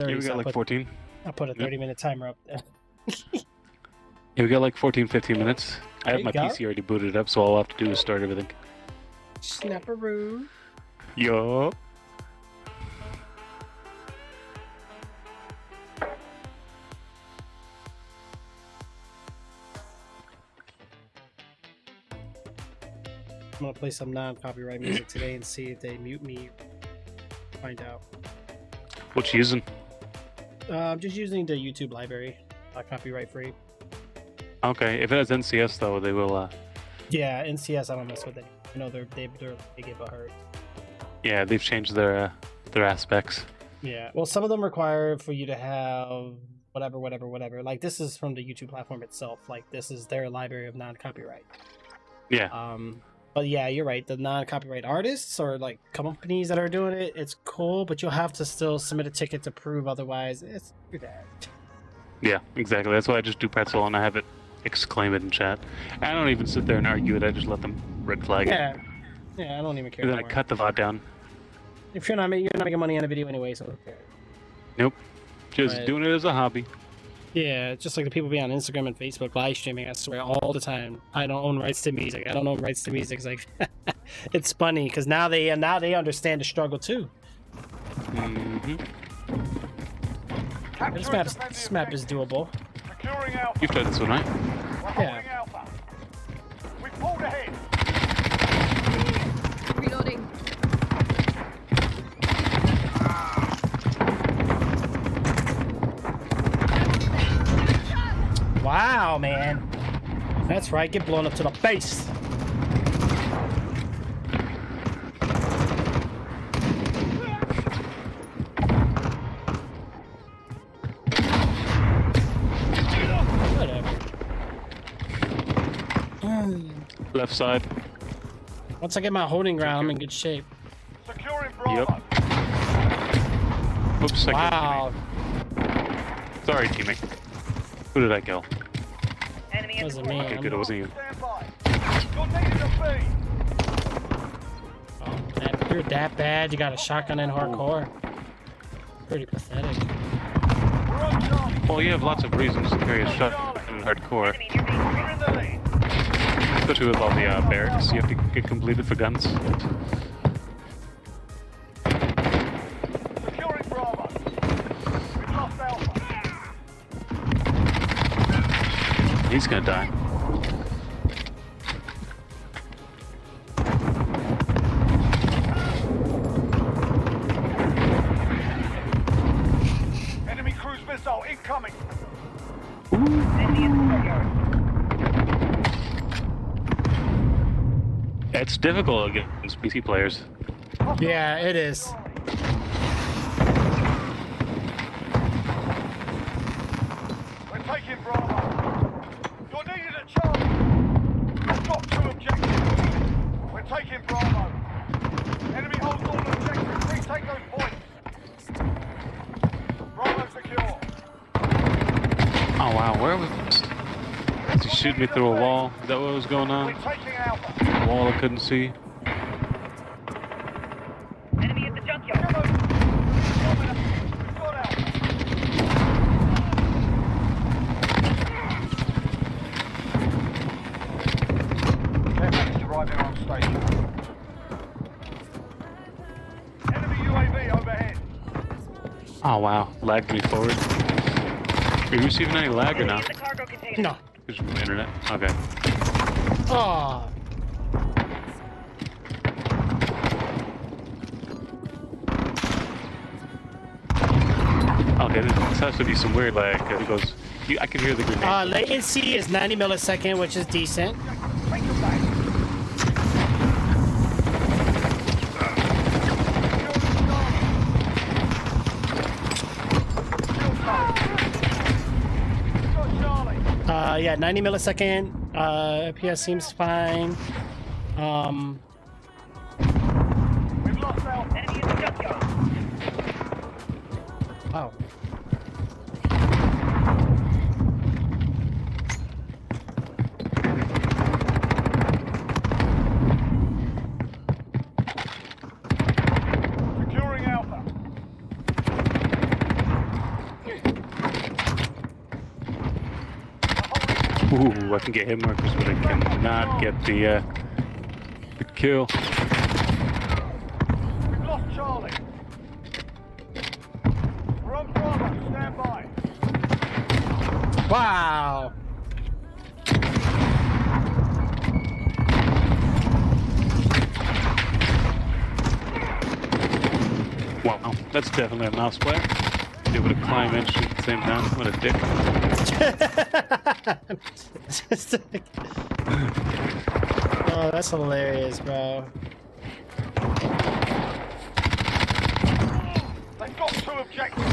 30, Yeah, we so got like 14. I'll put a 30-minute timer up there. Yeah, we got like 14, 15 minutes. I have There my you go. PC already booted up, so all I'll have to do is start everything. Snapperoo. Yo. I'm gonna play some non-copyright music today and see if they mute me. Find out. What you using? I'm just using the YouTube library, copyright free. Okay, if it has NCS though, they will. Yeah, NCS I don't mess with it. I know they get hurt. Yeah, they've changed their aspects. Yeah, well, some of them require for you to have whatever. Like this is from the YouTube platform itself. Like this is their library of non-copyright. Yeah. But yeah, you're right. The non-copyright artists or like companies that are doing it, it's cool, but you'll have to still submit a ticket to prove. Otherwise, it's you're dead. Yeah, exactly. That's why I just do pretzel and I have it exclaim it in chat. I don't even sit there and argue it. I just let them red flag it. Yeah, I don't even care. And then I anymore. cut the VOD down. If you're not making money on a video anyway, so who cares? Nope. Just Right. doing it as a hobby. Yeah, just like the people be on Instagram and Facebook live streaming, I swear, all the time. I don't own rights to music. I don't own rights to music. It's like, it's funny because now they understand the struggle too. Mm-hmm. This map is doable. You've tried this one, right? Yeah. We pulled ahead. Reloading. Wow, man. That's right. Get blown up to the face. Whatever. Left side. Once I get my holding ground, I'm in good shape. Securing Bravo. Yep. Oops, I Wow. Sorry, teammate. Who did I kill? Enemy in Wasn't the me. Okay, good, it wasn't you. Stand by. You're needed to be. Oh, you're that bad. You got a shotgun in hardcore. Pretty pathetic. We're on Charlie. Well, you have lots of reasons to carry a shotgun in hardcore, enemy near me. We're in the lead. especially with all the barracks you have to get completed for guns. Securing Bravo. We've lost Alpha. He's gonna die. Enemy cruise missile incoming. Enemy in the courtyard. It's difficult against PC players. Yeah, it is. We're taking Bravo. You're needed at Charlie. We've got 2 objectives. We're taking Bravo. Enemy holds all objectives. Retake those points. Bravo secure. Oh wow, where was he shooting me through a wall? Is that what was going We're on? taking Alpha. A wall I couldn't see. Enemy at the junkyard. We've got Alpha. Airman's arriving on station. Enemy UAV overhead. Oh wow, lagged me forward. Are you receiving any lag or Enemy not? in the cargo container. No. Just from the internet. Okay. Oh. Okay, this has to be some weird lag. 'Cause it goes. I can hear the grenade. Latency is 90 millisecond, which is decent. Take them back. Yeah, 90 millisecond. FPS seems fine. We've lost Alpha. Enemy in the junkyard. Oh. Securing Alpha. Ooh, I can get hit markers, but I cannot get the kill. We've lost Charlie. We're on Bravo. Stand by. Wow. Wow, that's definitely a mouse player. Able to climb and shoot at the same time. What a dick. Oh, that's hilarious, bro. They've got 2 objectives.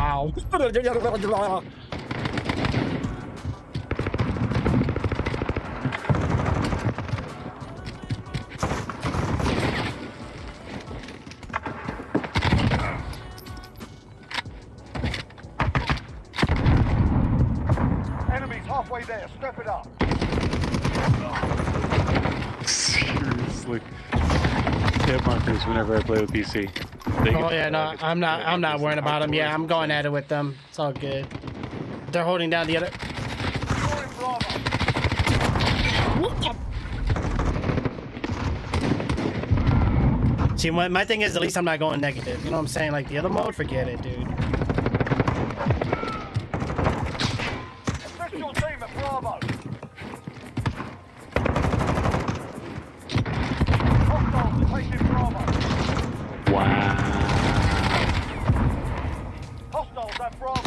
Wow. Enemies halfway there. Step it up. Seriously. Hit markers whenever I play with PC. They Oh get yeah, no, targets. I'm not worrying about them. Yeah, I'm going at it with them. It's all good. They're holding down the other. You're in Bravo. See, my thing is, at least I'm not going negative. You know what I'm saying? Like the other mode, forget it, dude. Assist your team at Bravo. Hostiles are taking Bravo. Wow. Hostiles at Bravo.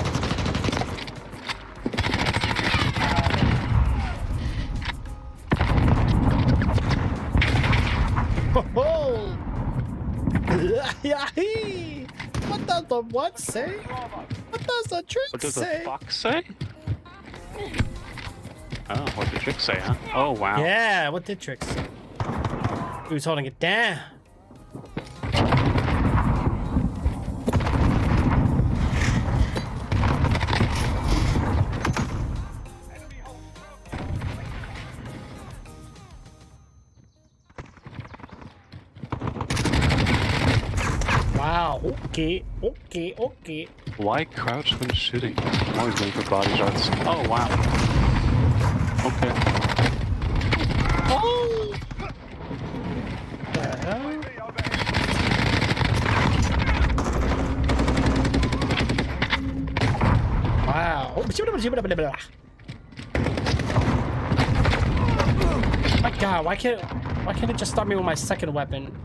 Oh! Yahee! What does the what say? Bravo. What does the trick What does say? the fox say? Oh, what did the trick say, huh? Oh, wow. Yeah, what did trick say? Who's holding it down? Wow, okay. Why crouch when shooting? I'm always going for body shots. Oh, wow. Okay. Oh! The hell? UAV overhead. Wow. My God, why can't it just start me with my second weapon?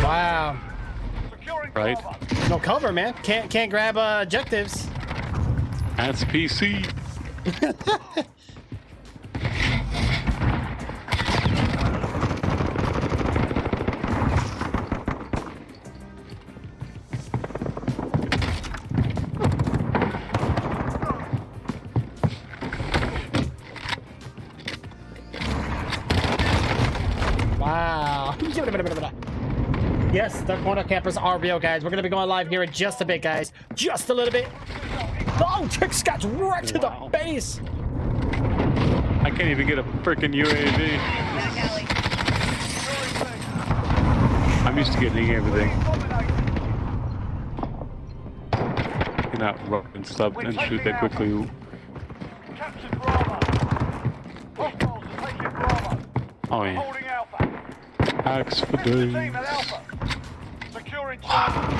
Wow. Securing Right. Bravo. No cover, man. Can't grab objectives. That's PC. Wow. Yes, the corner campers are real, guys. We're gonna be going live here in just a bit, guys. Just a little bit. Oh, Trix got right to the Wow. base. I can't even get a freaking UAV. Back alley. I'm used to getting everything. You're not run and stop and shoot that quickly. Captured Bravo. Hostiles are taking Bravo. Oh yeah. Holding Alpha. Axe for Finish the team days. at Alpha. Securing Charlie.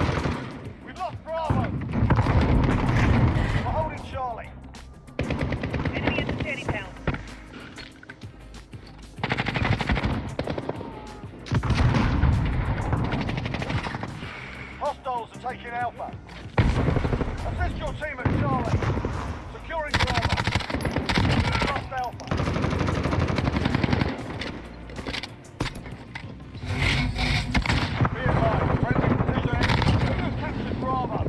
We've lost Bravo. We're holding Charlie. Enemy at the steady pound. Hostiles are taking Alpha. Assist your team at Charlie. Securing Bravo. We've lost Alpha. Be advised, friendly precision. Captured Bravo.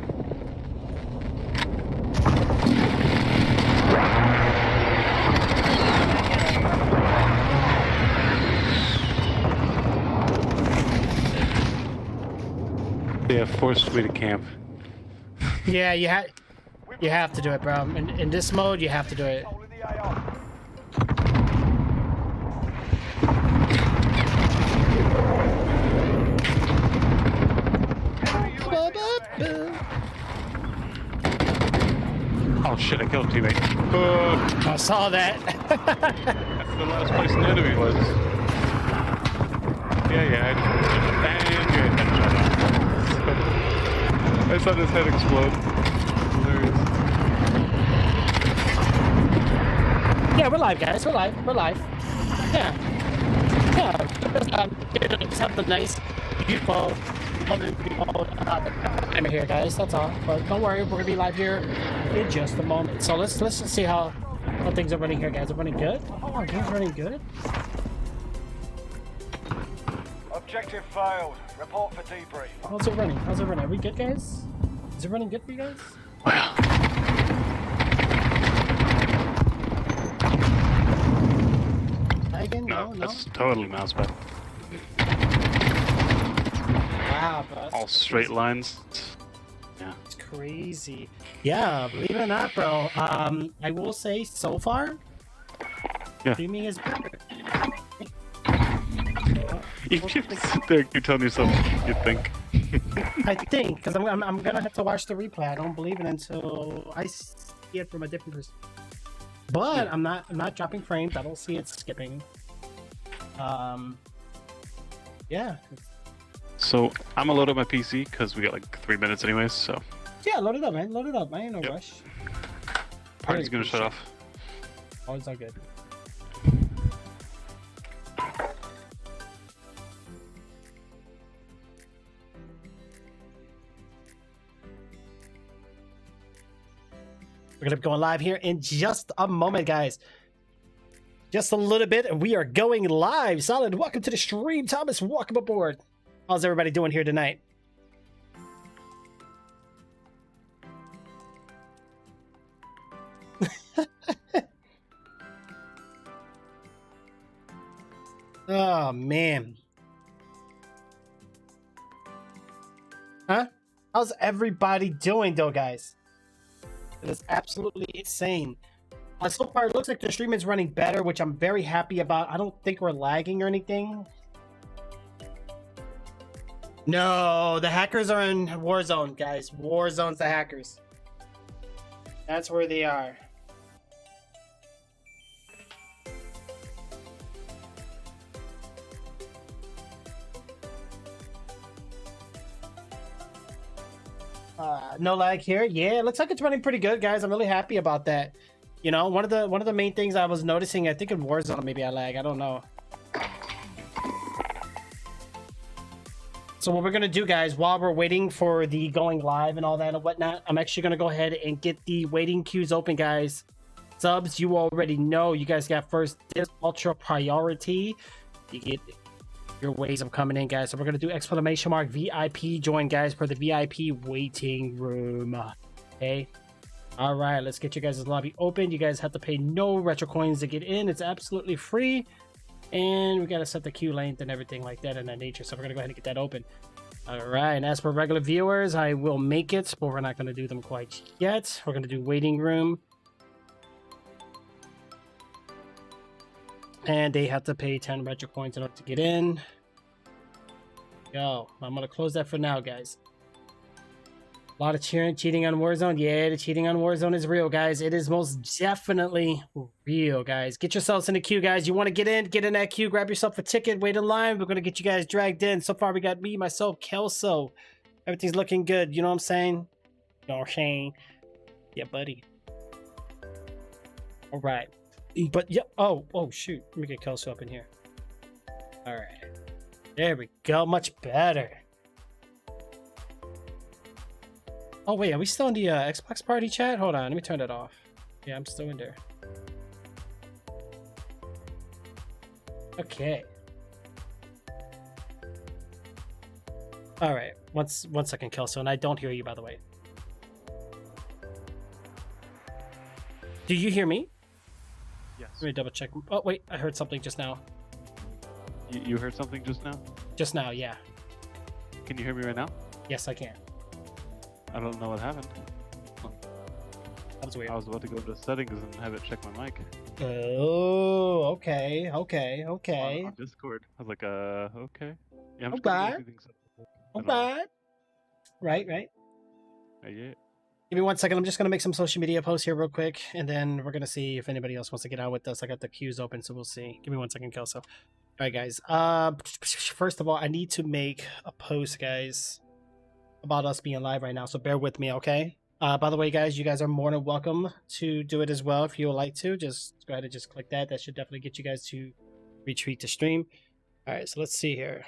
They have forced me to camp. Yeah, you had. We've You have to do it, bro. In this mode, you have to do it. Control of the AR. Enemy UAV overhead. Oh shit, I killed a teammate. Oh, I saw that. that's the last place an enemy was. Yeah, I just and your head shot off. I saw his head explode. Hilarious. Yeah, we're live, guys. We're live. We're live. Yeah. Something nice, beautiful, I'm here, guys. That's all. But don't worry, we're gonna be live here in just a moment. So let's just see how things are running here, guys. Are running good? Oh, game's running good. Objective failed. Report for debrief. How's it running? How's it running? Are we good, guys? Is it running good for you guys? Well, Again? no, No. that's totally mouse pad. Wow, bro. All straight lines. Yeah. It's crazy. Yeah, believe it or not, bro. I will say so far, Yeah. streaming is better. You sit there, you're telling yourself you think. I think, because I'm gonna have to watch the replay. I don't believe it until I see it from a different perspective. But I'm not dropping frames. I don't see it skipping. Yeah. So I'm gonna load up my PC because we got like 3 minutes anyways. So Yeah, load it up, man. Load it up. I ain't no Yep. rush. party's gonna shut off. Always all good. We're gonna be going live here in just a moment, guys. Just a little bit, and we are going live. Solid. Welcome to the stream, Thomas. Welcome aboard. How's everybody doing here tonight? Oh man. Huh? How's everybody doing though, guys? It is absolutely insane. So far, it looks like the stream is running better, which I'm very happy about. I don't think we're lagging or anything. No, the hackers are in Warzone, guys. Warzone's the hackers. That's where they are. No lag here. Yeah, it looks like it's running pretty good, guys. I'm really happy about that. You know, one of the main things I was noticing, I think in Warzone maybe I lag. I don't know. So what we're gonna do, guys, while we're waiting for the going live and all that and whatnot, I'm actually gonna go ahead and get the waiting queues open, guys. Subs, you already know. You guys got first dibs, ultra priority. You get your ways of coming in, guys. So we're gonna do exclamation mark VIP join, guys, for the VIP waiting room. Okay. All right, let's get you guys' lobby open. You guys have to pay no retro coins to get in. It's absolutely free. And we got to set the queue length and everything like that in that nature. So we're going to go ahead and get that open. All right. And as for regular viewers, I will make it, but we're not going to do them quite yet. We're going to do waiting room. And they have to pay 10 retro coins in order to get in. Yo, I'm going to close that for now, guys. A lot of cheating on Warzone. Yeah, the cheating on Warzone is real, guys. It is most definitely real, guys. Get yourselves in the queue, guys. You want to get in that queue, grab yourself a ticket, wait in line. We're going to get you guys dragged in. So far, we got me, myself, Kelso. Everything's looking good. You know what I'm saying? You know what I'm saying? Yeah, buddy. All right. But, yeah. Oh, shoot. Let me get Kelso up in here. All right. There we go. Much better. Oh wait, are we still in the Xbox party chat? Hold on, let me turn that off. Yeah, I'm still in there. Okay. All right, one second, Kelso, and I don't hear you, by the way. Do you hear me? Yes. Let me double check. Oh wait, I heard something just now. You heard something just now? Just now, yeah. Can you hear me right now? Yes, I can. I don't know what happened. That was weird. I was about to go to settings and have it check my mic Oh, okay. on Discord. I was like, okay. Yeah, I'm just gonna get a few things set up. I don't know. Okay. Right. Yeah. Give me 1 second. I'm just gonna make some social media posts here real quick, and then we're gonna see if anybody else wants to get on with us. I got the queues open, so we'll see. Give me 1 second, Kelso. All right, guys. First of all, I need to make a post, guys, about us being live right now. So bear with me, okay? By the way, guys, you guys are more than welcome to do it as well if you would like to. Just go ahead and just click that. That should definitely get you guys to retweet the stream. All right, so let's see here.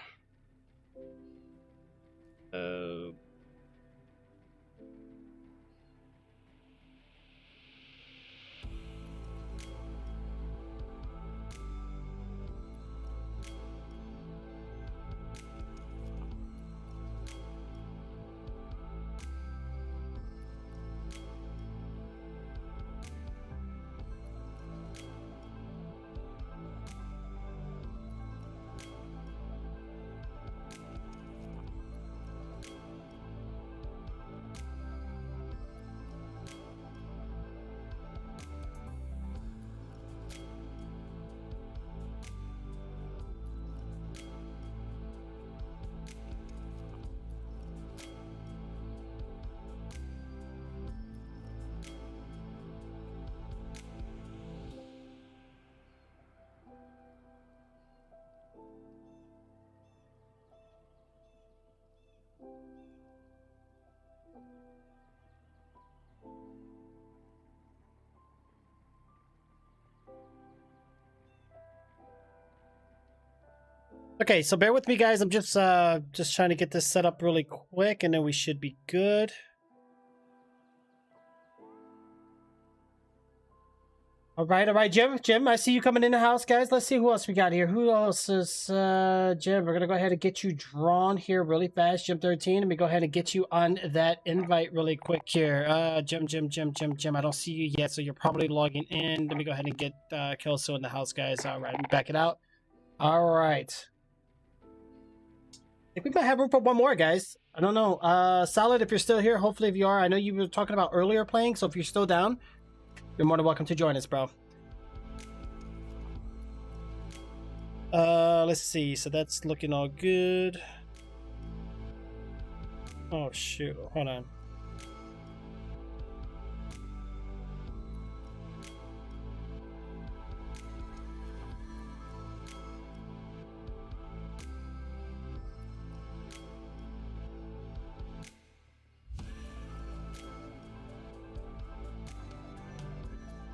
Okay, so bear with me, guys. I'm just trying to get this set up really quick, and then we should be good. All right, Jim, I see you coming in the house, guys. Let's see who else we got here. Who else is Jim? We're gonna go ahead and get you drawn here really fast, Jim 13. Let me go ahead and get you on that invite really quick here. Jim. I don't see you yet, so you're probably logging in. Let me go ahead and get Kelso in the house, guys. All right, let me back it out. All right. I think we might have room for one more, guys. I don't know. Solid, if you're still here, hopefully if you are. I know you were talking about earlier playing, so if you're still down, you're more than welcome to join us, bro. Let's see. So that's looking all good. Oh, shoot. Hold on.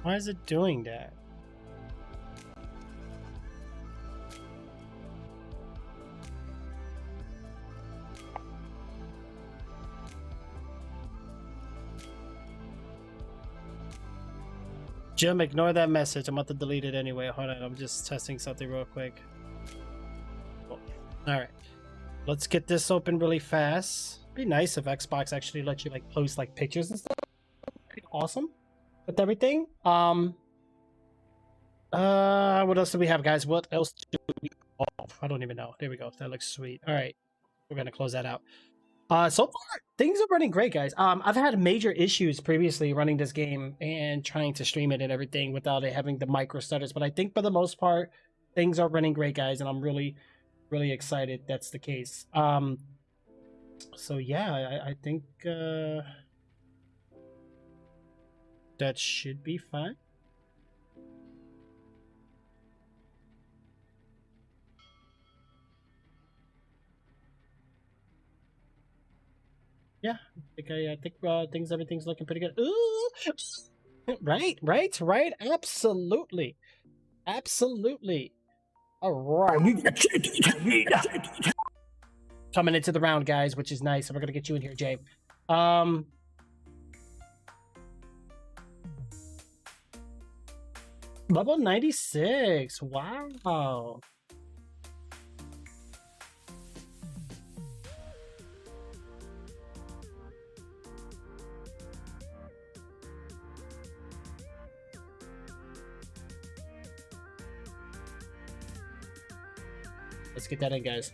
Why is it doing that? Jim, ignore that message. I'm about to delete it anyway. Hold on, I'm just testing something real quick. All right, let's get this open really fast. It'd be nice if Xbox actually let you like post like pictures and stuff. Pretty awesome with everything. What else do we have, guys? What else do we? Oh, I don't even know. There we go. That looks sweet. All right, we're gonna close that out. So far, things are running great, guys. I've had major issues previously running this game and trying to stream it and everything without it having the micro stutters. But I think for the most part, things are running great, guys, and I'm really, really excited that's the case. So yeah, I think that should be fine. Yeah, I think everything's looking pretty good. Ooh, right. Absolutely. All right. Coming into the round, guys, which is nice. So we're gonna get you in here, Jay. Level 96. Wow. Let's get that in, guys.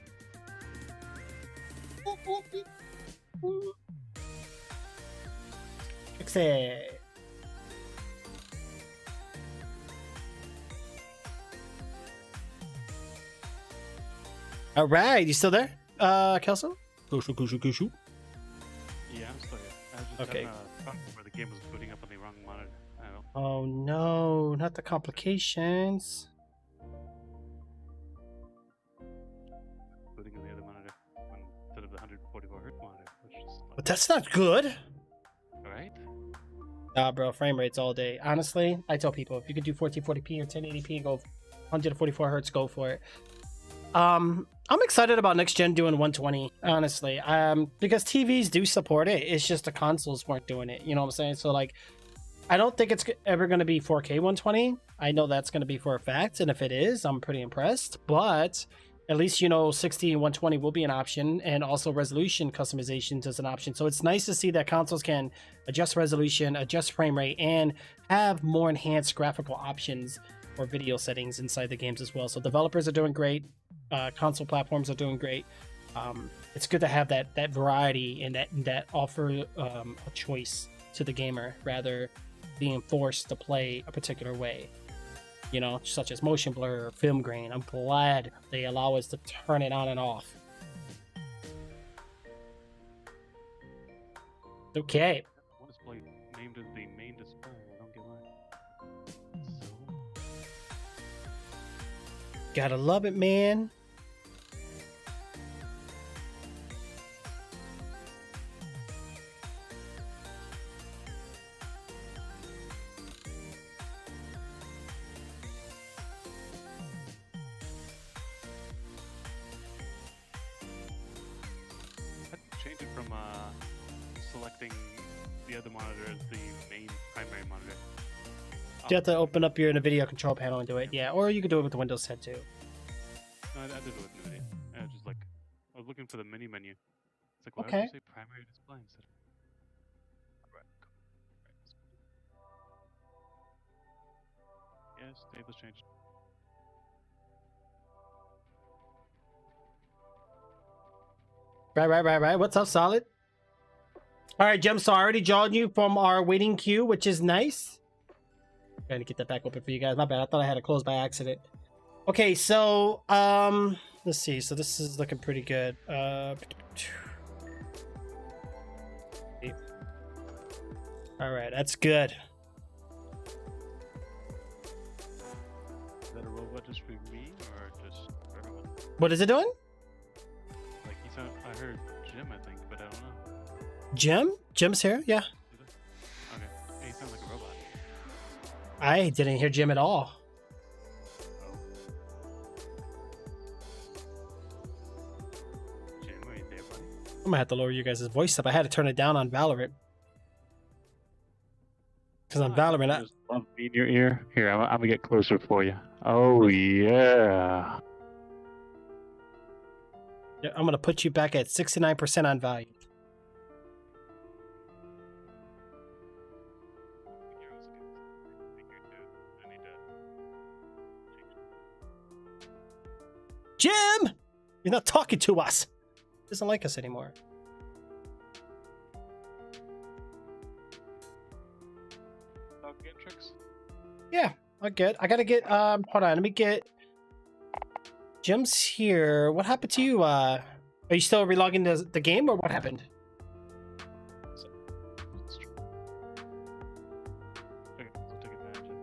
Fix it. All right, you still there, Kelso? Kushu. Yeah, I'm still here. I was just Okay. having a problem where the game was booting up on the wrong monitor. I don't know. Oh no, not the complications. Booting on the other monitor instead of the 144 hertz monitor, which is But that's not good. alright. Nah, bro, frame rates all day. Honestly, I tell people if you could do 1440p or 1080p and go 144 hertz, go for it. I'm excited about next gen doing 120, honestly. Because TVs do support it. It's just the consoles weren't doing it. You know what I'm saying? So like, I don't think it's ever going to be 4K 120. I know that's going to be for a fact, and if it is, I'm pretty impressed. But at least 60 and 120 will be an option, and also resolution customizations is an option. So it's nice to see that consoles can adjust resolution, adjust frame rate, and have more enhanced graphical options or video settings inside the games as well. So developers are doing great. Console platforms are doing great. It's good to have that variety and that offer a choice to the gamer rather being forced to play a particular way, such as motion blur or film grain. I'm glad they allow us to turn it on and off. Okay. One display named as the main display. I don't get why. So, Gotta love it, man. how do you change it from selecting the other monitor as the main primary monitor? You have to open up your NVIDIA control panel and do it. Yeah, or you could do it with the Windows 10 too. No, I did it with NVIDIA. I was just like, I was looking for the mini menu. It's like, why Okay. would you say primary display instead of... Alright, cool. Right, yes, tables changed. Right. What's up, Solid? All right, Jim. So I already joined you from our waiting queue, which is nice. Trying to get that back open for you guys. My bad. I thought I had it closed by accident. Okay, so let's see. So this is looking pretty good. All right, that's good. Is that a robot just for me or just for everyone? What is it doing? Like, I heard Jim, I think, but I don't know. Jim? Jim's here? Yeah. Is it? Okay. Hey, he sounds like a robot. I didn't hear Jim at all. Oh. Jim, are you there, buddy? I'm gonna have to lower you guys' voice up. I had to turn it down on Valorant. Because on Valorant, I, Just lump me in your ear. Here, I'm gonna get closer for you. Oh, yeah. yeah, I'm gonna put you back at 69% on value. Jim! You're not talking to us. He doesn't like us anymore. Dog getting tricks? Yeah, I gotta get hold on, let me get Jim's here. What happened to you? Are you still relogging the game or what happened? It's true. Okay, so take advantage of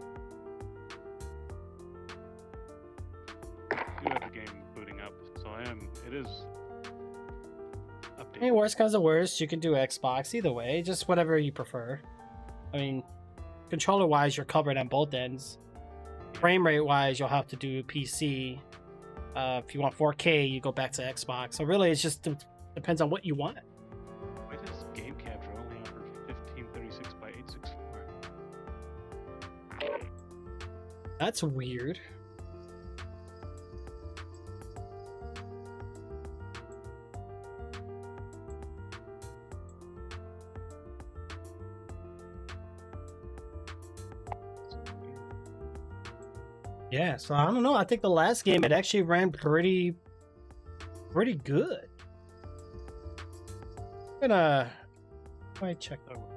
it. I do have the game booting up, so it is updated. Hey, worst comes to worst, you can do Xbox either way, just whatever you prefer. I mean, controller wise, you're covered on both ends. Frame rate wise, you'll have to do PC. If you want 4K, you go back to Xbox. So really, it's just depends on what you want. Why does game capture only offer 1536 by 864? That's weird. Yeah, so I don't know. I think the last game it actually ran pretty good. I'm gonna might check that one.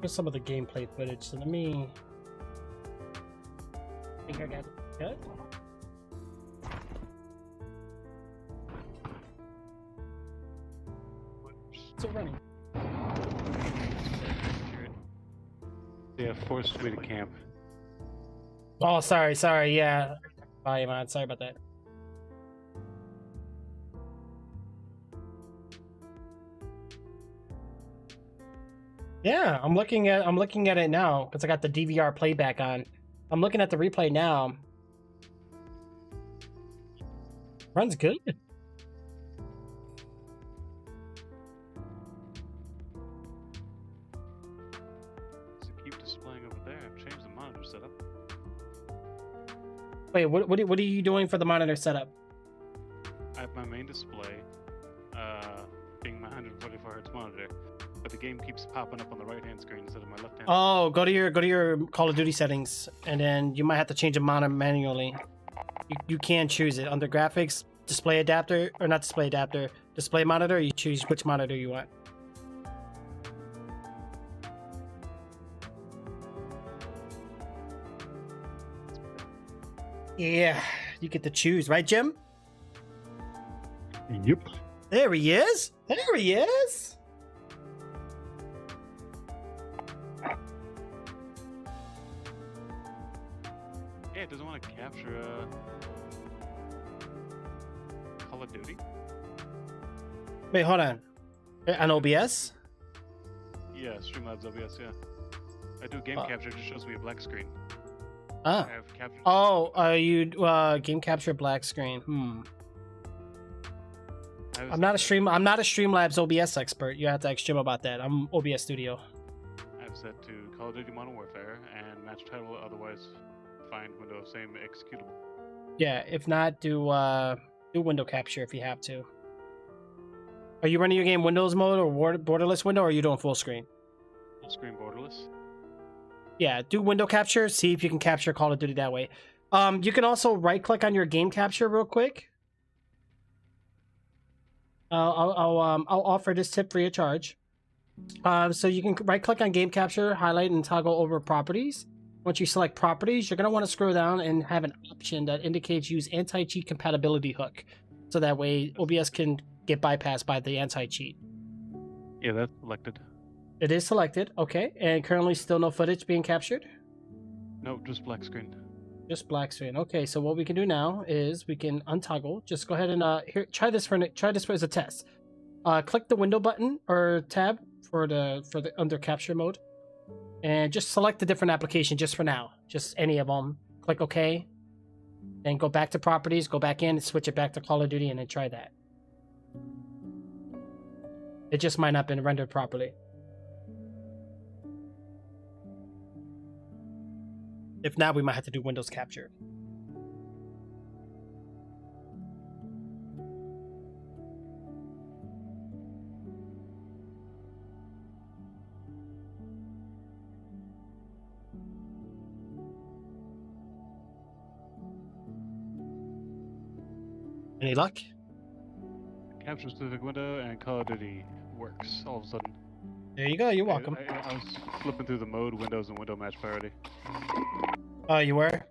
Here's some of the gameplay footage. So let me. I think I got it. Good. Still running. Yeah, forced me to camp. Oh, sorry. Yeah. Volume on. Sorry about that. Yeah, I'm looking at it now because I got the DVR playback on. I'm looking at the replay now. Runs good. Does it keep displaying over there? I've changed the monitor setup. Wait, what are you doing for the monitor setup? I have my main display, being my 144 hertz monitor, but the game keeps popping up on the right-hand screen instead of my left-hand. Oh, go to your Call of Duty settings, and then you might have to change the monitor manually. You can choose it under graphics, display adapter, or not display adapter, display monitor. You choose which monitor you want. Yeah, you get to choose, right, Jim? Yep. There he is. There he is. Yeah, it doesn't want to capture Call of Duty. Wait, hold on. On OBS? Yeah, Streamlabs OBS. Yeah, I do game capture. It just shows me a black screen. Ah. I have captured. Oh, you game capture black screen. I'm not a Streamlabs OBS expert. You have to ask Jim about that. I'm OBS Studio. I've set to Call of Duty Modern Warfare and match title. Otherwise, find window same executable. Yeah, if not, do window capture if you have to. Are you running your game Windows mode or borderless window, or are you doing full screen? Full screen borderless. Yeah, do window capture. See if you can capture Call of Duty that way. You can also right click on your game capture real quick. I'll offer this tip free of charge. So you can right click on game capture, highlight, and toggle over properties. Once you select properties, you're going to want to scroll down and have an option that indicates use anti-cheat compatibility hook. So that way OBS can get bypassed by the anti-cheat. Yeah, that's selected. It is selected. Okay. And currently still no footage being captured? No, just black screen. Just black screen. Okay, so what we can do now is we can untoggle. Just go ahead and here, try this as a test. Click the window button or tab for the under capture mode, and just select a different application just for now. Just any of them. Click OK, and go back to properties. Go back in and switch it back to Call of Duty, and then try that. It just might not have been rendered properly. If not, we might have to do Windows capture. Any luck? Capture specific window and Call of Duty works all of a sudden. There you go. You're welcome. I was flipping through the mode windows and window match priority. Oh, you were?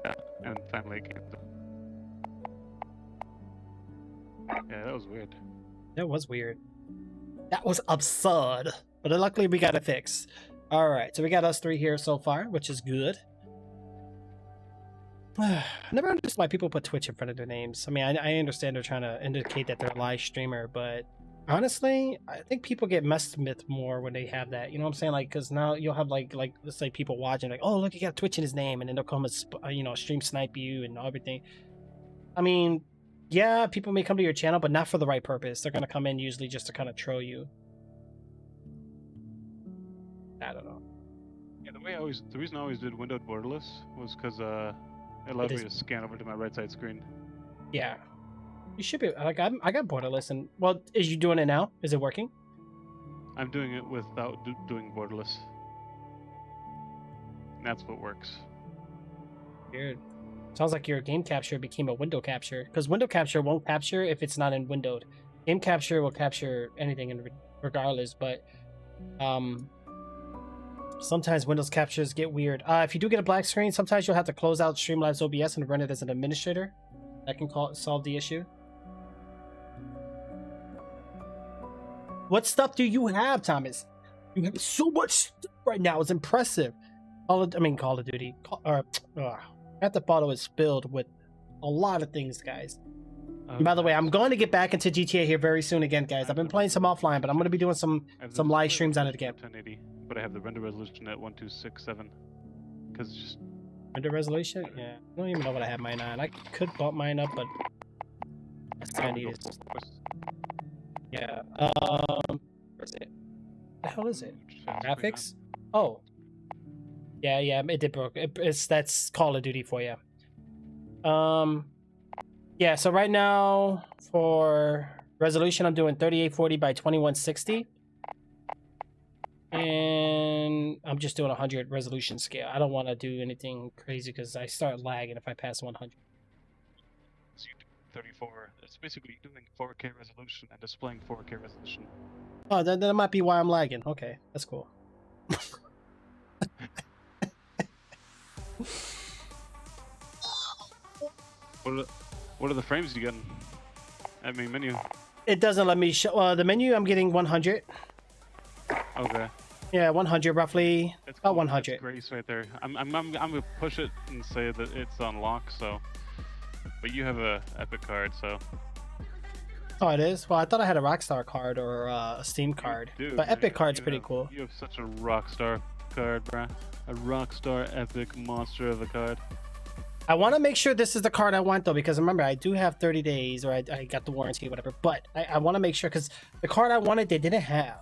Yeah, and finally it came through. Yeah, that was weird. That was weird. That was absurd. But luckily we got it fixed. Alright, so we got us three here so far, which is good. I never understood why people put Twitch in front of their names. I mean, I understand they're trying to indicate that they're a live streamer, but honestly, I think people get messed with more when they have that. You know what I'm saying? Like, because now you'll have like let's say people watching, like, oh look, you got Twitch in his name, and then they'll come and stream snipe you and everything. I mean, yeah, people may come to your channel, but not for the right purpose. They're gonna come in usually just to kind of troll you. I don't know. Yeah, the reason I always did windowed borderless was because it allowed me to scan over to my right side screen. Yeah. You should be like I got borderless, and well, is you doing it now? Is it working? I'm doing it without doing borderless. And that's what works. Weird. Sounds like your game capture became a window capture, because window capture won't capture if it's not in windowed. Game capture will capture anything regardless, but Sometimes Windows captures get weird. If you do get a black screen, sometimes you'll have to close out Streamlabs OBS and run it as an administrator. That can solve the issue. What stuff do you have, Thomas? You have so much stuff right now. It's impressive. Call of Duty. Grand Theft Auto is filled with a lot of things, guys. By the way, I'm going to get back into GTA here very soon again, guys. I've been playing some offline, but I'm going to be doing some live streams on it again. 1080, but I have the render resolution at 1267 because it's just Render resolution? Yeah, I don't even know what I have mine on. I could bump mine up, but that's what I need. Yeah. Where's it? The hell is it? Graphics? Oh. Yeah, it did broke. That's Call of Duty for you. Yeah, so right now for resolution, I'm doing 3840 by 2160. And I'm just doing 100 resolution scale. I don't want to do anything crazy because I start lagging if I pass 100. So you do 34. It's basically doing 4K resolution and displaying 4K resolution. Oh, that might be why I'm lagging. Okay, that's cool. What are the frames you getting? I mean, menu. It doesn't let me show. The menu, I'm getting 100. Okay. Yeah, 100 roughly. It's About cool. 100. It's grace right there. I'm gonna push it and say that it's on lock. So, but you have a Epic card, so. Oh, it is? Well, I thought I had a Rockstar card or a Steam card. Dude, But Epic card's you pretty have- cool. You have such a Rockstar card, bruh. A Rockstar Epic monster of a card. I want to make sure this is the card I want, though, because remember, I do have 30 days, or I got the warranty, whatever. But I want to make sure, because the card I wanted, they didn't have.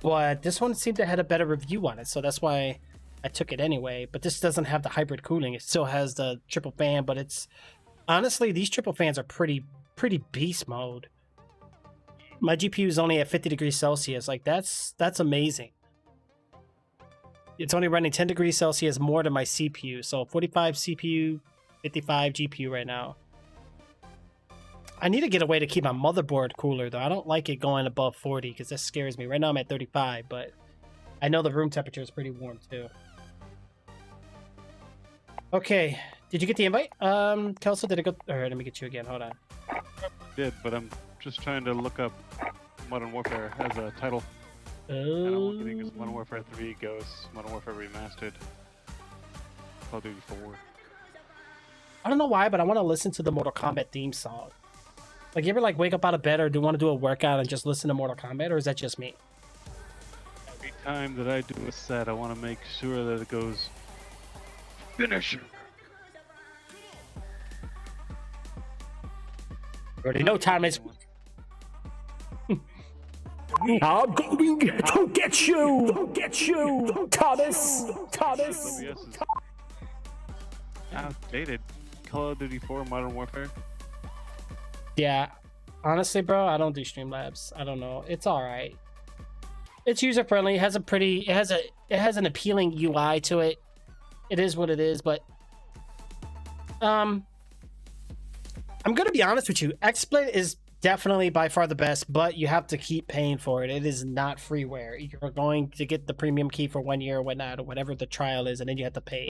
But this one seemed to have a better review on it, so that's why I took it anyway. But this doesn't have the hybrid cooling. It still has the triple fan, but it's... Honestly, these triple fans are pretty beast mode. My GPU is only at 50 degrees Celsius. Like, that's amazing. It's only running 10 degrees Celsius more than my CPU. So 45 CPU, 55 GPU right now. I need to get a way to keep my motherboard cooler, though. I don't like it going above 40 because that scares me. Right now I'm at 35, but I know the room temperature is pretty warm too. Okay, did you get the invite? Kelso, did it go? All right, let me get you again. Hold on. Did, but I'm just trying to look up Modern Warfare as a title. And all I'm getting is Modern Warfare 3, Ghosts, Modern Warfare Remastered, Call of Duty 4. I don't know why, but I want to listen to the Mortal Kombat theme song. Like, you ever like wake up out of bed or do want to do a workout and just listen to Mortal Kombat, or is that just me? Every time that I do a set, I want to make sure that it goes finisher. Already know time is. I'm going to get you, Thomas. OBS is outdated. Call of Duty 4 Modern Warfare. Yeah, honestly, bro, I don't do Streamlabs. I don't know. It's all right. It's user friendly. It has an appealing UI to it. It is what it is, but I'm gonna be honest with you. XSplit is definitely by far the best, but you have to keep paying for it. It is not freeware. You're going to get the premium key for 1 year or whatnot, or whatever the trial is, and then you have to pay.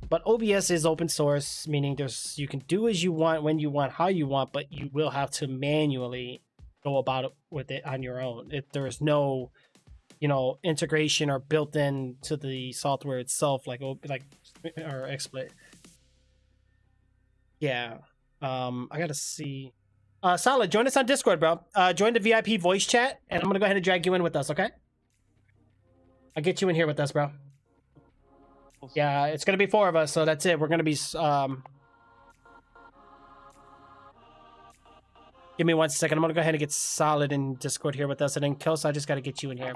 But OBS is open source, meaning you can do as you want, when you want, how you want, but you will have to manually go about it with it on your own. There's no, integration or built in to the software itself, like or XSplit. Yeah. I gotta see. Solid, join us on Discord, bro. Join the VIP voice chat, and I'm gonna go ahead and drag you in with us, okay? I'll get you in here with us, bro. Yeah, it's gonna be 4 of us, so that's it. We're gonna be Give me 1 second. I'm gonna go ahead and get Solid in Discord here with us, and then Kelso, I just gotta get you in here.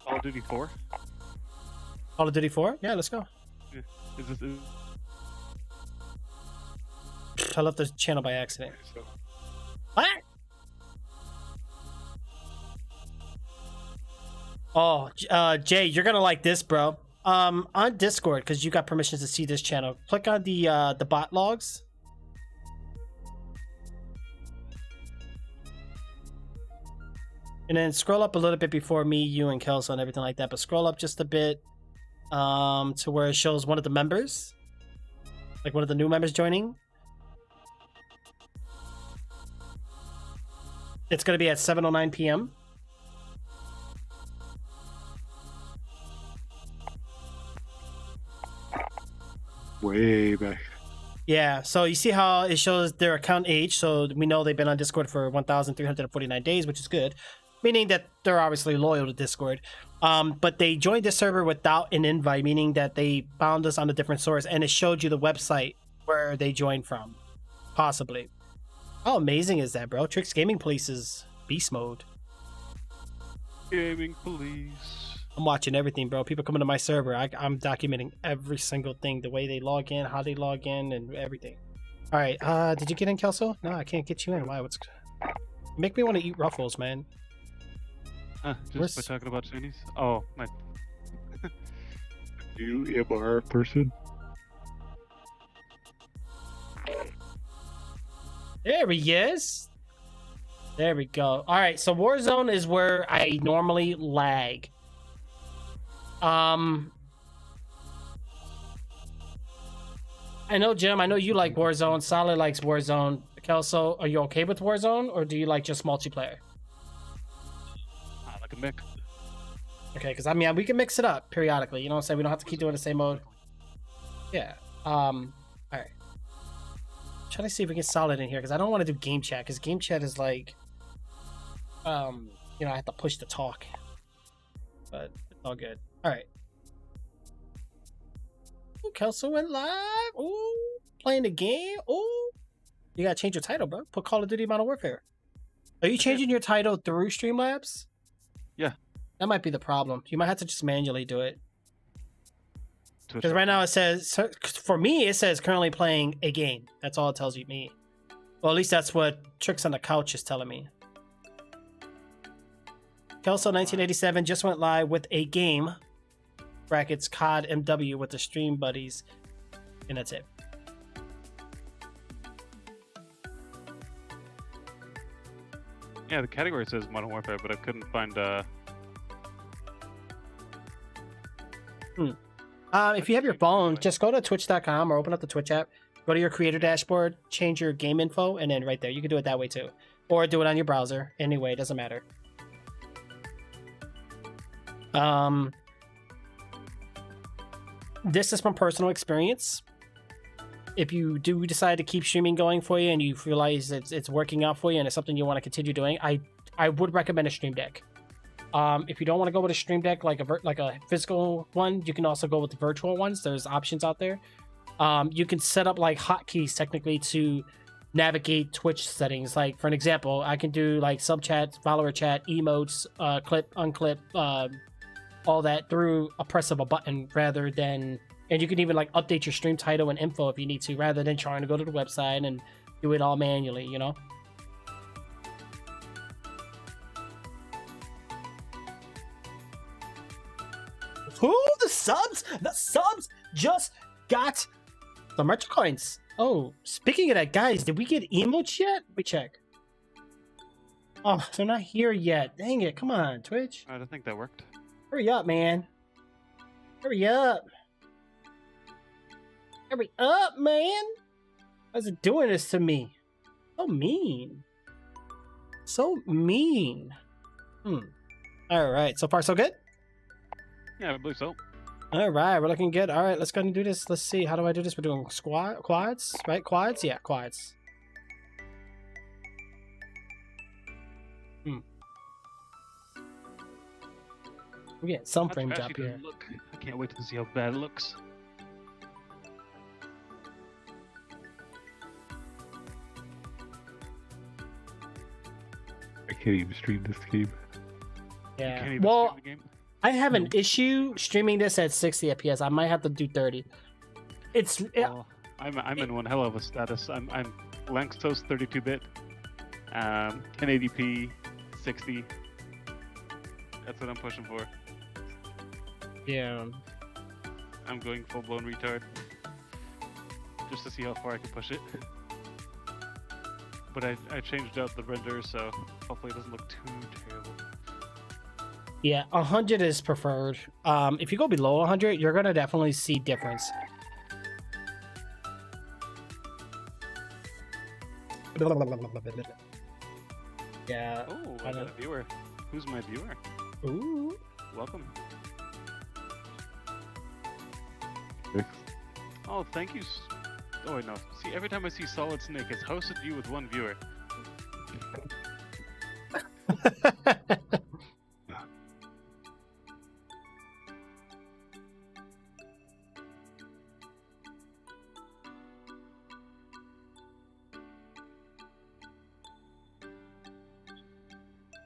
Call of Duty 4? Call of Duty 4? Yeah, let's go. Yeah. I left the channel by accident. So, What? Oh, Jay, you're gonna like this, bro. On Discord, because you got permissions to see this channel, click on the bot logs. And then scroll up a little bit before me, you, and Kelso and everything like that. But scroll up just a bit to where it shows one of the members. Like one of the new members joining. It's going to be at 7:09 p.m. Way back. Yeah, so you see how it shows their account age. So we know they've been on Discord for 1,349 days, which is good. Meaning that they're obviously loyal to Discord. But they joined this server without an invite, meaning that they found us on a different source, and it showed you the website where they joined from. Possibly. How amazing is that, bro? Tricks Gaming Police's beast mode. Gaming police. I'm watching everything, bro. People coming to my server. I'm documenting every single thing. The way they log in, how they log in, and everything. All right. Did you get in, Kelso? No, I can't get you in. Why? What's... Make me want to eat Ruffles, man. Just Where's- by talking about Chinese? Oh, my... You MR person? There he is. There we go. All right. So Warzone is where I normally lag. I know, Jim. I know you like Warzone. Solid likes Warzone. Kelso, are you okay with Warzone, or do you like just multiplayer? I like a mix. Okay, because I mean, we can mix it up periodically. You know what I'm saying? We don't have to keep doing the same mode. Yeah. All right. Trying to see if we get solid in here, because I don't want to do game chat, because game chat is like, you know, I have to push the talk. But it's all good. All right. Ooh, Kelso went live. Ooh, playing the game. Ooh, you gotta change your title, bro. Put Call of Duty Modern Warfare. Are you changing your title through Streamlabs? Yeah. That might be the problem. You might have to just manually do it. To a Because right now it says, for me, it says currently playing a game. That's all it tells you me. Well, at least that's what Tricks on the Couch is telling me. Kelso 1987 just went live with a game. Brackets COD MW with the stream buddies. And that's it. Yeah, the category says Modern Warfare, but I couldn't find If you have your phone, just go to twitch.com or open up the Twitch app. Go to your creator dashboard, change your game info, and then right there. You can do it that way too. Or do it on your browser. Anyway, it doesn't matter. This is from personal experience. If you do decide to keep streaming going for you and you realize it's working out for you and it's something you want to continue doing, I would recommend a Stream Deck. If you don't want to go with a Stream Deck like a physical one, you can also go with the virtual ones. There's options out there. You can set up like hotkeys technically to navigate Twitch settings. Like for an example, I can do like sub chat, follower chat, emotes, clip, unclip, all that through a press of a button rather than, and you can even like update your stream title and info if you need to, rather than trying to go to the website and do it all manually, you know? Ooh, the subs just got the merch coins. Oh, speaking of that, guys, did we get emotes yet? Let me check. Oh, they're not here yet. Dang it. Come on, Twitch. I don't think that worked. Hurry up, man. Hurry up. Hurry up, man. Why's it doing this to me? So mean. So mean. All right. So far, so good? Yeah, I believe so. All right. We're looking good. All right. Let's go ahead and do this. Let's see. How do I do this? We're doing quads, right? Quads? Yeah, quads. We're getting some That's frame fast drop you can here. Look. I can't wait to see how bad it looks. I can't even stream this game. You Yeah. can't even Well, stream the game. I have an issue streaming this at 60 FPS. I might have to do 30. It's Well, I'm in one hell of a status. I'm Lanxos 32-bit, 1080p, 60. That's what I'm pushing for. yeah. I'm going full-blown retard, just to see how far I can push it. But I changed out the render, so hopefully it doesn't look too terrible. Yeah, 100 is preferred. If you go below 100, you're gonna definitely see difference. Yeah. Oh, I got a viewer. Who's my viewer? Ooh. Welcome. Oh, thank you. Oh, wait, no. See, every time I see Solid Snake, it's hosted you with one viewer.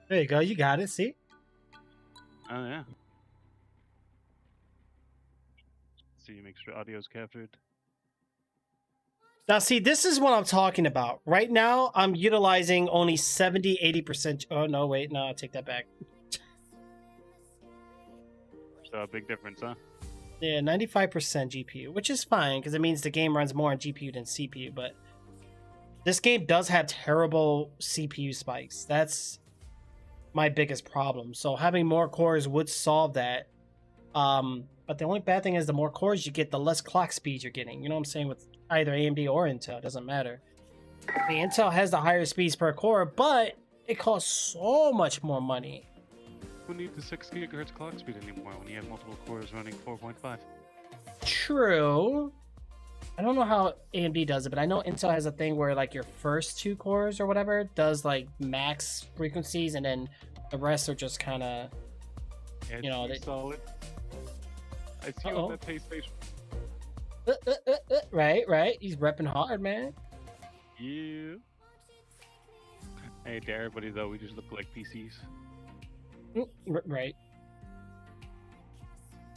There you go. You got it. See? Oh, yeah. See, make sure audio's captured. Now, see, this is what I'm talking about. Right now, I'm utilizing only 70, 80%. Oh, no, wait. No, I'll take that back. So a big difference, huh? Yeah, 95% GPU, which is fine because it means the game runs more on GPU than CPU. But this game does have terrible CPU spikes. That's my biggest problem. So having more cores would solve that. But the only bad thing is the more cores you get, the less clock speed you're getting. You know what I'm saying? With either AMD or Intel, it doesn't matter. The Intel has the higher speeds per core, but it costs so much more money. Who needs the 6 gigahertz clock speed anymore when you have multiple cores running 4.5? True. I don't know how AMD does it, but I know Intel has a thing where like your first 2 cores or whatever does like max frequencies, and then the rest are just kind of, you know, they... solid. I see you on that PlayStation. Right. He's repping hard, man. Yeah. Hey, to everybody though, we just look like PCs. Right.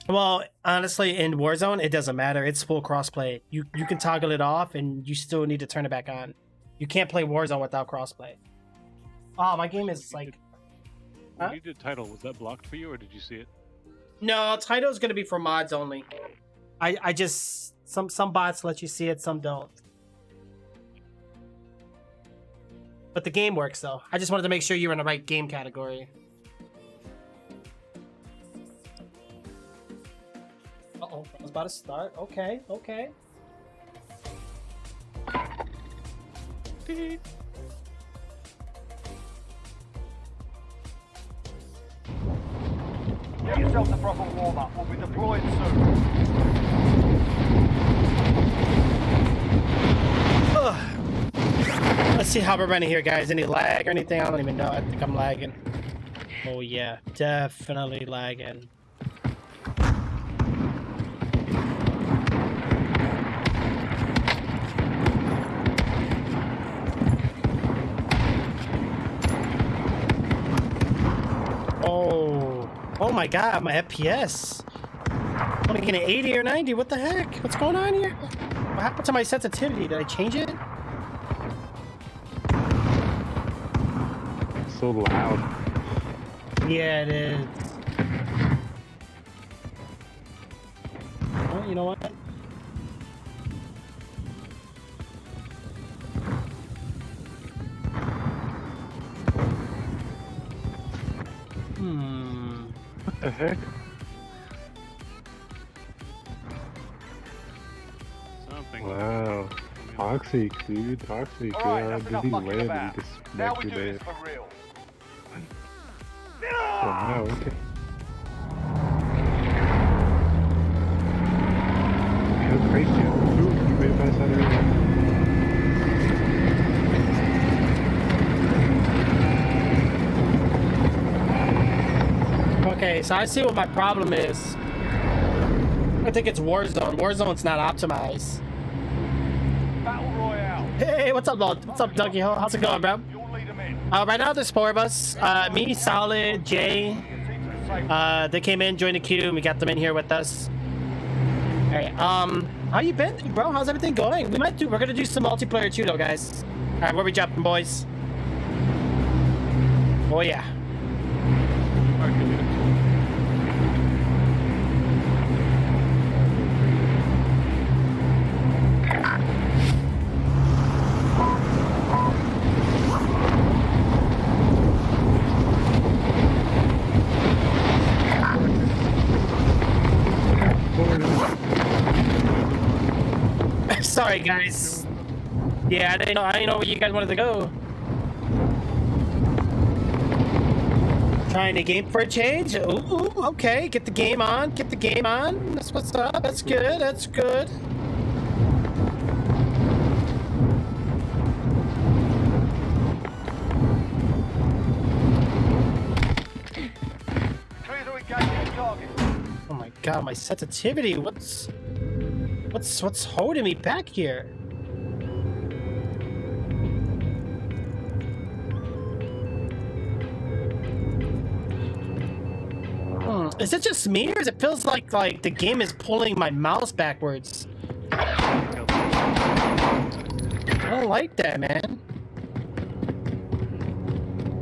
Well, honestly, in Warzone, it doesn't matter. It's full crossplay. You can toggle it off, and you still need to turn it back on. You can't play Warzone without crossplay. Oh, my game is like... When you did title, was that blocked for you, or did you see it? No, title is going to be for mods only. I just... Some bots let you see it, some don't. But the game works, though. I just wanted to make sure you were in the right game category. Uh-oh, I was about to start. Okay. Get yourself a proper warm-up. We'll be deployed soon. Let's see how we're running here, guys. Any lag or anything? I don't even know. I think I'm lagging. Oh, yeah. Definitely lagging. Oh my god, my FPS. I'm only getting 80 or 90. What the heck? What's going on here? What happened to my sensitivity? Did I change it? It's so loud. Yeah, it is. Oh, you know what? What the heck? Something. Wow. Toxic, dude. Toxic. Alright, Yeah, that's did enough he mucking land about. and just Now smacked we you do there? this for real. Oh, wow, okay. How crazy. Ooh, you made it past that area. Okay, so I see what my problem is. I think it's Warzone. Warzone's not optimized. Battle Royale. Hey, what's up, Lord? What's up, Dougie? How's it going, bro? You'll lead them in. Right now, there's 4 of us. Me, Solid, Jay. Your team to the safe. They came in, joined the queue, and we got them in here with us. All right. How you been, bro? How's everything going? We're gonna do some multiplayer too, though, guys. All right, where we jumping, boys? Oh yeah. right, guys. Yeah, I didn't know where you guys wanted to go. Trying to game for a change? Ooh, okay. Get the game on. Get the game on. That's what's up. That's good. That's good. Clear to engage the target. Oh my god, my sensitivity. What's holding me back here? Is it just me, or does it feels like the game is pulling my mouse backwards? I don't like that, man.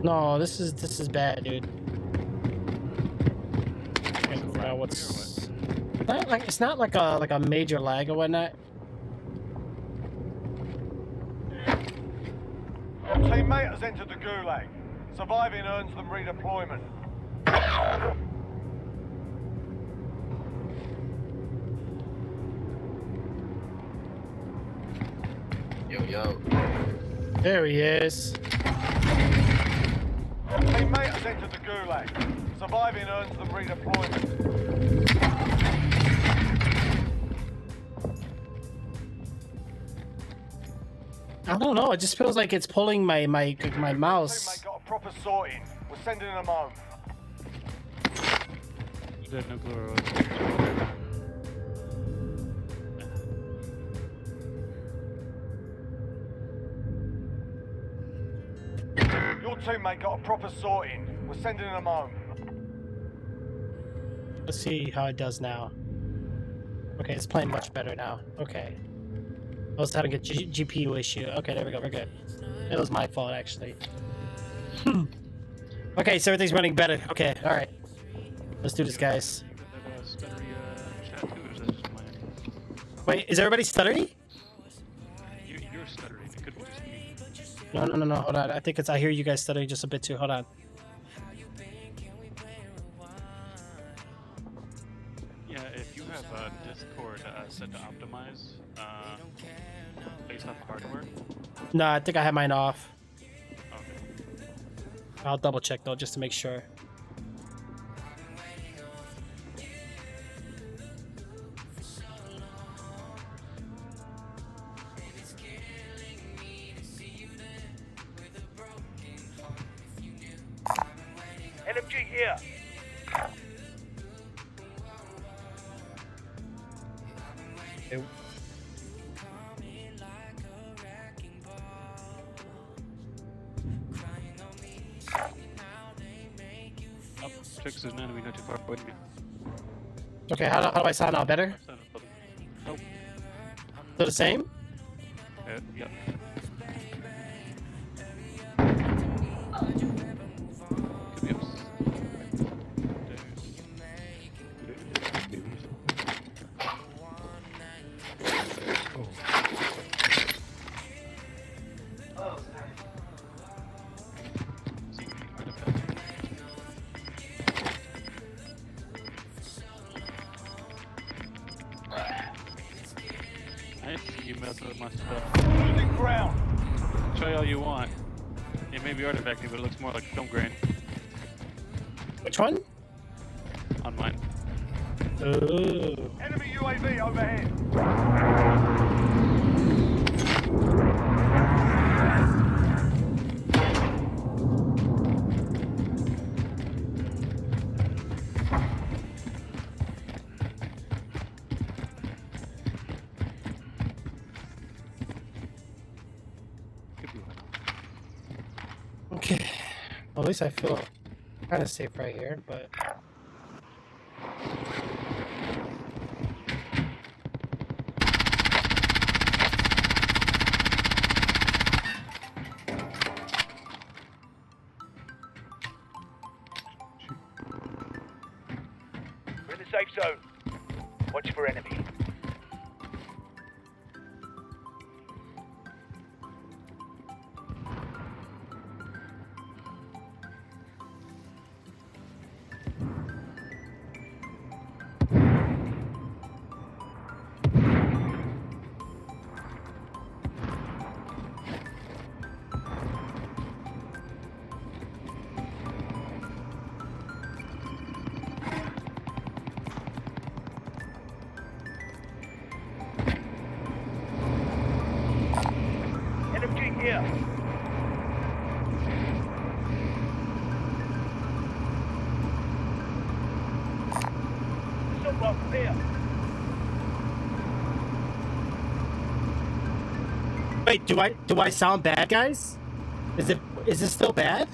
No, this is bad, dude. What's it's not like a major lag or whatnot. Your teammate has entered the gulag. Surviving earns them redeployment. Yo. There he is. Your teammate has entered the gulag. Surviving earns them redeployment. I don't know. It just feels like it's pulling my mouse. Teammate got a proper sorting. We're sending them home. Dead nuclear. Your teammate got a proper sorting. We're sending them home. Let's see how it does now. Okay, it's playing much better now. Okay. I was having a GPU issue. Okay, there we go. We're good. It was my fault, actually. Okay, so everything's running better. Okay, all right. Let's do this, guys. Wait, is everybody stuttery? You're stuttering. It could be just me. No. Hold on. I think I hear you guys stuttering just a bit too. Hold on. Yeah, if you have Discord set to optimize based off hardware. No, I think I have mine off. Okay. I'll double check though, just to make sure. LMG here. Up. Checks there's an enemy not too far away from you. Okay, how do I sound now? Better? Sound up. Nope. Still the same? Yep. Could be ups. Nice, you messed with my stuff. Losing ground. Try all you want. It may be artifacting, but it looks more like film grain Which one? on mine. Ooh. Enemy UAV overhead. Could be one. Okay. Well, at least I feel kind of safe right here, but... We're in the safe zone. Watch for enemy. Well, clear. Wait, do I sound bad, guys? Is it still bad?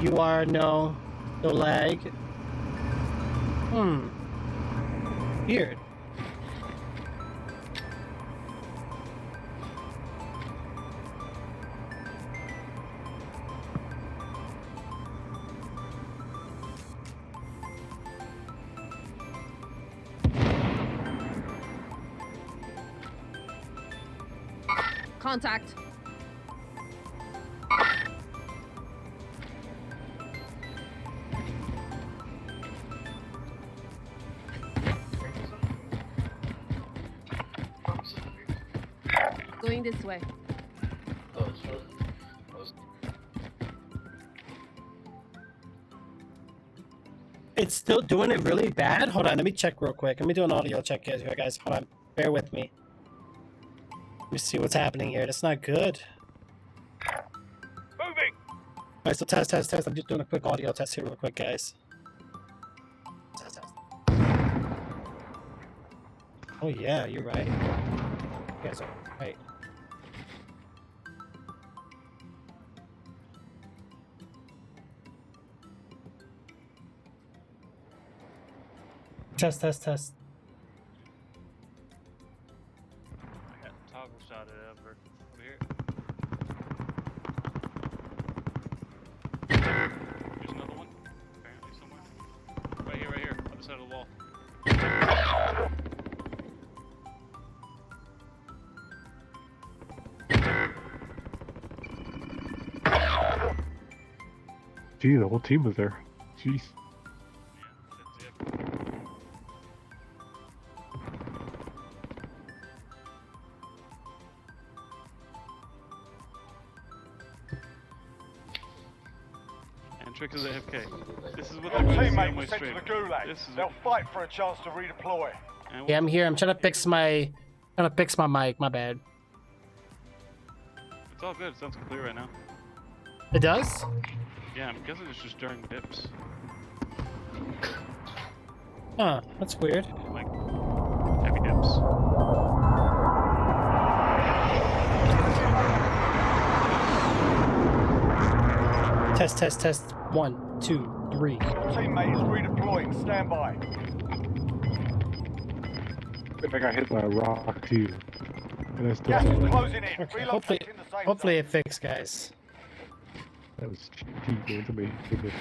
You are no lag. Weird. Contact. Going this way. Oh, it's really. It's still doing it really bad? Hold on, let me check real quick. Let me do an audio check here, guys. Hold on. Bear with me. Let me see what's happening here. That's not good. Moving. Alright, so test. I'm just doing a quick audio test here real quick, guys. Test. Oh yeah, you're right. You guys are right. Test. I got toggle shot it over here. There's another one. Apparently somewhere. Right here. Other side of the wall. Gee, the whole team was there. Jeez. Yeah, that's it. And Trick is AFK. This is what Your they're going to see teammate on my was sent to stream. the gulag. This is They'll fight for a chance to redeploy. and Yeah, I'm here. I'm trying to fix my mic. My bad. it's all good. It sounds clear right now. It does? Yeah, I'm guessing it's just during dips. Huh, that's weird. Like, heavy dips. Test. 1, 2, 3. Your teammate is redeploying. Stand by. I got hit by a rock too. And I still Gas is closing in. Okay, Relocating hopefully the safe hopefully zone. it fixed, guys. that was cheap going to me. Goodness.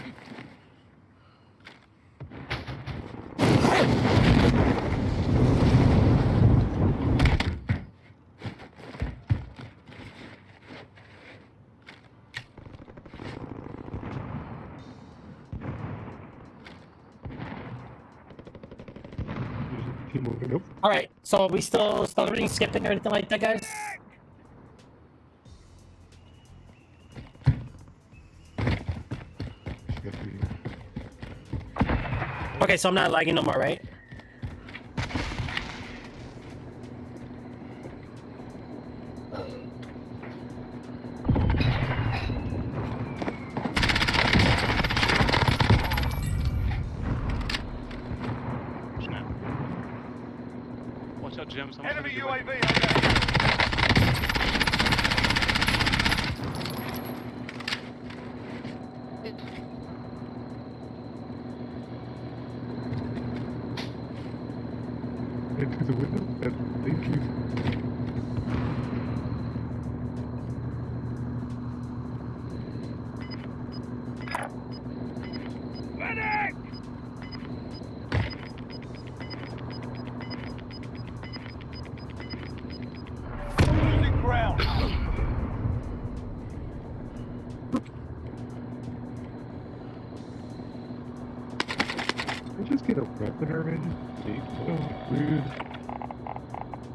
Team over. Nope. All right, so are we still celebrating, skipping, or anything like that, guys? Guess we- Okay, so I'm not lagging no more, right? Snap. Watch out, Jim. Someone's Enemy gonna be UAV overhead. Into the window. Thank you. Medic! Losing ground. I just get a weapon already? See? Oh, rude.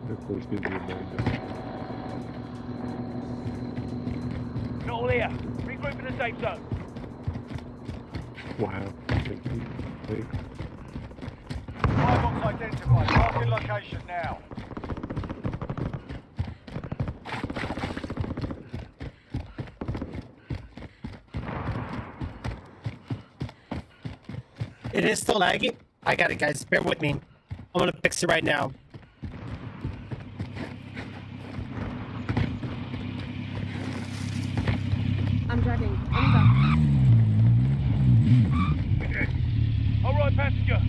And of course, gives me a million. Not all here. Regroup in the safe zone. Wow. Thank you. Thanks. Five box identified. Marking location now. It is still lagging. I got it, guys. Bear with me. I'm gonna fix it right now. I'm driving. Coming All right, passenger.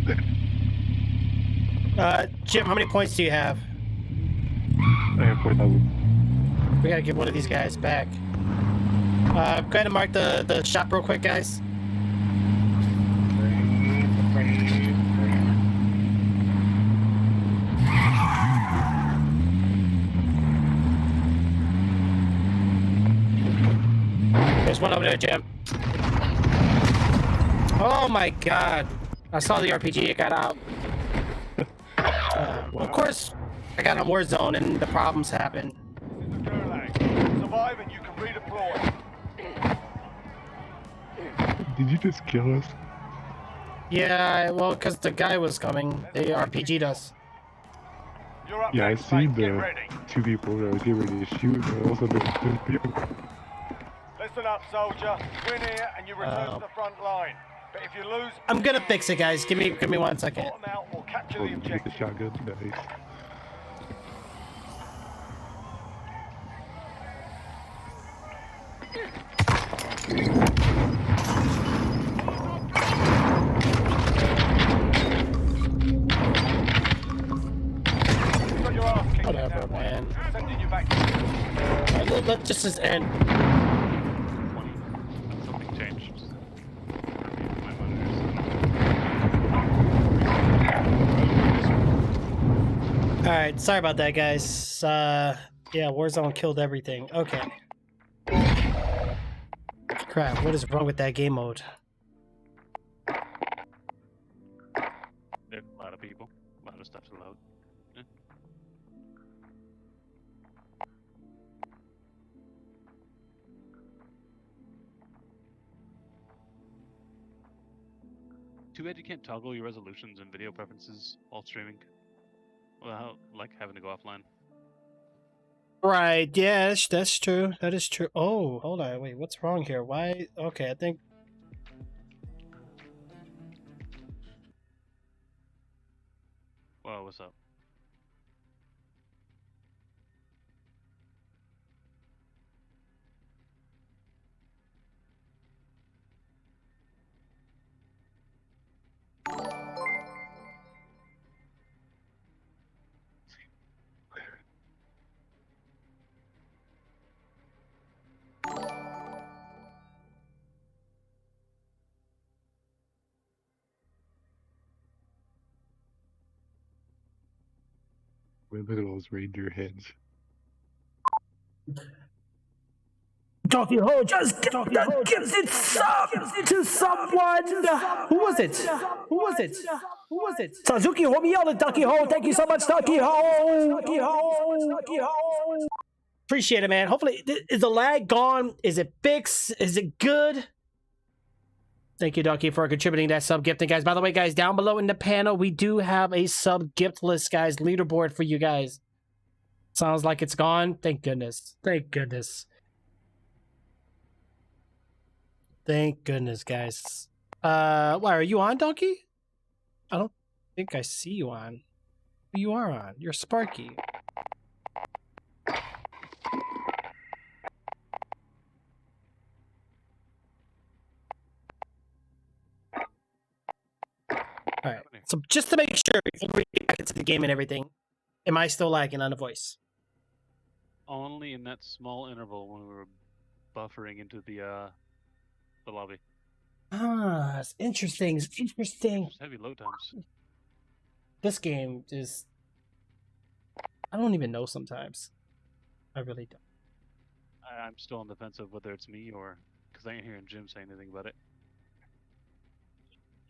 Jim, how many points do you have? I have 4,000. We gotta give one of these guys back. Go ahead and mark the shop real quick, guys. There's one over there, Jim. Oh my god. I saw the RPG, it got out. Well, of course, I got on Warzone and the problems happened. This is the Gulag. Survive and you can redeploy. Did you just kill us? Yeah, well, because the guy was coming. They RPG'd us. You're up Yeah, I next, see mate. Get the ready. 2 people that I was getting ready to shoot, and also the 2 people. Listen up, soldier. Win here and you return to the front line. But if you lose, I'm gonna fix it, guys. Give me 1 second. sort them out or capture Oh, the you get the objective. shotgun? Nice. You got your ass kicked in Whatever, that way. man. Sending you back to Let's just end. 20. Something changed. My monitors. Alright, sorry about that, guys. Yeah, Warzone killed everything. Okay. Crap, what is wrong with that game mode? There's a lot of people. A lot of stuff to load. Yeah. Too bad you can't toggle your resolutions and video preferences while streaming. Well, like having to go offline. Right, yeah, that's true. That is true. Oh, hold on, wait, what's wrong here? Why? Okay, I think... Well, what's up? Wait, look at all those reindeer heads. Donkey Ho just gives it sub to someone. Who was it? Who was it? Who was it? Suzuki, hold me yell at Donkey Ho. Thank you so much, Donkey Ho. Donkey Ho. Donkey Ho. Appreciate it, man. Hopefully, is the lag gone? Is it fixed? Is it good? Thank you, Donkey, for contributing that sub gifting, guys. By the way, guys, down below in the panel, we do have a sub gift list, guys, leaderboard for you guys. Sounds like it's gone. Thank goodness. Thank goodness. Thank goodness, guys. Why are you on, Donkey? I don't think I see you on. You are on. You're Sparky. All right. So just to make sure, before we get back into the game and everything, am I still lagging on the voice? Only in that small interval when we were buffering into the lobby. Ah, it's interesting. It's interesting. Just heavy load times. This game is... I don't even know sometimes. I really don't. I'm still on the fence of whether it's me or because I ain't hearing Jim say anything about it.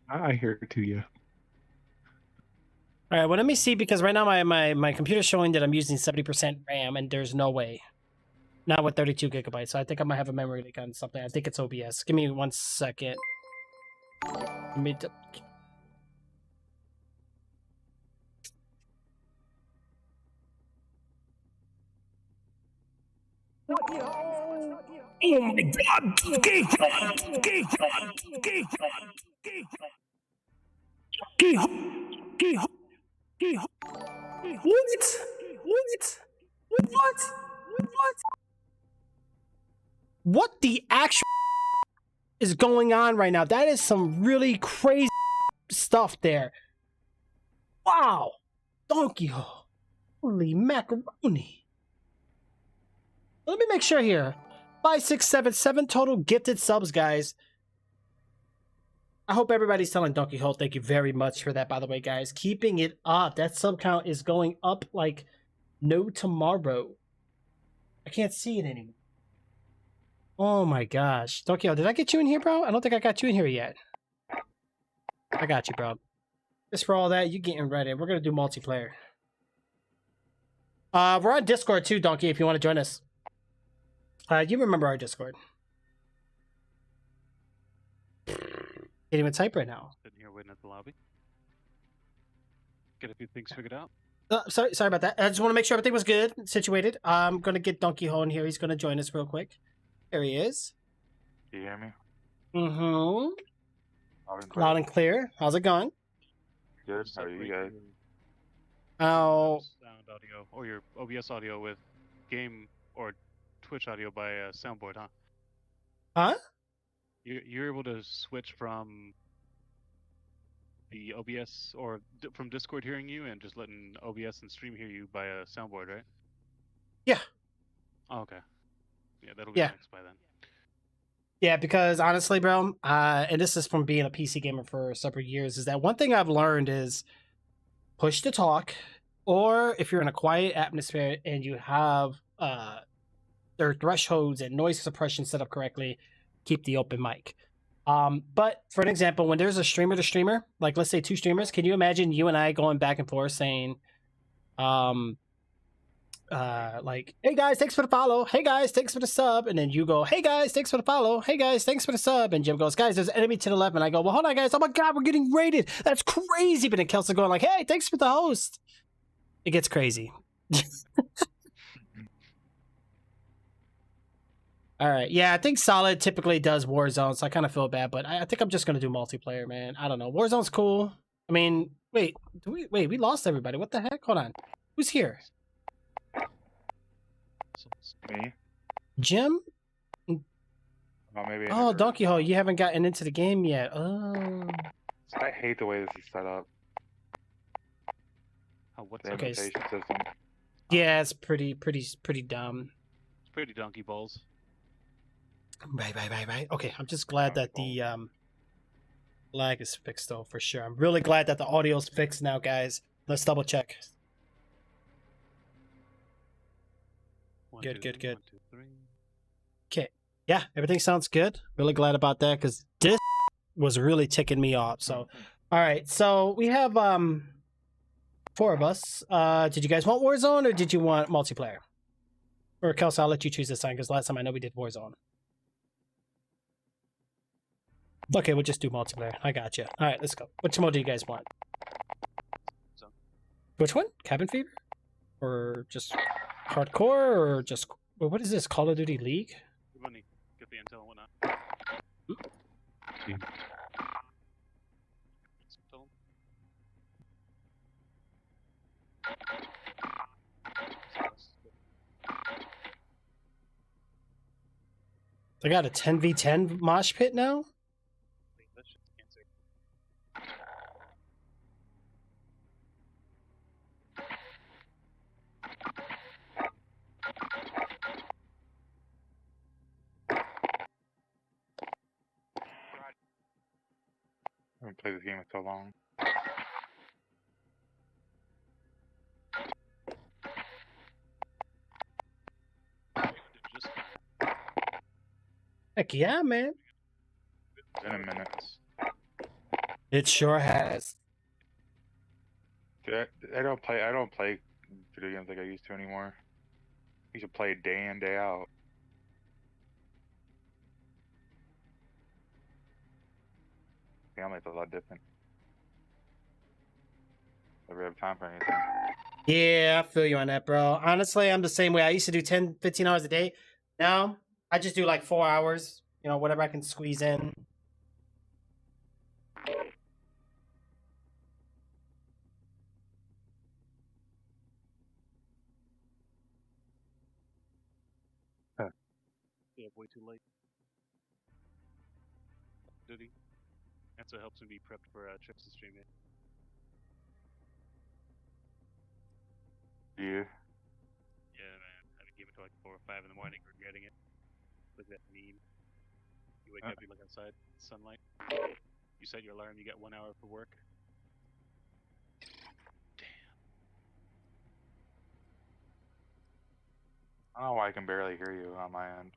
I hear it to you. All right, well, let me see, because right now my computer's showing that I'm using 70% RAM, and there's no way. Not with 32 gigabytes, so I think I might have a memory leak on something. I think it's OBS. Give me 1 second. Let me... Oh my god! What the actual is going on right now? That is some really crazy stuff there. Wow. Donkey Ho. Holy macaroni. Let me make sure here. 5, 6, 7, 7 total gifted subs, guys. I hope everybody's telling Donkey Ho. Thank you very much for that, by the way, guys. Keeping it up. That sub count is going up like no tomorrow. I can't see it anymore. Oh my gosh. Donkey Ho, did I get you in here, bro? I don't think I got you in here yet. I got you, bro. Just for all that, you getting ready. We're going to do multiplayer. We're on Discord too, Donkey, if you want to join us. You remember our Discord. Can't even type right now. Sitting here waiting at the lobby. Get a few things figured out. Sorry about that. I just want to make sure everything was good, situated. I'm going to get Donkey Ho in here. He's going to join us real quick. There he is. Do you hear me? Mm-hmm. Loud and clear. How's it going? Good. How are you guys? Oh. Sound audio or your OBS audio with game or Twitch audio by soundboard, huh? Huh? You're able to switch from the OBS or from Discord hearing you and just letting OBS and stream hear you by a soundboard, right? Yeah. Oh, okay. Yeah, that'll be fixed by then. Yeah, because honestly, bro, and this is from being a PC gamer for several years, is that one thing I've learned is push to talk, or if you're in a quiet atmosphere and you have their thresholds and noise suppression set up correctly, keep the open mic. But for an example, when there's a streamer to streamer, like let's say 2 streamers, can you imagine you and I going back and forth saying, like, hey guys, thanks for the follow. Hey guys, thanks for the sub. And then you go, hey guys, thanks for the follow. Hey guys, thanks for the sub. And Jim goes, guys, there's an enemy to the left. And I go, well, hold on, guys. Oh my God, we're getting raided. That's crazy. But then Kelsey going like, hey, thanks for the host. It gets crazy. All right. Yeah, I think Solid typically does Warzone, so I kind of feel bad. But I think I'm just going to do multiplayer, man. I don't know. Warzone's cool. I mean, wait, we lost everybody. What the heck? Hold on. Who's here? Me? Jim? Oh, maybe. Oh, Donkey Ho, you haven't gotten into the game yet. Oh. I hate the way this is set up. Oh, what's The Okay. invitation system. Yeah, it's pretty dumb. It's pretty donkey balls. Right. Okay, I'm just glad that the lag is fixed though, for sure. I'm really glad that the audio's fixed now, guys. Let's double check. Good. 1, 2, 3. Okay. Yeah, everything sounds good. Really glad about that because this was really ticking me off. So, all right. So we have 4 of us. Did you guys want Warzone or did you want multiplayer? Or Kelsey, I'll let you choose this time because last time I know we did Warzone. Okay, we'll just do multiplayer. I got you. All right, let's go. Which mode do you guys want? Which one? Cabin Fever? Or just hardcore? Or just... What is this? Call of Duty League? Good money. Get the intel and whatnot. They got a 10v10 mosh pit now? I haven't played this game in so long. Heck yeah, man. It's been a minute. It sure has. Dude, I don't play video games like I used to anymore. I used to play day in, day out. Family's a lot different. Never have time for anything. Yeah, I feel you on that, bro. Honestly, I'm the same way. I used to do 10, 15 hours a day. Now, I just do like 4 hours. You know, whatever I can squeeze in. way too late. Duty. And so it helps me be prepped for trips to stream it. Yeah. Yeah, man. I have a game until like 4 or 5 in the morning, regretting it. Look at that meme. You wake up, you look outside, sunlight. You set your alarm, you get 1 hour for work. I don't know why I can barely hear you on my end.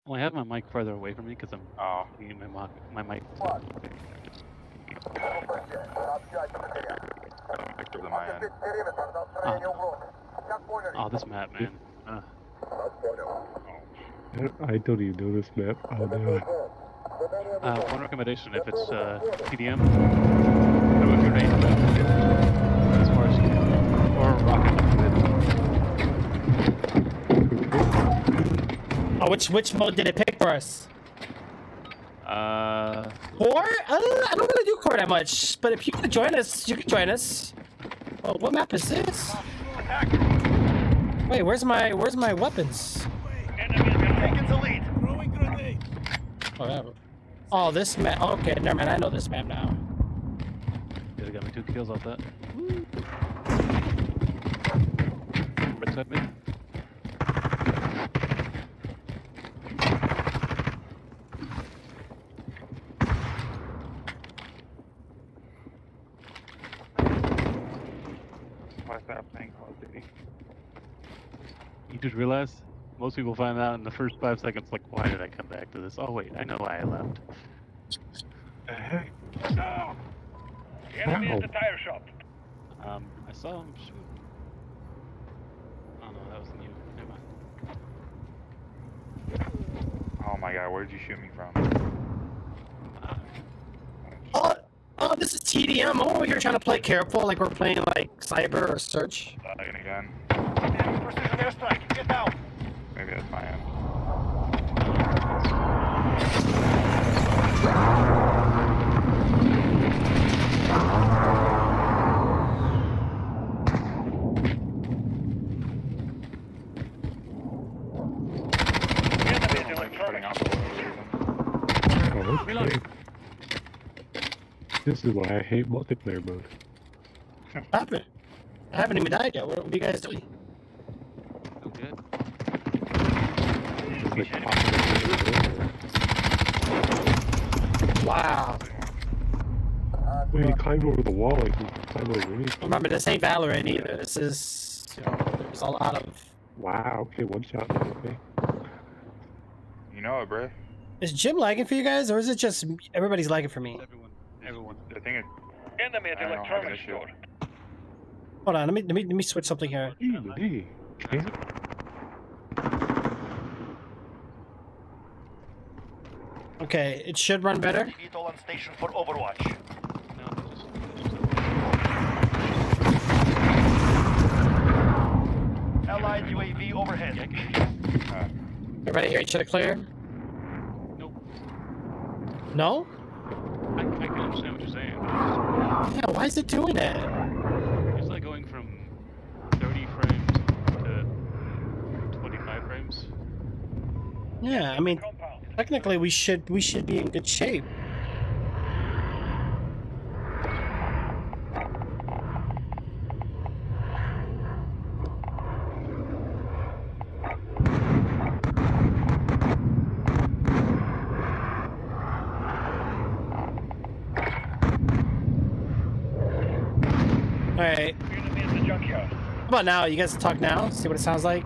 Well, I have my mic further away from me because I'm Oh. using my mic. Pictures on my end. Oh, this map, man. I don't even know this map. Oh no. One recommendation, if it's TDM, I would your range as far as you can. Or rocket. Oh, which mode did it pick for us? Core? I don't want to do core that much, but if you want to join us, you can join us. Oh, what map is this? Wait, where's my weapons? Taking the lead. Oh, oh, this map. Okay, never mind. I know this map now. Yeah, I got me 2 kills off that. Red side mid. Why is that playing Call of Duty? You just realize most people find out in the first 5 seconds, like, why did I come back to this? Oh wait, I know why I left. The heck? The enemy Wow. at the tire shop. I saw him shoot. Oh no, that was you. Never mind. Oh my god, where did you shoot me from? Oh, this is TDM. I'm over here trying to play careful, like we're playing like Cyber or Search. Lagging again. Enemy precision airstrike. Get down. Maybe that's my end. Enemy Putting electronic. out for no reason. Oh, okay. This is why I hate multiplayer mode. What happened? I haven't even died yet. What are you guys doing? Oh good. It's like possible. Wow. Wait, he climbed over the wall like he climbed over me. Remember, this ain't Valorant either. This is, you know, there's a lot of. Wow, okay, one shot. Okay. You know it, bro. Is Jim lagging for you guys, or is it just everybody's lagging for me? Everyone. The thing is, Enemy at I the don't have an electronics issue. store. Hold on, let me switch something here. Hey, okay. Okay, it should run better. VTOL on station for Overwatch. No, just Allied UAV overhead. Everybody here, should it clear? nope. No? I can understand what you're saying. Yeah, why is it doing that? It's like going from 30 frames to 25 frames. Yeah, I mean, Compound. technically we should be in good shape. Alright, Enemy at the junkyard. how about now? You guys talk now? See what it sounds like?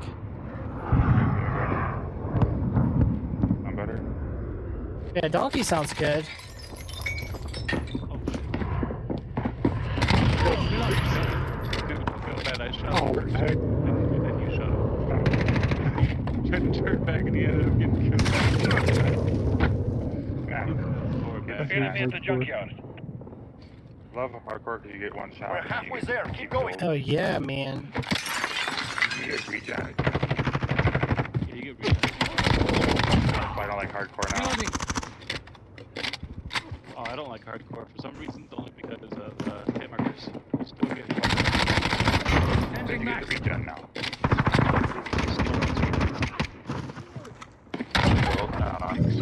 I'm better. Yeah, Donkey sounds good. Dude, feel bad I shot Oh, him first. heck. And then you shot him. Tried to turn back and he ended up getting killed. Poor guy. Enemy at the junkyard. Love hardcore because you get one shot. We're and you halfway get- there. Keep going. Oh yeah, man. You get regen. Yeah, you get reset. That's why I don't like hardcore now. Oh, I don't like hardcore for some reason, only because of hit markers. Still get You get regen now.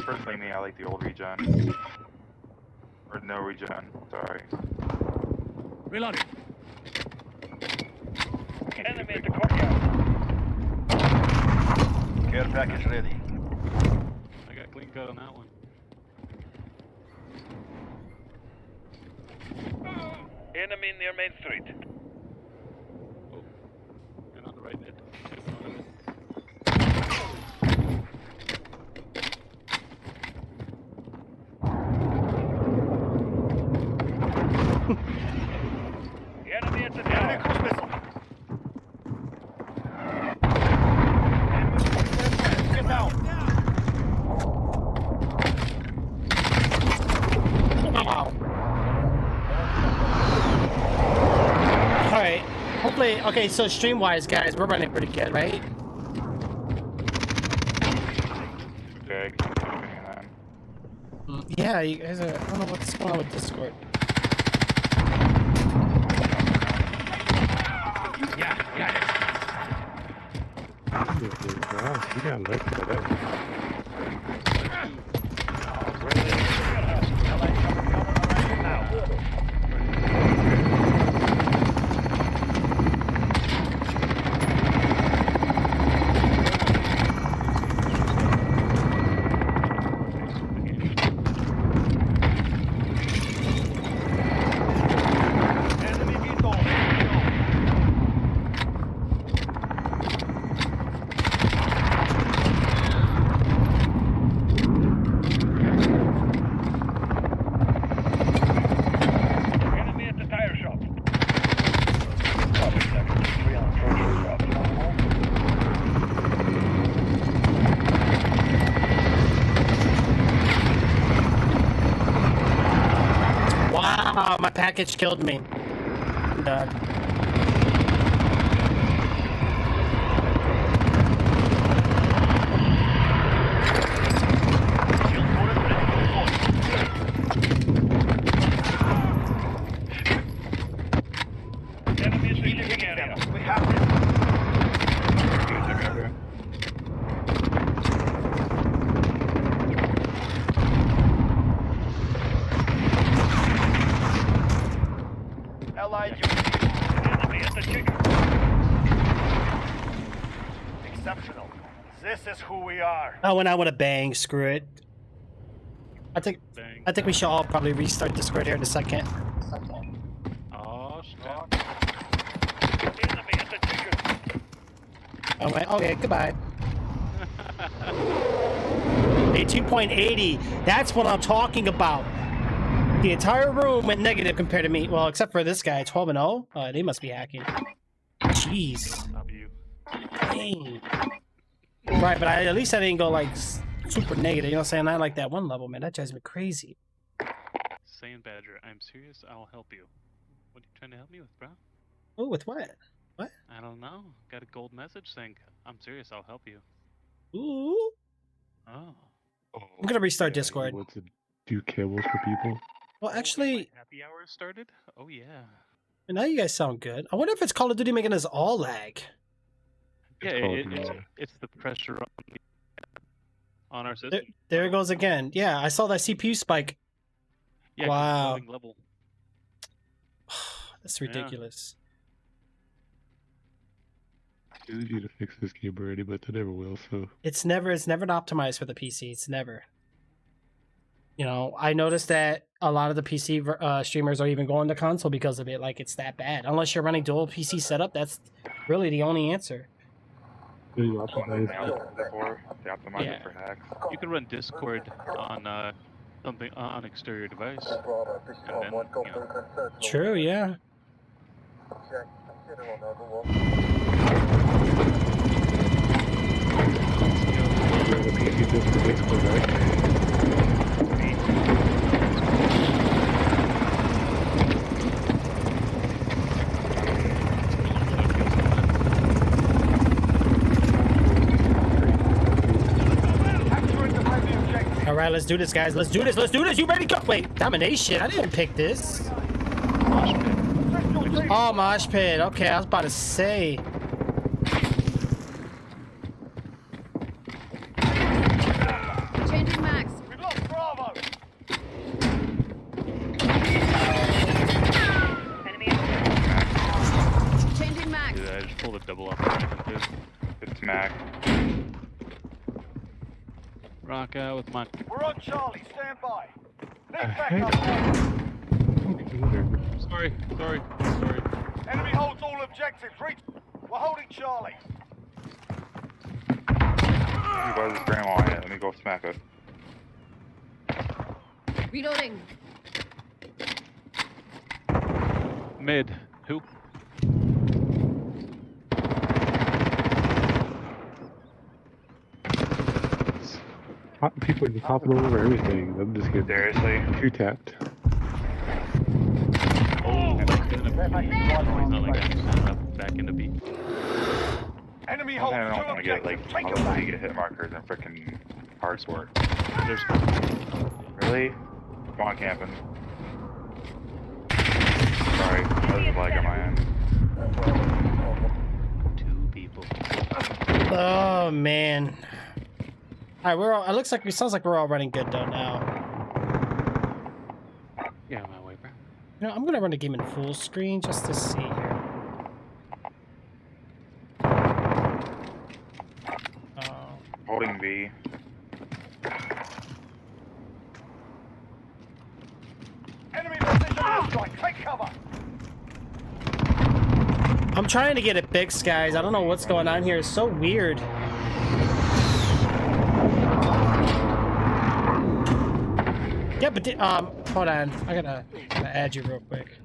Personally, me, I like the old regen. Or no regen, sorry. Reloading. Enemy at the courtyard. Care package ready. I got clean cut on that one. Enemy near Main Street. Oh, and on the right mid. Enemy at the tower. Enemy cruise missile. Get down. All right. Hopefully, okay. So stream-wise, guys, we're running pretty good, right? Okay, Yeah, you guys are. I don't know what's going on with Discord. You got left for that. Enemy vehicle. Enemy at the tire shop. Copy, second. 3 on approach shop. Wow, my package killed me. I'm done. Enemy is leaving area. We have this. Allied unit. Enemy at the chicken. Exceptional. This is who we are. I went out with a bang. Screw it. I think we should all probably restart Discord here in a second. Oh, snap. Enemy at the chicken. Oh wait. Okay. Goodbye. Hey, 2.80. That's what I'm talking about. The entire room went negative compared to me. Well, except for this guy, 12 and 0. They must be hacking. Jeez. W. Dang. Right, but at least I didn't go like super negative. You know what I'm saying? I like that one level, man. That drives me crazy. Saiyan Badger, I'm serious, I'll help you. What are you trying to help me with, bro? Oh, with what? What? I don't know. Got a gold message saying, I'm serious, I'll help you. Ooh. Oh. I'm gonna restart Discord. What's to do cables for people? Well, Oh, actually, and my happy hour started? Oh, yeah. now you guys sound good. I wonder if it's Call of Duty making us all lag. Yeah, It's called, it's the pressure on our system. There it goes again. Yeah, I saw that CPU spike. Yeah, 'cause it's Wow. loading level. That's ridiculous. They need to fix this game already, but they never will. So It's never optimized for the PC. It's never. You know, I noticed that a lot of the PC streamers are even going to console because of it. Like, it's that bad. Unless you're running dual PC setup, that's really the only answer. they They optimize optimize Yeah. it for hacks. You can run Discord on something on exterior device. And then, you know, True, yeah. the PC just for Discord, right? All right, let's do this, guys. Let's do this. Let's do this. You ready? Go. Wait, domination. I didn't pick this. Oh, mosh pit. Okay, I was about to say. Changing max. rock out with my. We're on Charlie. Stand by. Need Hey. backup. Okay, whatever. Sorry. Enemy holds all objectives. Reach. We're holding Charlie. He was his grandma on it. Let me go smack it. Reloading. Mid. Who? People are just hopping over everything. I'm just getting Seriously? two tapped. Oh, it's not like I'm back into B. Enemy I holds don't two want to get objectives. like, Take I them don't want back. to get hit markers and freaking hard sport. There's Really? Come on, camping. Sorry, that was lag on my end. 2 people. Oh man. All right, we're all. It looks like it sounds like we're all running good though now. Yeah, my way, bro. You know, I'm gonna run the game in full screen just to see here. Holding B. Enemy precision airstrike. Take cover. I'm trying to get it fixed, guys. I don't know what's going on here. It's so weird. Yeah, but hold on. I gotta add you real quick.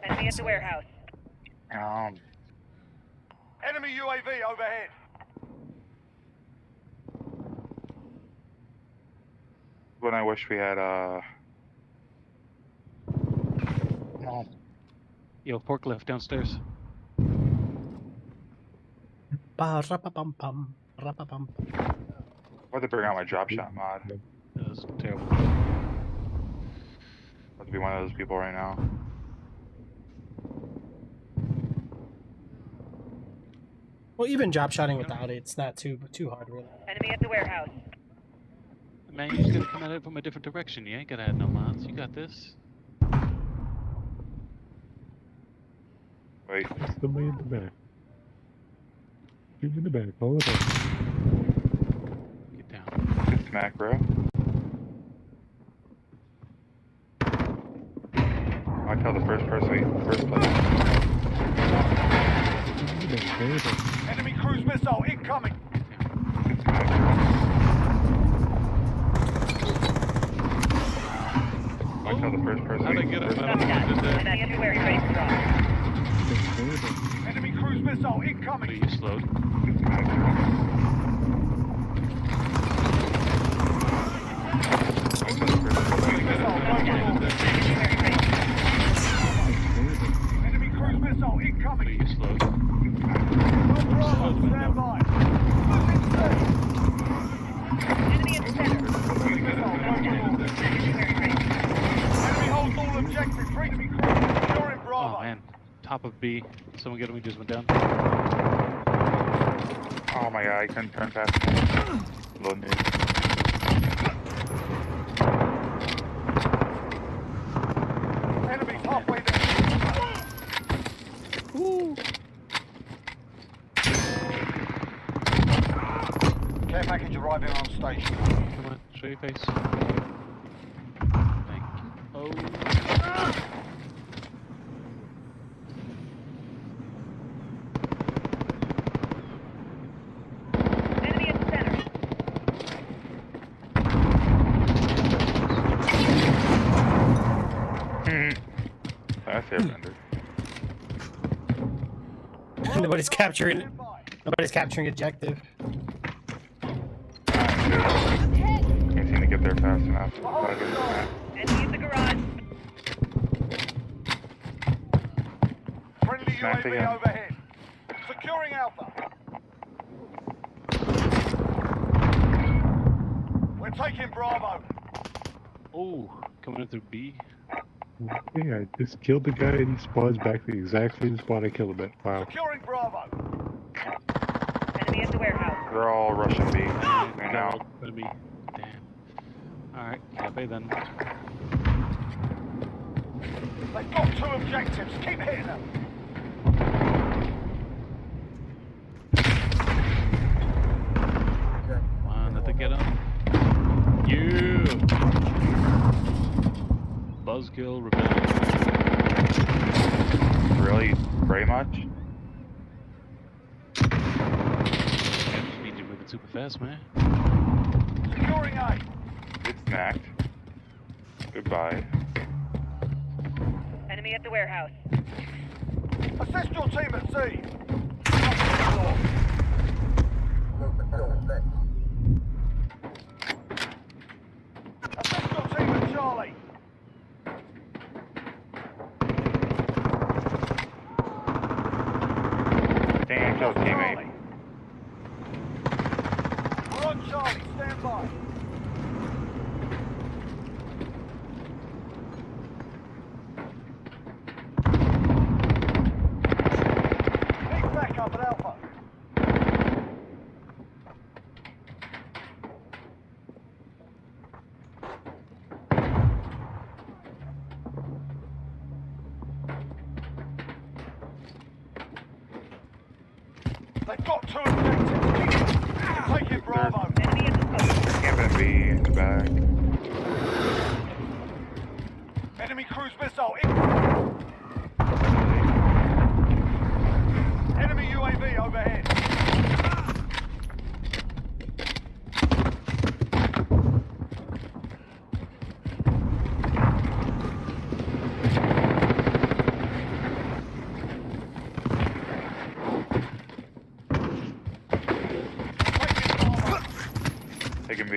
Enemy at the warehouse. Enemy UAV overhead. When I wish we had Yo, forklift downstairs. Ba-ra-pa-pum-pum, ra-pa-pum. I had to bring out my drop shot mod. That was terrible. I have to be one of those people right now. Well, even drop shotting without it, it's not too hard, really. Enemy at the warehouse. Man, you just gotta come at it from a different direction. You ain't gotta have no mods. You got this. Wait, Somebody in the back. Shoot in the back, all the time. Get down. good smack, bro. I killed the first person in the first place. Shoot in the back, all the time. Enemy cruise missile incoming. Good smack. I killed the first person. How'd I get up? first I don't know what I did there. Enemy everywhere. Ready to drop. Enemy cruise missile So incoming. you slowed. Good smack. I killed the first person. Cruise missile overboard. Enemy cruise missile So incoming. you slowed. Bravo, stand by. Losing C. Enemy in the center. Cruise missile overboard. Enemy holds all objectives. Reach me cruise. You're in Bravo. Oh man, top of B. Someone get me just went down. Oh my god, I couldn't turn fast enough. Little noob. Enemy's halfway there. Care package arriving on station. Come on, show your face. Thank you. Oh. Enemy in the center. That's airbender. Nobody's capturing. Stand by. Nobody's capturing objective. Can't seem to get there fast enough. Gotta get this man. Enemy in the garage. Friendly Smack UAV again. overhead. Securing Alpha. We're taking Bravo. Oh, coming in through B. Yeah, I just killed the guy and he spawns back to the exact same spot I killed him at. Wow. Securing Bravo. Enemy at the warehouse. They're all rushing B right now. Enemy. Damn. Alright, copy then. They've got two objectives. Keep hitting them. Come on, You. Buzzkill revenge. Really? Very much? Yeah, just means you're moving super fast, man. Securing A. It's snacked. Goodbye. Enemy at the warehouse. Assist your team at C. Assist your team at Charlie. Dan killed teammate. Charlie. We're on Charlie. Stand by. Need backup at Alpha. They've got two objectives. Taking Bravo. Enemy at the smoke. Camping B in the back. Enemy cruise missile. Enemy UAV overhead. Taking B.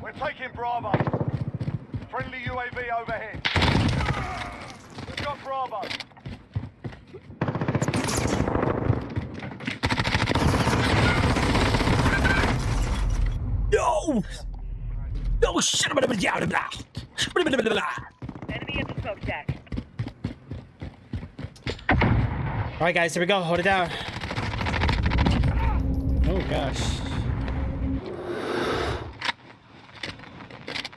We're taking Bravo. Friendly UAV overhead. We've got Bravo. No! No shit! Enemy at the smokestack. All right, guys, here we go. Hold it down. Oh gosh.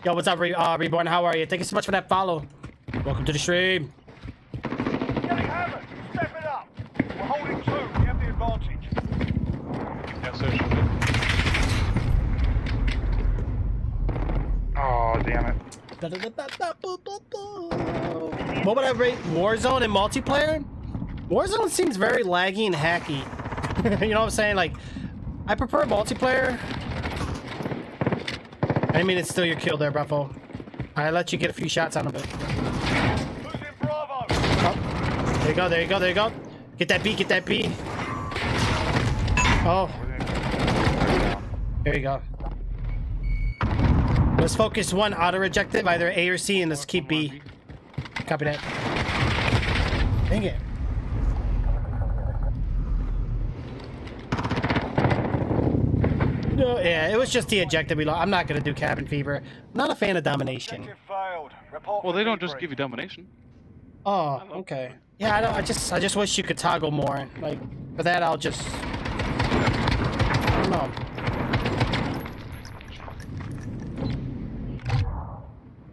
Yo, what's up, Reborn? How are you? Thank you so much for that follow. Welcome to the stream. Getting hammered. Step it up. We're holding two. We have the advantage. Yeah, so Oh, damn it. What would I rate Warzone and multiplayer? Warzone seems very laggy and hacky. You know what I'm saying? Like, I prefer multiplayer. I mean, it's still your kill there, Buffo. I let you get a few shots out of it. Losing Bravo. Oh, there you go, there you go, there you go. Get that B, get that B. Oh, there you go. Let's focus one auto objective, either A or C, and let's keep B. Copy that. Dang it. No, yeah, it was just the objective we lost. I'm not gonna do cabin fever. I'm not a fan of domination. Objective failed. Report well, for they don't just debrief. give you domination. Oh, okay. Yeah, I don't. I just wish you could toggle more. Like for that, I'll just. I don't know.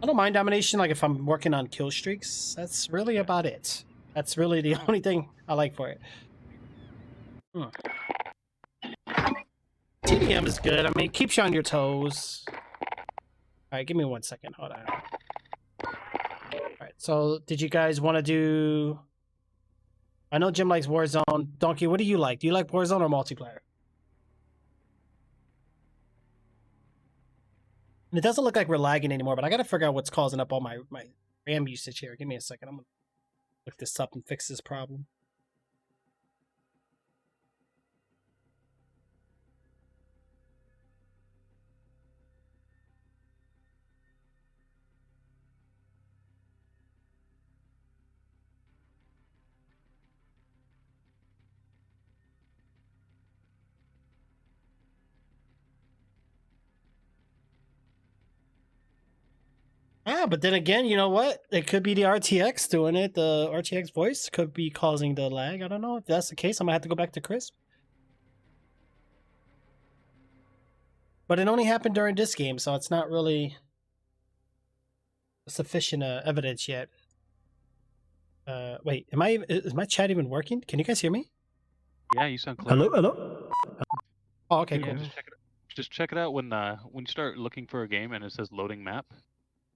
I don't mind domination. Like if I'm working on kill streaks, that's really about it. That's really the only thing I like for it. TDM is good. I mean, it keeps you on your toes. All right, give me 1 second. Hold on. All right, so did you guys want to do... I know Jim likes Warzone. Donkey, what do you like? Do you like Warzone or multiplayer? And it doesn't look like we're lagging anymore, but I got to figure out what's causing up all my RAM usage here. Give me a second. I'm going to look this up and fix this problem. Yeah, but then again, you know what? It could be the RTX doing it. The RTX voice could be causing the lag. I don't know. If that's the case, I might have to go back to Crisp. But it only happened during this game, so it's not really sufficient evidence yet. Wait, is my chat even working? Can you guys hear me? Yeah, you sound clear. Hello, hello. Oh, okay, Yeah, cool. just check it out when you start looking for a game and it says loading map.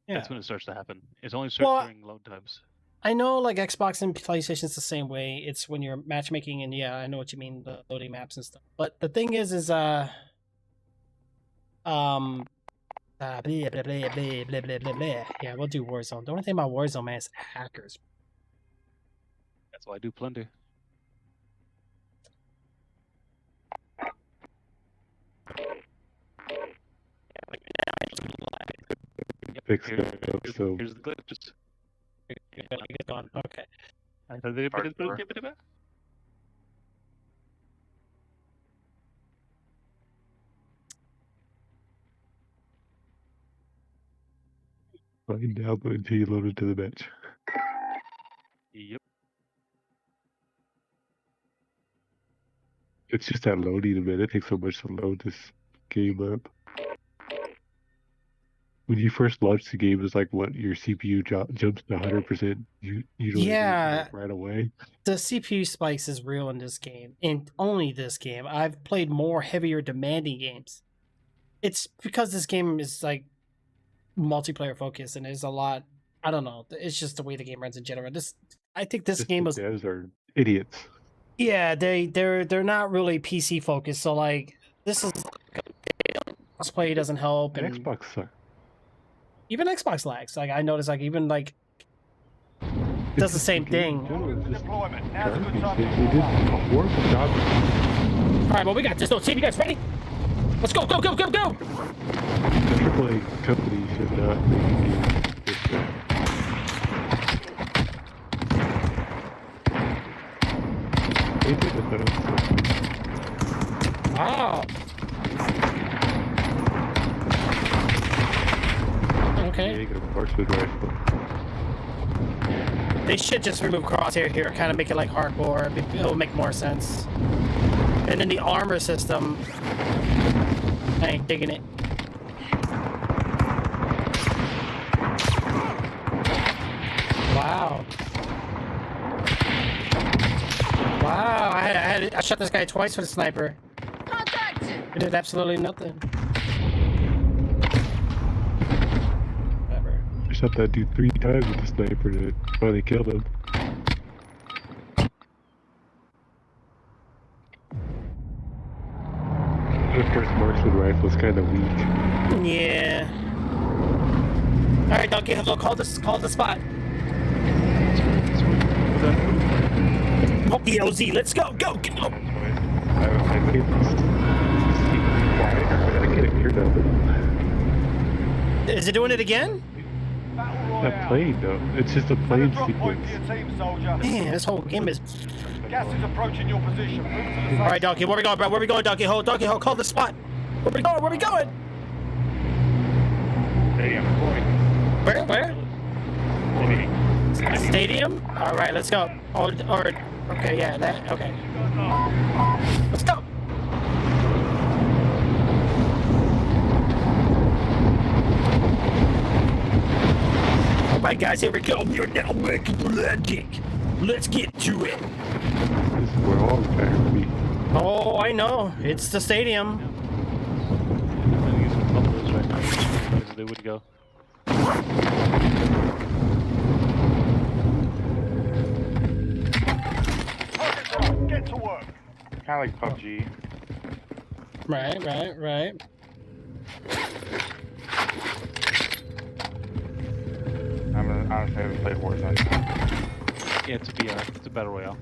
Yeah. That's when it starts to happen. It's only Well, during load times. I know like Xbox and PlayStation's the same way. It's when you're matchmaking, and yeah, I know what you mean, the loading maps and stuff. But the thing is blah, blah, blah, blah, blah, blah, blah, blah, blah. Yeah, we'll do Warzone. The only thing about Warzone, man, is hackers. That's why I do plunder. Fix Here- that up, so Here's the glitch. Just It's gone. Okay. find out until you load into the match. Yep. It's just that loading, man. It takes so much to load this game up. When you first launch the game, it's like what your CPU jumps to 100%. You don't Yeah. like, right away. The CPU spikes is real in this game, and only this game. I've played more heavier, demanding games. It's because this game is like multiplayer focused, and there's a lot. I don't know. It's just the way the game runs in general. I think this Just game the was. devs are idiots. Yeah, they're not really PC focused. So like, this is crossplay doesn't help, And and Xbox sucks. even Xbox lags. Like I noticed, like even like does the same thing. Deployment. Now's a good Garbage. time They to did warm up. a horrible job. All right, well we got this. So team, you guys ready? Let's go, go, go, go, go! The AAA company should not make games this way. They did it though. Wow. Okay. They get a marksman rifle. They should just remove crosshair here, kind of make it like hardcore. It'll make more sense. And then the armor system, I ain't digging it. Wow. Wow, I shot this guy twice with a sniper. Contact! It did absolutely nothing. Whatever. I shot that dude 3 times with the sniper to finally kill him. The first marksman rifle is kind of weak. Yeah. All right, Donkey, hello. Call the spot. Oh, the LZ. Let's go, go, go. I can't see why, I can't hear nothing. Is it doing it again? Battle That Royale. plane though, it's just a Set a plane drop point sequence. for your team, soldier. Man, this whole game is. Gas is approaching your position. Move to the All right, Donkey, where we going, bro? Where we going, Donkey? Hold, Donkey, hold. Call the spot. Where we going? Where we going? Stadium. Where? Stadium. All right, let's go. Or okay, yeah, that. Okay. Let's go. All right, guys, here we go. You're now making the landing. Let's get to it. This is where all the fire will be. Oh, I know. It's the stadium. I'm using bubbles right now because they would go. Target's right. Get to work. Kind of like PUBG. Right. Honestly, I haven't played Warzone. Yeah, it's a battle royale.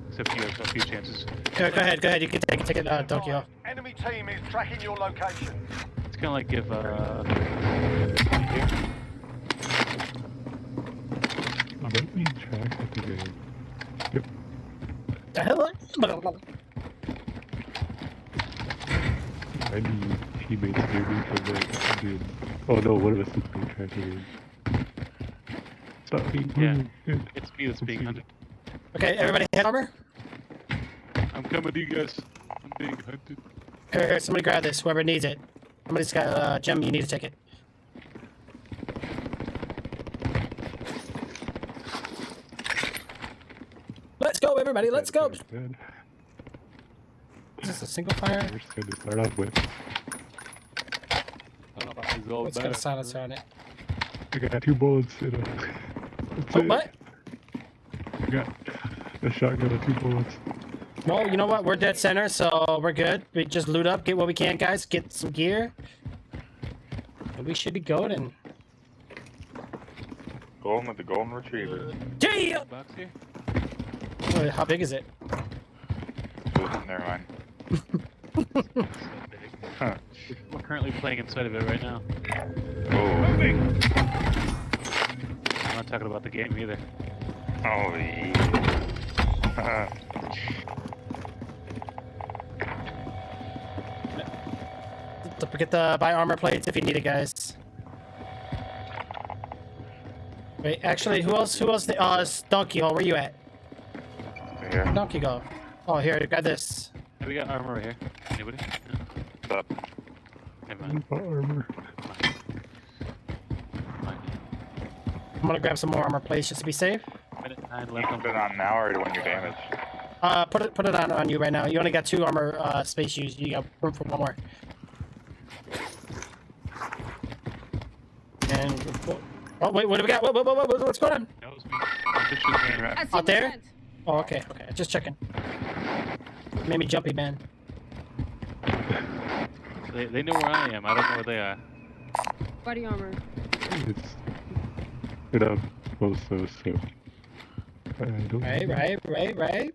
Except you have a few chances. Go ahead. You can take it, Tokyo. Enemy team is tracking your location. It's kind of like if Let me track at the game. Yep. The hell? I need teammates near me from that dude. Oh no, one of us is being tracked again. Stop me. Yeah. it's me that's being hunted. Okay, everybody head armor. I'm coming to you guys. I'm being hunted. Here, somebody grab this. Whoever needs it. Somebody's got Gem. You need to take it. Let's go, everybody. Let's go. Man. This this a single fire? We're just gonna start off with. I don't know about these old It's got a silencer on it. I got 2 bullets in a. That's Oh, it. what? I got a shotgun and 2 bullets. No, you know what? We're dead center, so we're good. We just loot up, get what we can, guys. Get some gear. And we should be golden. Golden with the golden retriever. Damn! box here? Wait, how big is it? Ooh, never mind. Huh. We're currently playing inside of it right now. Oh. I'm not talking about the game either. Oh, yeah. Don't forget to buy armor plates if you need it, guys. Wait, actually, who else? It's Donkey Hole, where you at? Yeah. Donkey Go. Oh, here, got this. Hey, we got armor right here. Anybody? No? What's up? Never mind. Armor. Fine. I'm gonna grab some more armor plates just to be safe. Minute 9 left on Put it on now or when you're damaged? Put it on you right now. You only got 2 armor space used. You got room for 1 more. And oh wait, what do we got? What's going on? That was me. I'm just shooting around. I see Out there? movement. Oh, okay, just checking. Made me jumpy, man. They know where I am. I don't know where they are. Body armor. It's. It up close though, so. I don't. Right.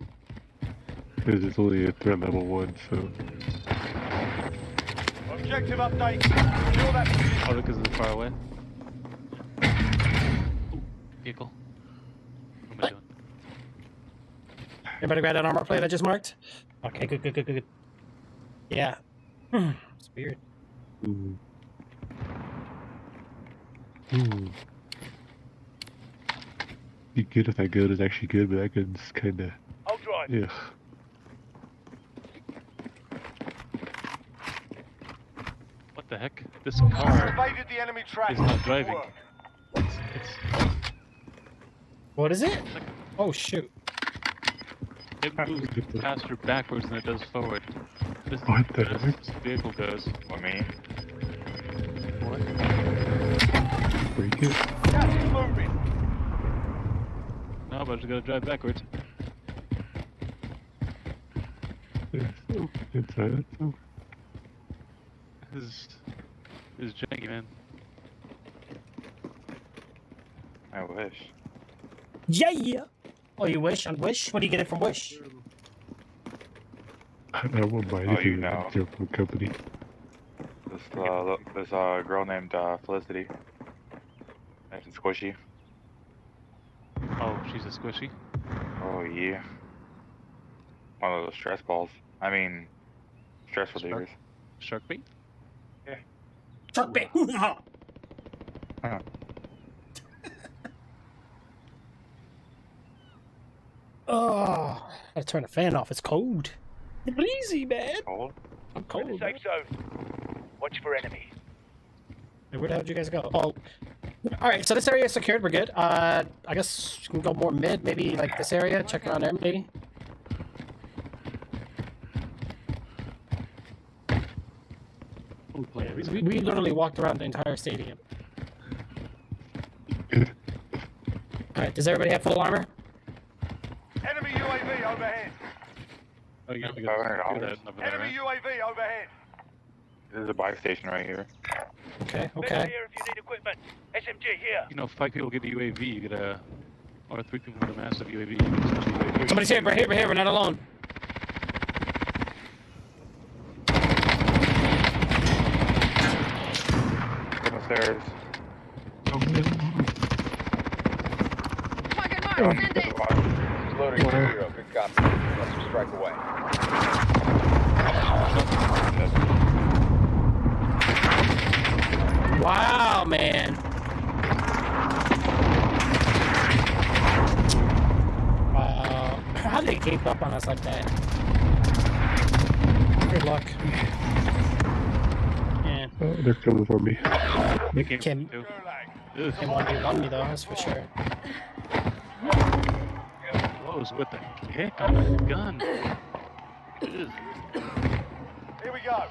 Because it's only a threat level 1, so. Objective update. Secure that position. Oh, because it's far away. Ooh, vehicle. What am I doing? Everybody grab that armor plate I just marked? Okay, good. Yeah. It's weird. Ooh. Ooh. Be good if that gun is actually good, but that gun's kinda. I'll drive. Yeah. What the heck? This car Evaded the enemy track. is not Good driving. work. It's What is it? Oh, shoot. it moves faster backwards than it does forward. This What the this heck? vehicle goes. What, me? What? Break it? Gas is moving. No, but I just gotta drive backwards. It's inside, so. This is janky, man. I wish. Yeah! Oh, you wish? On Wish? What do you get it from Wish? I won't buy Oh, anything you from know. that Jumbo company. This girl named Felicity. Nice and squishy. Oh, she's a squishy. Oh, yeah. One of those stress balls. I mean, stress relievers. Shark bait? Truck bait! Huh. Oh, I gotta turn the fan off. It's cold. It's breezy, man. Cold? I'm We're in cold. the safe zone. Watch for enemy. Hey, where the hell did you guys go? Oh, all right. So this area is secured. We're good. I guess we can go more mid. Maybe like this area. Check around there, maybe. We literally walked around the entire stadium. All right. Does everybody have full armor? Enemy UAV overhead. Oh, you got me $500. good up there, Enemy right? UAV overhead. There's a buy station right here. Okay. Metal Okay. here if you need equipment. SMG here. You know, if 5 people get a UAV, you get a... Or 3 people get a massive UAV, you get such a UAV. Somebody's here. Right here. Right here. We're not alone. Up the stairs. Target mark. Send it. Loading 2-0. Good copy. Let's strike away. Wow, man. Wow. How did they keep up on us like that? Good luck. Yeah. Oh, they're coming for me. They came Kim- too. Gulag. Ugh, They want to run me though, that's for sure. close with the heck on the gun. Ugh. go.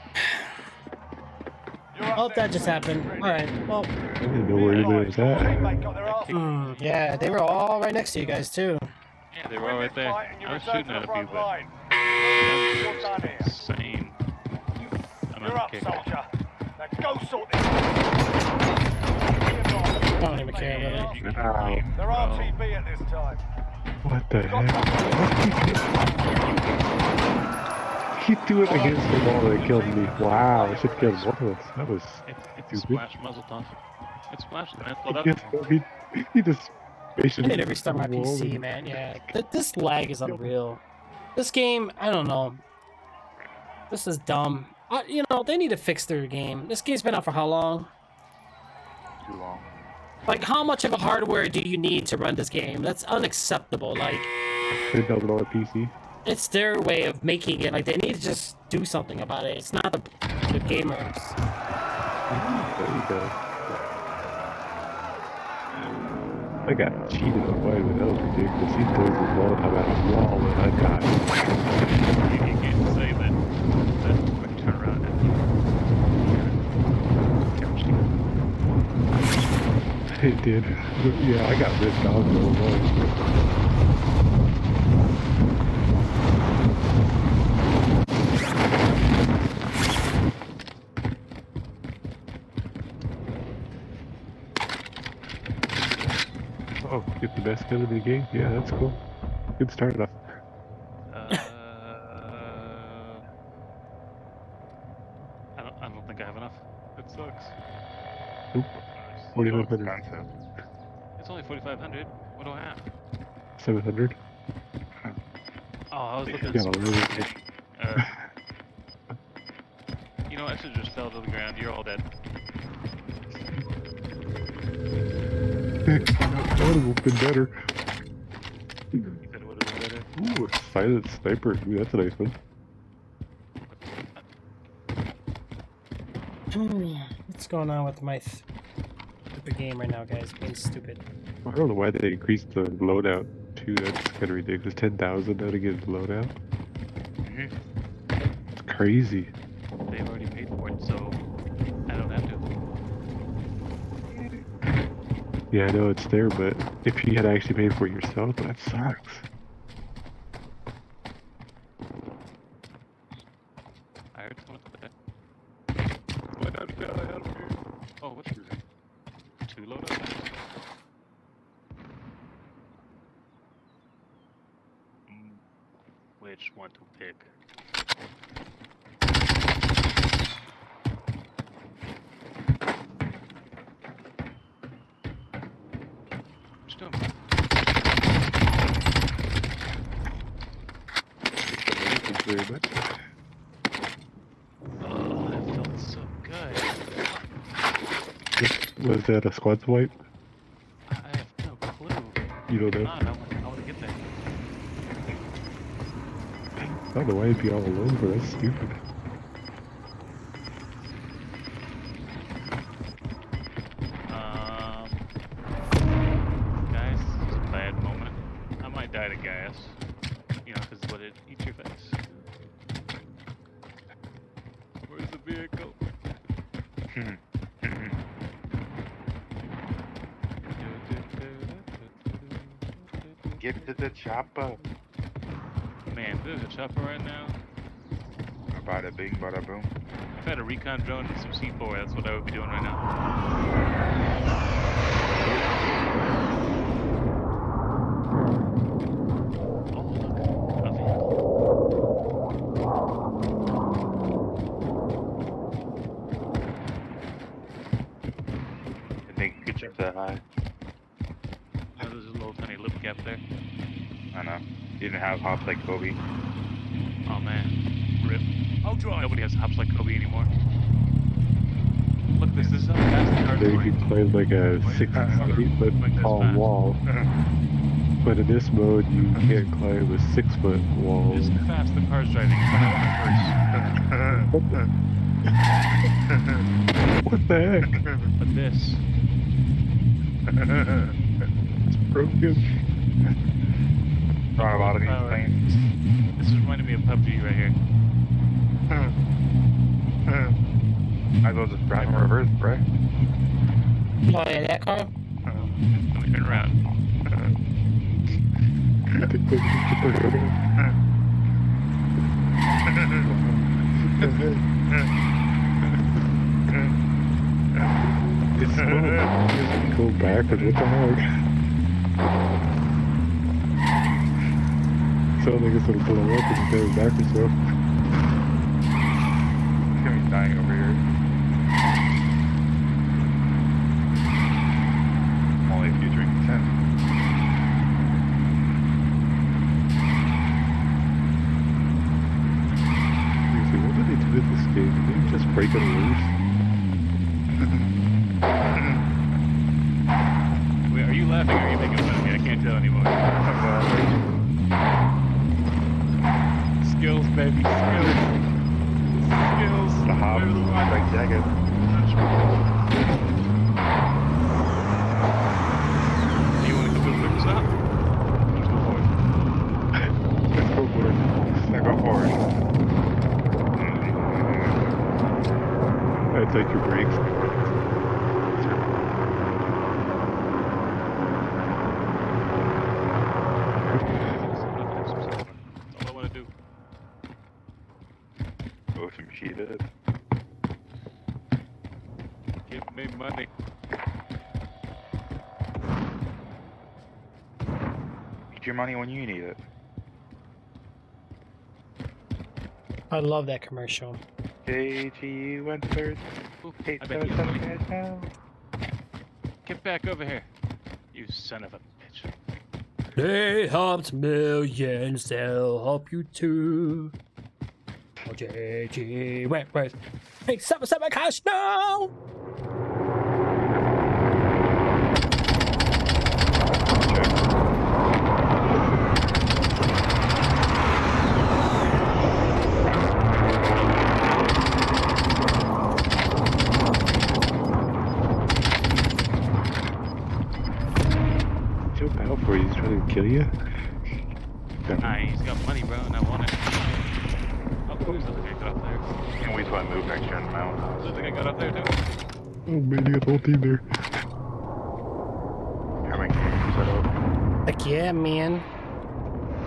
You're up Oh, that next, just mate. happened. Ready. All right. Well, I didn't know where anybody was at. Teammate got their arse yeah, they were all right next to you guys too. Yeah, they You were win all this right there. fight and you I was return shooting to at the a few, front but line. You're done here. insane. You're up, kick. soldier. Now go sort this. I don't even care about it. You can Ow. claim, They're bro. RTB at this time. What the heck? He threw it against the wall that killed me. Wow, I should kill both of us. That was It's stupid. splash muzzle tough. It's splash, man. Pull up. Yes, he just I need to restart my PC, man. Yeah, this lag is unreal. This game, I don't know. This is dumb. You know, they need to fix their game. This game's been out for how long? Too long. Like, how much of a hardware do you need to run this game? That's unacceptable. Like, $10,000 PC. it's their way of making it. Like, they need to just do something about it. It's not the gamers. There you go. I got cheated on quite a bit. That was ridiculous. He throws his Molotov at a wall and I died. You can't say that. That's a quick turnaround. It did. Yeah, I got ripped off so much. Oh, get the best kill of the game? Yeah, that's cool. Good start off. I don't think I have enough. It sucks. Nope. 4,500. Expensive. It's only 4,500. What do I have? 700. Oh, I was looking at Yeah, some really. You know, I should just fell to the ground. You're all dead. That would have been better. You said it would have been better. Ooh, a silent sniper. Ooh, that's a nice one. What's going on with my stupid game right now, guys? Being stupid. I don't know why they increased the loadout too. That's kind of ridiculous. 10,000 now to get the loadout. It's crazy. They've already paid for it, so I don't have to. Yeah, I know it's there, but if you had actually paid for it yourself, that sucks. I heard someone say that. Why not get out of here? Oh, what's your name? 2 loadouts? Which one to pick? Just doing. Thank you very much. Oh, that felt so good. Was that a squad swipe? I have no clue. You don't know? I want to get there. I don't know why you'd be all alone, but that's stupid. Guys, this is a bad moment. I might die to gas. You know, because what it eats your face. Where's the vehicle? Get to the chopper. Man, there's a chopper right now. Bada bing, bada boom. If I had a recon drone and some C4, that's what I would be doing right now. Oh, look. A vehicle. I think you could jump that high. Oh, there's a little tiny lip gap there. I know. You didn't have hops like Kobe. Oh man. Rip. I'll drive. Nobody has hops like Kobe anymore. Look at this. This is how fast the car's There you going. can climb like a 6 to 8 foot Like this tall fast. wall. But in this mode, you can't climb a 6 foot wall. This fast the car's driving. It's not What the? What the heck? But this. It's broken. Thought about it, Power. insane. This is reminding me of PUBG right here. Might as well just drive in reverse, bro. Oh yeah, that car. Let me turn around. Take the It's slow. Go backwards, what the heck? Sounds like it's gonna blow up and go backwards though. It's gonna be dying over here. I'm only a few drinks in. Seriously, what did they do with this game? Did they just break it loose? Wait, are you laughing or are you making fun of me? I can't tell anymore. Skills, baby, skills. Skills. The hop, Whatever the word. straight jacket. You want to go quick stop? Let's go for it. Let's go for it. Now go forward. I'd take your brakes. All I want to do. Oh, some cheated. Give me money. Get your money when you need it. I love that commercial. JG Wentworth. Ooh, I bet you have money. Get back over here. You son of a bitch. They helped millions, they'll help you too. Oh, JG Wentworth. Hey, stop my cash now! Jump out for you, he's trying to kill you? Nah, he's got money, bro, and I want it. Oh, who's the guy got up there? Can't wait till I move next year in the mountains. Is the guy got up there too? Oh man, you got the whole team there. How many games you set up? Heck yeah, man. I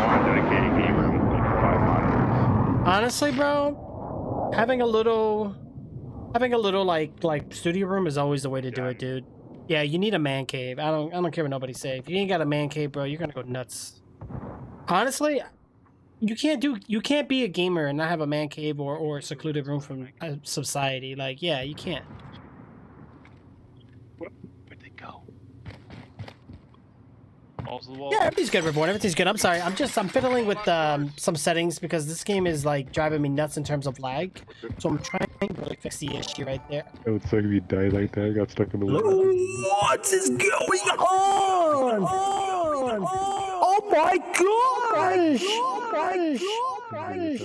want a dedicated game room, like 5 monitors. Honestly, bro, having a little like studio room is always the way to do it, dude. Yeah, you need a man cave. I don't care what nobody say. If you ain't got a man cave, bro, you're gonna go nuts. Honestly, you can't be a gamer and not have a man cave or a secluded room from society. Like, yeah, you can't. Where'd they go? Balls to the wall. Yeah, everything's good, Reborn. Everything's good. I'm sorry. I'm fiddling with some settings because this game is like driving me nuts in terms of lag. So I'm trying to really fix the issue right there. It would suck if you died like that, got stuck in the water. What is going on? Oh my gosh! Oh my gosh!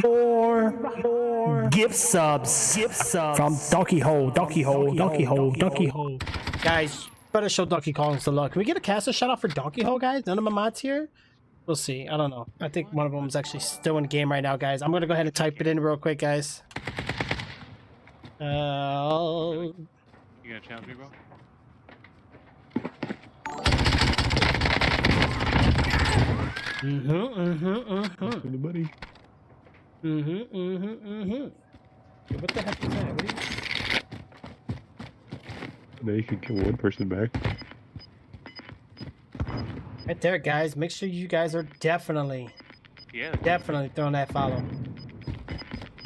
4 gift subs from Donkey Hole. Guys, better show Donkey Kong some love. Can we get a caster shout out for Donkey Hole, guys? None of my mods here? We'll see. I don't know. I think one of them is actually still in the game right now, guys. I'm gonna go ahead and type it in real quick, guys. You gonna challenge me, bro? In the money. What the heck is that? What are you... Now you can kill one person back. Right there, guys. Make sure you guys are definitely throwing that follow.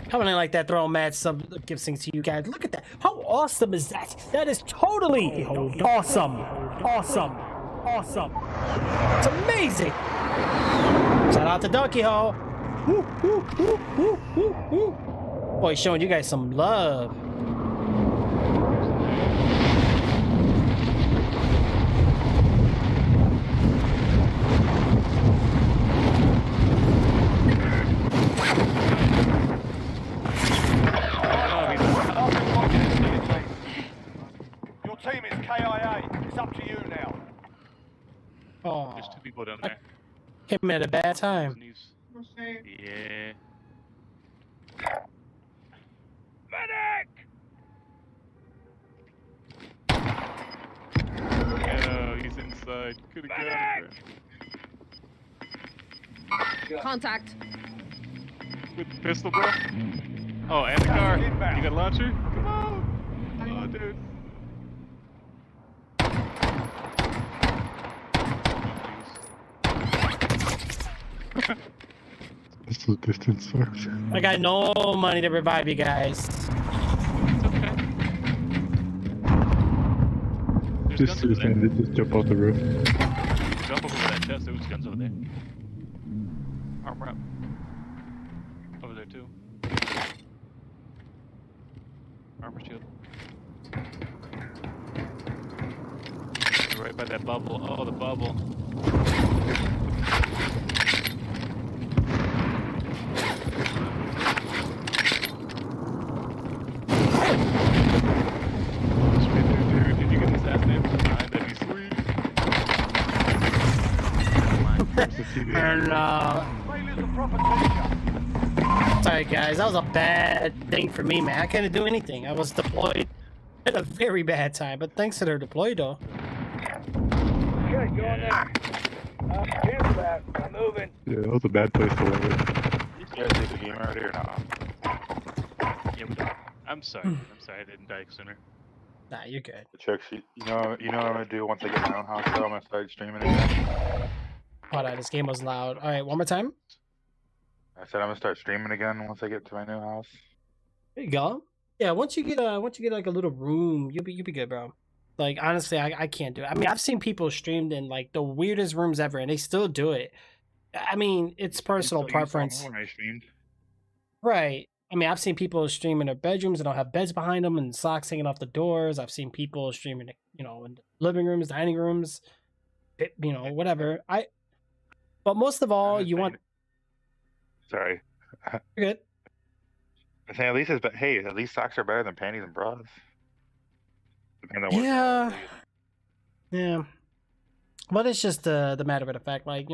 Coming in like that, throwing mad sub gift things to you guys. Look at that. How awesome is that? That is totally awesome. It's amazing. Shout out to Donkey Hole. Woo, woo, woo, woo, woo, woo. Boy, showing you guys some love. Your team is KIA. It's up to you now. Oh. There's 2 people down there. Came at a bad time. Yeah. Medic! Oh, he's inside. Could've got him, Contact. bro. With the pistol, bro. Oh, and the car. You got a launcher? Come on. Oh, dude. This is distance sucks. I got no money to revive you guys. It's okay. There's Just guns over there. stand it, just jump off the roof. Jump over that chest. There's guns over there. Armor up. Over there too. Armor shield. You're right by that bubble. Oh, the bubble. It's right there, dude. Did you get this ass man from behind? That'd be sweet. And Failures a proper teacher. sorry guys, that was a bad thing for me, man. I couldn't do anything. I was deployed at a very bad time, but thanks to their deploy though. Okay, go on there. Here's that. I'm moving. Yeah, that was a bad place to land. You guys take the game already or not? Yeah, we don't. I'm sorry. I'm sorry I didn't die sooner. Nah, you're good. Chuck, you know what I'm gonna do once I get my own house, though? I'm gonna start streaming again. Hold on, this game was loud. All right, one more time. I said I'm gonna start streaming again once I get to my new house. There you go. Yeah, once you get like a little room, you'll be good, bro. Like honestly, I can't do it. I mean, I've seen people streamed in like the weirdest rooms ever, and they still do it. I mean, it's personal You saw me preference, when I streamed. right? I mean, I've seen people stream in their bedrooms and don't have beds behind them and socks hanging off the doors. I've seen people streaming, in living rooms, dining rooms, whatever. But most of all, you want. Sorry. You're good. I say at least at least socks are better than panties and bras. Depending on what Yeah. Yeah. But it's just the matter of the fact, like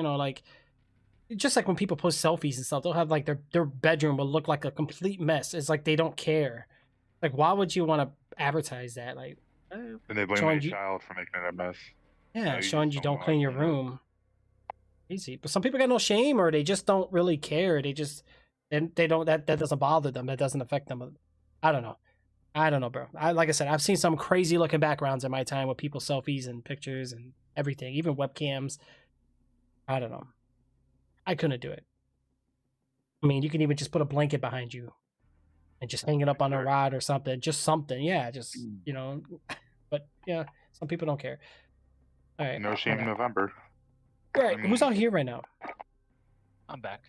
just like when people post selfies and stuff, they'll have like their bedroom will look like a complete mess. It's like they don't care. Like, why would you want to advertise that? Like, And they blame showing the you- child for making it a mess. yeah, you showing just you don't don't clean your wanna clean it. room. Easy. But some people got no shame, or they just don't really care. They just they don't that doesn't bother them. That doesn't affect them. I don't know, bro. Like I said, I've seen some crazy looking backgrounds in my time with people's selfies and pictures and everything, even webcams. I don't know. I couldn't do it. I mean, you can even just put a blanket behind you and just hang it up on a rod or something. Just something. Yeah, just, But yeah, some people don't care. All right. No shame in November. All right. Who's out here right now? I'm back.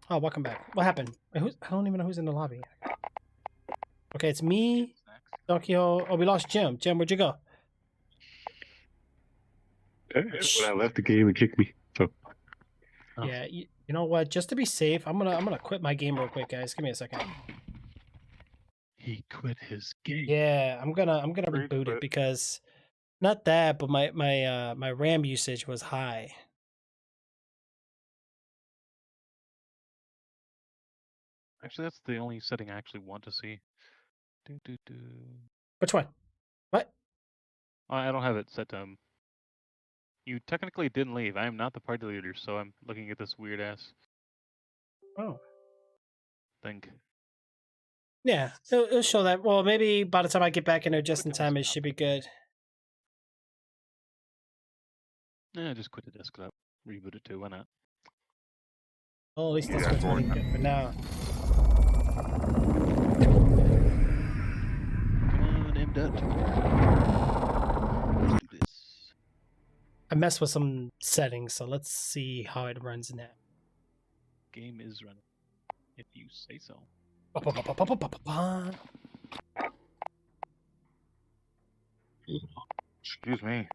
Oh, welcome back. What happened? Wait, I don't even know who's in the lobby. Okay, it's me, Tokyo. Oh, we lost Jim. Jim, where'd you go? When I left the game, it kicked me. So Oh. Yeah, you know what? Just to be safe, I'm gonna quit my game real quick, guys. Give me a second. He quit his game. Yeah, I'm gonna Great, reboot it but- because not that, but my RAM usage was high. Actually, that's the only setting I actually want to see. Which one? What? I don't have it set to. You technically didn't leave. I am not the party leader, so I'm looking at this weird ass Oh, thing. yeah. It'll show that. Well, maybe by the time I get back in there just in Quick time, it desktop. should be good. Yeah, just quit the desktop. Reboot it too. Why not? Oh, at least this Yeah, one's boring. running good for now. Come on, M-Dot. Let's do this. I messed with some settings, so let's see how it runs now. Game is running. If you say so. Ba-ba-ba-ba-ba-ba-ba. Excuse me.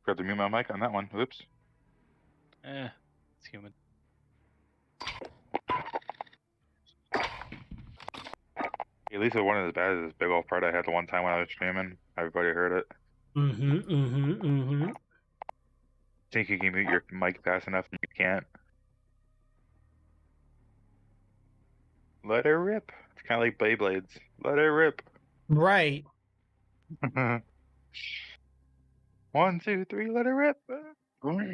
Forgot to mute my mic on that one. Oops. It's human. At least it wasn't as bad as this big old part I had the one time when I was streaming. Everybody heard it. Mm-hmm. think you can mute your mic fast enough and you can't. Let her rip. It's kind of like Beyblades. Let her rip. Right. 1, 2, 3, let her rip. What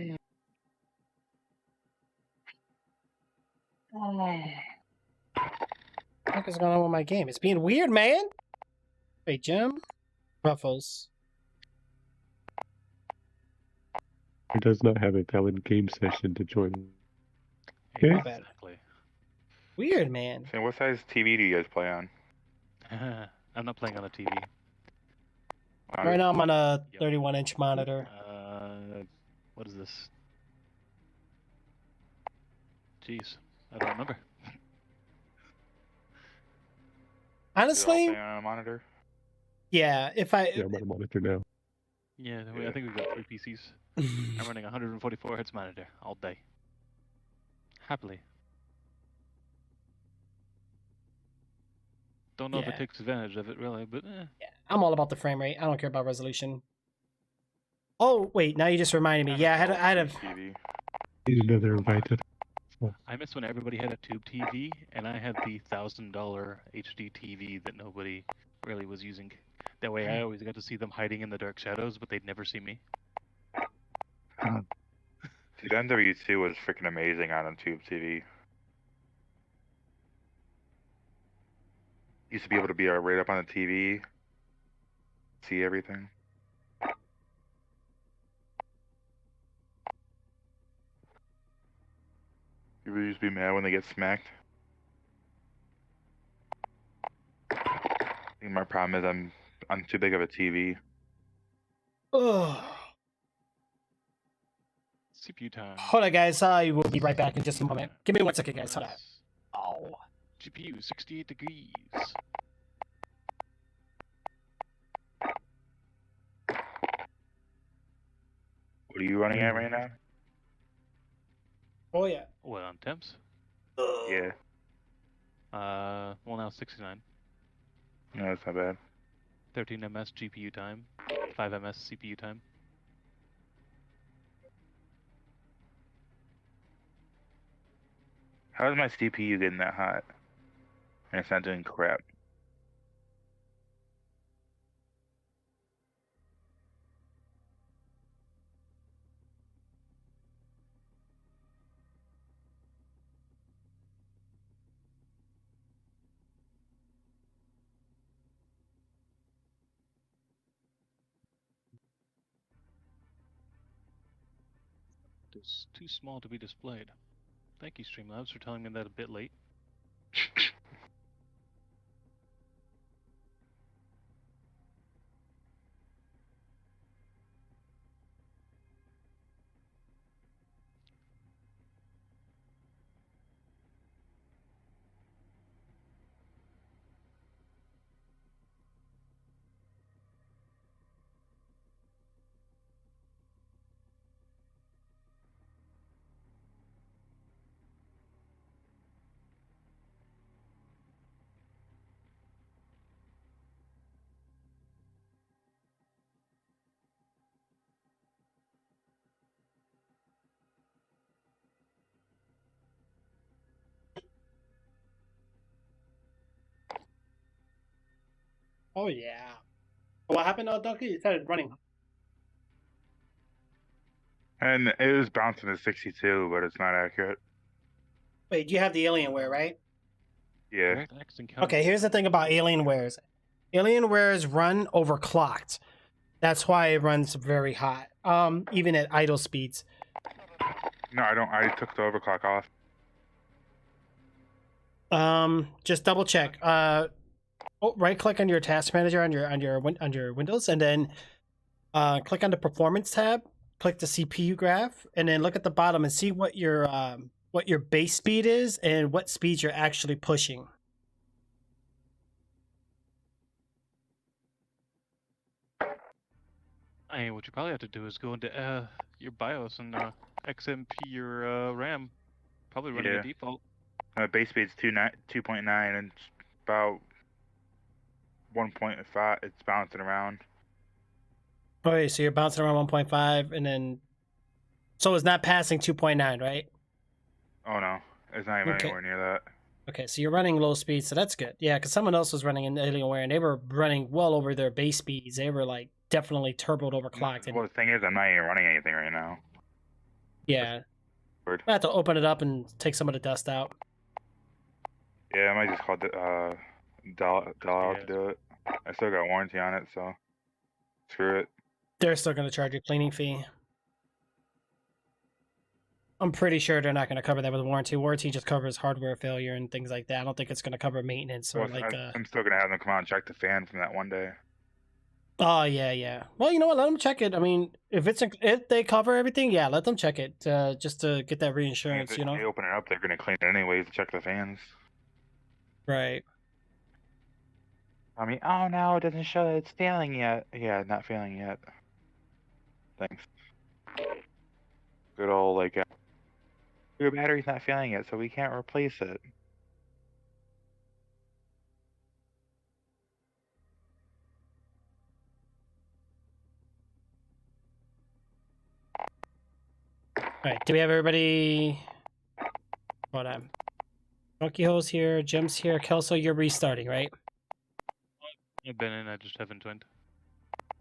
is going on with my game? It's being weird, man. Wait, Jim? Ruffles. He does not have a valid game session to join. Yeah, My bad. exactly. Weird, man. So what size TV do you guys play on? I'm not playing on a TV. Right now I'm on a Yep. 31-inch monitor. What is this? Jeez, I don't remember. Honestly, You're all playing on a monitor? yeah, if I... Yeah, I'm on a monitor now. Yeah, I think we've got 3 PCs. I'm running a 144 Hz monitor all day. Happily. Don't know if Yeah. it takes advantage of it really, but Yeah, I'm all about the frame rate. I don't care about resolution. Oh, wait, now you just reminded me. Yeah, I had a... TV. Need another invited. I miss when everybody had a tube TV and I had the $1,000 HD TV that nobody really was using. That way I always got to see them hiding in the dark shadows, but they'd never see me. Dude, MW2 was freaking amazing on a tube TV. Used to be able to be right up on the TV, see everything. People used to be mad when they get smacked. I think my problem is I'm too big of a TV. Ugh. CPU time. Hold on, guys. I will be right back in just a moment. Give me 1 second, guys. Hold on. Oh. GPU 68 degrees. What are you running at right now? Oh, yeah. What on temps? Yeah, Well now 69. no, that's not bad. 13 ms GPU time, 5 ms CPU time. How is my CPU getting that hot? And it's not doing crap. It's too small to be displayed. Thank you, Streamlabs, for telling me that a bit late. Oh, yeah. What happened, Donkey? It started running. And it was bouncing to 62, but it's not accurate. Wait, you have the Alienware, right? Yeah. Direct X encounter. Okay, here's the thing about Alienwares. Alienwares run overclocked. That's why it runs very hot, even at idle speeds. No, I don't. I took the overclock off. Just double check. Right click on your task manager on your Windows, and then click on the performance tab. Click the CPU graph, and then look at the bottom and see what your base speed is and what speed you're actually pushing. I mean, what you probably have to do is go into your BIOS and XMP your RAM. Probably running Yeah. a default. Base speed's 2.9 and it's about 1.5. It's bouncing around. Okay, so you're bouncing around 1.5, and then So it's not passing 2.9, right? Oh no, it's not even Okay. anywhere near that. Okay, so you're running low speed, so that's good. Yeah, because someone else was running in Alienware, and they were running well over their base speeds. They were like definitely turboed overclocked. And Well, the thing is, I'm not even running anything right now. yeah, Weird. I have to open it up and take some of the dust out. Yeah, I might just call Doll out to do it. I still got warranty on it, so screw it. They're still going to charge you a cleaning fee. I'm pretty sure they're not going to cover that with warranty. Warranty just covers hardware failure and things like that. I don't think it's going to cover maintenance or Well, like. I'm still gonna have them come out and check the fan from that one day. Oh yeah. Well, you know what? Let them check it. I mean, if they cover everything, yeah, let them check it just to get that If reinsurance. You know. they open it up, they're gonna clean it anyways to check the fans. Right. I mean, oh no, it doesn't show that it's failing yet. Yeah, not failing yet. Thanks. Good old like, your battery's not failing yet, so we can't replace it. All right. Do we have everybody? Hold on. Monkey Hole's here. Jim's here. Kelso, you're restarting, right? I've been in, I just haven't joined.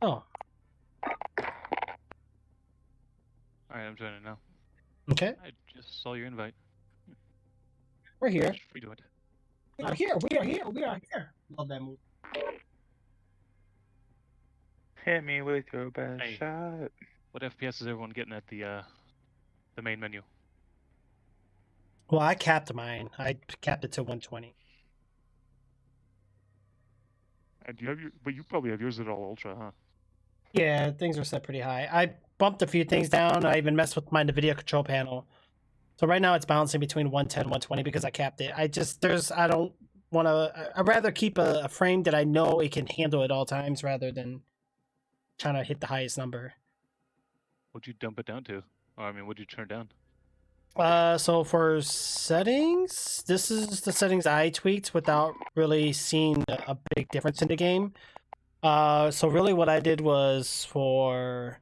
Oh. Alright, I'm joining now. Okay. I just saw your invite. We're here. Just redo it. We are here. We are here. We are here. Love that movie. Hit me with your best Hey. shot. What FPS is everyone getting at the main menu? Well, I capped mine. I capped it to 120. And you have but you probably have yours at all ultra, huh? Yeah, things are set pretty high. I bumped a few things down. I even messed with my NVIDIA control panel. So right now it's bouncing between 110 120 because I capped it. I don't want to. I'd rather keep a frame that I know it can handle at all times rather than trying to hit the highest number. What'd you dump it down to? Or I mean, what'd you turn down? So for settings, this is the settings I tweaked without really seeing a big difference in the game. So really what I did was for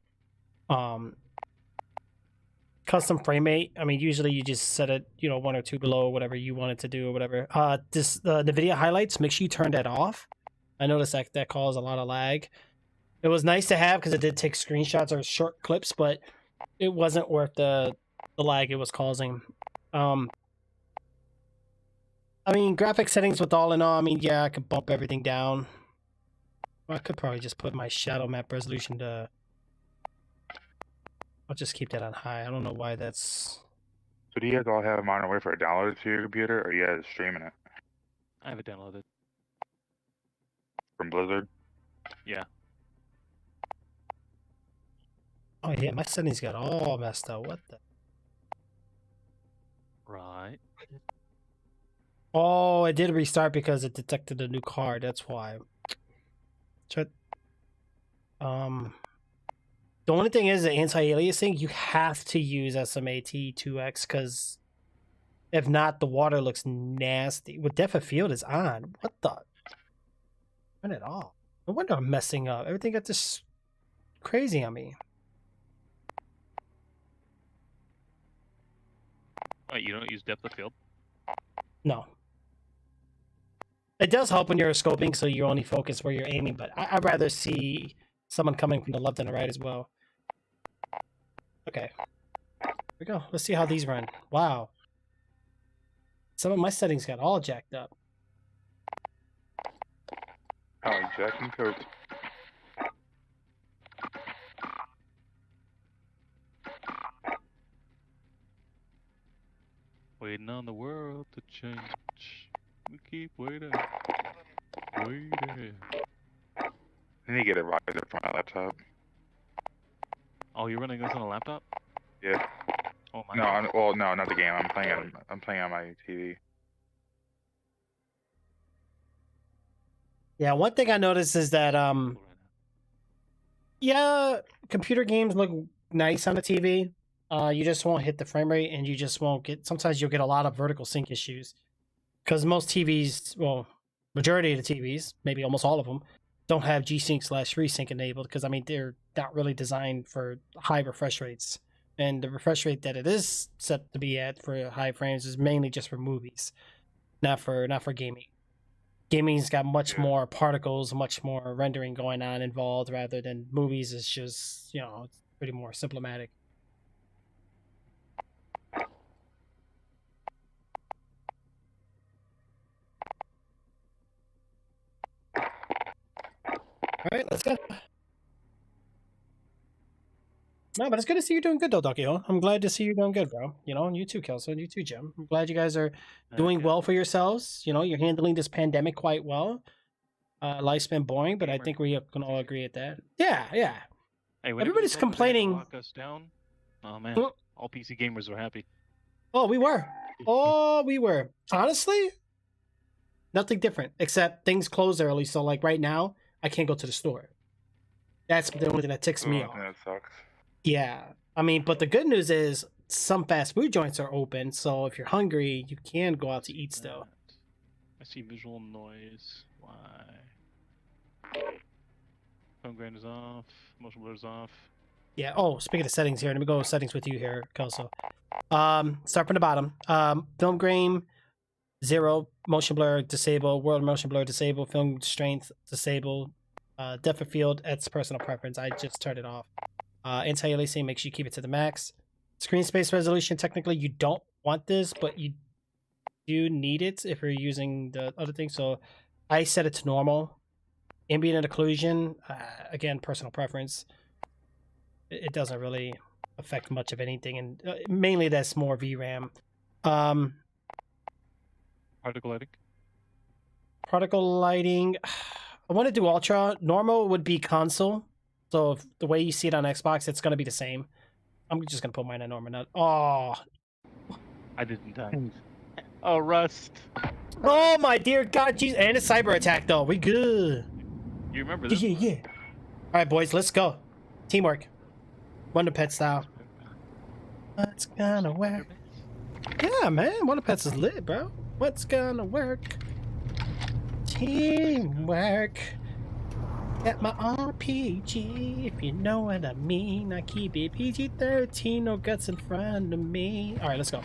custom frame rate. I mean, usually you just set it, 1 or 2 below whatever you want it to do or whatever. The NVIDIA highlights, make sure you turn that off. I noticed that caused a lot of lag. It was nice to have because it did take screenshots or short clips, but it wasn't worth the lag it was causing. I mean, graphic settings with all in all, I mean, yeah, I could bump everything down. Well, I could probably just put my shadow map resolution to... I'll just keep that on high. I don't know why that's... So do you guys all have Modern Warfare downloaded to your computer, or are you guys streaming it I have it downloaded. from Blizzard? Yeah. Oh yeah, my settings got all messed up. What the... Right. Oh, it did restart because it detected a new card. That's why. The only thing is the anti-aliasing, you have to use SMAT2X because if not, the water looks nasty. With Depth of Field is on. What the? Turn it off. No wonder I'm messing up. Everything got this crazy on me. Wait, you don't use depth of field? No. It does help when you're scoping, so you only focus where you're aiming, but I'd rather see someone coming from the left and the right as well. Okay. Here we go. Let's see how these run. Wow. Some of my settings got all jacked up. Oh, Jack and Coke. Waiting on the world to change. We keep waiting. Waiting. I need to get a riser for my laptop. Oh, you're running this on a laptop? Yeah. Oh my. No, no, not the game. I'm playing on my TV. Yeah, one thing I noticed is that yeah, computer games look nice on the TV. You just won't hit the frame rate, and you just won't get. Sometimes you'll get a lot of vertical sync issues because most TVs, well, majority of the TVs, maybe almost all of them, don't have G-Sync/FreeSync enabled because I mean they're not really designed for high refresh rates, and the refresh rate that it is set to be at for high frames is mainly just for movies, not for gaming. Gaming's got much more particles, much more rendering going on involved, rather than movies. It's just, you know, it's pretty more symptomatic. All right, let's go. No, but it's good to see you doing good, though, Dokio. I'm glad to see you doing good, bro. You know, and you too, Kelso, and you too, Jim. I'm glad you guys are doing well for yourselves. You know, you're handling this pandemic quite well. Life's been boring, but I think we can all agree at that. Yeah, yeah. Hey, Everybody's complaining. Lock us down. Oh man, Well- all PC gamers were happy. Oh, we were. Oh, we were. Honestly, nothing different except things closed early. So, like right now, I can't go to the store. That's the only thing that ticks me off. That sucks. Yeah. I mean, but the good news is some fast food joints are open. So if you're hungry, you can go out to eat still. I see visual noise. Why? Phone grain is off. Motion blur is off. Yeah. Oh, speaking of settings here, let me go settings with you here, Kelso. Start from the bottom. Film grain, 0. Motion blur, disable. World motion blur, disable. Film strength, disable. Depth of field, that's personal preference. I just turned it off. Anti-aliasing, make sure you keep it to the max. Screen space resolution, technically you don't want this, but you do need it if you're using the other thing. So I set it to normal. Ambient occlusion, again, personal preference. It doesn't really affect much of anything, and mainly that's more VRAM. Particle lighting. Particle lighting, I want to do ultra. Normal would be console. So if the way you see it on Xbox, it's going to be the same. I'm just going to put mine on normal. Oh. I didn't die. Oh, Rust. Oh my dear God, jeez. And a cyber attack though. We good. You remember this? Yeah. All right, boys, let's go. Teamwork. Wonder Pet style. What's gonna work? Yeah, man. Wonder Pets is lit, bro. What's gonna work? Teamwork. Got my RPG, if you know what I mean. I keep it PG-13, no guts in front of me. All right, let's go.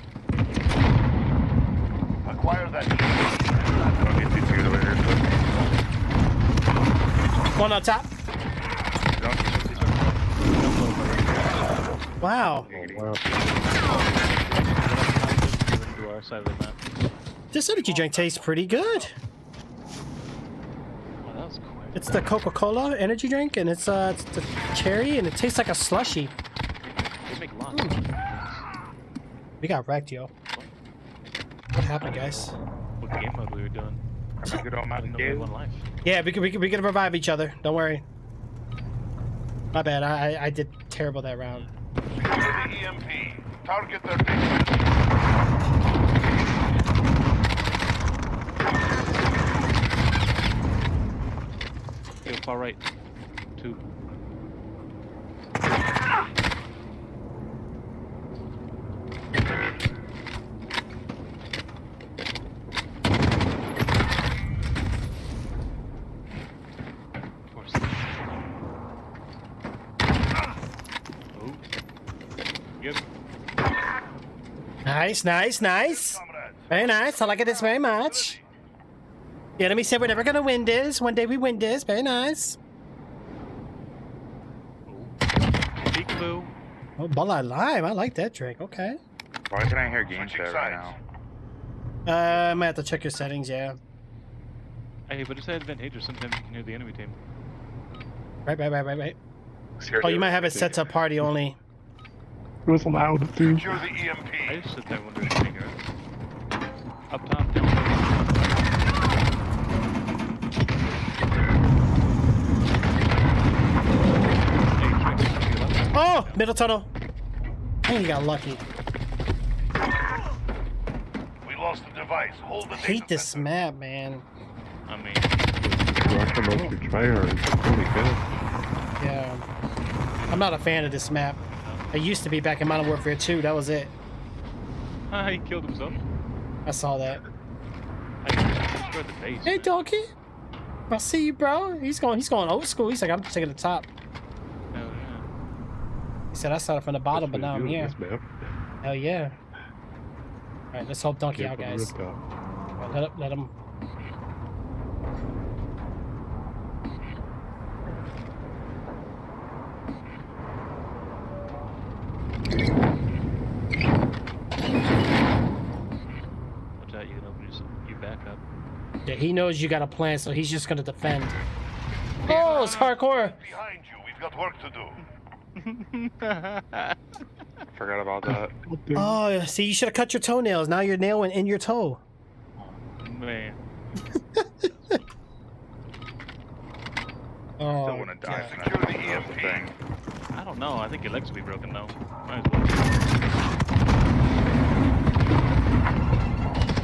Acquire that. I'll get these two later. One on top. Wow. Wow. To our side of the map. This energy drink tastes pretty good. Well, that was quick. It's the Coca-Cola energy drink, and it's the cherry, and it tastes like a slushie. They make lots of things. We got wrecked, yo. What happened, guys? What game mode we were doing? Have a good old I didn't Mountain know we had Dew. one life. Yeah, we can revive each other. Don't worry. My bad. I did terrible that round. Secure the EMP. Target their base. Yo, far right. 2. Of course. Oh. Yep. Nice. Comrades. Very nice. I like it this very much. Yeah, let me say we're never gonna win this. One day we win this. Very nice. Peekaboo. Oh, Bud Light Lime. I like that drink. Okay. Why can I hear game Switching chat right sides. now? I might have to check your settings. Yeah. Hey, but it's advantageous sometimes you can hear the enemy team. Right. Oh, you might have it set to party only. It was loud too. Secure the I EMP. just sit there wondering if you hear it. Up top, down low. Hey, try to get up. Oh, middle tunnel. Hey, you got lucky. We lost the device. Hold the I hate data this center. map, man. I mean, Rock the most tryhards. Holy cow. Yeah. I'm not a fan of this map. I used to be back in Modern Warfare 2. That was it. he killed himself. I saw that. I destroyed the base. Hey, doggy. I see you, bro. He's going old school. He's like, I'm taking the top. Hell yeah. He said I started from the bottom, but That's now I'm pretty here. good, this map. Hell yeah. Alright, let's help Donkey out, Camp on the guys. rooftop. Alright, let him. Watch out, you can open your back up. Yeah, he knows you got a plan, so he's just gonna defend. Oh, it's hardcore! Behind you, we've got work to do. Forgot about that. Oh, see, you should have cut your toenails. Now you're nailing in your toe. Man. Oh, Still wouldn't die God. from Secure that. the That's the EMP. thing. I don't know. I think your legs will be broken though. Might as well.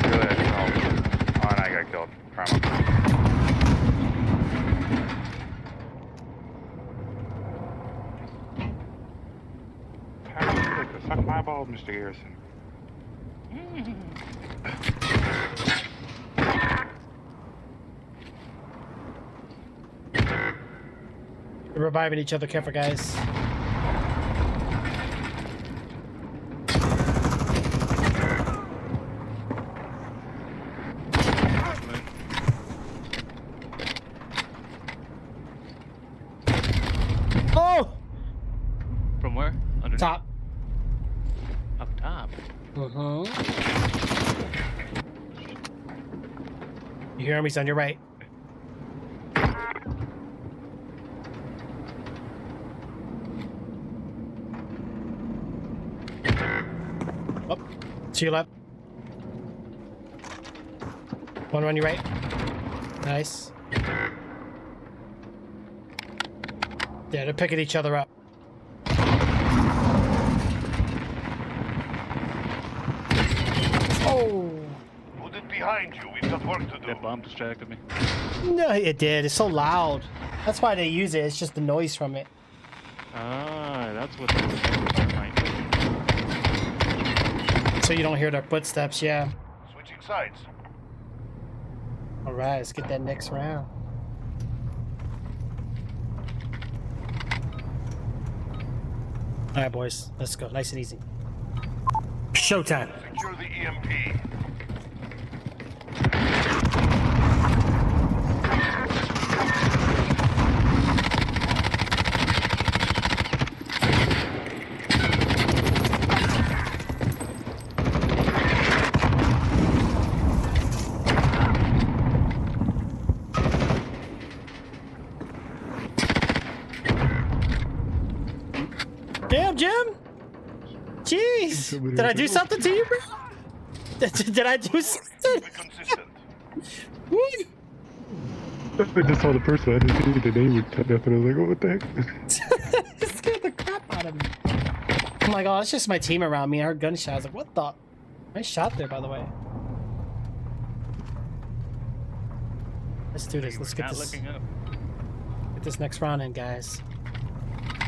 Really, I don't know. Oh, and I got killed. Karma. Suck my balls, Mr. Garrison. We're reviving each other. Careful, guys. Oh! From where? Underneath? Top. Up top. You hear me? He's on your right. Up. To your left. One on your right. Nice. Yeah, they're picking each other up. Oh! Put it behind you, we've got work to do. That bomb distracted me. No, it did. It's so loud. That's why they use it. It's just the noise from it. Ah, that's what. So you don't hear their footsteps, yeah. Switching sides. Alright, let's get that next round. Alright, boys. Let's go. Nice and easy. Showtime. Secure the EMP. Damn, Jim! Jeez! Did I do something to you, bro? Did I do something? Be consistent. Woo! I just saw the person. I didn't see the name cut up, and I was like, oh, what the heck? It scared the crap out of me. I'm like, oh, it's just my team around me. I heard gunshots. I was like, what the? Nice shot there, by the way. Let's do this. Let's get Not this. looking up. Get this next round in, guys.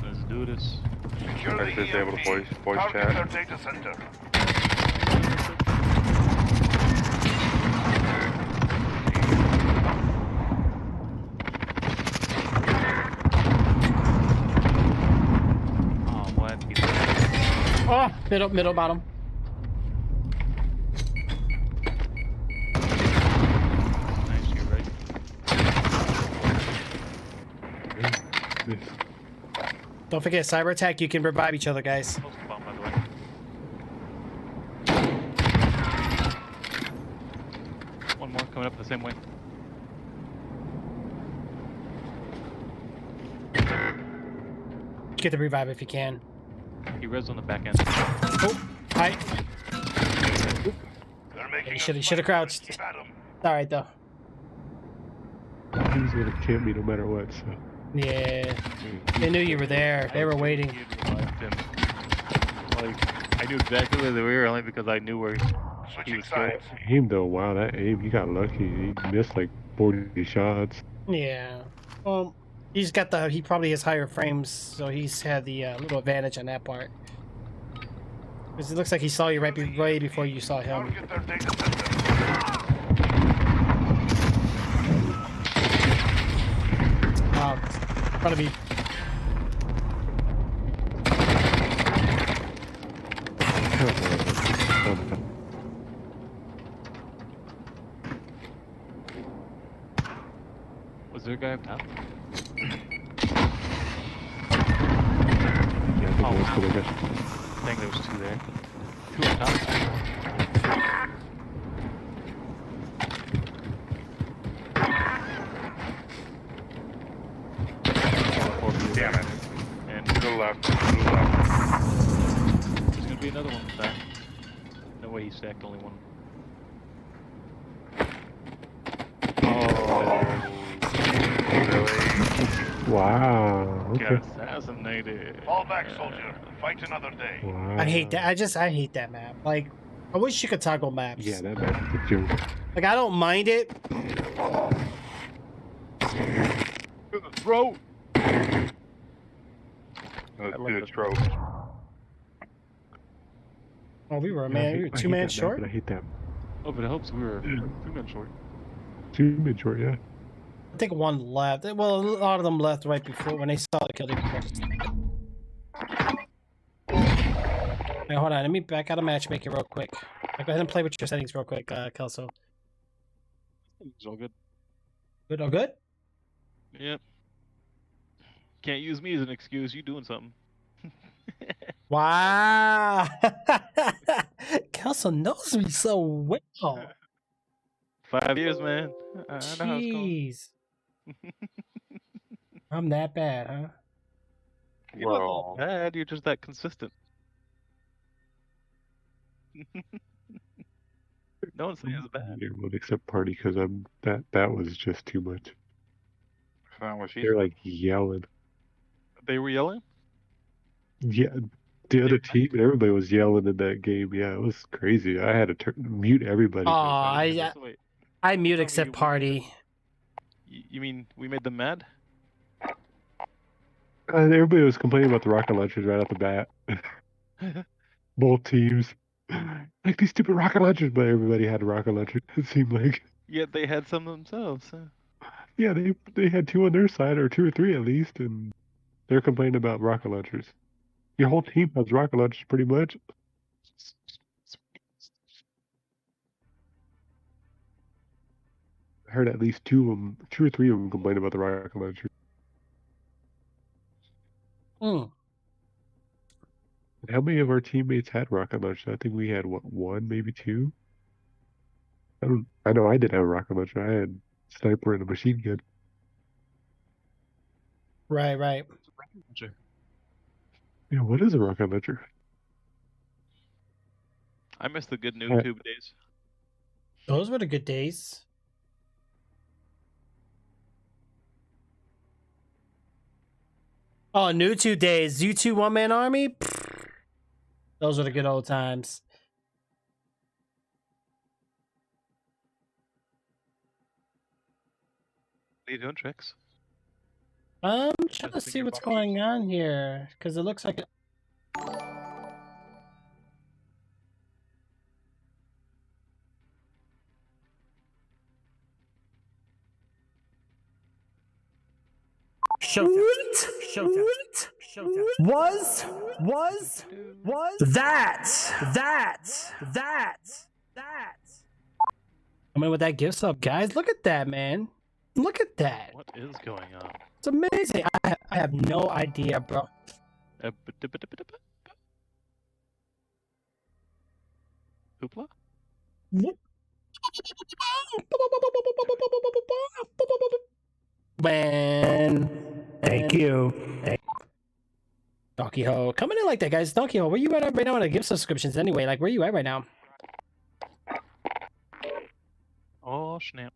Let's do this. Secure I the should disable EMP. the voice Target chat. their data center. Oh, what? Oh, middle, bottom. Nice, you're right. This. Don't forget, cyber attack. You can revive each other, guys. Close the bomb, by the way. One more coming up the same way. Get the revive if you can. He res on the back end. Oh, hi. They're making He us should fight. have crouched. Keep at 'em. All right, though. He was gonna camp me no matter what, so. Yeah, they knew you were there. They were waiting. He had revived him. Like, I knew exactly where they were only because I knew where he Switching was killed. sides. Aim though, wow, that aim, he got lucky. He missed like 40 shots. Yeah. Well, he's got the. He probably has higher frames, so he's had the little advantage on that part. Because it looks like he saw you right before you saw him. Target their data center. In front of me. Was there a guy up top? Yeah, I think Oh, it was wow. good, I guess. I think there was two there. Two up top. Damn it. And To the left. To the left. there's gonna be another one stacked. No way he stacked only one. Oh. Really? Wow. Okay. Got assassinated. Fall back, soldier. Fight another day. Wow. I hate that. I hate that map. Like, I wish you could toggle maps. Yeah, that map is a joke. Like, I don't mind it. To the throat. Let's do the throat. Oh, we were, Yeah, I man. hate- We were I hate 2 man that map, short. but I hate that. Oh, but it helps we were 2 men short. 2 men short, yeah. I think one left. Well, a lot of them left right before when they saw the kill. Hey, hold on. Let me back out of matchmaking real quick. Go ahead and play with your settings real quick, Kelso. It's all good. Good? All good? Yep. Can't use me as an excuse. You doing something. Wow. Kelso knows me so well. 5 years, man. I know how it's going. Jeez. I'm that bad, huh? You're not all bad. You're just that consistent. No one's saying it's bad. Everyone except party because that was just too much. That was They're like yelling. They were yelling? Yeah, the other team and everybody was yelling in that game. Yeah, it was crazy. I had to mute everybody. Oh, So wait, I mute Tell me except you- party. you mean we made them mad? Everybody was complaining about the rocket launchers right off the bat. Both teams. Like these stupid rocket launchers, but everybody had a rocket launcher. It seemed like. Yet they had some themselves. Huh? Yeah, they had 2 on their side, or 2 or 3 at least, and they're complaining about rocket launchers. Your whole team has rocket launchers, pretty much. I heard at least 2 of them, 2 or 3 of them complain about the rocket launcher. Hmm. How many of our teammates had rocket launchers? I think we had what, 1, maybe 2. I know I didn't have a rocket launcher. I had sniper and a machine gun. Right, right. Yeah, what is a rocket launcher? I miss the good Uh, noob tube days. Those were the good days. Oh, new 2 days. U2 one-man army? Pfft. Those were the good old times. What are you doing, Tricks? I'm trying to Testing see your what's boxes? going on here. Because it looks like... Showtime. Showtime. Showtime. Was that. I mean, with that gift sub, guys, look at that, man. Look at that. What is going on? It's amazing. I have no idea, bro. Hoopla? Man, thank you. Donkey Ho, coming in like that, guys. Donkey Ho, where you at right now on the gift subscriptions anyway? Like, where you at right now? Oh, snap.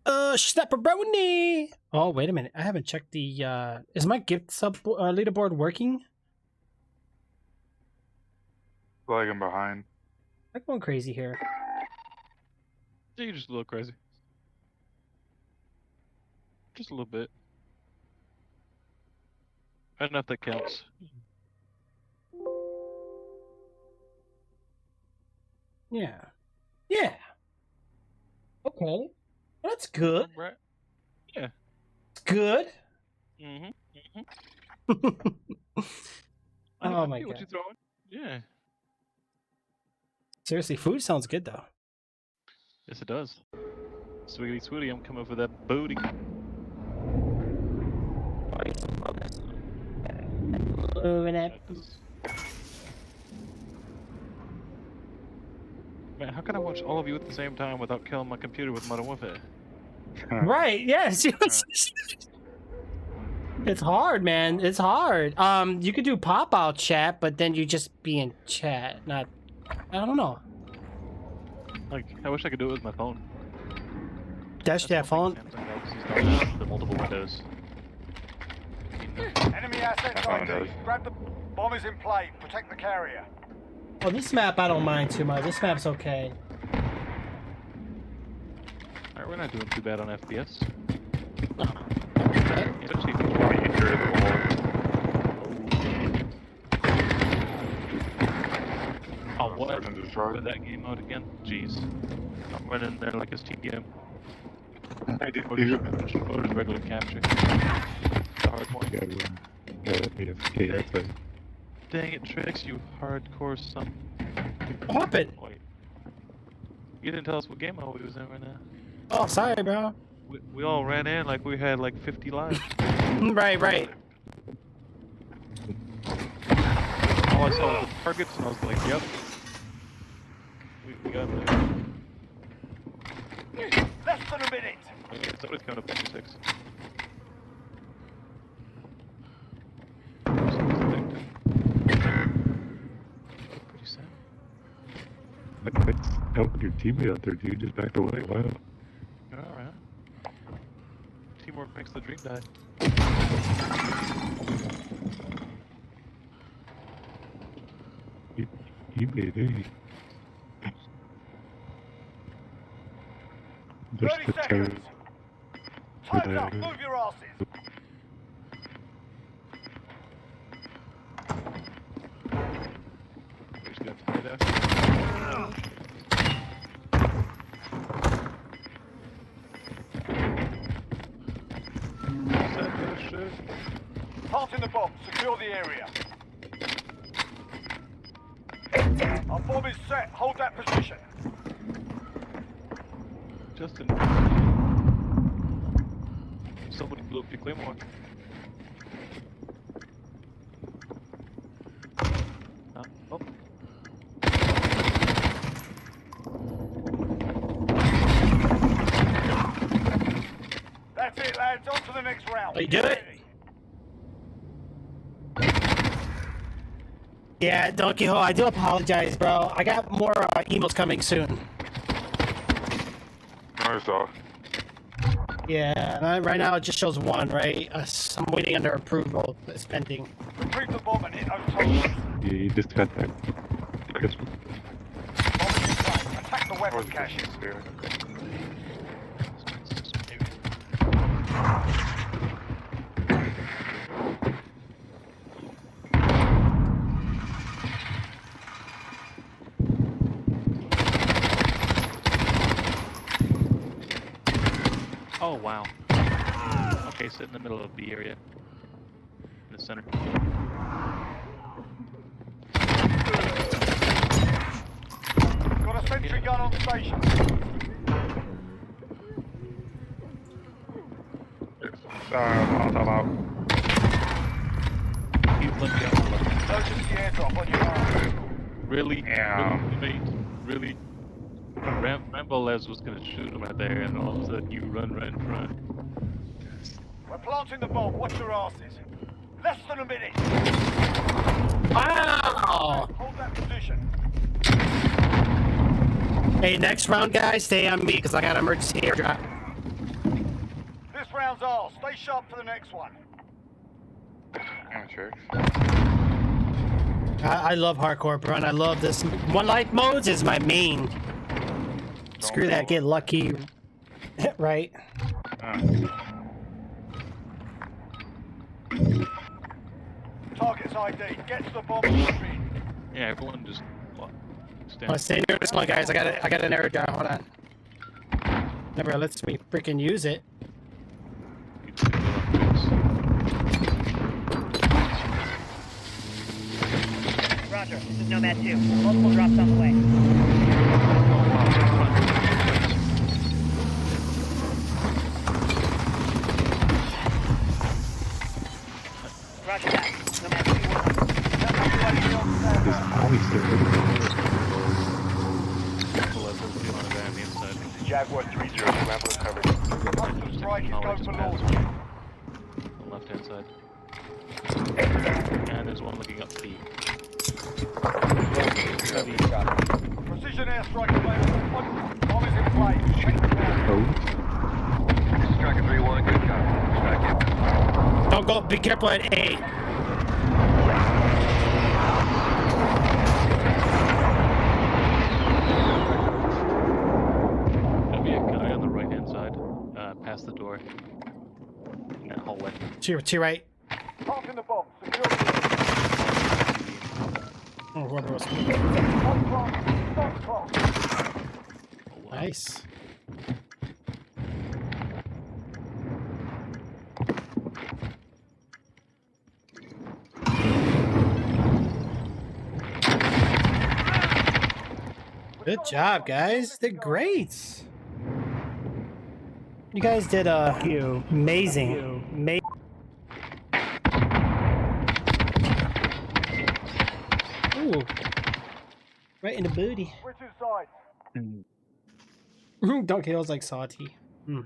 Snapperoni. Oh, wait a minute. I haven't checked the, is my gift sub leaderboard working? Lagging behind. I'm going crazy here. You're just a little crazy. Just a little bit. Enough that counts. Yeah. Yeah. Okay. That's good. Right? It's good. Mm-hmm. Oh my What god. you throwing? Yeah. Seriously, food sounds good though. Yes, it does. Swiggity swooty, I'm coming for that booty. Moving it. Man, how can I watch all of you at the same time without killing my computer with Modern Warfare? Right, yes. It's hard, man. It's hard. You could do pop-out chat, but then you just be in chat, not... I don't know. Like, I wish I could do it with my phone. Dash that phone. Samsung Galaxy's not the multiple windows. Enemy assets Oh, ID. no. Grab the bomb is in play. Protect the carrier. Oh, this map I don't mind too much. This map's okay. Alright, we're not doing too bad on FPS. Okay. Especially oh, what? For that game mode again? Jeez. I'm running there like it's TDM. I did Or do. just regular capture. The hard one. Yeah, that's a Dang it, Trix, you hardcore son. What happened? Wait. You didn't tell us what game mode we was in right now. Oh, sorry, bro. We all ran in like we had like 50 lives. Right. All I saw was the targets and I was like, yep. We got there. Less than a minute. Okay, somebody's coming up to 6. Pretty sad. That's helping your teammate out there, dude. Just backed away. Wow. Alright. Teamwork makes the dream die. He made it. Just 30 the seconds. Good Time's up. idea. Move your asses. We just got to hide out. Set that shit. Planting the bomb. Secure the area. Our bomb is set. Hold that position. Justin. Somebody blew up your claymore. Oh. That's it, lads. On to the next round. You do it? Yeah, Donkey Ho, I do apologize, bro. I got more emails coming soon. I saw. Yeah, right now it just shows one, right? I'm waiting under approval. It's pending. Retrieve the bomb and hit those targets. Yeah, you just got that. I guess Bomb is in play. Attack the weapon caches. Oh, wow. Okay, sit in the middle of the area. In the center. Got a sentry gun on station. Molotov out. He's left out the left. Emergency airdrop on your mark. Really? Yeah. Really, mate? Really? Rambo Les was gonna shoot him right there, and all of a sudden you run. We're planting the bomb. Watch your asses. Less than a minute. Wow! Hold that position. Hey, next round, guys, stay on me because I got an emergency airdrop. This round's ours. Stay sharp for the next one. Amateur. I love hardcore, bro, and I love this. One life modes is my main. Screw that, get lucky. Right? Target's ID. Get to the bomb and move in. Yeah, everyone just stand. Let's stay near this one, guys. I got an airdrop. Hold on. Never lets me freaking use it. Roger. This is Nomad 2. Multiple drops on the way. Roger that. No matter who you are. There's always there. Level on the guy on the inside. Jaguar 3-0, Scrambler covered. Hostile strike is go for launch. On the left hand side. And there's one looking up P. Precision airstrike available. Bomb is in play. Oh, Striker 3-1, good cover. Strike it. Don't go. Be careful at A. There'll be a guy on the right hand side, past the door. In that hallway. To your right. Park in the box. Secure the Oh, whoever was. Stop clock. Nice. Good job, guys. Did great. You guys did amazing. Ooh. Right in the booty. Switch inside. Dunk Hill's like salty. No,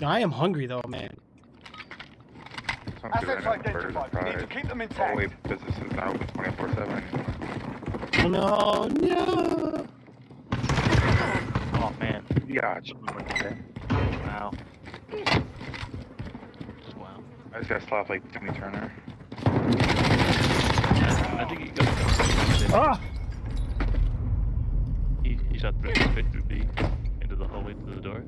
I am hungry though, man. Assets identified. We need to keep them intact. Oh wait, business is not open 24/7. Oh, no. Oh man. Yeah, Wow. Just wow. I just got slapped like Timmy Turner. I think he got Ah! he shot straight through B into the hallway to the door.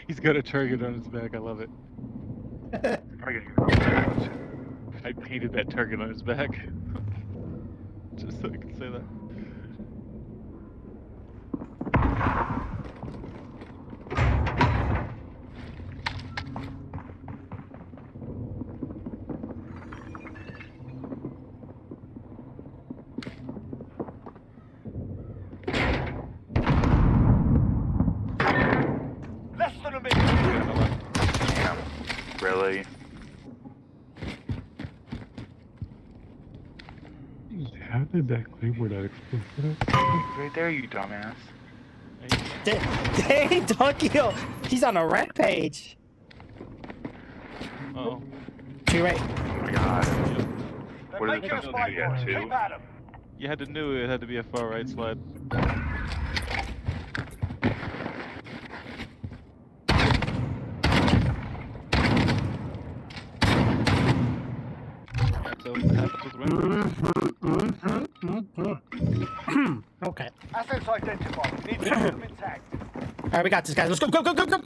He's got a target on his back. I love it. I painted that target on his back. Just so I can say that. Less than a minute. Damn. Really? how did that claymore not explode? Right there, you dumbass. Dang, Tokyo! He's on a rampage. Uh-oh. To your right. Oh my god. They're What is making it us supposed to fight be for at it. 2? Keep at 'em. You had to knew it had to be a far right slide. That's what happens with random. Okay. Assets identified. We need to keep them intact. Alright, we got this, guys. Let's go, go, go, go, go!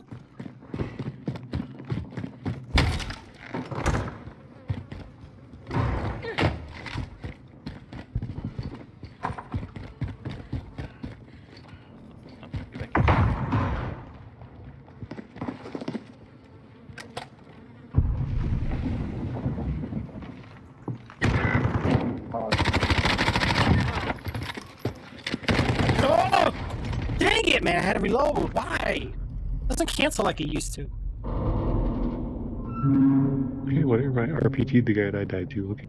Oh! Dang it, man! I had to reload. Why? Doesn't cancel like it used to. Okay, whatever. I RPG'd the guy that I died to. Okay.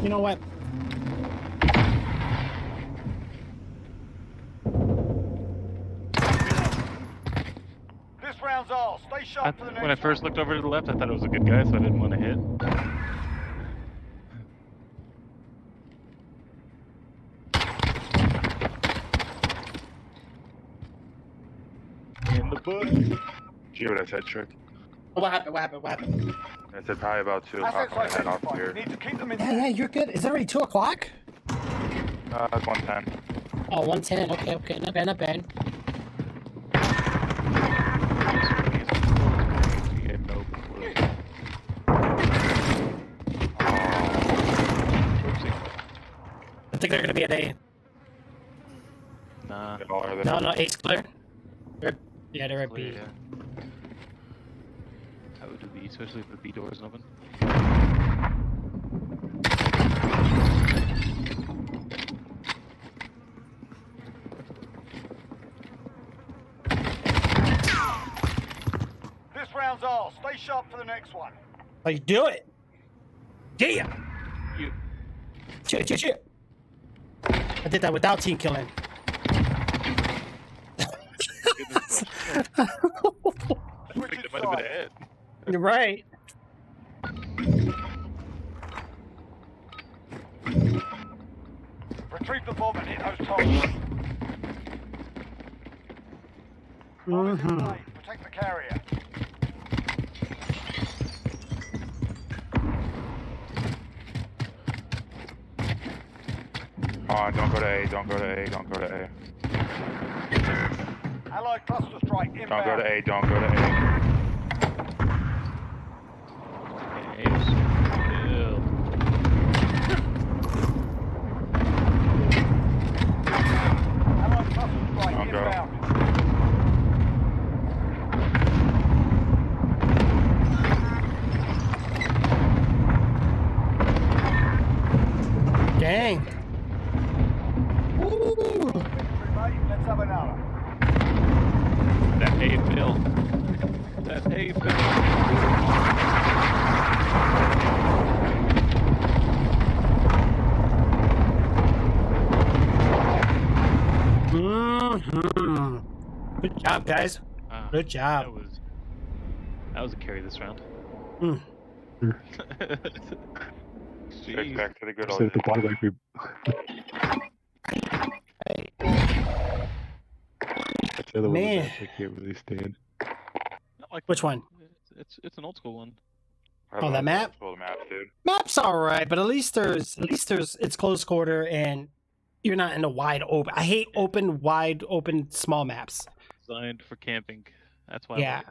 You know what? This round's ours. Stay sharp for the next When I first looked over to the left, I thought it was a good guy, so I didn't want to hit. In the bush. Did you hear what I said, Trick? What happened? What happened? What happened? I said probably about 2 o'clock Assets when I head off identified. here. We need to keep them Yeah, intact. yeah, you're good. Is it already 2 o'clock? It's 110. Oh, 1:10. Okay, okay. Not bad, not bad. He had no clue. I think they're gonna be at A. Nah. They all are there. No, no, A's clear. Yeah, they're at Clear, B. yeah. That would do B, especially if the B door isn't open. This round's ours. Stay sharp for the next one. Like, do it. Yeah. You. Shit. I did that without team killing. I think it might have been a hit. You're right. Retrieve the bomb and hit those targets. Bomb is in play. Protect the carrier. Don't go to A, don't go to A, don't go to A. Allied cluster strike inbound. Don't go to A, don't go to A. A's. Ew. Allied cluster strike Don't go. inbound. Dang. Mate, let's have another. That hay fill. That hay fill. Good job, guys. Ah, Good job. That was a carry this round. Mm. Jeez. Back to the good Sit old at the bottom like we. That's the other one Man. that I can't really stand. Not like Which one? It's an old school one. Oh, that map? Full map, dude. Map's alright, but at least there's it's close quarter and you're not in a wide open. I hate wide open small maps. Designed for camping. That's why. Yeah.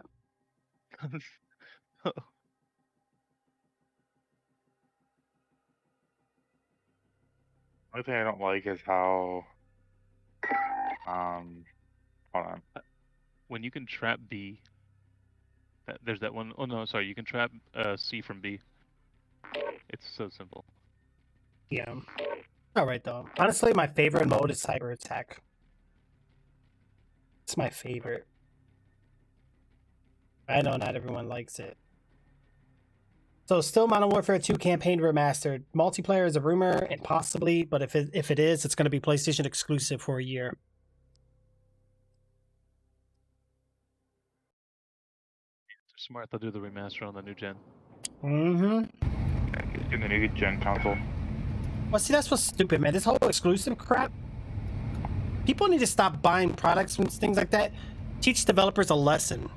I like it. Only thing I don't like is how. Hold on. When you can trap B, there's that one. Oh no, sorry. You can trap C from B. It's so simple. Yeah. Alright though. Honestly, my favorite mode is cyber attack. It's my favorite. I know not everyone likes it. So still Modern Warfare 2 campaign remastered. Multiplayer is a rumor and possibly, but if it is, it's going to be PlayStation exclusive for a year. They're smart. They'll do the remaster on the new gen. Mm-hmm. In the new gen console. Well, see, that's what's stupid, man. This whole exclusive crap. People need to stop buying products and things like that. Teach developers a lesson.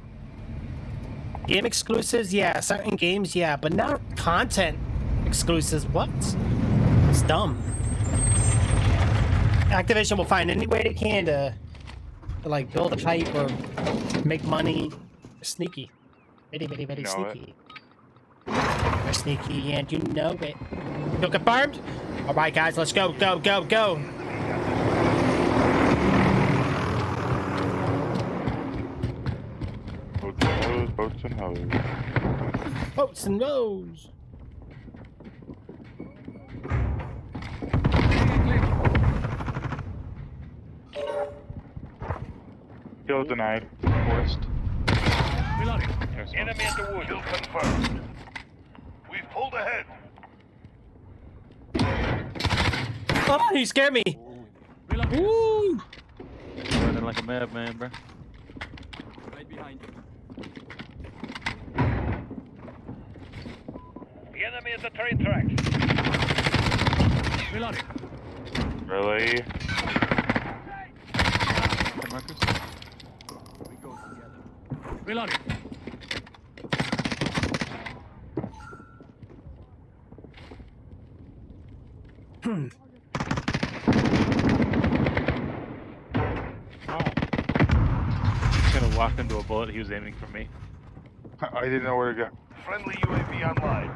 Game exclusives, yeah. Certain games, yeah. But not content exclusives. What? It's dumb. Activision will find any way they can to like build a hype or make money. They're sneaky. Very, very, very Know it. sneaky. They're sneaky and you know it. Feel confirmed? Alright guys, let's go, go, go, go. Boats and hoes. Boats and rows. Kill denied. Forest. Reloading. There's one. Enemy at the wood. Kill confirmed. We've pulled ahead. Oh, you scared me. Woo! Running like a madman, bro. Right behind you. The enemy is the train tracks. Reloading. Really? Okay, Marcus. We go together. Reloading. Kind of walked into a bullet. He was aiming for me. I didn't know where to go. Friendly UAV online.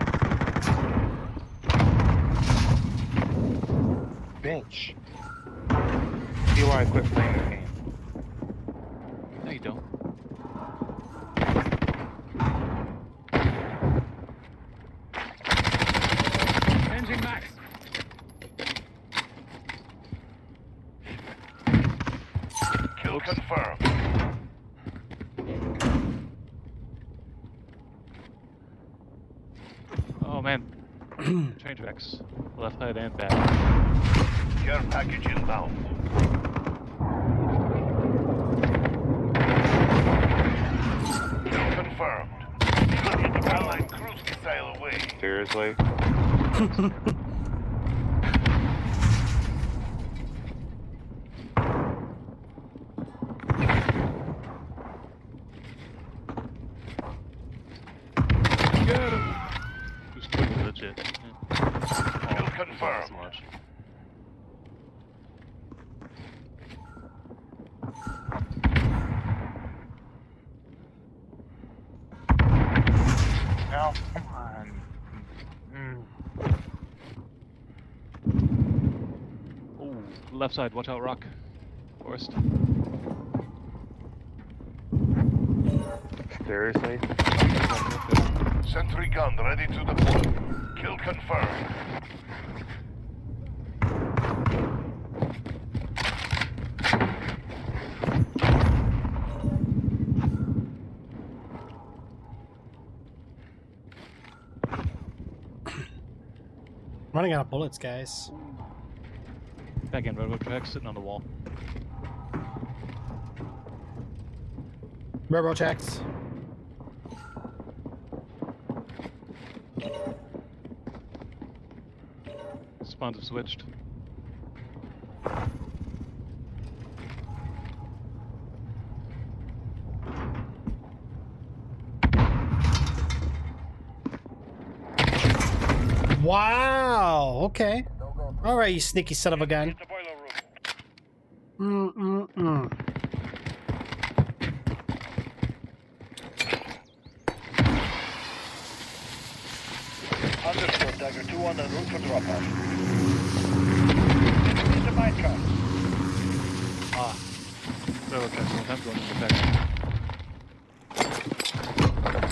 Bitch. see why I quit playing this game. No, you don't. Changing max. Kill confirmed. Oh man. Train tracks. Left side and back. Care package inbound. Kill confirmed. Allied cruise missile away. Seriously? Get him! Just quick legit. Kill Not confirmed. so much. No, come on. Ooh, left side, watch out, rock. Forest. Seriously? Sentry gun ready to deploy. Kill confirmed. Running out of bullets, guys. Back in railroad tracks, sitting on the wall. Railroad checks. Spawns have switched. Wow. Okay. All right, you sneaky son of a gun. The boiler room. Understood, Dagger 2 on the route for drop-off. Enemies in my car. Railroad tracks, one time going to attack.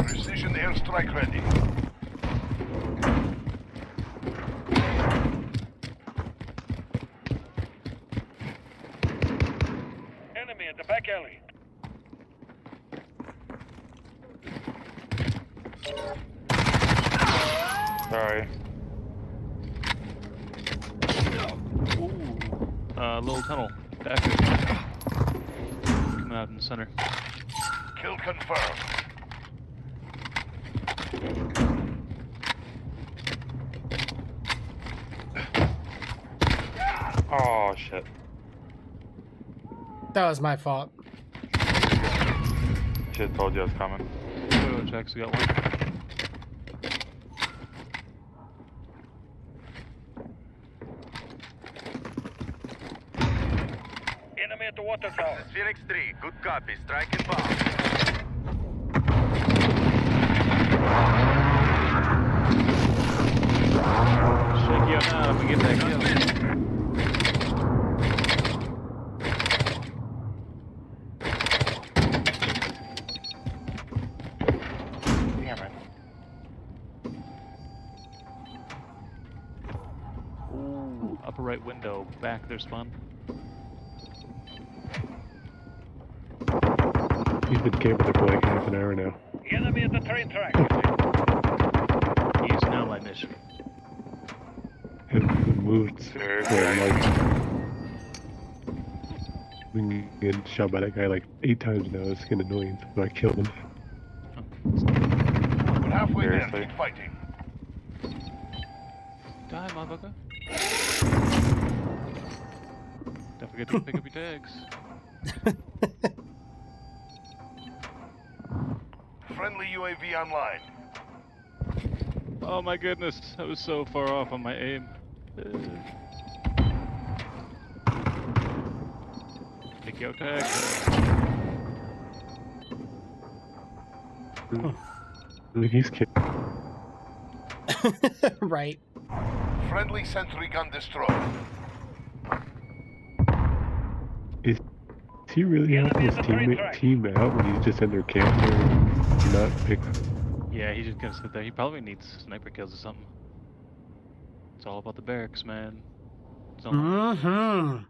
Precision airstrike ready. Enemy at the back alley. Sorry. Ooh. Little tunnel. Back. Come out in the center. Kill confirmed. Oh shit. That was my fault. Should've told you I was coming. Railroad tracks, we got one. Enemy at the water tower. Phoenix 3, good copy. Strike inbound. Shake you up now if we get that kill. Damn it. Ooh, upper right window, back their spawn. He's been camping there for like half an hour now. Enemy at the train track. He is now my mission. It moved Seriously? where like been getting shot by that guy like 8 times now. It's getting annoying, so I killed him. We're halfway there. Seriously? Keep fighting. Die, motherfucker. Don't forget to pick up your tags. Friendly UAV online. Oh my goodness, I was so far off on my aim. Pick your tag. He's kidding. Right. Friendly sentry gun destroyed. Is he really helping his team out when he's just in their camp there, not pick? Yeah, he's just gonna sit there. He probably needs sniper kills or something. It's all about the barracks, man. Mm-hmm.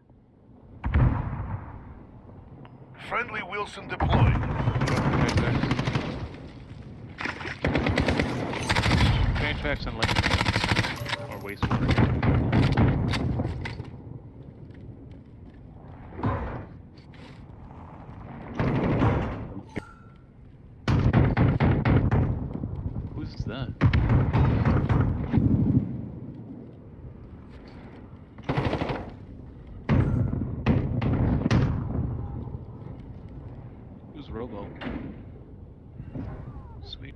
Friendly Wilson deployed. Train tracks and like or wastewater. Who's that? Who's Robo? Sweet.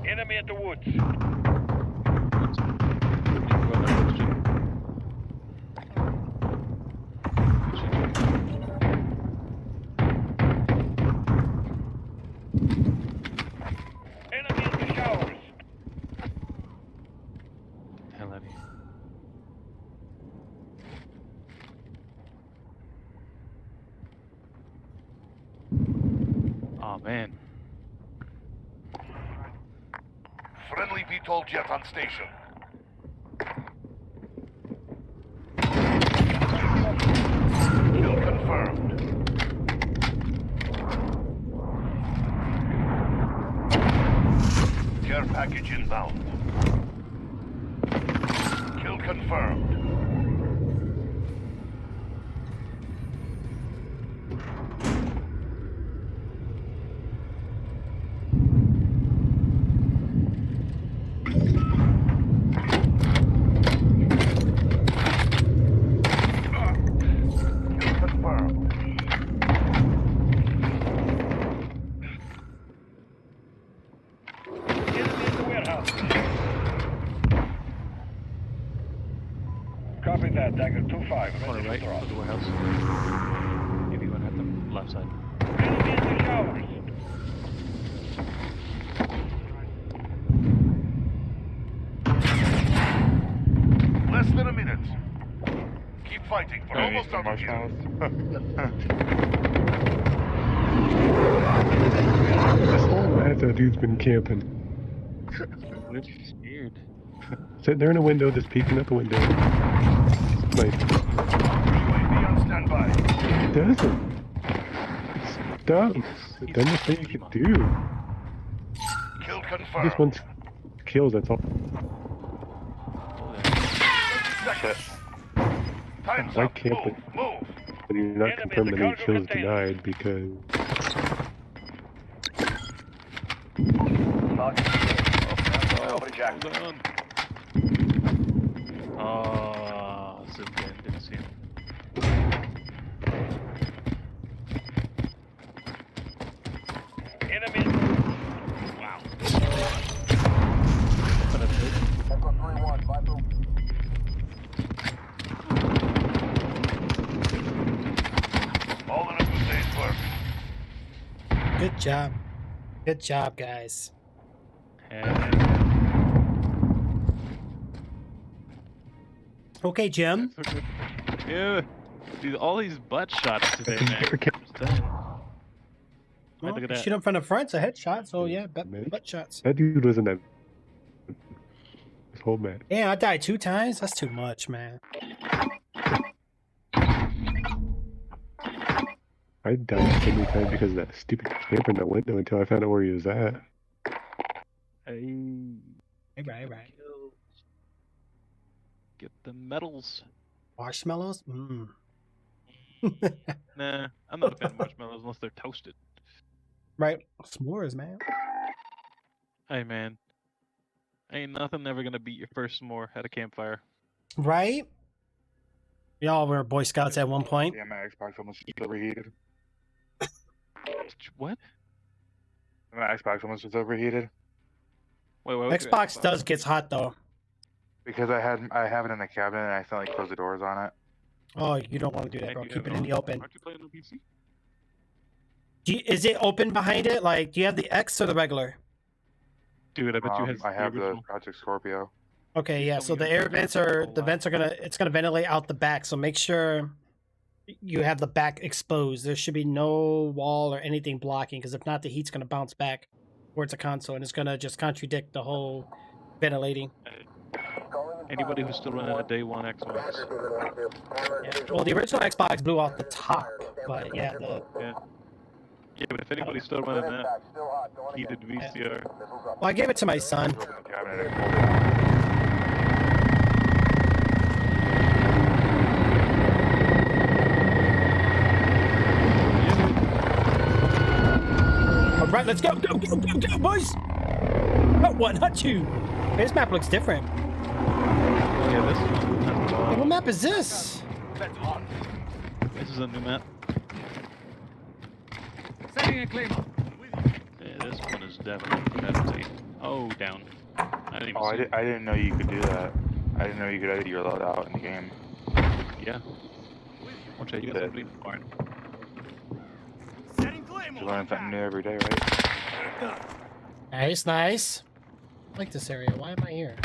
Enemy at the woods. Enemy in the showers. Hell out of here. Oh man. Friendly VTOL jet on station. Kill confirmed. Care package inbound. Kill confirmed. Kill confirmed. Enemy in the warehouse. Copy that, Dagger 2-5. Corner Ready right to draw. of the warehouse. Maybe one at the left side. Enemy in the showers. Less than a minute. Keep fighting. We're almost out of here. This whole match, that dude's been camping. We're scared. Sitting there in a window, just peeking out the window. Like, UAV on standby. it doesn't. It's dumb. The dumbest thing you could do. Kill He confirmed. just wants kills, that's all. Seconds. Time's Why up. can't Move. Move. But you're not Enemy in confirming the any cargo kills container. denied because Hold on. Oh, zoomed in, didn't see him. Enemy. Wow. But that's it. All in a good day's work. Good job. Good job, guys. And Okay, Jim. yeah, dude, all these butt shots today, man. Never kept- I'm just saying. Well, look at that. shoot him from the front, it's a headshot. So yeah, Maybe. butt shots. that dude wasn't that. This whole match. Yeah, I died 2 times. That's too much, man. I died so many times because of that stupid camper in the window until I found out where he was at. Hey, Right. kills. Get the medals. Marshmallows? Mm. Nah, I'm not a fan of marshmallows unless they're toasted. Right. S'mores, man. Hey, man. Ain't nothing ever gonna beat your first s'more at a campfire. Right? We all were Boy Scouts at one point. Yeah, my Xbox almost just overheated. What? My Xbox almost just overheated Wait, what's your Xbox does gets hot though. because I have it in the cabinet and I accidentally closed the doors on it. Oh, you don't want to do that, bro. Hey, Keep it in the open. Aren't you playing on PC? Is it open behind it? Like, do you have the X or the regular? Dude, I bet you had I have the original. Project Scorpio. Okay, yeah. Tell So me the you air have vents the are whole the vents are gonna it's gonna ventilate out the back. So make sure you have the back exposed. There should be no wall or anything blocking, because if not, the heat's gonna bounce back towards the console and it's gonna just contradict the whole ventilating. Anybody who's still running a day one Xbox. Yeah. Well, the original Xbox blew off the top, but yeah, Yeah. Yeah, but if anybody's still running that heated VCR, well, I gave it to my son. Open the cabinet and pull it out. All right, let's go, go, boys! Not one, not two. This map looks different. yeah, this one. What map is this? Let's hunt. This is a new map. Setting a claymore. Yeah, this one is definitely empty. Oh, down. I didn't even Oh, see it. I didn't know you could do that. I didn't know you could edit your loadout in the game. Yeah. Watch out, you got somebody in the barn. Setting You claymore. learn something new every day, right? Nice, nice. I like this area. Why am I here?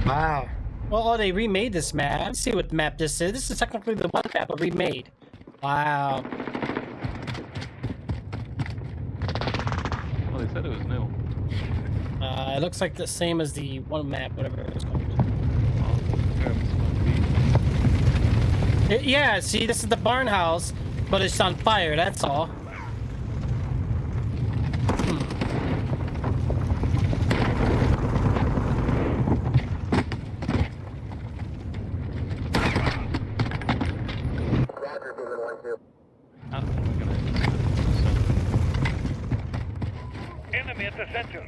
Wow. Well, oh, they remade this map. Let's see what map this is. This is technically the one map but remade. Wow. Well, they said it was new. It looks like the same as the one map, whatever it was called. Oh, terrible spot. Yeah, see, this is the barn house, but it's on fire, that's all. I don't know, we're gonna Enemy at the center.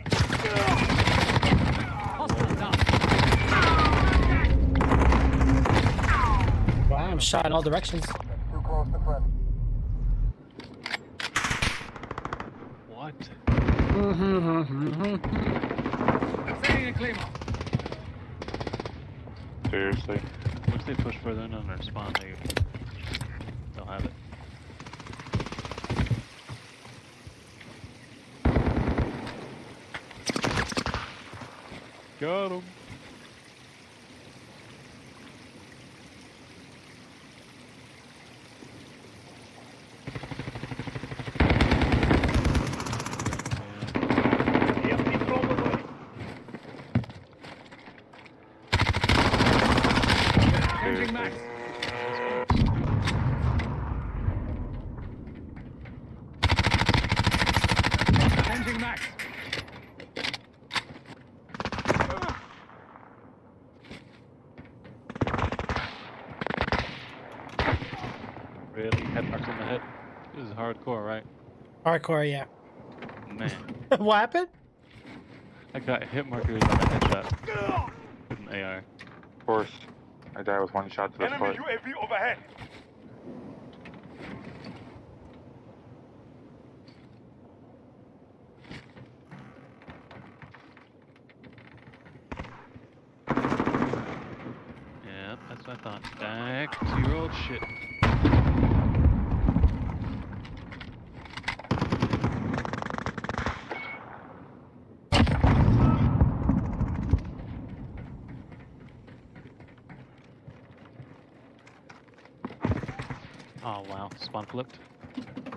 Wow, I'm shot in all directions. Too close to friendly. What? Setting a claymore. Seriously. Once they push further in on their spawn, they'll have it. Got him. Empty probably. Changing max. Changing max. Really? Head marks on the head? This is hardcore, right? Hardcore, yeah. Man. What happened? I got hit markers on the headshot with an AR. Of course. I died with one shot to the Enemy foot. UAV overhead. Yeah, that's what I thought. Back to your old shit. Oh wow, spawn flipped.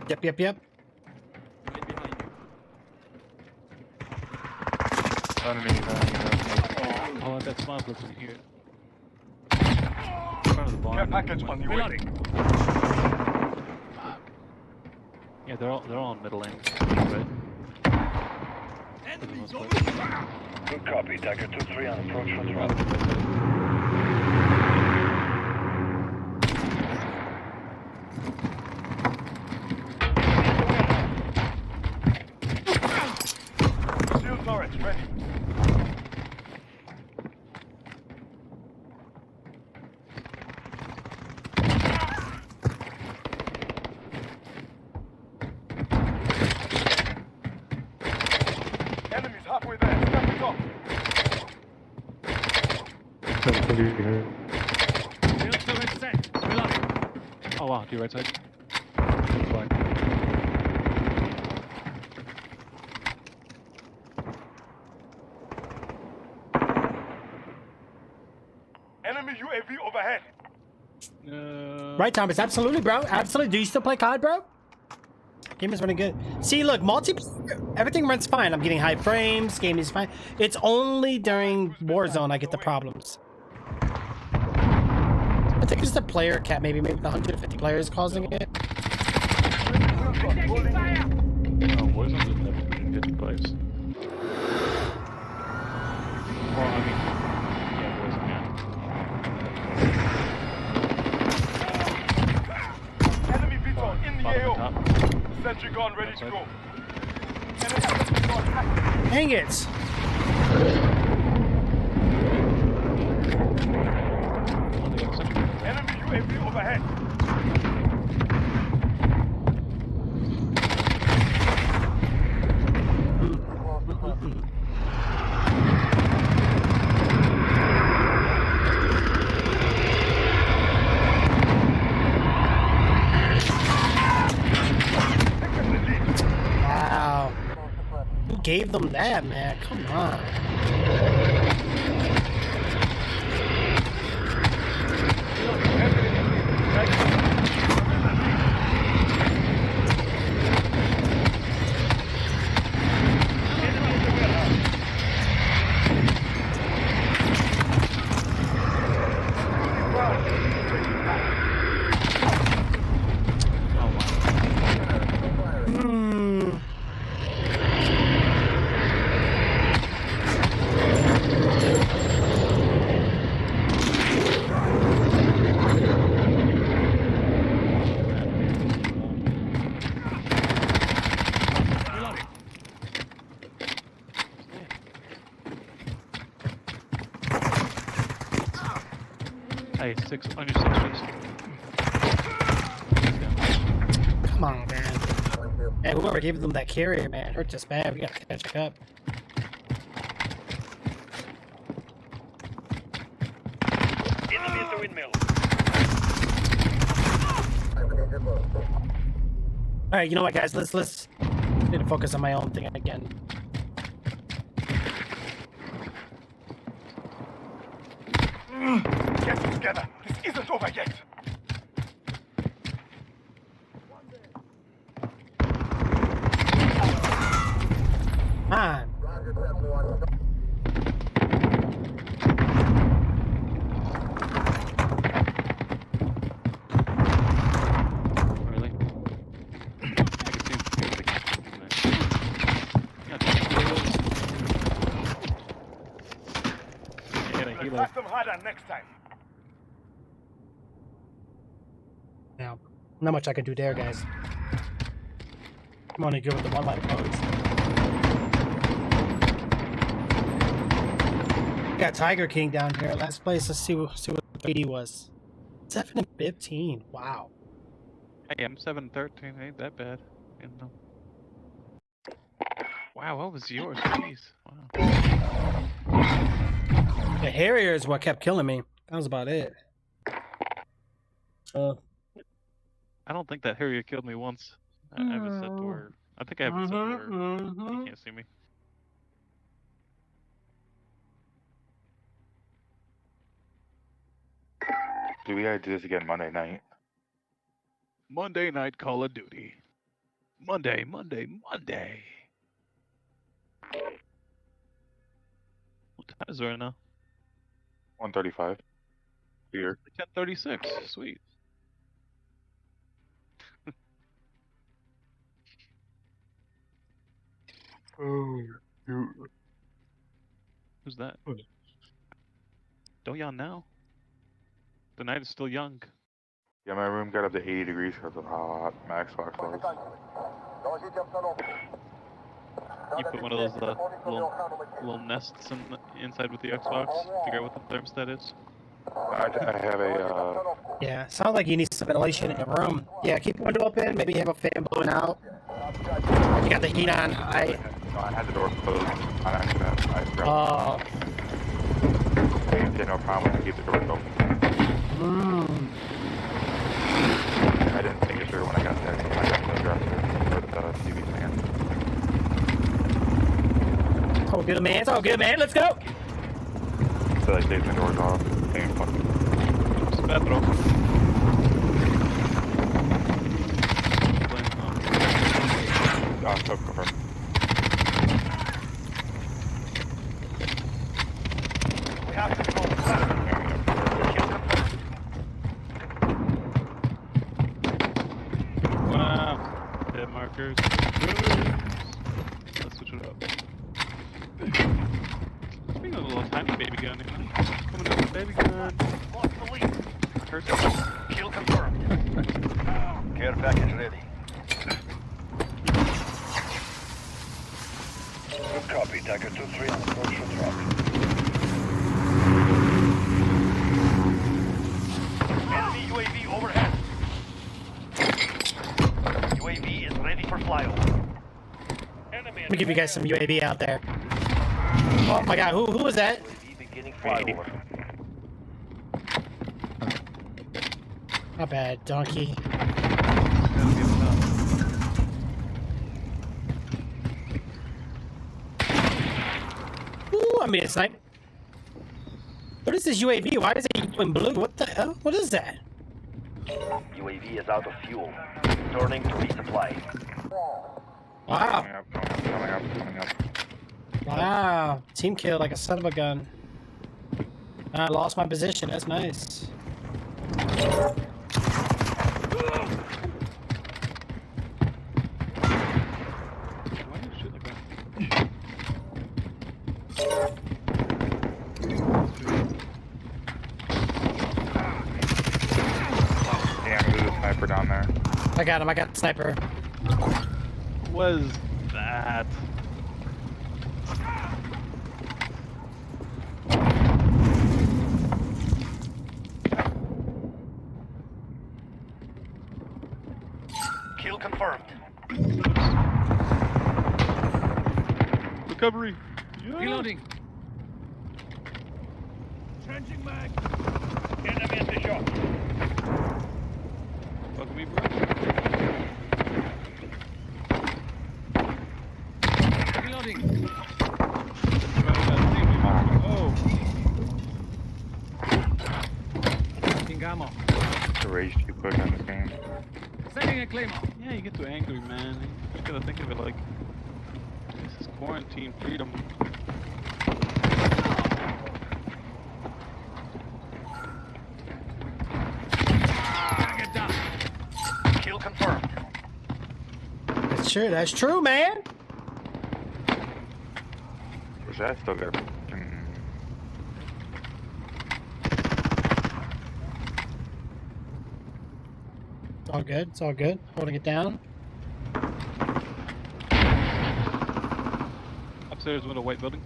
Yep, yep, yep. Underneath that. Oh, I bet spawn flipped in here. In front of the barn. Care package on the way. Yeah, they're all in middle lane, right? For the most part. Good copy. Tiger 2-3 on approach from the right. Shield turrets ready. Enemies halfway there. Step it up. Oh wow, to your right side. Fine. Enemy UAV overhead. Right, Thomas. Absolutely, bro. Absolutely. Do you still play COD, bro? Game is running good. See, look, multiplayer, everything runs fine. I'm getting high frames. Game is fine. It's only during Warzone I get the problems. I think it's the player cap. Maybe the 150 players causing it. Oh, Warzone doesn't have 150 players. Well, I mean, yeah, Warzone, yeah. Enemy VTOL in the Bottom AO. and top. Sentry gun ready to Outside. go. Enemy VTOL active. Dang it. On the other side. Enemy UAV overhead. Wow. Who gave them that, man? Come on. Hey, six on your 6 first. Come on, man. Hey, whoever gave them that carrier, man, hurt us bad. We gotta catch up. Enemy at the windmill. All right, you know what, guys? Let's need to focus on my own thing again. Get it together. This isn't over yet. Come on. Really? I can see him. Yeah, Let's helo. pass them harder next time. Now, not much I can do there, guys. I'm only good with the one-line codes. Got Tiger King down here. Last place. Let's see what the 80 was. 7 and 15. Wow. Hey, I'm 7-13. Ain't that bad. You know. Wow, what was yours? Jeez. Wow. The Harrier is what kept killing me. That was about it. I don't think that Harrier killed me once. I have it set to where. I think I have it set to where he can't see me. Do we gotta do this again Monday night? Monday night Call of Duty. Monday. What time is it right now? 1:35. Here. 10:36. Sweet. Who's that? Don't yawn now. The night is still young. Yeah, my room got up to 80 degrees because of how hot my Xbox was. You put one of those little nests inside with the Xbox. Figure out what the thermostat is. I have a, Yeah, sounds like you need some ventilation in your room. Yeah, keep the window open. Maybe have a fan blowing out. You got the heat on. no, I had the door closed on accident. I grabbed Oh, Okay, no problem. We'll keep the doors open. I didn't think it through when I got there. I got the dresser or the TV stand. Oh, good man. It's all good, man. Let's go. So I saved the doors off. Same fucking. Pedro. So confirmed. We have control. Kill confirmed. Wow. Hit markers. Let's switch it up. Bring a little tiny baby gun. Coming up with baby gun. Lost the lead. Person. Kill confirmed. Care package ready. Good copy. Tiger 2-3 on approach for drop. Enemy UAV overhead. UAV is ready for flyover. Enemy Let me give you guys some UAV out there. Oh my god, who was that? UAV beginning flyover. Not bad, donkey. Ooh, I made a snipe. What is this UAV? Why is it in blue? What the hell? What is that? UAV is out of fuel. Returning to resupply. Wow. Coming up. Wow. Team kill like a son of a gun. I lost my position. That's nice. Why do you shoot like that? Damn, there's a sniper down there. I got him. I got the sniper. Was that? Kill confirmed. Recovery. Yeah. Reloading. Changing mag. Enemy at the shop. Fuck me, bro. Reloading. Oh. Taking ammo. The rage too quick on this game. Sending a claymore. Yeah, you get too angry, man. You just gotta think of it like this is quarantine freedom. Get down. Kill confirmed. That's true. That's true, man. Wish I still got. It's all good. It's all good. Holding it down. Upstairs window, white building.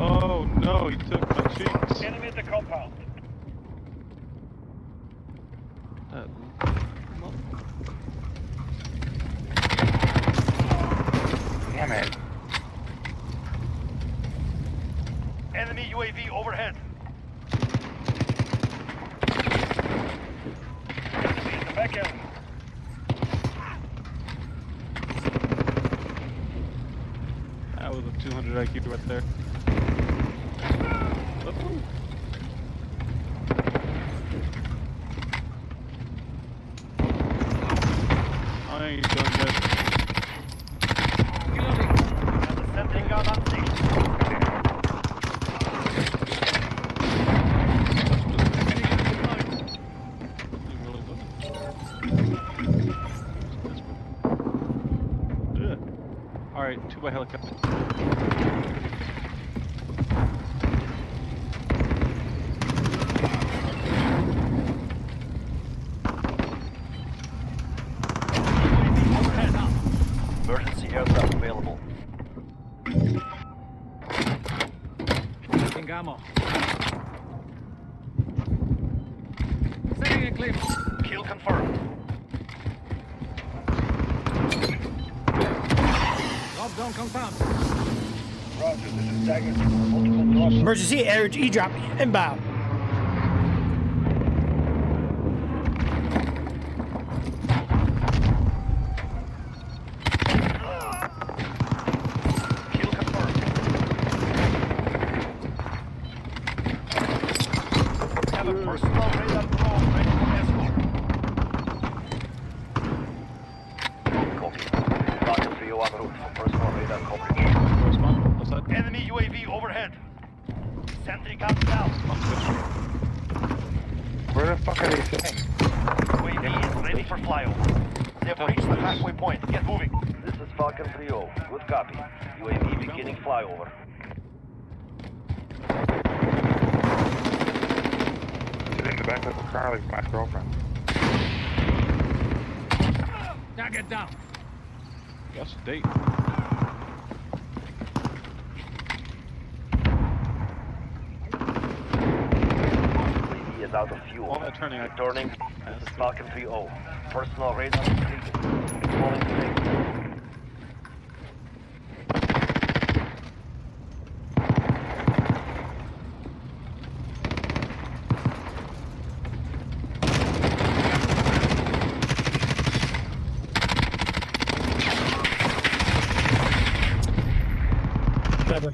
Oh no, he took my cheeks. Enemy at the compound. Damn it. Enemy UAV overhead. Enemy in the back alley. That was a 200 IQ right there. Oh. I ain't done yet. Reloading. Assembling gun on station. He really wasn't. Yeah. Alright, 2 by helicopter. Emergency aircraft available. Taking ammo. Sending a claymore. Kill confirmed. Roger, this is Dagger 2. Multiple drops. Emergency air E-drop inbound. Kill confirmed. Have a personal radar drone ready for escort. Copy. Roger 3 en route for personal radar coverage. Correspond. What's that? Enemy UAV overhead. Sentry guns down. Where the fuck are they sitting? UAV is ready for flyover. They've reached the halfway point. Get moving. This is Falcon 3-0. Good copy. UAV beginning flyover. Sitting in the back of the car like my girlfriend. That's a date. UAV is out of fuel. All that turning. Returning. This is Falcon 3-0. Personal radar completed. Falling safe. Whatever.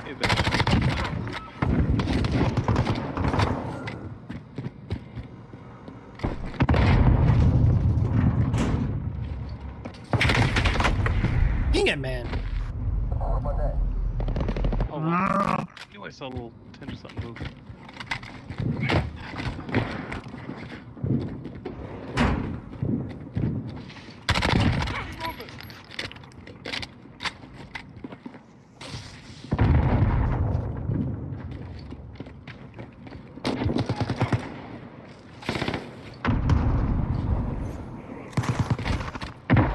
Hey there. Dang it, man. Oh, I knew I saw a little tinge of something move.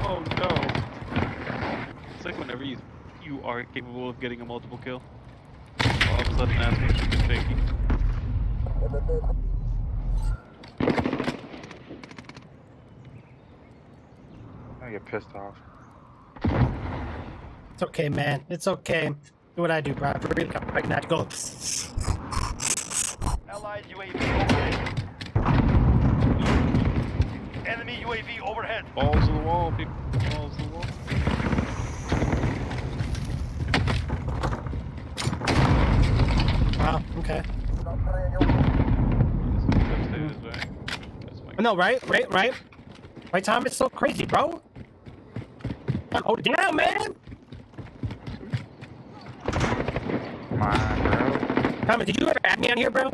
Oh no! It's like whenever you are capable of getting a multiple kill, all of a sudden that's makes you shaky. I get pissed off. It's okay, man. It's okay. Do what I do, bro. Really come right now. Go. Allied UAV overhead. Enemy UAV overhead. Balls to the wall, people. Balls to the wall. Wow. Okay. Let's stay this way. That's my No, right? Right, Tom? It's so crazy, bro. Hold it down, man. Come on, bro. Tom, did you ever add me on here, bro?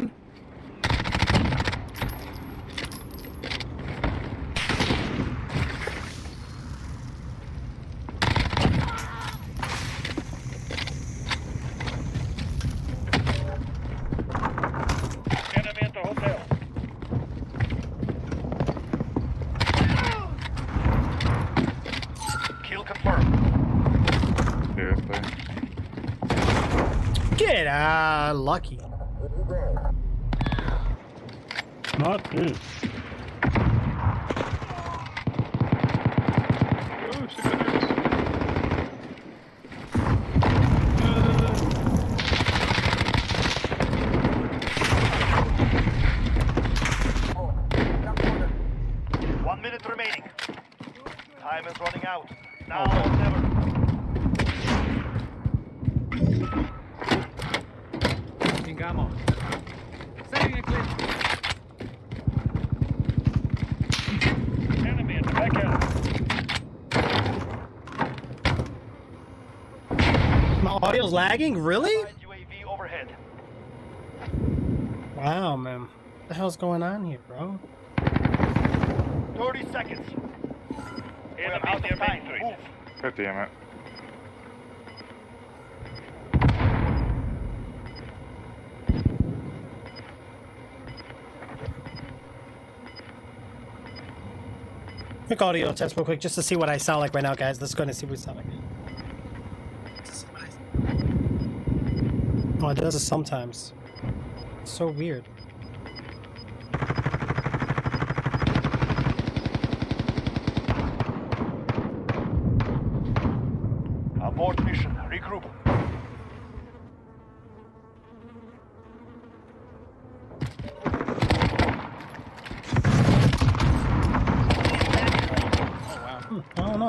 Enemy at the hotel. Kill confirmed. Seriously. Get out, lucky. Not good. Oh, shit, that hurts. One minute remaining. Time is running out. Now or never. Enemy at the back end. My audio's lagging? Really? Allied UAV overhead. Wow, man. What the hell's going on here, bro? 30 seconds. We are Enemy out near of time. Main Street. Move. God damn it. Quick audio test real quick just to see what I sound like right now, guys. Let's go and see what I sound like. Oh, it does it sometimes. It's so weird.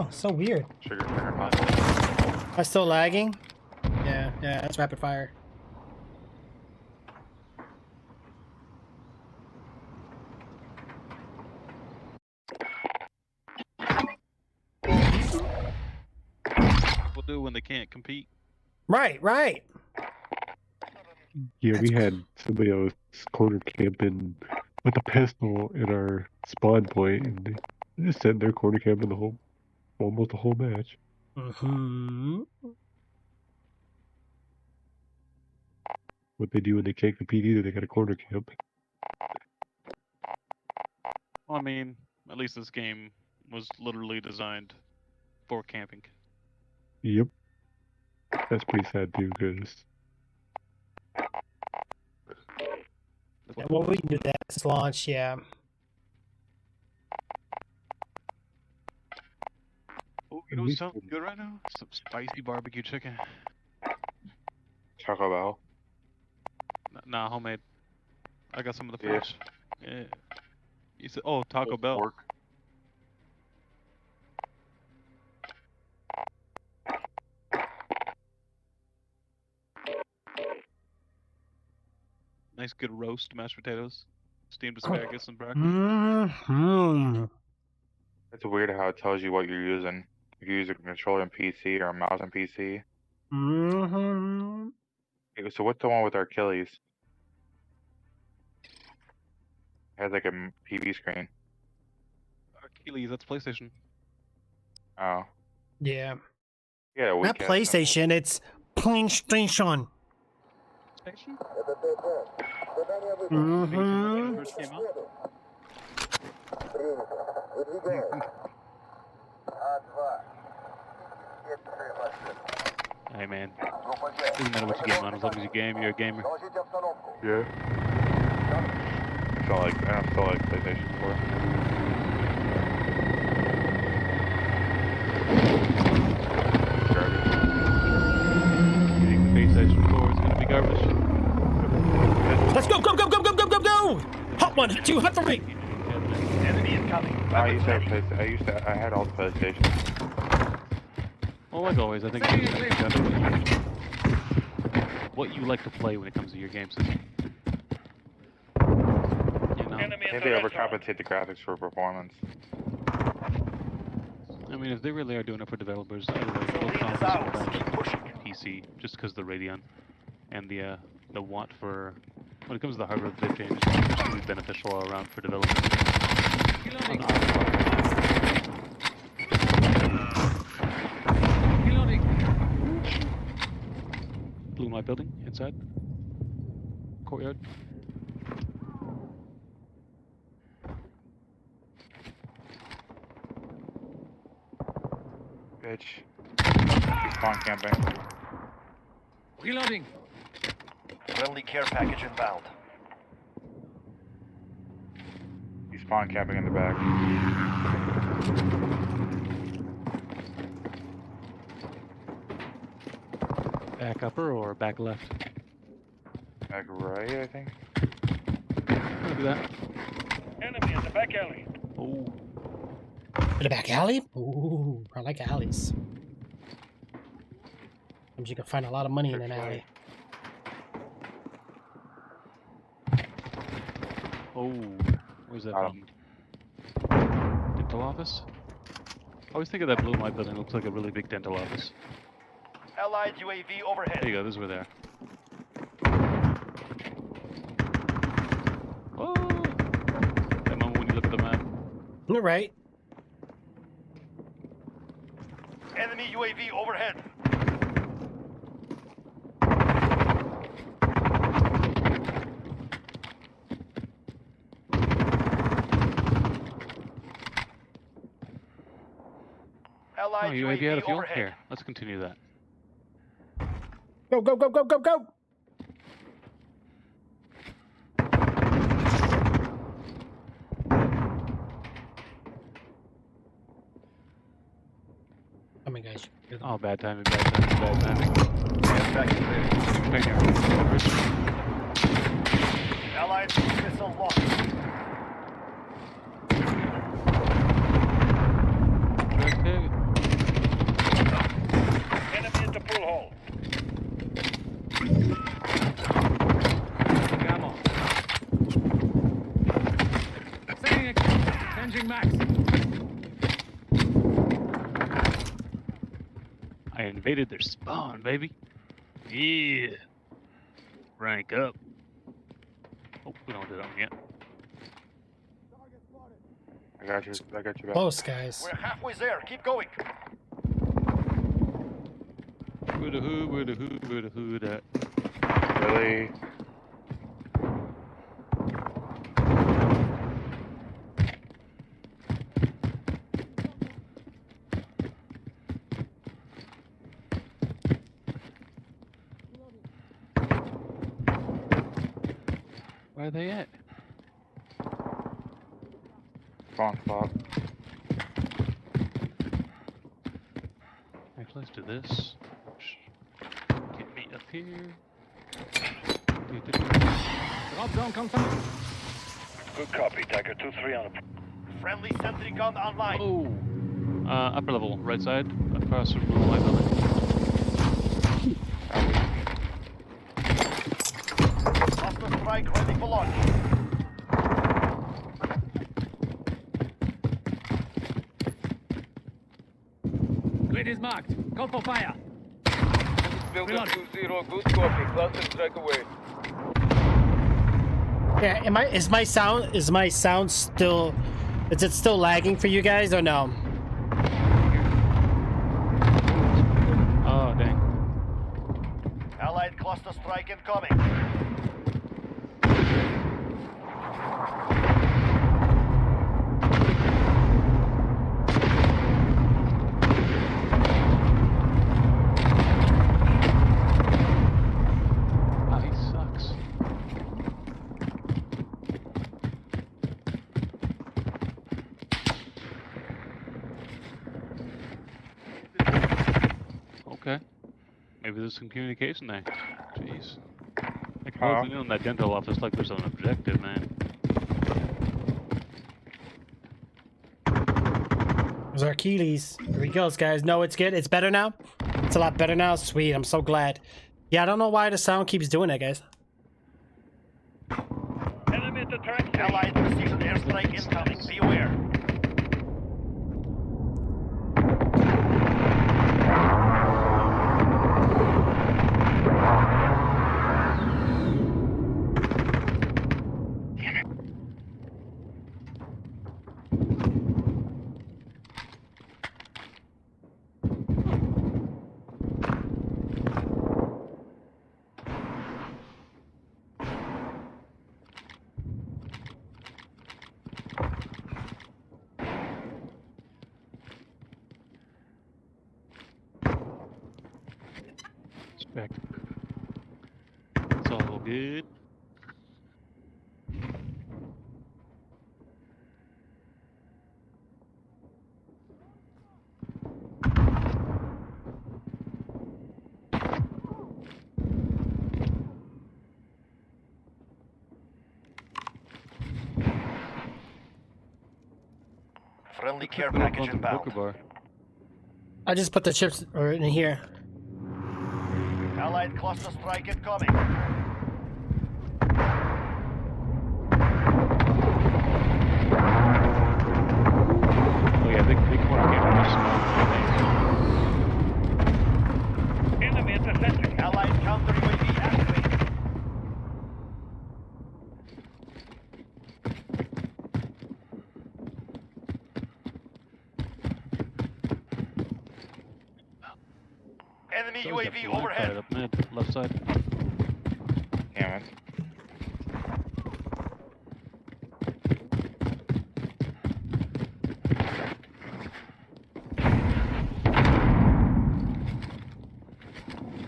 know. So weird. Trigger finger on. Am I still lagging? Yeah, that's rapid fire. People do when they can't compete. Right. Yeah, we That's had somebody else corner camping with a pistol in our spawn point, and they just sitting there corner camping almost the whole match. Mm-hmm. What they do when they can't compete either, they got a corner camp. Well, I mean, at least this game was literally designed for camping. Yep. That's pretty sad too, because Yeah, well, we can do that. Let's launch, yeah. Oh, you know what sounds good right now? Some spicy barbecue chicken. Taco Bell. Nah, homemade. I got some of the Yeah. fridge. Yeah. You said, oh, Taco Bell. Pork. Nice good roast mashed potatoes, steamed asparagus and broccoli. Mm-hmm. It's weird how it tells you what you're using. If you use a controller in PC or a mouse in PC. Mm-hmm. Okay, so what's the one with our Achilles? It has like a TV screen. Achilles, that's PlayStation. Oh. Yeah. Yeah, we Not PlayStation, it's PlayStation. Station? Mm-hmm. First came out. Hey man, doesn't matter what you game on, as long as you game, you're a gamer. Yeah. I don't feel like PlayStation 4. You think the PlayStation 4 is gonna be garbage? Let's go! Hot one, hot two, hot three! Enemy incoming. I had all the PlayStation. Well, like always, I think it's just down to what you like to play when it comes to your game system. You know? I think they overcompensate the graphics for performance. I mean, if they really are doing it for developers, I would full confidence Keep pushing. PC, just because the Radeon and the want for, when it comes to the hardware they've changed, it's really beneficial all around for developers. Blue Light Building, inside. Courtyard. Bitch. He's spawn camping. Reloading. Friendly care package inbound. He's spawn camping in the back. Back upper or back left? Back right, I think. Look at that. Enemy in the back alley. Oh, In the back alley? Ooh, I like alleys. Sometimes you can find a lot of money in an alley. oh, where's that Got from? Dental office? I always think of that Blue Light Building, looks like a really big dental office. Allied UAV overhead. There you go, this is where they are. Oh! That moment when you look at the map. You're right. Enemy UAV overhead. Oh, Allied UAV out of fuel? overhead. Here, let's continue that. Go! Come on, guys. Oh, bad timing, bad timing, bad timing. Right here. Allied missile launched. Okay. Max. I invaded their spawn, baby. Yeah. Rank up. Oh, we don't do that one yet. I got you. I got you back. Close, guys. We're halfway there. Keep going. Where the who that? Really? Where are they at? Spawn spot. Actually, let's do this. Get me up here. Drop zone confirmed. Good copy. Tiger 2-3 on the... Friendly sentry gun online. Oh. Upper level, right side, across from the light building. Cluster strike ready for launch. Grid is marked. Call for fire. Builder Reload. 2-0. Good copy. Cluster strike away. Yeah, is my sound still, is it still lagging for you guys or no? Oh, dang. Allied cluster strike incoming. Oh, he sucks. Okay. Maybe there's some communication there. Jeez. Like, closing in on that dental office like there's an objective, man. There's our Achilles. Here he goes, guys. No, it's good. It's better now. It's a lot better now. Sweet. I'm so glad. Yeah, I don't know why the sound keeps doing it, guys. Enemy at the track station. Allied precision airstrike incoming. Be aware. Back. It's all good. Friendly care Put it up package onto the Booker inbound. bar. I just put the chips in here. Allied cluster strike incoming. Oh yeah, big corner camera. Just small. Enemy at the sentry. Allied counter UAV activated. Enemy Those got UAV blind overhead. side up mid, left side. Damn it.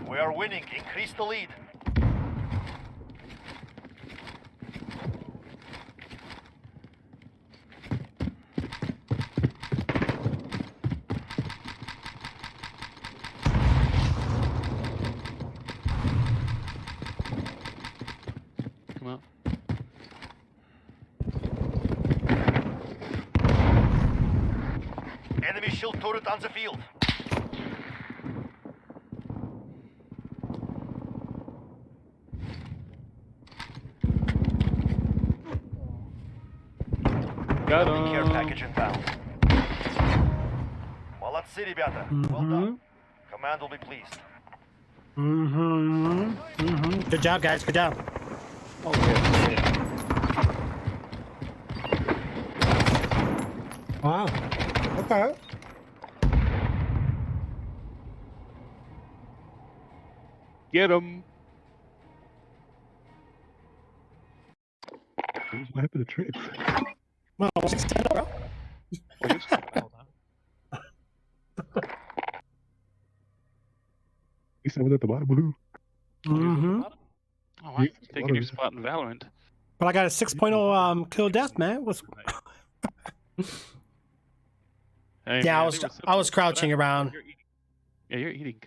We are winning. Increase the lead. Come out. Enemy shield turret on the field. Got Friendly care him. package inbound. Молодцы, ребята. Well done. Command will be pleased. Good job, guys. Good job. Oh, yeah. Wow. Okay. Get him. What happened to tricks? Well, 6-10, bro. You someone at the bottom. Woohoo. Oh, I'm taking your spot in Valorant. But I got a 6.0 kill death, man. What's... Hey, Yeah, man, I was crouching around. Yeah, you're eating.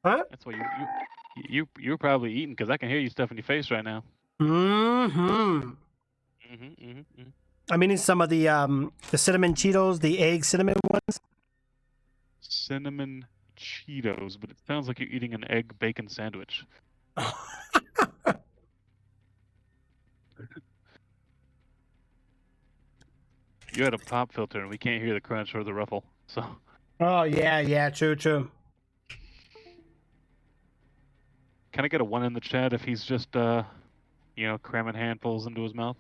Huh? That's why you're probably eating because I can hear you stuffing your face right now. I'm eating some of the cinnamon Cheetos, the egg cinnamon ones. Cinnamon Cheetos, but it sounds like you're eating an egg bacon sandwich. You had a pop filter, and we can't hear the crunch or the ruffle. So. Oh yeah, true. Can I get a 1 in the chat if he's just, cramming handfuls into his mouth?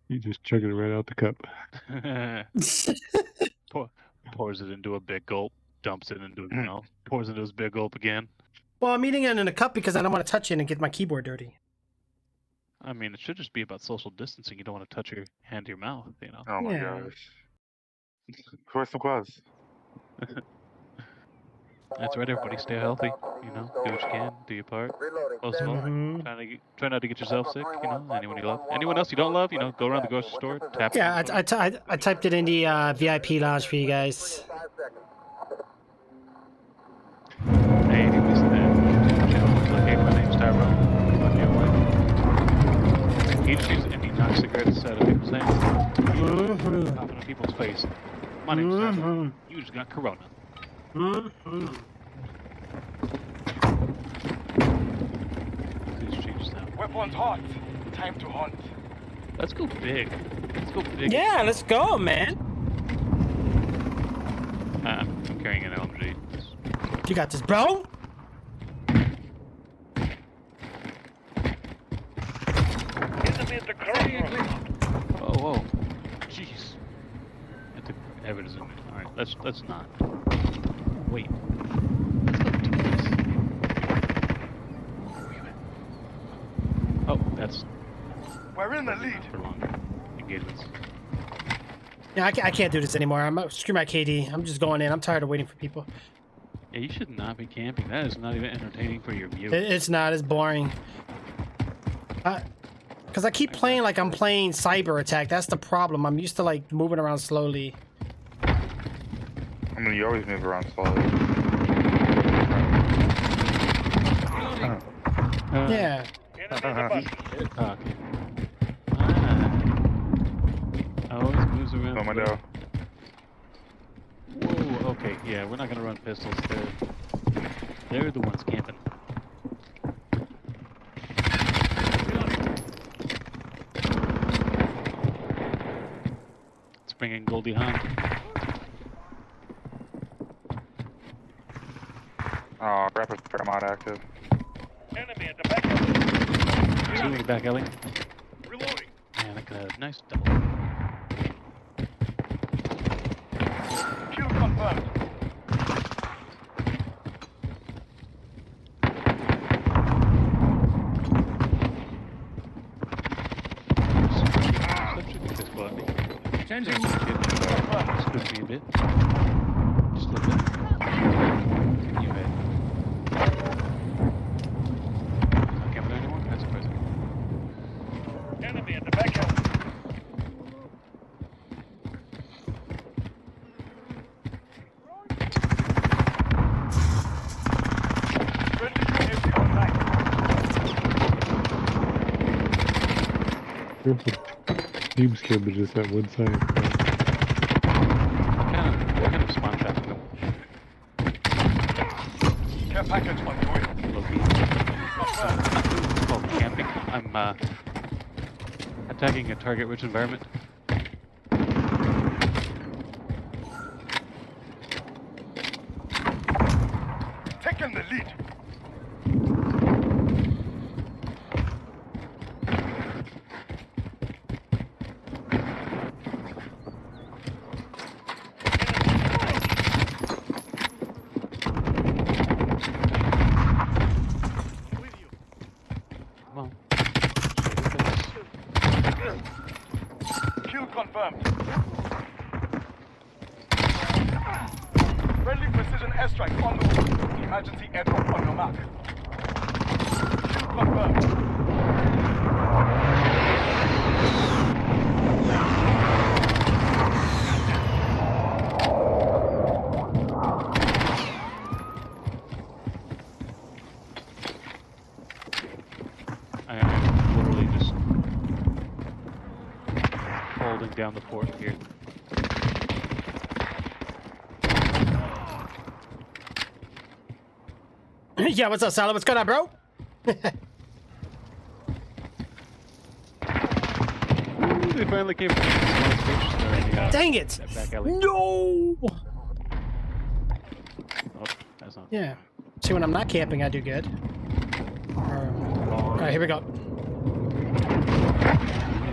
You just chugging it right out the cup. Pours it into a big gulp, dumps it into his mouth, pours it into his big gulp again. Well, I'm eating it in a cup because I don't want to touch it and get my keyboard dirty. I mean, it should just be about social distancing. You don't want to touch your hand to your mouth, you know? Oh my Yeah. gosh. Course of class. That's right, everybody. Stay healthy. You know, do what you can. Do your part. Most of all, try not to get yourself sick. You know, anyone you love. Anyone else you don't love, go around the grocery store, tap. Yeah, I typed it in the VIP lounge for you guys. Hey, anyways, like, hey, my name's Tyrone. Fuck your wife. He just used an Enoch cigarette instead of people's hands. Popping in people's face. My name's Tyrone. You just got corona. Please change now. Weapons hot. Time to hunt. Let's go big. Let's go big. Yeah, let's go, man. I'm carrying an LMG. You got this, bro. Enemy at the crossroads. Whoa. Jeez. I took evidence in it. Alright, let's not. Wait. Let's go do this. Oh, that's We're in the lead. for longer engagements. Yeah, I can't do this anymore. Screw my KD. I'm just going in. I'm tired of waiting for people. Yeah, you should not be camping. That is not even entertaining for your view. It's not. It's boring. Because I keep playing like I'm playing Cyber Attack. That's the problem. I'm used to like moving around slowly. I mean, you always move around slowly. Yeah. Enemy at the bus. Good talking. Always moves around. Oh my god. Whoa, okay, yeah, we're not gonna run pistols. They're the ones camping. Let's bring in Goldie Hawn. Oh, rapid Paramount active. Enemy at the back. Two in the back alley. Reloading. Man, I could have a nice double. Kill confirmed. Changing. Just me a bit. Just a little bit. You had. Not camping anymore? That's surprising. Enemy at the back alley. Friendly UAV online. Teams camping just at one side. What kind of spawn traffic though? Care package on the way. It's called camping. I'm attacking a target-rich environment. Taking the lead. Come on. Kill confirmed. Friendly precision airstrike on the way. Emergency airdrop on your mark. Kill confirmed. I am literally just holding down the fort here. Yeah, what's up, Solid? What's going on, bro? Ooh, they finally came from the Dang it! that back alley. No! Oh, that's not. Yeah. See, when I'm not camping, I do good. Alright, here we go. Ooh,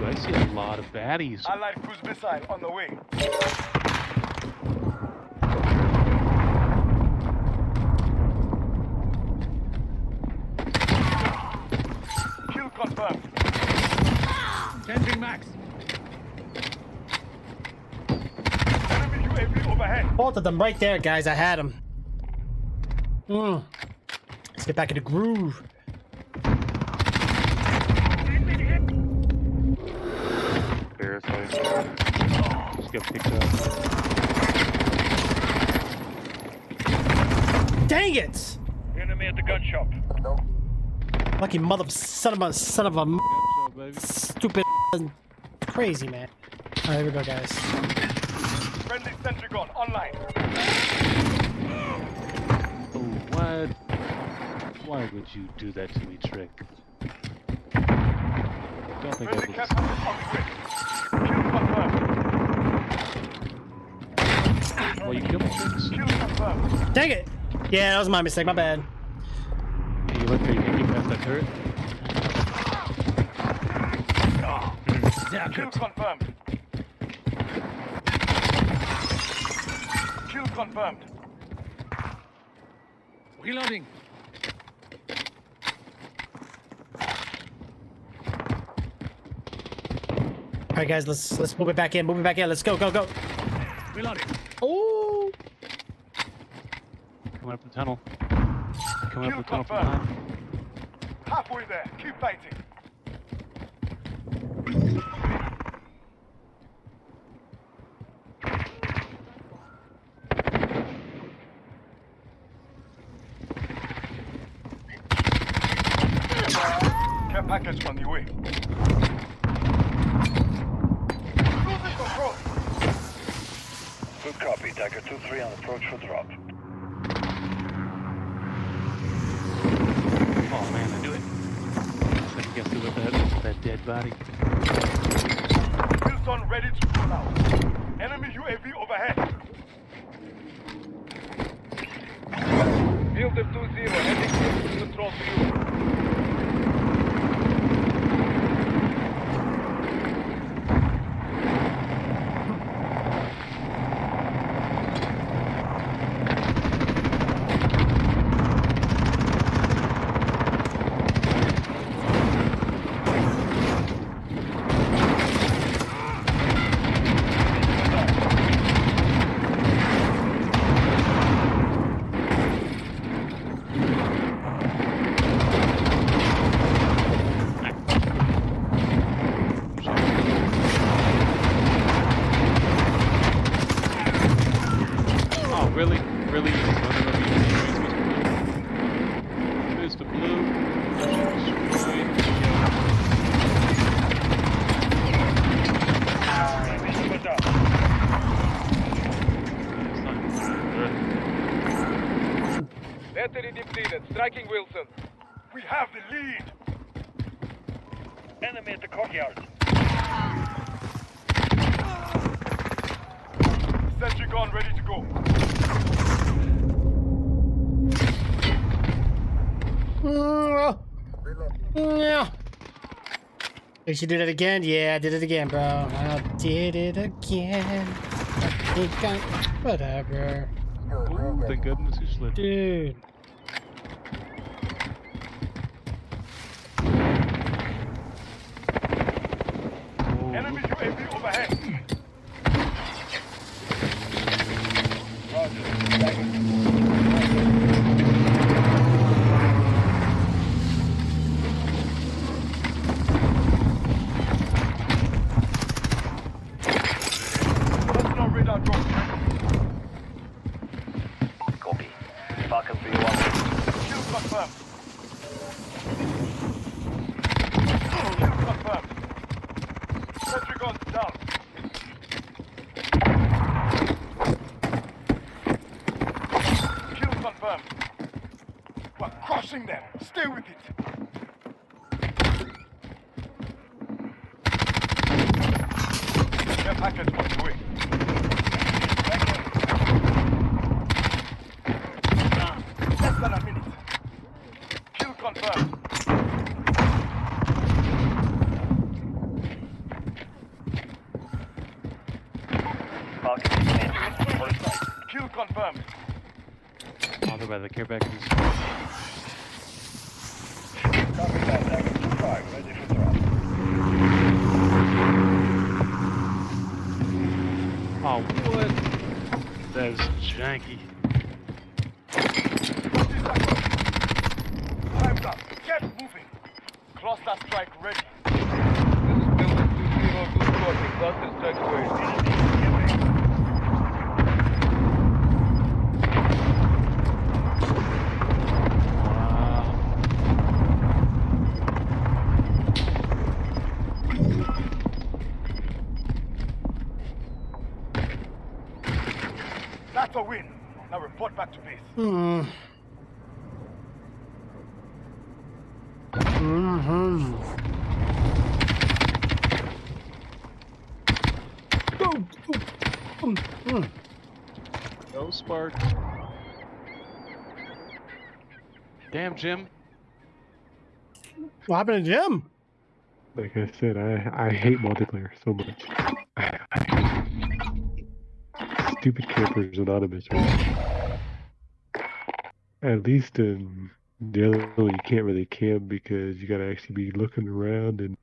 I see a lot of baddies. Allied cruise missile on the way. Kill confirmed. Changing max. Enemy UAV overhead. Both of them right there, guys. I had them. Let's get back in the groove. Seriously. Just got picked up. Dang it! Enemy at the gun shop. Lucky son of a Good job, baby. stupid crazy man. Alright, here we go, guys. Friendly sentry gun online. Oh, what? Why would you do that to me, Trick? Don't think I Friendly would. cap on the way. Kill confirmed. Well, you kill me, Tricks. Kill confirmed. Dang it! Yeah, that was my mistake. My bad. You look how you can get past that turret. Kill confirmed. Kill confirmed. Reloading. All right, guys, let's move it back in. Move it back in. Let's go, go, go. Reloading. Oh! Coming up the tunnel. Coming Kill up the tunnel from confirmed. behind. Halfway there. Keep fighting. Care package on the way. Losing control. Good copy. Tiger 2-3 on approach for drop. Oh man, I knew it. Second guess who with that dead body. Wilson ready to roll out. Enemy UAV overhead. Fielder 2-0. Heading to control to you. Oh, really? Really? Mr. Blue. Battery depleted. Striking Wilson. We have the lead. Enemy at the courtyard. Sentry gun ready to go. Yeah. Think you did it again? Yeah, I did it again, bro. I did it again. I think I... Whatever. Ooh, thank goodness you slid. Dude. Enemy UAV overhead. Personal radar drone. Copy. Falcon 3-1. Kill confirmed. Kill confirmed. Sentry guns down. Kill confirmed. We're crushing them. Stay with it. Their package on the way. Less than a minute. Kill confirmed. Falcon 3 first sight. Kill confirmed. Bothered by the care packages. Copy that. Tiger 2-5. Ready for thrust. Oh, what? That is janky. Time's up. Get moving. Cluster strike ready. That's a win. Now report back to base. No spark. Damn, Jim. What happened to Jim? Like I said, I hate multiplayer so much. Stupid campers anonymous, right? At least in the other one you can't really camp because you gotta actually be looking around and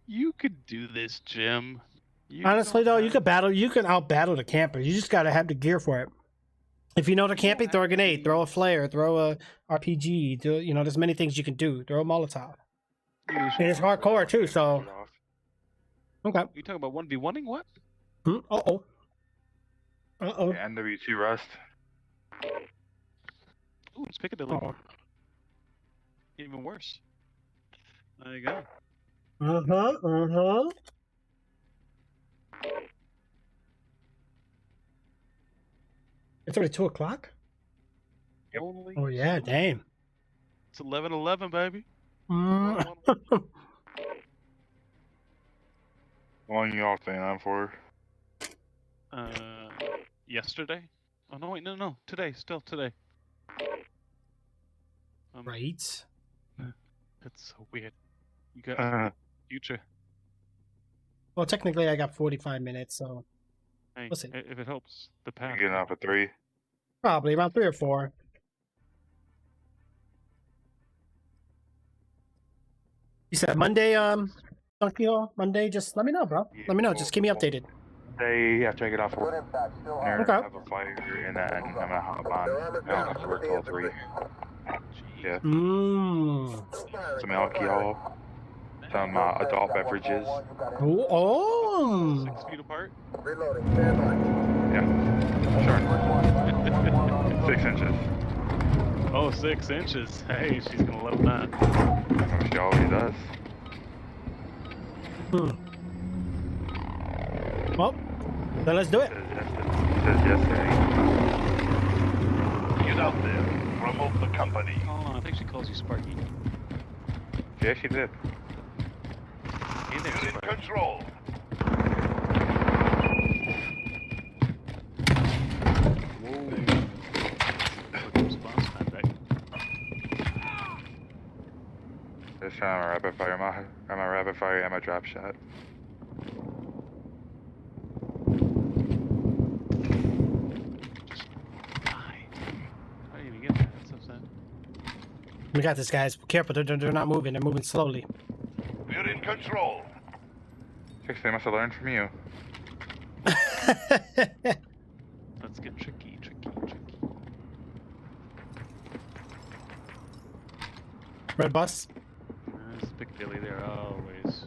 You could do this, Jim. You Honestly, don't though, have- you can out battle the campers. You just gotta have the gear for it. If you know the camping, throw a grenade, throw a flare, throw a RPG. There's many things you can do. Throw a Molotov. And it's hardcore too, so okay. You talking about 1v1ing? What? Uh-oh. NW2 Rust. Ooh, it's Piccadilly. Oh. Even worse. There you go. It's already 2 o'clock? Holy Oh yeah, shit. damn. It's 11:11, baby. Mm. How long you all staying on for? Yesterday? Oh no, wait, no, today, still today. Right. That's so weird. You got future. Well, technically, I got 45 minutes, so Hey, We'll see. if it helps, the path. Getting off at 3. probably around 3 or 4. You said Monday, Donkey Hall? Monday, just let me know, bro. Let me know. Just keep me updated. They have to get off work. Okay. Have a fire, and then I'm gonna hop on. I don't have to work till 3. Yeah. Some alcohol, some adult beverages. Oh. 6 feet apart. Yeah. Sure. 6 inches. Oh, 6 inches. Hey, she's gonna love that. She always does. Well, then let's do it. Says yesterday. Get out there. From of the company. Oh, I think she calls you Sparky. Yeah, she did. Hey there, You're in Sparky. control. Quick response time back. This time I'm a rapid fire. I'm a rapid fire ammo drop shot. Just die. How do you even get that? That's so sad. We got this, guys. Be careful. They're not moving. They're moving slowly. We're in control. Fix, they must have learned from you. Let's get tricky. Red bus. There's Piccadilly there always.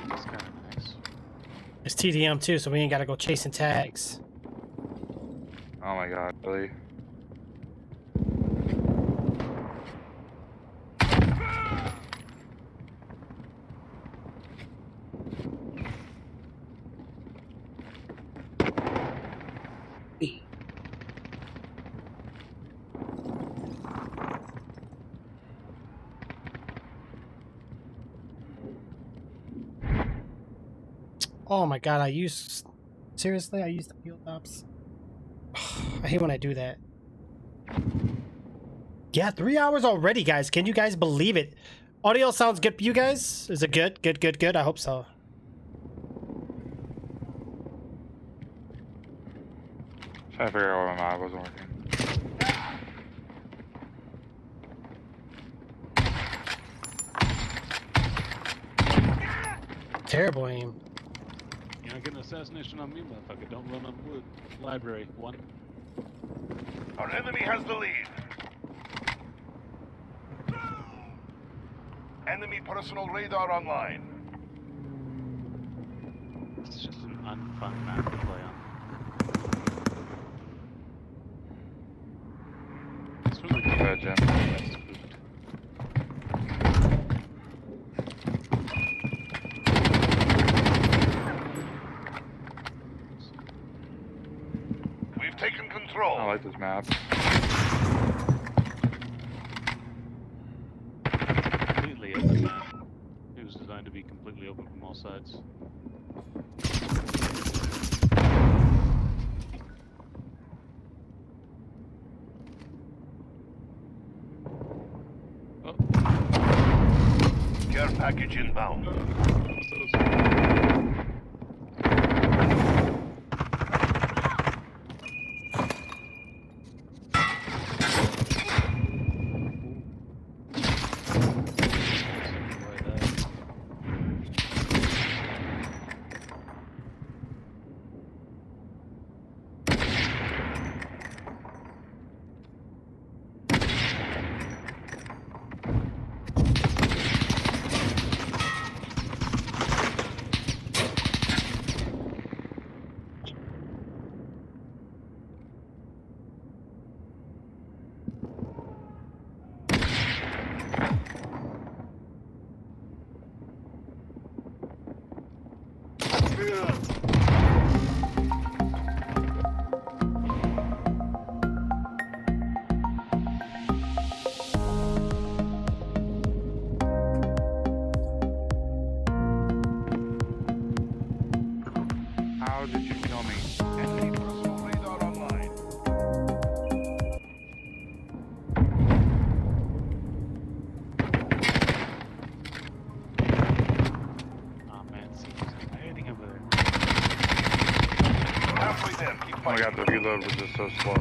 That's kind of nice. It's TDM too, so we ain't gotta go chasing tags. Oh my god, really? Oh my god, I used the field ops. I hate when I do that. Yeah, 3 hours already, guys. Can you guys believe it? Audio sounds good for you guys? Is it good? Good. I hope so. Trying to figure out why my mod wasn't working. Terrible aim. You're not getting an assassination on me, motherfucker. Don't run on wood. Library, 1. Our enemy has the lead. Enemy personal radar online. It's just an unfun map to play on. It's really Go ahead, Jim. That's spooked. We've taken control. I like this map. Completely open map. It was designed to be completely open from all sides. Oh, Care package inbound. How did you kill me? Enemy personal radar online. Oh man, see, he's hiding over there. Halfway there. Keep Oh my fighting. god, the reload was just so slow.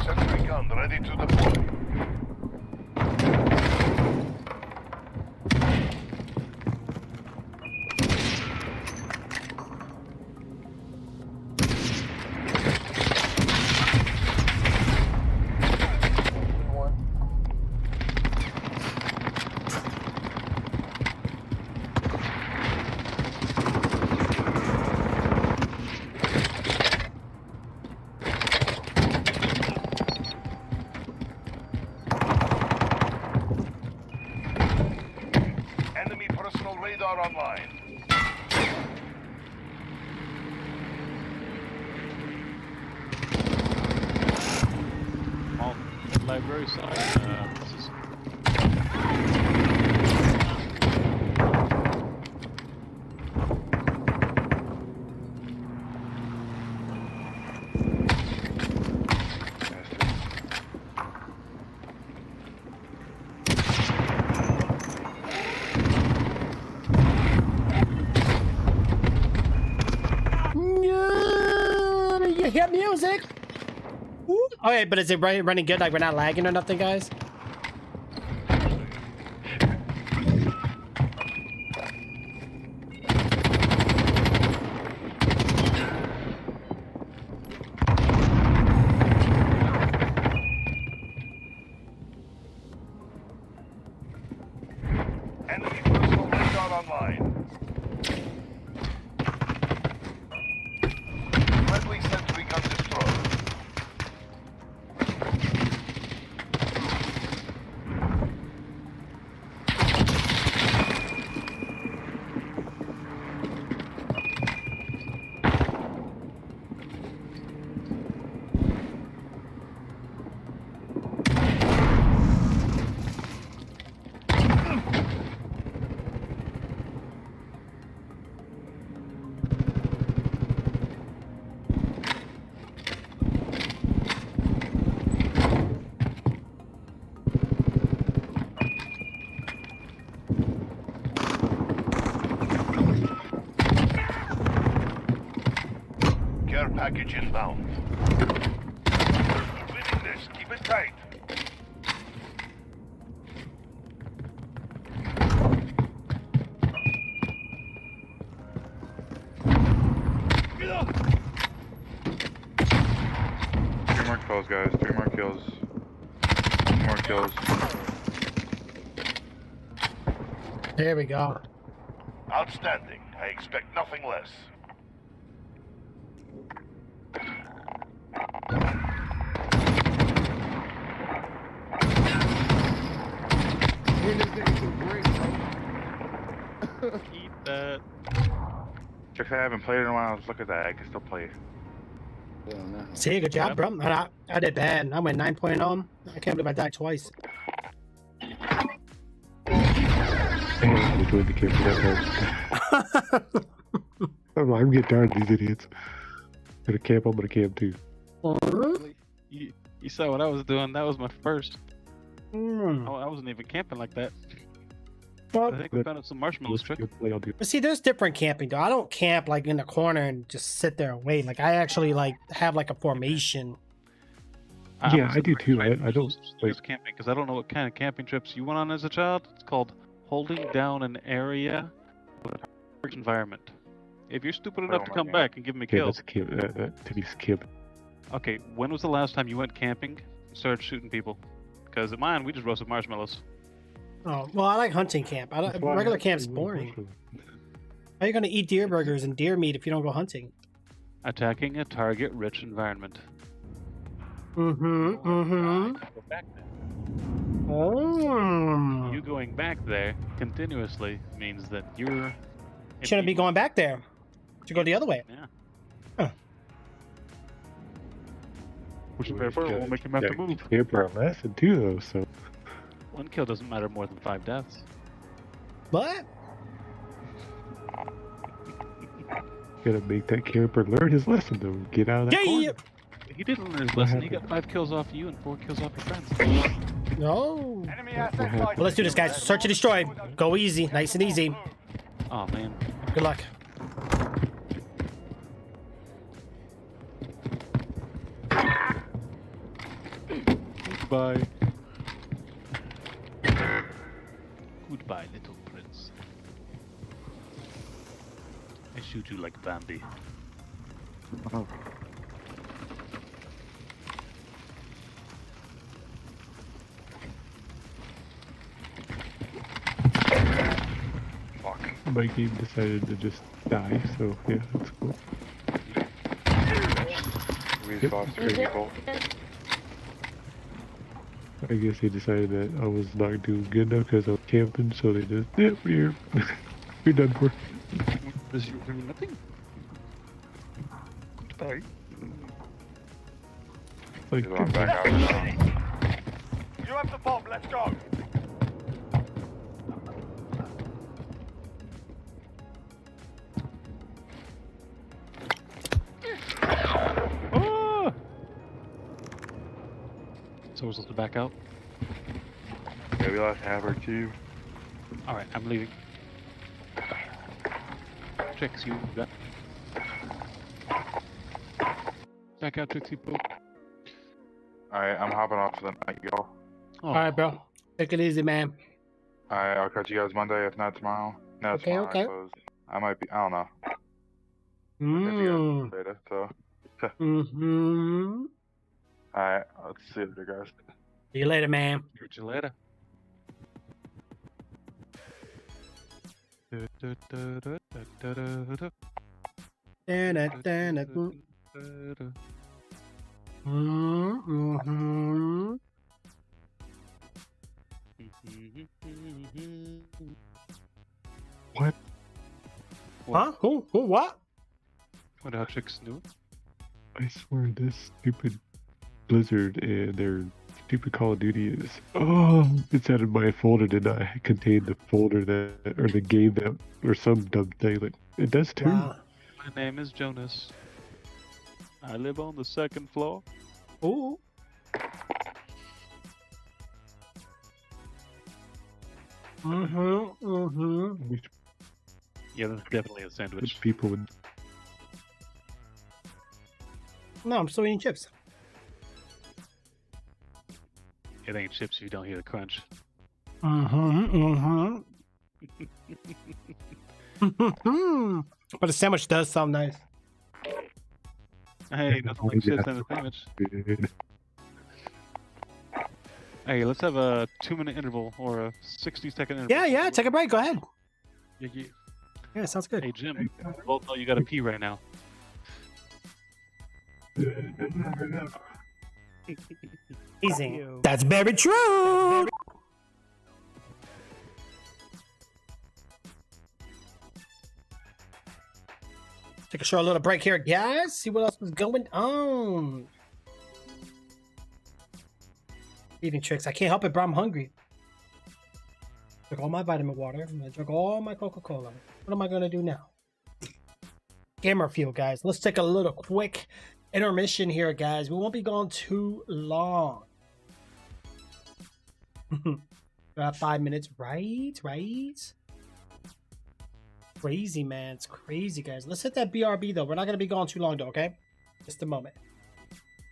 Sentry gun ready to deploy. radar online. Well, library side. This is You hear music? Okay, but is it running good? Like we're not lagging or nothing, guys? Enemy personal radar online. Friendly sentry gun destroyed. Care package inbound. We're winning this. Keep it tight. Three more kills, guys. 3 more kills. 2 more kills. There we go. Outstanding. I expect nothing less. eat that. Just I haven't played in a while. Just look at that. I can still play it. See, good job, bro. I did bad. I went 9.0. I can't believe I died twice. Man, I enjoyed the camp for that part. I'm getting tired of these idiots. Gonna camp, I'm gonna camp too. You saw what I was doing. That was my first. Mm. I wasn't even camping like that. But, I think we found some marshmallows, Trick. but see, there's different camping, though. I don't camp like in the corner and just sit there and wait. Like I actually like have like a formation. Yeah, I do too. I don't like Just camping because I don't know what kind of camping trips you went on as a child. It's called holding down an area with a harsh environment. If you're stupid enough to my come God. back and give me yeah, kills, that's a camp. To be skip. okay, when was the last time you went camping and started shooting people? Because at mine, we just roasted marshmallows. Oh well, I like hunting camp. I don't, regular camp's boring. How are you gonna eat deer burgers and deer meat if you don't go hunting? Attacking a target-rich environment. Mm-hmm. Go back there. Oh. You going back there continuously means that you're... Shouldn't be going back there. To go the other way. Yeah. Which is therefore will make him have to move. Camper lasted too, though. So One kill doesn't matter more than 5 deaths. What? gotta make that camper learn his lesson, though. Get out of that Yeah. corner. He didn't learn his lesson. He got 5 kills off you and 4 kills off your friends. No. Enemy assets happened? sighted. Well, let's do this, guys. Search and destroy. Go easy. Nice and easy. Oh man. Good luck. Goodbye. Goodbye, little prince. I shoot you like Bambi. Fuck. My game decided to just die, so yeah, that's cool. We lost 3 people. I guess they decided that I was not doing good enough because I was camping, so they just, yep, here. You're done for. This is nothing. Sorry. Like, He's on back out. You have the bomb. Let's go. Ah! So we're supposed to back out? Yeah, we lost half our team. Alright, I'm leaving. Tricks, you got. Back out, Trixie Pope. Alright, I'm hopping off for the night, y'all. Oh, All right, bro. Take it easy, man. Alright, I'll catch you guys Monday, if not tomorrow. No, Okay, tomorrow, okay. I suppose. I might be, I don't know. Catch you Mm. guys later, so. Mm-hmm. Alright, let's see you later, guys. See you later, man. catch you later. Mm-hmm. what? Huh? Who? What? What how Tricks do? I swear this stupid Blizzard and their stupid Call of Duty is. Oh, it's out of my folder did not contain the folder that, or the game that, or some dumb thing. Like, it does too. Wow. My name is Jonas. I live on the second floor. Ooh. Mm-hmm. Mm-hmm. Which Yeah, that's definitely a sandwich. people would. No, I'm still eating chips. It ain't chips if you don't hear the crunch. Mm-hmm. Mm-hmm. But the sandwich does sound nice. Hey, nothing like chips and a sandwich. Hey, let's have a 2-minute interval or a 60-second interval. Yeah, yeah. Take a break. Go ahead. Yeah, yeah. Yeah, sounds good. Hey, Jim. Both know you gotta pee right now. Easy. That's very true. Take a short little break here, guys. See what else is going on. Eating tricks. I can't help it, bro. I'm hungry. Took all my vitamin water. I drank all my Coca-Cola. What am I gonna do now? Gamer Fuel, guys. Let's take a little quick intermission here, guys. We won't be gone too long. About 5 minutes, right? Crazy, man. It's crazy, guys. Let's hit that BRB, though. We're not going to be gone too long, though, okay? Just a moment.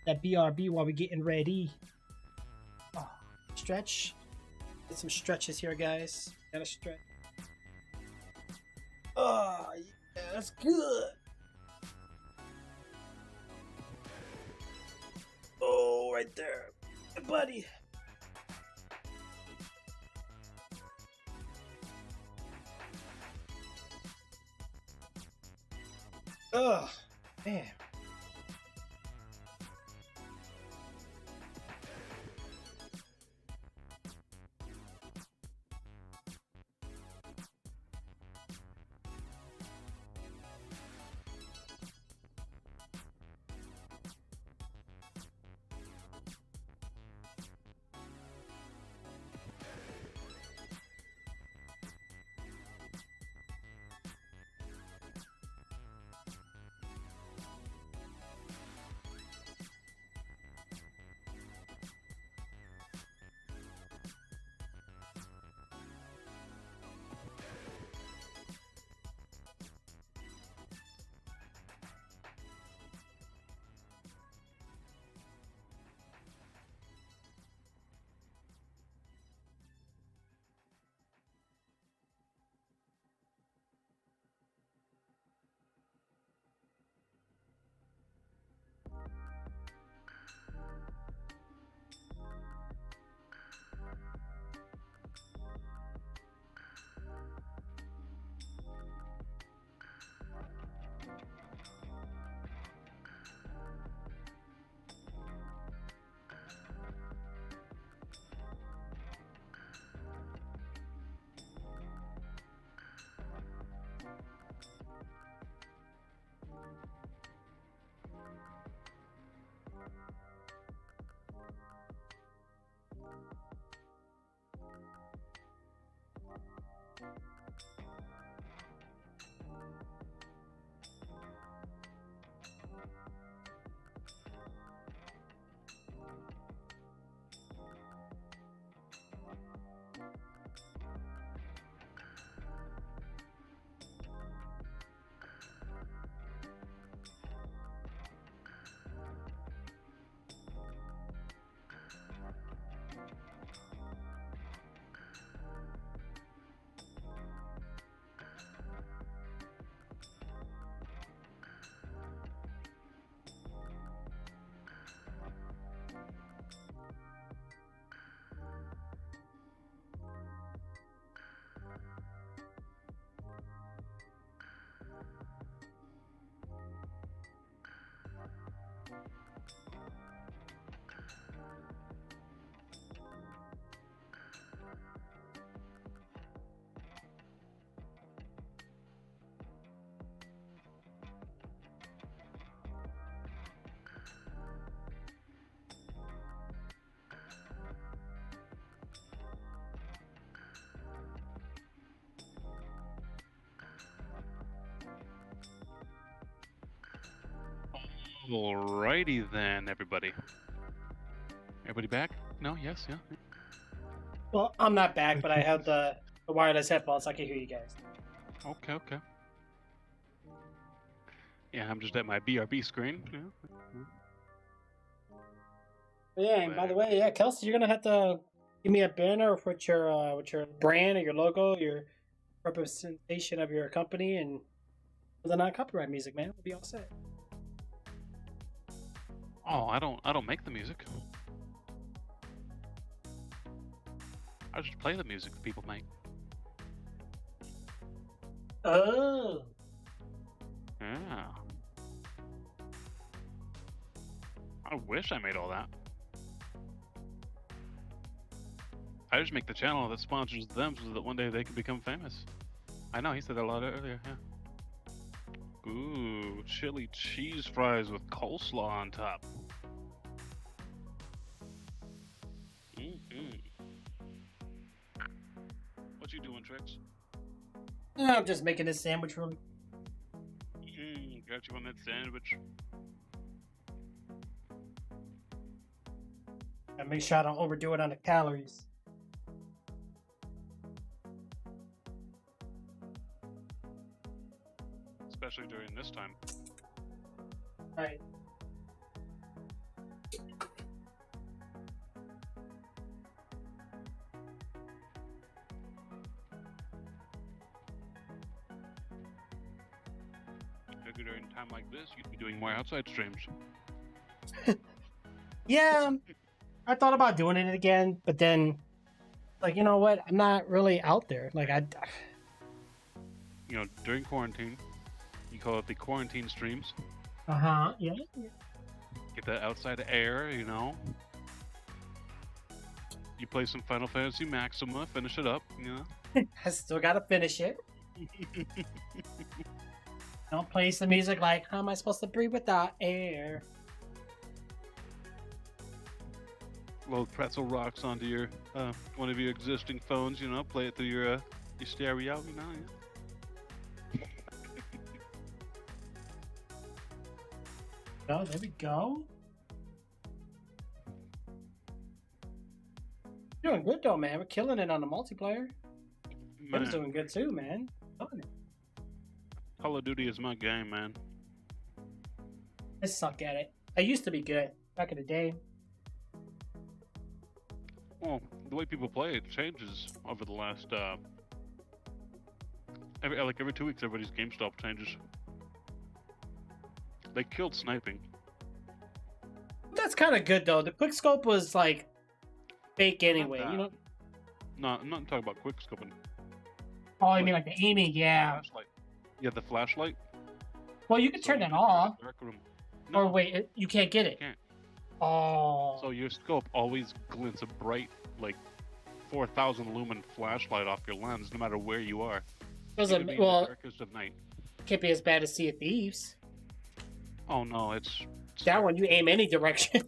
That BRB while we're getting ready. Oh, stretch. Get some stretches here, guys. Gotta stretch. Oh, yeah, that's good. Oh, right there. Good buddy. Oh, man. Alrighty then, everybody. Everybody back? No? Yes? Yeah? Well, I'm not back, but I have the wireless headphones, so I can hear you guys. Okay, okay. Yeah, I'm just at my BRB screen. Yeah. Yeah, and by the way, yeah, Kelsey, you're gonna have to give me a banner with your brand or your logo, your representation of your company, and the non-copyright music, man. We'll be all set. Oh, I don't make the music. I just play the music that people make. Oh. Yeah. I wish I made all that. I just make the channel that sponsors them so that one day they can become famous. I know, he said that a lot earlier, yeah. Ooh, chili cheese fries with coleslaw on top. Mm-hmm. What you doing, Trix? I'm just making this sandwich for me. Got you on that sandwich. I make sure I don't overdo it on the calories. Especially during this time. Right. During a time like this, you'd be doing more outside streams. Yeah, I thought about doing it again, but then, like, you know what? I'm not really out there. Like, You know, during quarantine, you call it the quarantine streams. Yeah. Get that outside air, you know. You play some Final Fantasy Maxima, finish it up, you know. I still gotta finish it. Don't play some music like, how am I supposed to breathe without air? Load pretzel rocks onto your one of your existing phones, you know, play it through your stereo, you know. Yeah. Oh, there we go. Doing good though, man. We're killing it on the multiplayer. Tim's doing good too, man. Loving it. Call of Duty is my game, man. I suck at it. I used to be good back in the day. Well, the way people play it changes over the last every 2 weeks. Everybody's game style changes. They killed sniping. That's kind of good though. The quickscope was like fake anyway, that. you know. No, I'm not talking about quick scoping. Oh, I mean like the aiming, yeah. Flashlight. Yeah, the flashlight. Well, you can turn that off. Dark room. Or No, wait, you can't get it. you can't. Oh. So your scope always glints a bright, like 4,000 lumen flashlight off your lens, no matter where you are. It could be in the darkest of night. Can't be as bad as Sea of Thieves. Oh no, it's That one you aim any direction.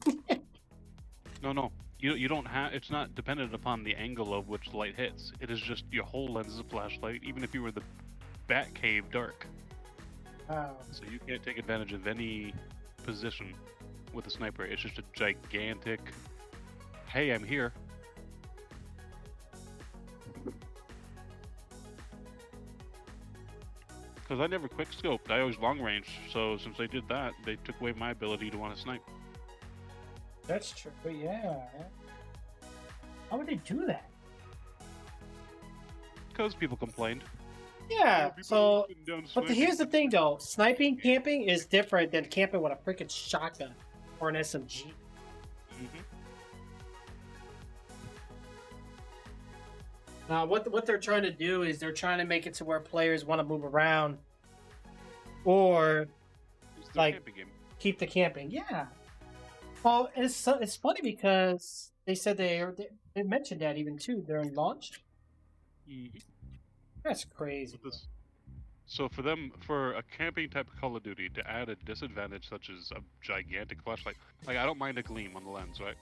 no. You don't have. It's not dependent upon the angle of which light hits. It is just your whole lens is a flashlight, even if you were the Bat Cave dark. Oh. So you can't take advantage of any position with a sniper. It's just a gigantic. Hey, I'm here. Because I never quick scoped. I always long range. So since they did that, they took away my ability to want to snipe. That's true, but yeah. How would they do that? Because people complained. Yeah, so, Down but here's the thing though, sniping camping is different than camping with a freaking shotgun or an SMG. Now, what they're trying to do is they're trying to make it to where players want to move around, or It's the like camping game. keep the camping. Yeah. Well, it's funny because they said they mentioned that even too during launch. That's crazy. So for them, for a camping type of Call of Duty, to add a disadvantage such as a gigantic flashlight, like I don't mind a gleam on the lens, right?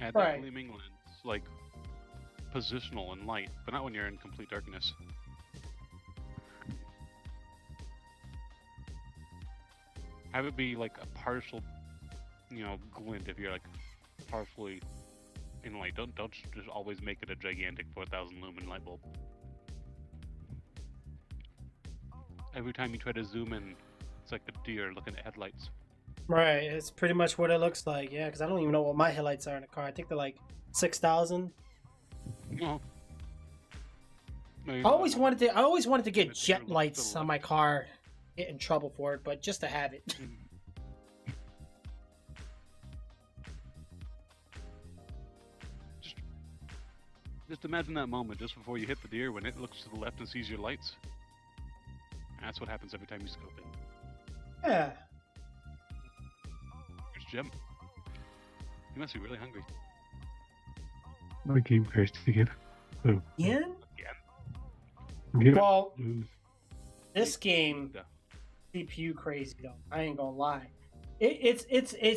Add that Right. gleaming lens, like positional and light, but not when you're in complete darkness. have it be like a partial, glint if you're like partially in light. Don't just always make it a gigantic 4,000 lumen light bulb. Every time you try to zoom in, it's like a deer looking at headlights. Right, it's pretty much what it looks like. Yeah, because I don't even know what my headlights are in the car. I think they're like 6,000. No. I always wanted to get jet lights on my car. Get in trouble for it, but just to have it. Just imagine that moment just before you hit the deer when it looks to the left and sees your lights. That's what happens every time you scope in. Yeah. Here's Jim. He must be really hungry. My game crashed again. Oh. Yeah? Yeah. Well, this game, CPU crazy though. I ain't gonna lie. It's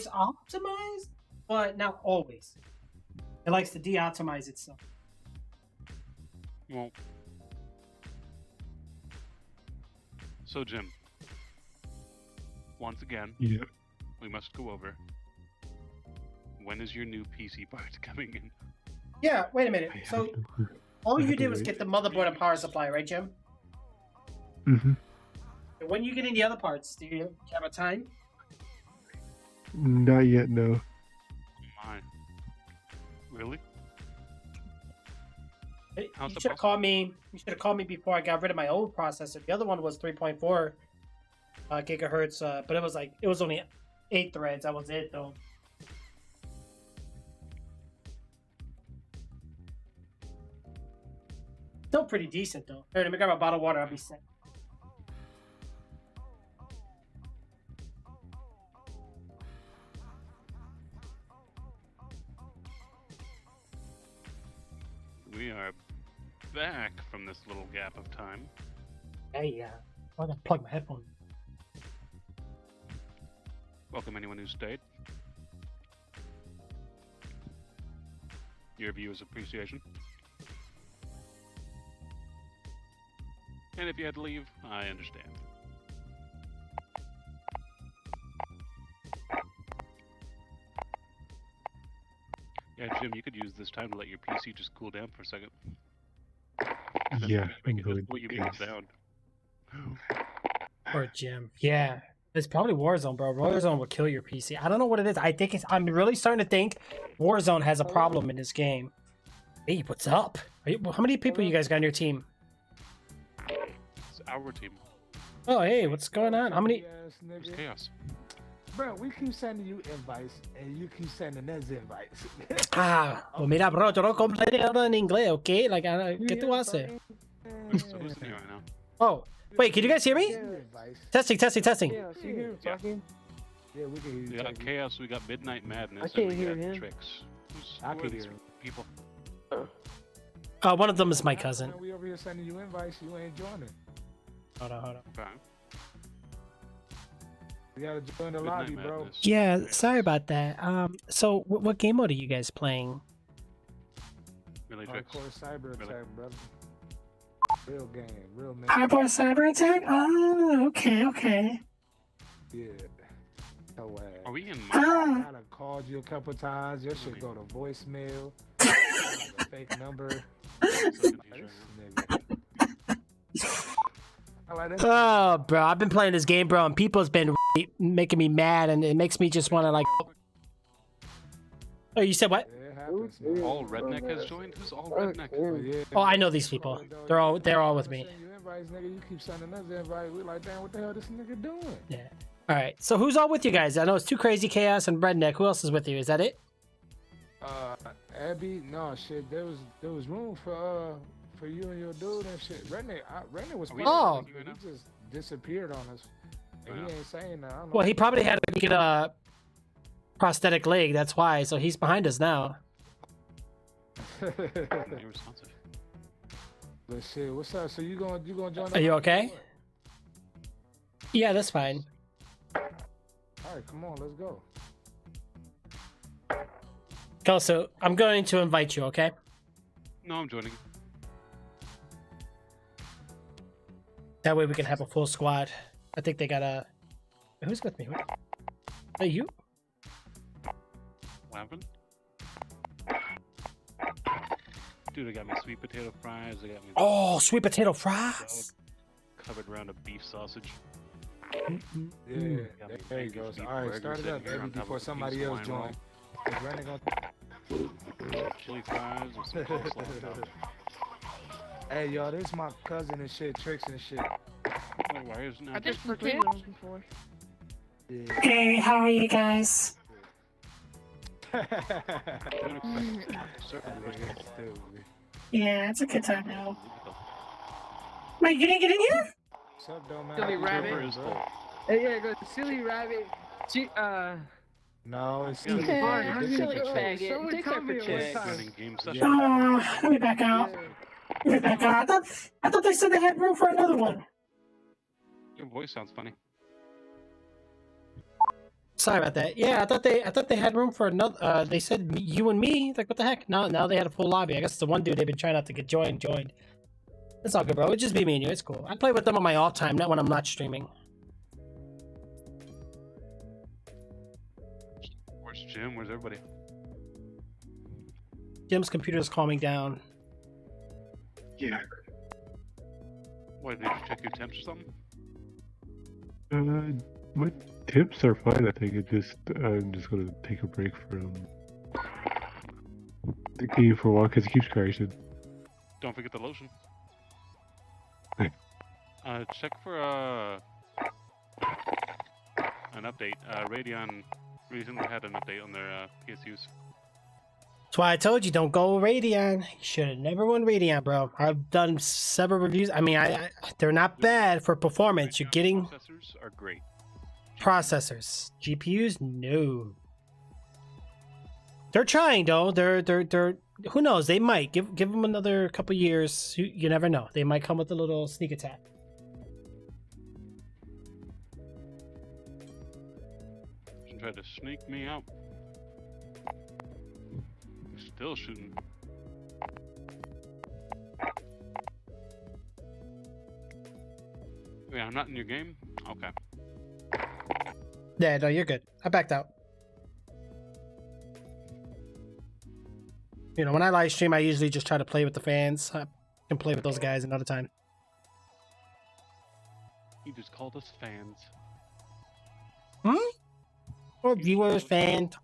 optimized, but not always. It likes to de-optimize itself. Well, so Jim, once again, Yeah. we must go over. When is your new PC part coming in? Yeah, wait a minute. I have So no clue. all I you have to did was wait. get the motherboard and power supply, right, Jim? Mm-hmm. And when you get in the other parts, do you have a time? Not yet, no. My. Really? You How's the should have called me. You should have called me before I got rid of my old processor. The other one was 3.4 gigahertz, but it was only 8 threads. That was it, though. Still pretty decent, though. Here, let me grab a bottle of water. I'll be set. We are back from this little gap of time. Hey, I'm gonna plug my headphone. Welcome anyone who stayed. Your viewers' appreciation. And if you had to leave, I understand. Yeah, Jim, you could use this time to let your PC just cool down for a second. Yeah, I'm Just going what you to. need down. Or Jim. Yeah. It's probably Warzone, bro. Warzone will kill your PC. I don't know what it is. I'm really starting to think Warzone has a problem in this game. Hey, what's up? How many people you guys got on your team? It's our team. Oh, hey, what's going on? How many? It's chaos. Bro, we keep sending you invites and you keep sending us invites. Well, mira, bro, yo no completely hablo en inglés, ¿ok? Like, ¿qué tú haces? So listening right now. Oh, wait, can you guys hear me? Testing. Yeah, we can hear you. We got chaos, we got midnight madness, I can't and we hear got him. tricks. I Who are can these hear him. people? One of them is my cousin. We over here sending you invites, you ain't joining. Hold on. Okay. You gotta join the Midnight lobby, bro. madness. Yeah, sorry about that. So what game mode are you guys playing? Melee tricks. Hardcore cyber Really? attack, brother. Real game, real man. Hardcore Cyber Attack? Oh, okay. Yeah. No way. Are we in I Ah, done called you a couple times. Your shit go to voicemail. A fake number. This nigga. I like that. oh, bro, I've been playing this game, bro, and people's been really making me mad, and it makes me just want to like. Oh, you said what? Yeah, it happens, man. All redneck has joined? Who's all redneck? Oh, yeah. Oh, I know these people. They're all with me. Send you invites, nigga. You keep sending us invites. We like, damn, what the hell this nigga doing? Yeah. All right. So who's all with you guys? I know it's Too Crazy, Chaos, and Redneck. Who else is with you? Is that it? Abby, no shit. There was room for you and your dude and shit. Redneck was. Are we Oh. you right now? He just disappeared on us. And Yeah. he ain't saying that. I don't know. Well, he probably had to get a prosthetic leg. That's why. So he's behind us now. Irresponsive. But shit, what's up? So you gonna join? Are you okay? Yeah, that's fine. All right, come on, let's go. Go. So I'm going to invite you. Okay. No, I'm joining. That way we can have a full squad. I think they got a Who's with me? Are you? What happened? Dude, they got me sweet potato fries. They got me. Oh, sweet potato fries. Covered around a beef sausage. Yeah, Got me there you mango go. sweet All right, burger start it sitting up, here baby, on top before of a somebody beef else Hawaiian joins. 'Cause Brandon gonna... Chili fries with some coleslaw on top. Hey, yo, this is my cousin and shit, Tricks and shit. Wait, why isn't I that think just for kids. Before. Yeah. Hey, how are you guys? Yeah, it's a good time now. Wait, you didn't get in here? What's up, though, man? Silly How you rabbit. doing, bro? Hey, yeah, go silly rabbit. No, it's Yeah, still yeah, different silly for faggot. Tricks. Someone Take tell that for me one check. time. running game session? Let me back out. Let me back out. I thought they said they had room for another one. Your voice sounds funny. Sorry about that. Yeah, I thought they had room for another. They said you and me. Like, what the heck? Now they had a full lobby. I guess the one dude they've been trying not to get joined. It's all good, bro. It'd just be me and you. It's cool. I play with them on my off time, not when I'm not streaming. Where's Jim? Where's everybody? Jim's computer is calming down. Yeah. What, did you check your temps or something? My tips are fine. I think I'm just gonna take a break from the game for a while because it keeps crashing. Don't forget the lotion. Hey. Check for an update. Radeon recently had an update on their PSUs. That's why I told you don't go Radeon. You should have never won Radeon, bro. I've done several reviews. I mean, they're not bad for performance. You're getting Processors are great. processors. GPUs, no. They're trying though. They're. Who knows? They might give them another couple years. You never know. They might come with a little sneak attack. You tried to sneak me out. Still shooting. Yeah, I'm not in your game? Okay. Yeah, no, you're good. I backed out. You know, when I live stream, I usually just try to play with the fans. I can play with those guys another time. You just called us fans. Or viewers, fans,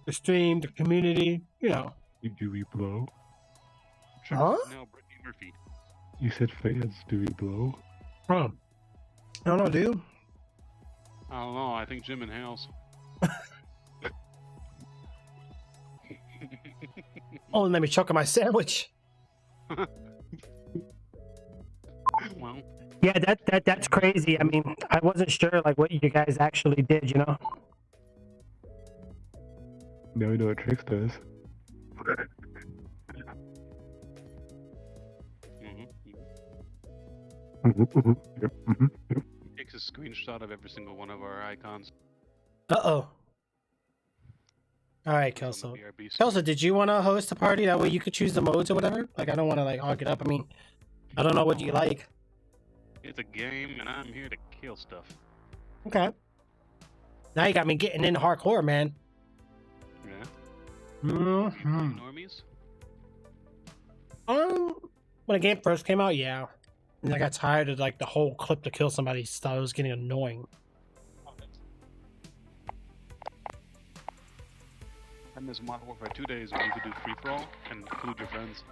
the stream, the community, you know. Do we blow? Huh? No, Brittany Murphy. You said fans. Do we blow? Huh. I don't know, dude. I don't know, I think Jim inhales. Oh, and let me choke on my sandwich. Well, Yeah, that's crazy. I mean, I wasn't sure like what you guys actually did, you know. Now we know what Trix does. Yep. He takes a screenshot of every single one of our icons. Uh-oh. All right, It's on Kelso. the BRB screen. Kelso, did you want to host a party? That way you could choose the modes or whatever? Like, I don't want to, like, hog it up. I mean, I don't know what you like. It's a game, and I'm here to kill stuff. Okay. Now you got me getting in hardcore, man. Yeah. Mm-hmm. Normies? When the game first came out, yeah. And I got tired of, like, the whole clip to kill somebody. So it was getting annoying. I miss Modern Warfare 2 days when you could do free-for-all and include your friends.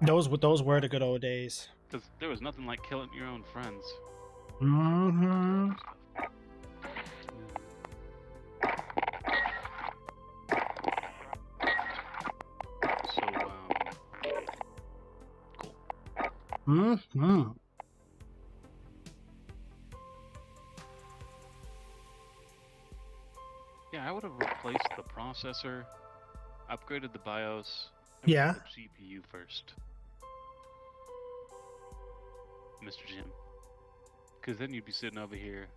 Those were the good old days. Because there was nothing like killing your own friends. Mm-hmm. So, cool. Mm-hmm. Yeah, I would have replaced the processor, upgraded the BIOS, and Yeah. put the GPU first. Mr. Jim. Because then you'd be sitting over here,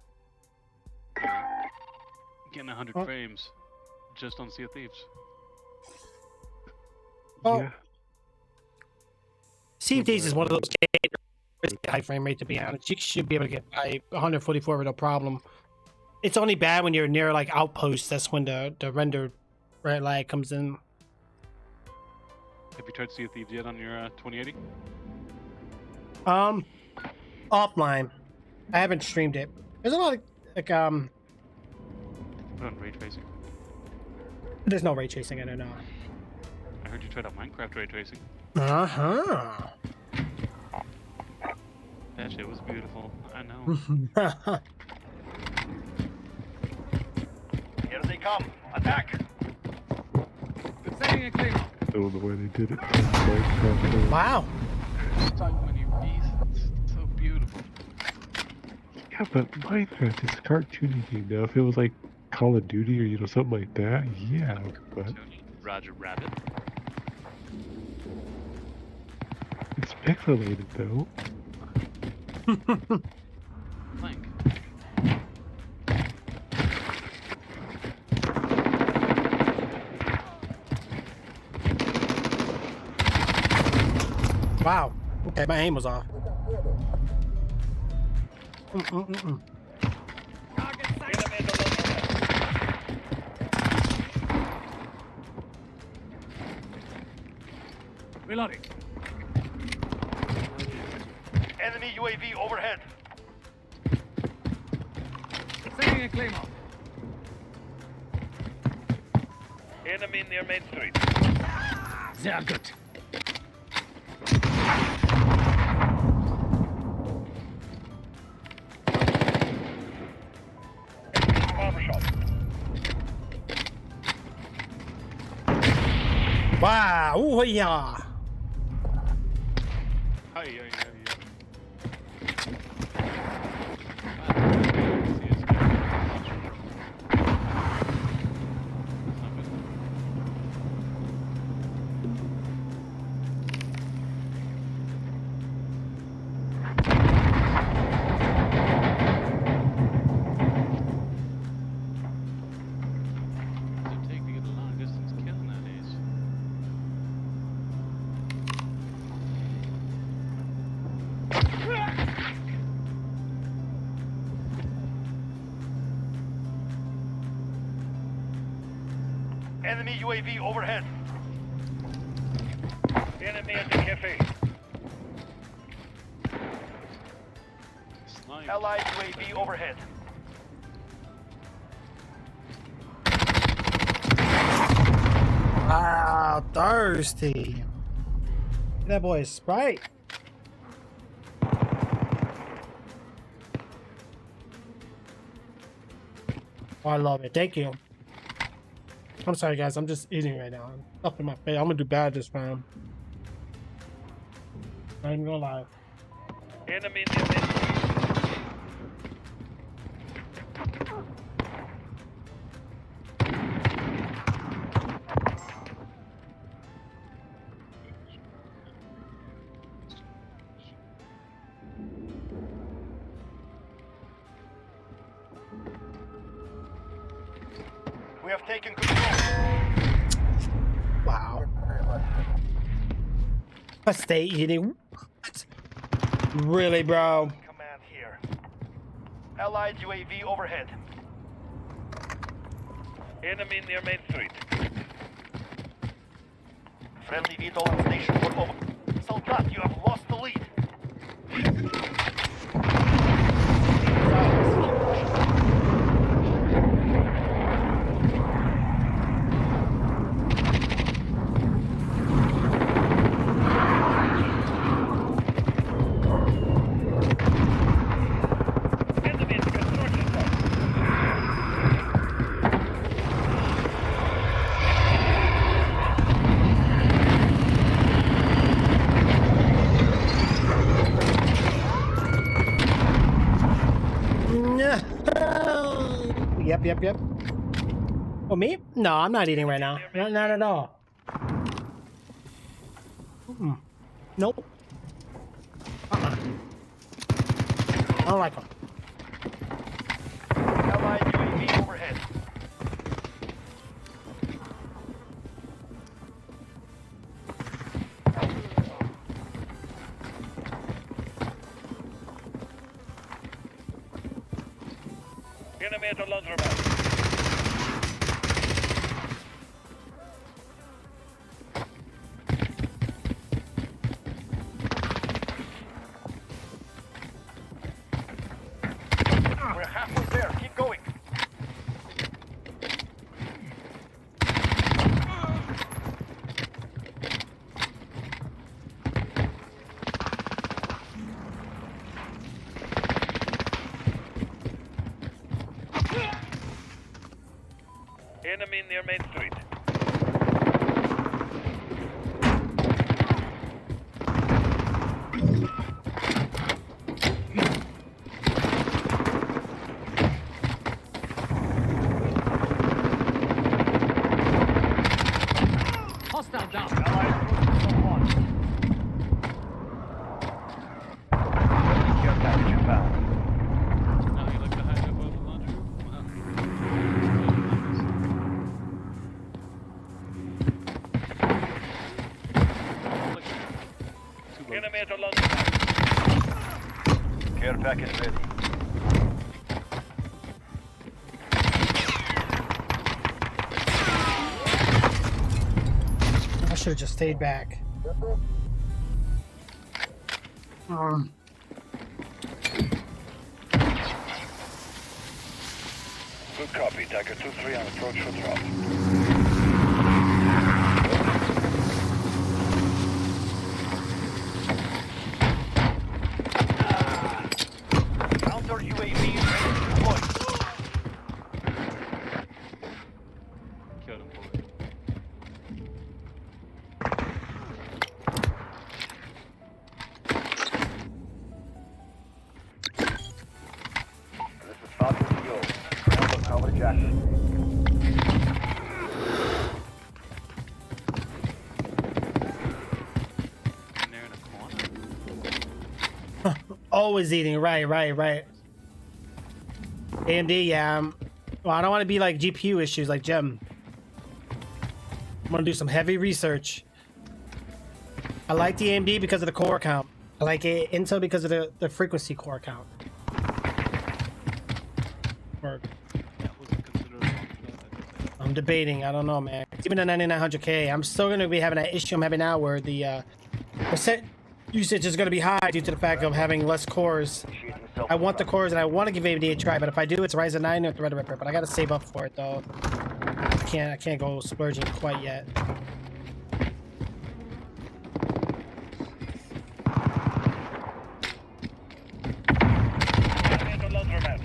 you know, getting 100 Oh. frames just on Sea of Thieves. Oh. Yeah. Sea of Thieves is one of those games Pretty high frame rate, to be honest. You should be able to get by 144 with no problem. It's only bad when you're near like outposts. That's when the render red lag comes in. Have you tried Sea of Thieves yet on your 2080? Offline. I haven't streamed it. There's a lot of like Put on ray tracing. There's no ray tracing. I don't know. I heard you tried out Minecraft ray tracing. That shit was beautiful. I know. Here they come. Attack! Setting a claim. I don't know why they did it. Minecraft, Wow. So many reasons. So beautiful. yeah, but Minecraft is a cartoony game now. If it was like Call of Duty or something like that, yeah. But Roger Rabbit. it's pixelated though. Plank. Wow. Okay, my aim was off. Reloading. Enemy UAV overhead. Setting a claim. Enemy near Main Street. Sehr gut. Barbershop. Wow. Ooh, yeah. Hi. Enemy UAV overhead. Enemy at the cafe. Snipe. Allied UAV overhead. Wow, thirsty. That boy is Sprite. Oh, I love it. Thank you. I'm sorry, guys. I'm just eating right now. Up in my face. I'm gonna do bad this round. Not even gonna lie. Enemy near Main Street. We have taken control. Wow. I stay eating. What? Really, bro? Command here. Allied UAV overhead. Enemy near Main Street. Friendly VTOL on station for over. Soldat, you have lost the lead. Enemy in the construction site. Yep. Oh, me? No, I'm not eating right now. Not at all. Nope. I don't like them. Allied UAV overhead. Enemy at the laundromat. We're halfway there. Keep going. Enemy near Main Street. Hostile down. Allied cruise missile launched. Care package inbound. Now you like to hide above the laundry room? Enemy at the laundromat. Care package ready. I should have just stayed back. Good copy. Tiger 2-3 on approach for drop. Counter UAV ready to deploy. Killed him for it. This is Falcon to go. Ground coverage active. In there in a corner. Always eating. Right. AMD, yeah. Well, I don't want to be like GPU issues like Jim. I'm gonna do some heavy research. I like the AMD because of the core count. I like Intel because of the frequency core count. Or That wasn't considered long enough. I'm debating. I don't know, man. Even the 9900K, I'm still gonna be having that issue I'm having now, where the percent usage is gonna be high due to the fact of having less cores. I want the cores and I want to give AMD a try, but if I do, it's Ryzen 9 or Threadripper. But I gotta save up for it though. I can't go splurging quite yet. Enemy at the laundromat.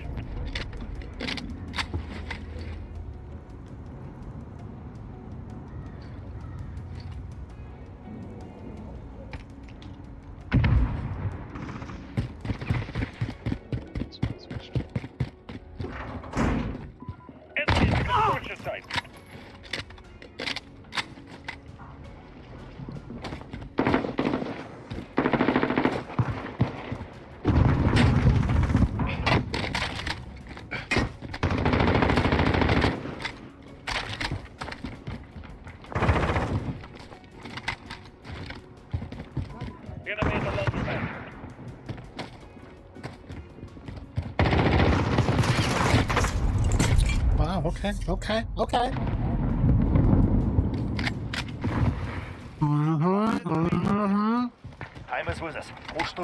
Enemy at the construction site. Enemy at the laundromat. Wow. Okay. Time is with us. Push to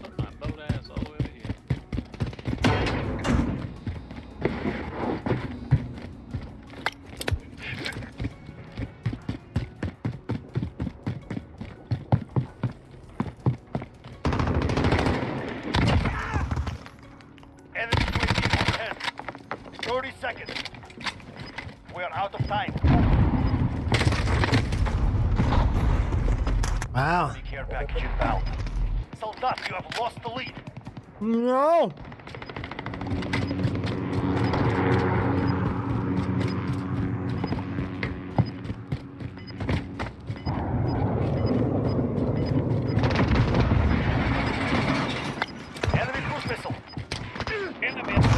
Put my boat ass all the way over here. enemy UAV overhead. 30 seconds. We are out of time. Wow. Enemy care package inbound. Soldat, you have lost the lead. No. Enemy cruise missile. Enemy at the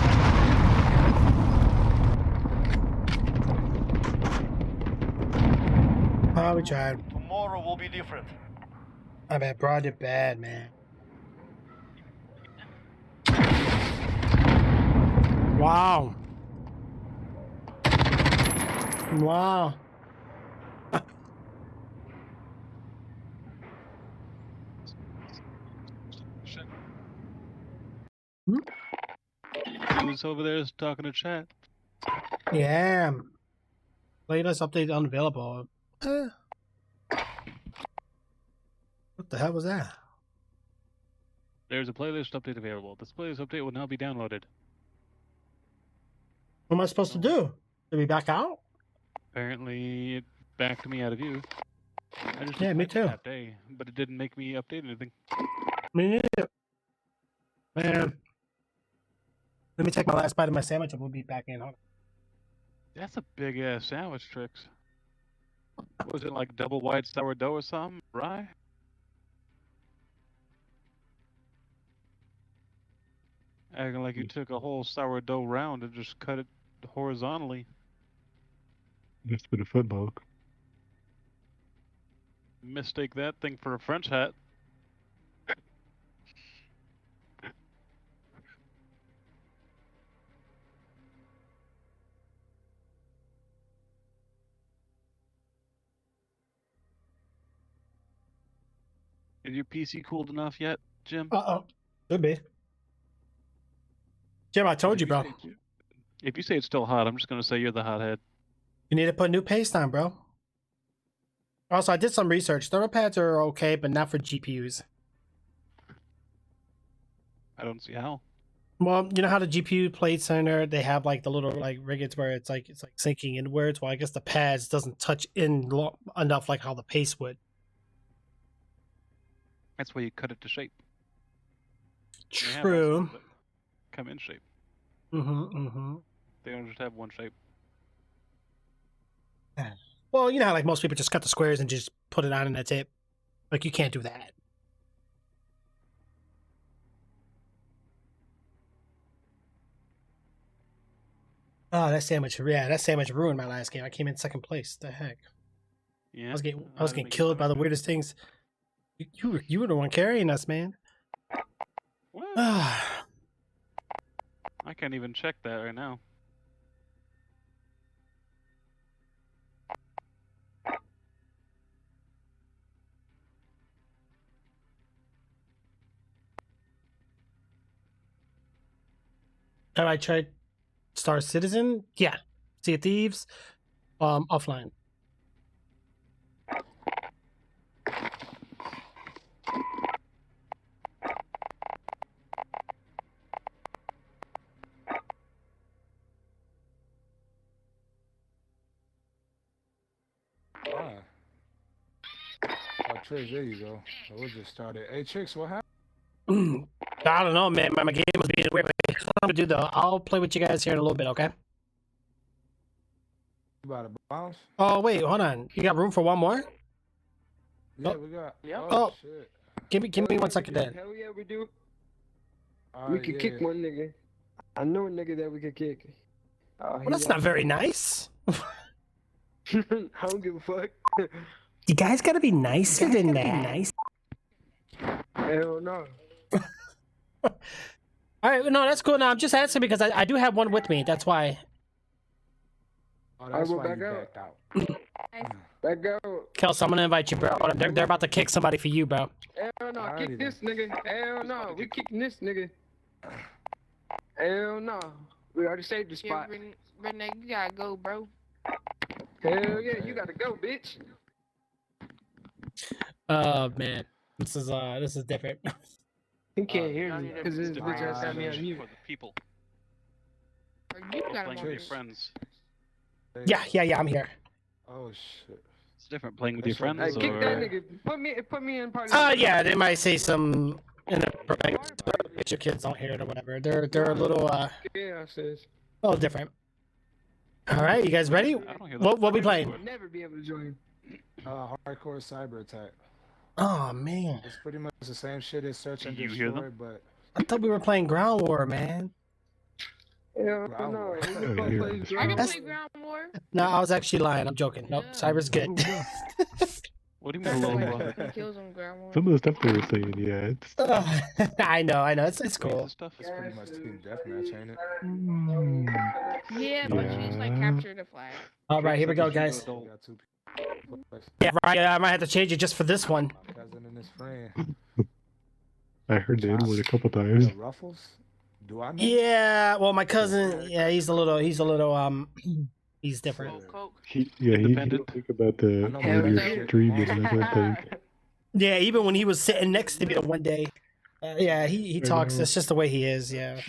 Oh, we tried. Tomorrow will be different. I bet Broad did bad, man. Wow. Wow. Who's over there is talking to chat? Yeah. Playlist update unavailable. What the hell was that? There's a playlist update available. This playlist update will now be downloaded. What am I supposed to do? Did we back out? Apparently, it backed me out of you. I just Yeah, me applied too. That day, but it didn't make me update anything. Me neither. Man. Let me take my last bite of my sandwich and we'll be back in. Hold on. That's a big ass sandwich, Tricks. Was it like double white sourdough or something? Rye? Acting like you took a whole sourdough round and just cut it horizontally. That's been a football. Mistake that thing for a French hat. Is your PC cooled enough yet, Jim? Uh-oh. Could be. Jim, I told you, bro. If you say it's still hot, I'm just going to say you're the hothead. You need to put new paste on, bro. Also, I did some research. Thermal pads are okay, but not for GPUs. I don't see how. Well, you know how the GPU plates in there, they have like the little like riggets where it's like sinking inwards. Well, I guess the pads doesn't touch in enough like how the paste would. That's why you cut it to shape. They have True. also that come in shape. They don't just have one shape. Well, you know how like most people just cut the squares and just put it on and that's it. Like you can't do that. Oh, that sandwich! Yeah, that sandwich ruined my last game. I came in second place. The heck! Yeah. I was getting killed by the weirdest things. You were the one carrying us, man. What? I can't even check that right now. Have I tried Star Citizen? Yeah. Sea of Thieves. Offline. Oh, Tricks, there you go. We'll just start it. Hey, Tricks, what happened? I don't know, man. My game was being weird. What I'm gonna do though, I'll play with you guys here in a little bit, okay? You about to bounce? Oh wait, hold on. You got room for one more? Yeah, Oh. we got. Yep. Oh. Shit. Give me 1 second then. Hell yeah, we do. All We right, could kick one nigga. I know a nigga that we could kick. Well, that's not very nice. I don't give a fuck. You guys gotta be nicer than that. Hell no. All right, no, that's cool. No, I'm just asking because I do have one with me. That's why. Oh, that's will why back you out. backed out. Back out. Kels, I'm gonna invite you, bro. They're about to kick somebody for you, bro. Hell no. Alrighty Kick this nigga. Hell no. We kicking this nigga. Hell no. We already saved the spot. Renee, you gotta go, bro. Hell yeah, you gotta go, bitch. Oh man, this is different. He can't hear me because his Different bitch ass had me on message mute. for the people. Or you gotta Playing with your go. friends. Yeah, I'm here. Oh shit. It's different playing with your friends Hey, kick that or nigga. Put me in party. Yeah, they might say some get your kids on here or whatever. They're a little Yeah, sis. different. All right, you guys ready? I don't hear that. What we playing? We'll never be able to join. Hardcore cyber attack. Oh man, It's pretty much the same shit as search and Do you hear destroy, them? but I thought we were playing Ground War, man. Hell Ground no. War. Ain't Oh, nobody yeah. plays I ground. can That's- play ground war. No, I was actually lying. I'm joking. Nope, Yeah. Cyber's good. What do you mean a little Like, bluff? who kills him, grandma? Some of the stuff they were saying, yeah, it's. I know. It's cool. Stuff. It's pretty much team deathmatch, ain't it? Yeah, but you just like Yeah. capture the flag. All right, here we go, guys. We got two people. Yeah, right. I might have to change it just for this one. My cousin and his friend. I heard the N word a couple times. The Ruffles? Do I know? Yeah. Well, my cousin. Yeah, he's a little. He's different. He Independent. don't think about the I know when my you're cousin. streaming and that thing. Yeah, even when he was sitting next to me the one day. Yeah, he talks. It's just the way he is. Yeah.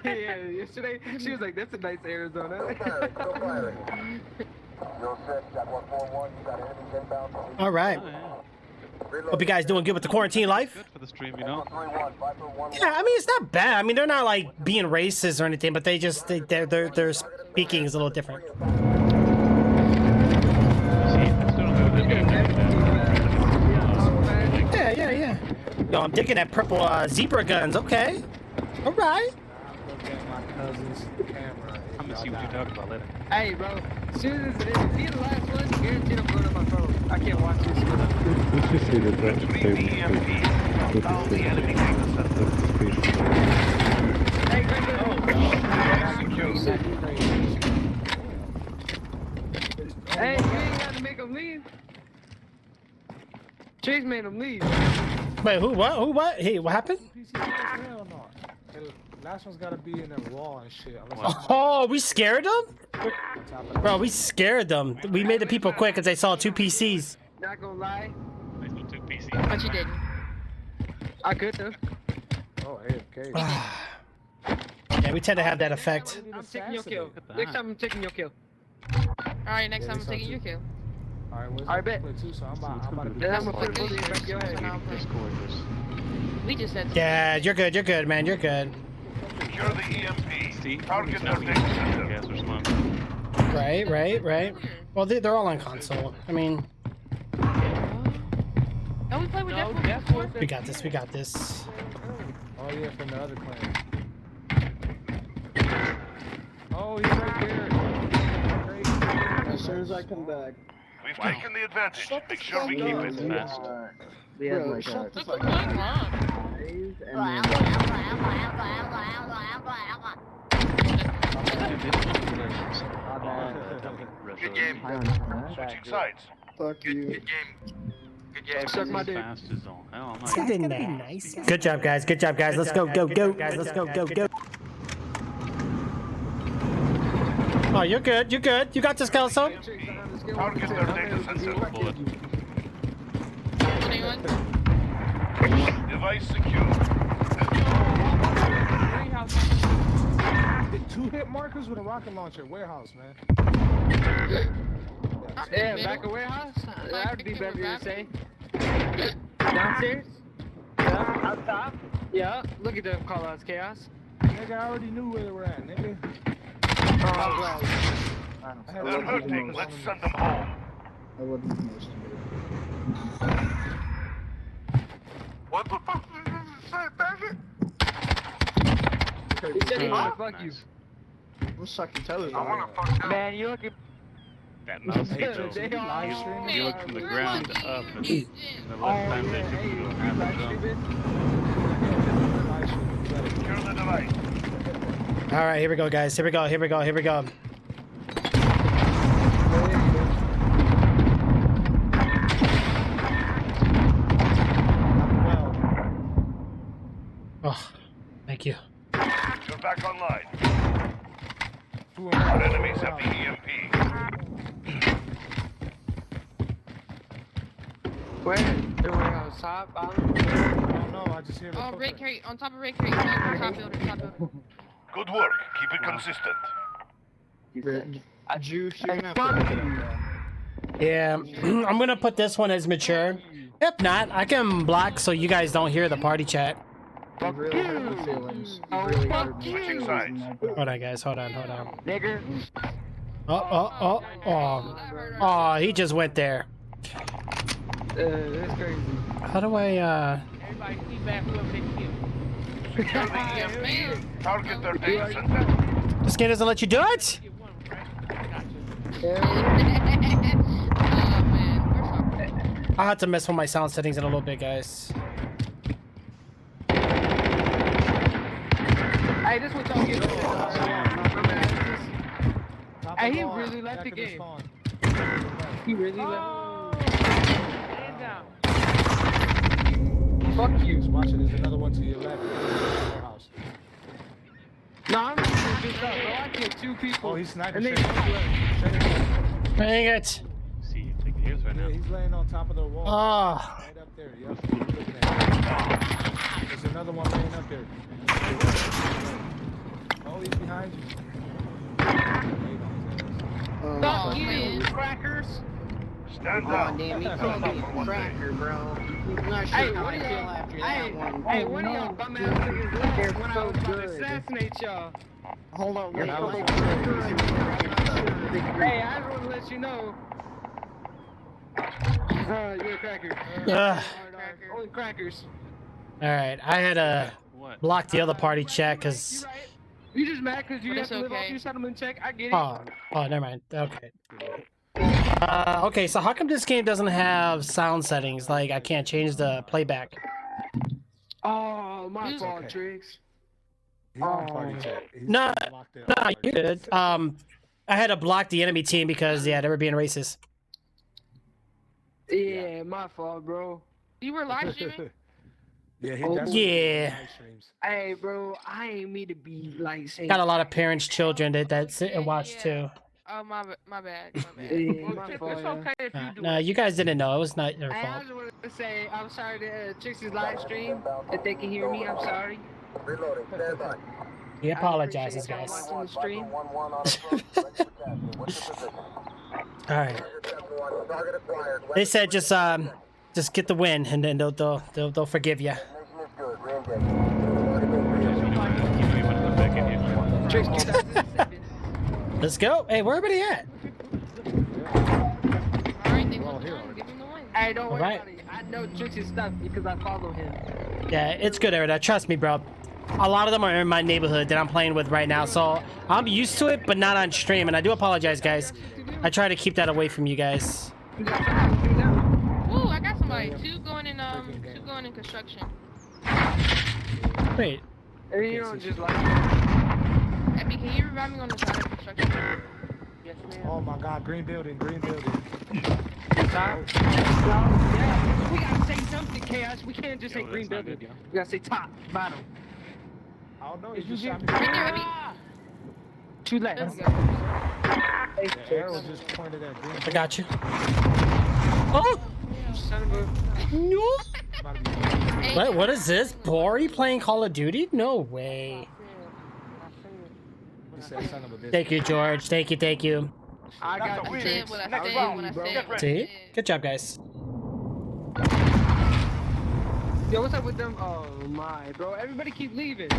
Yeah, yesterday she was like, "That's a nice Arizona." All right. Oh, yeah. Hope you guys doing good with the quarantine life. Good for the stream, you know. Yeah, I mean it's not bad. I mean they're not like being racist or anything, but their speaking is a little different. See, I still don't know that they're doing that. Yeah. Yo, I'm digging that purple zebra guns. Okay. All right. Look at my cousin's camera. I'm gonna see what you're talking about later. Hey, bro. As soon as it is, if you're the last one, guaranteed I'm going on my phone. I can't watch this. Let's just say that that's the same thing. Hey, Hey, you ain't got to make them leave. Chase made them leave. Wait, who? What? Who? What? Hey, what happened? PC hell no. The last one's gotta be in the wall and shit. Unless Oh, we scared them? top of the Bro, we scared them. We made the people quit because they saw 2 PCs. Not gonna lie. Nice little 2 PC. But you didn't. I could though. Oh, AFK. Yeah, we tend to have that effect. I'm taking your kill. Look at that. Next time I'm taking your kill. Alright, next Yeah, time I'm so taking too. your kill. Alright, where's I the bet. play too? So I'm about to Then I'm gonna put a bullet in back your head. Discorders. We just said Yeah, you're good, man. You're good. Secure the EMP. See? Target their Now we data can center. gas or smoke. Right. Well, they're all on console. I mean, Oh, we played with No, Death Death before? Force. we got this. We got this. Oh yeah, from the other clan. Oh, he's right there. As soon as I come back. We've taken the advantage. Make sure we keep it. Fast. We had What's going on? Good game. Switching sides. Fuck you. Good game. Good game. Suck my dick. Fast as all hell. I'm It's not. gonna be nice. Good job, guys. Good job, guys. Let's go. Guys, let's go. Oh, you're good. You got this, Kelso. Target their data center. Bullet. Anyone? Device secure. The 2 hit markers with a rocket launcher. Warehouse, man. Yeah, back of warehouse. That would be better to say. Downstairs. Yeah, up top. Yeah, look at them callouts, Chaos. Nigga, I already knew where they were at, nigga. Oh, right. I had They're one hurting. Let's send them home. What the fuck did you say, Badger? He said he wanna fuck you. I wanna fuck them. Man, you looking. That mouse Hey, hit those. they are- You look from the ground up, and the Oh, left time yeah, they hey, took you you don't have live to jump. streaming? Secure the device. All right, here we go, guys. Here we go. Oh, thank you. You're back online. Our enemies have the EMP. Where? The warehouse top, bottom? I don't know, I just hear the Oh, cooker. Ray crate. On top of Ray crate. Top building. Good work. Keep it consistent. Yeah, I'm gonna put this one as mature. If not, I can block so you guys don't hear the party chat. Switching sides. Hold on, guys. Hold on. Nigger. Oh, he just went there. That's crazy. How do I, Everybody feedback whoever they kill. Secure the EMP. Target their data center. This game doesn't let you do it? Oh man, we're fucked. I'll have to mess with my sound settings in a little bit, guys. Hey, this what y'all get. Hey, he really left the game. He really left. Stand down. Fuck you. Watch it. There's another one to your left. Warehouse. No, I'm just gonna get up, bro. I killed 2 people. Oh, he's sniping. And they Dang it. See you taking hits right now. Yeah, he's laying on top of the wall. Ah. Right up there. Yep. Looking at it. There's another one laying up there. Oh, he's behind you. Fuck you, man. crackers. Stand Oh, down. damn, he called me a cracker, bro. I'm not Hey, sure how I what feel y'all? after Hey, that one. hey, one of y'all bum ass niggas left They're when I so was about to good. assassinate y'all. Hold on, wait. That Hold was on. good. Hey, I just want to let you know. You're a cracker. Only crackers. All right, I had to What? block the other party chat because. You just mad because you But have it's to live off okay. your settlement check. I get it. Oh, never mind. Okay. Okay, so how come this game doesn't have sound settings? Like I can't change the playback. Oh, my Use- fault, Okay. Tricks. He's on party chat. He's No, locked in. no, you did. I had to block the enemy team because yeah, they were being racist. Yeah, my fault, bro. You were live streaming? Yeah, he Oh, that's yeah. live streams. Hey, bro, I ain't mean to be like saying. Got a lot of parents, children that sit and watch too. Oh, my bad. My bad. Yeah, Well, my Trip, fault, it's okay if you do No, it. you guys didn't know. It was not your Hey, I fault. just wanted to say I'm sorry to Trixie's live stream. If they can hear me, I'm sorry. Reloading. Stand by. He apologizes, I appreciate guys. y'all watching the stream. 1-1 on approach. Ready for task. What's your position? All right. Target acquired. They said just get the win and then they'll forgive you. Mission is good. Re-engage. Trix 2007. Let's go. Hey, where everybody at? Alright, they We're all won the here win. already. Give him the win. Hey, don't worry Alright. about it. I know Trixie's stuff because I follow him. Yeah, it's good, Erida. Trust me, bro. A lot of them are in my neighborhood that I'm playing with right now, so I'm used to it, but not on stream. And I do apologize, guys. I try to keep that away from you guys. Ooh, I got somebody. Two going in construction. Wait. And you don't just like. Abby, can you revive me on the side of construction? Yes, ma'am. Oh my God, green building, green building. Top? Yeah, we gotta say something, Chaos. We can't just say Yo, green that's not building. good, yo. We gotta say top, bottom. I don't know. Did He you just get shot me. Right there, Abby. Two left. Let's go. The arrow just pointed at green. I got you. Oh! Son of a. No! About to be- Hey, What is this? Bori playing Call of Duty? No way. He said son of a bitch. Thank you, George. Thank you. I got I you, said Trix. what I Next said round, when I bro. said Get what I See? said. Good job, guys. Yo, what's up with them? Oh my, bro. Everybody keep leaving.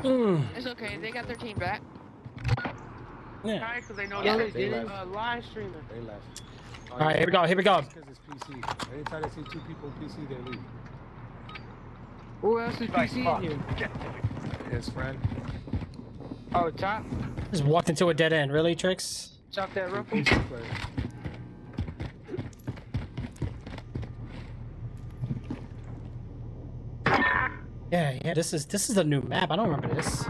Mm. It's okay. They got their team back. Yeah. Alright, because they know Yeah, that they they left. live streaming. They left. All right, here we go. Because it's PC. Anytime they see 2 people PC, they leave. Who else is PC in here? His friend. Oh, Chop. Just walked into a dead end. Really, Tricks? Chop that ruffle. PC player. Yeah. This is a new map. I don't remember this.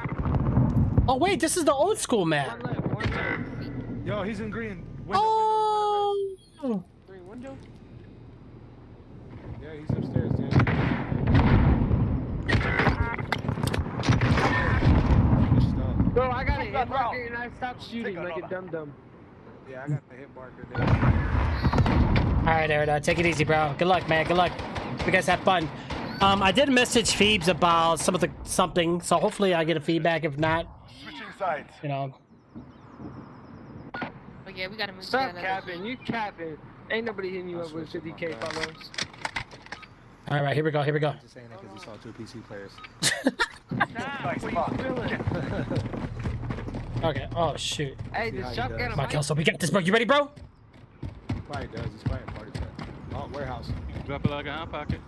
Oh wait, this is the old school map. One left, one left. Yo, he's in green. Window, Oh. Green window. Yeah, he's upstairs, dude. Bro, I got a hit marker and I stopped shooting like a dum-dum. Yeah, I got the hit marker there. All right, Erida, take it easy, bro. Good luck, man. Good luck. You guys have fun. I did message Phoebes about something, so hopefully I get a feedback. If not, Switching sides. you know. But yeah, we gotta move Stop to that. capping, you capping. Ain't nobody hitting you up with 50K followers. All right, here we go. Just saying that because he saw 2 PC players. Nice What spot. you feeling? Okay. Oh shoot. Hey, See this how Chop he got a does. Come on, mic? Kelso. We got this, bro. You ready, bro? He probably does. He's probably in party chat. Oh, warehouse. You can drop it like a hot pocket.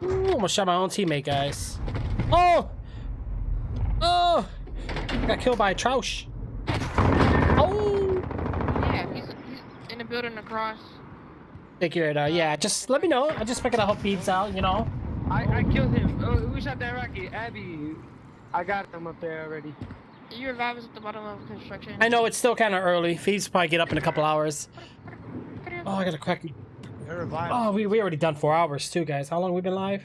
Ooh, almost shot my own teammate, guys. Oh! I got killed by a Troush. Oh! Yeah, he's in the building across. Figured, yeah, just let me know. I just figured I'll help Beebs out, you know? I killed him. Oh, who shot that rocket? Abby. I got him up there already. Your revive is at the bottom of construction. I know it's still kind of early. Beebs probably get up in a couple hours. Oh, I gotta crack. Oh, we already done 4 hours too, guys. How long we been live?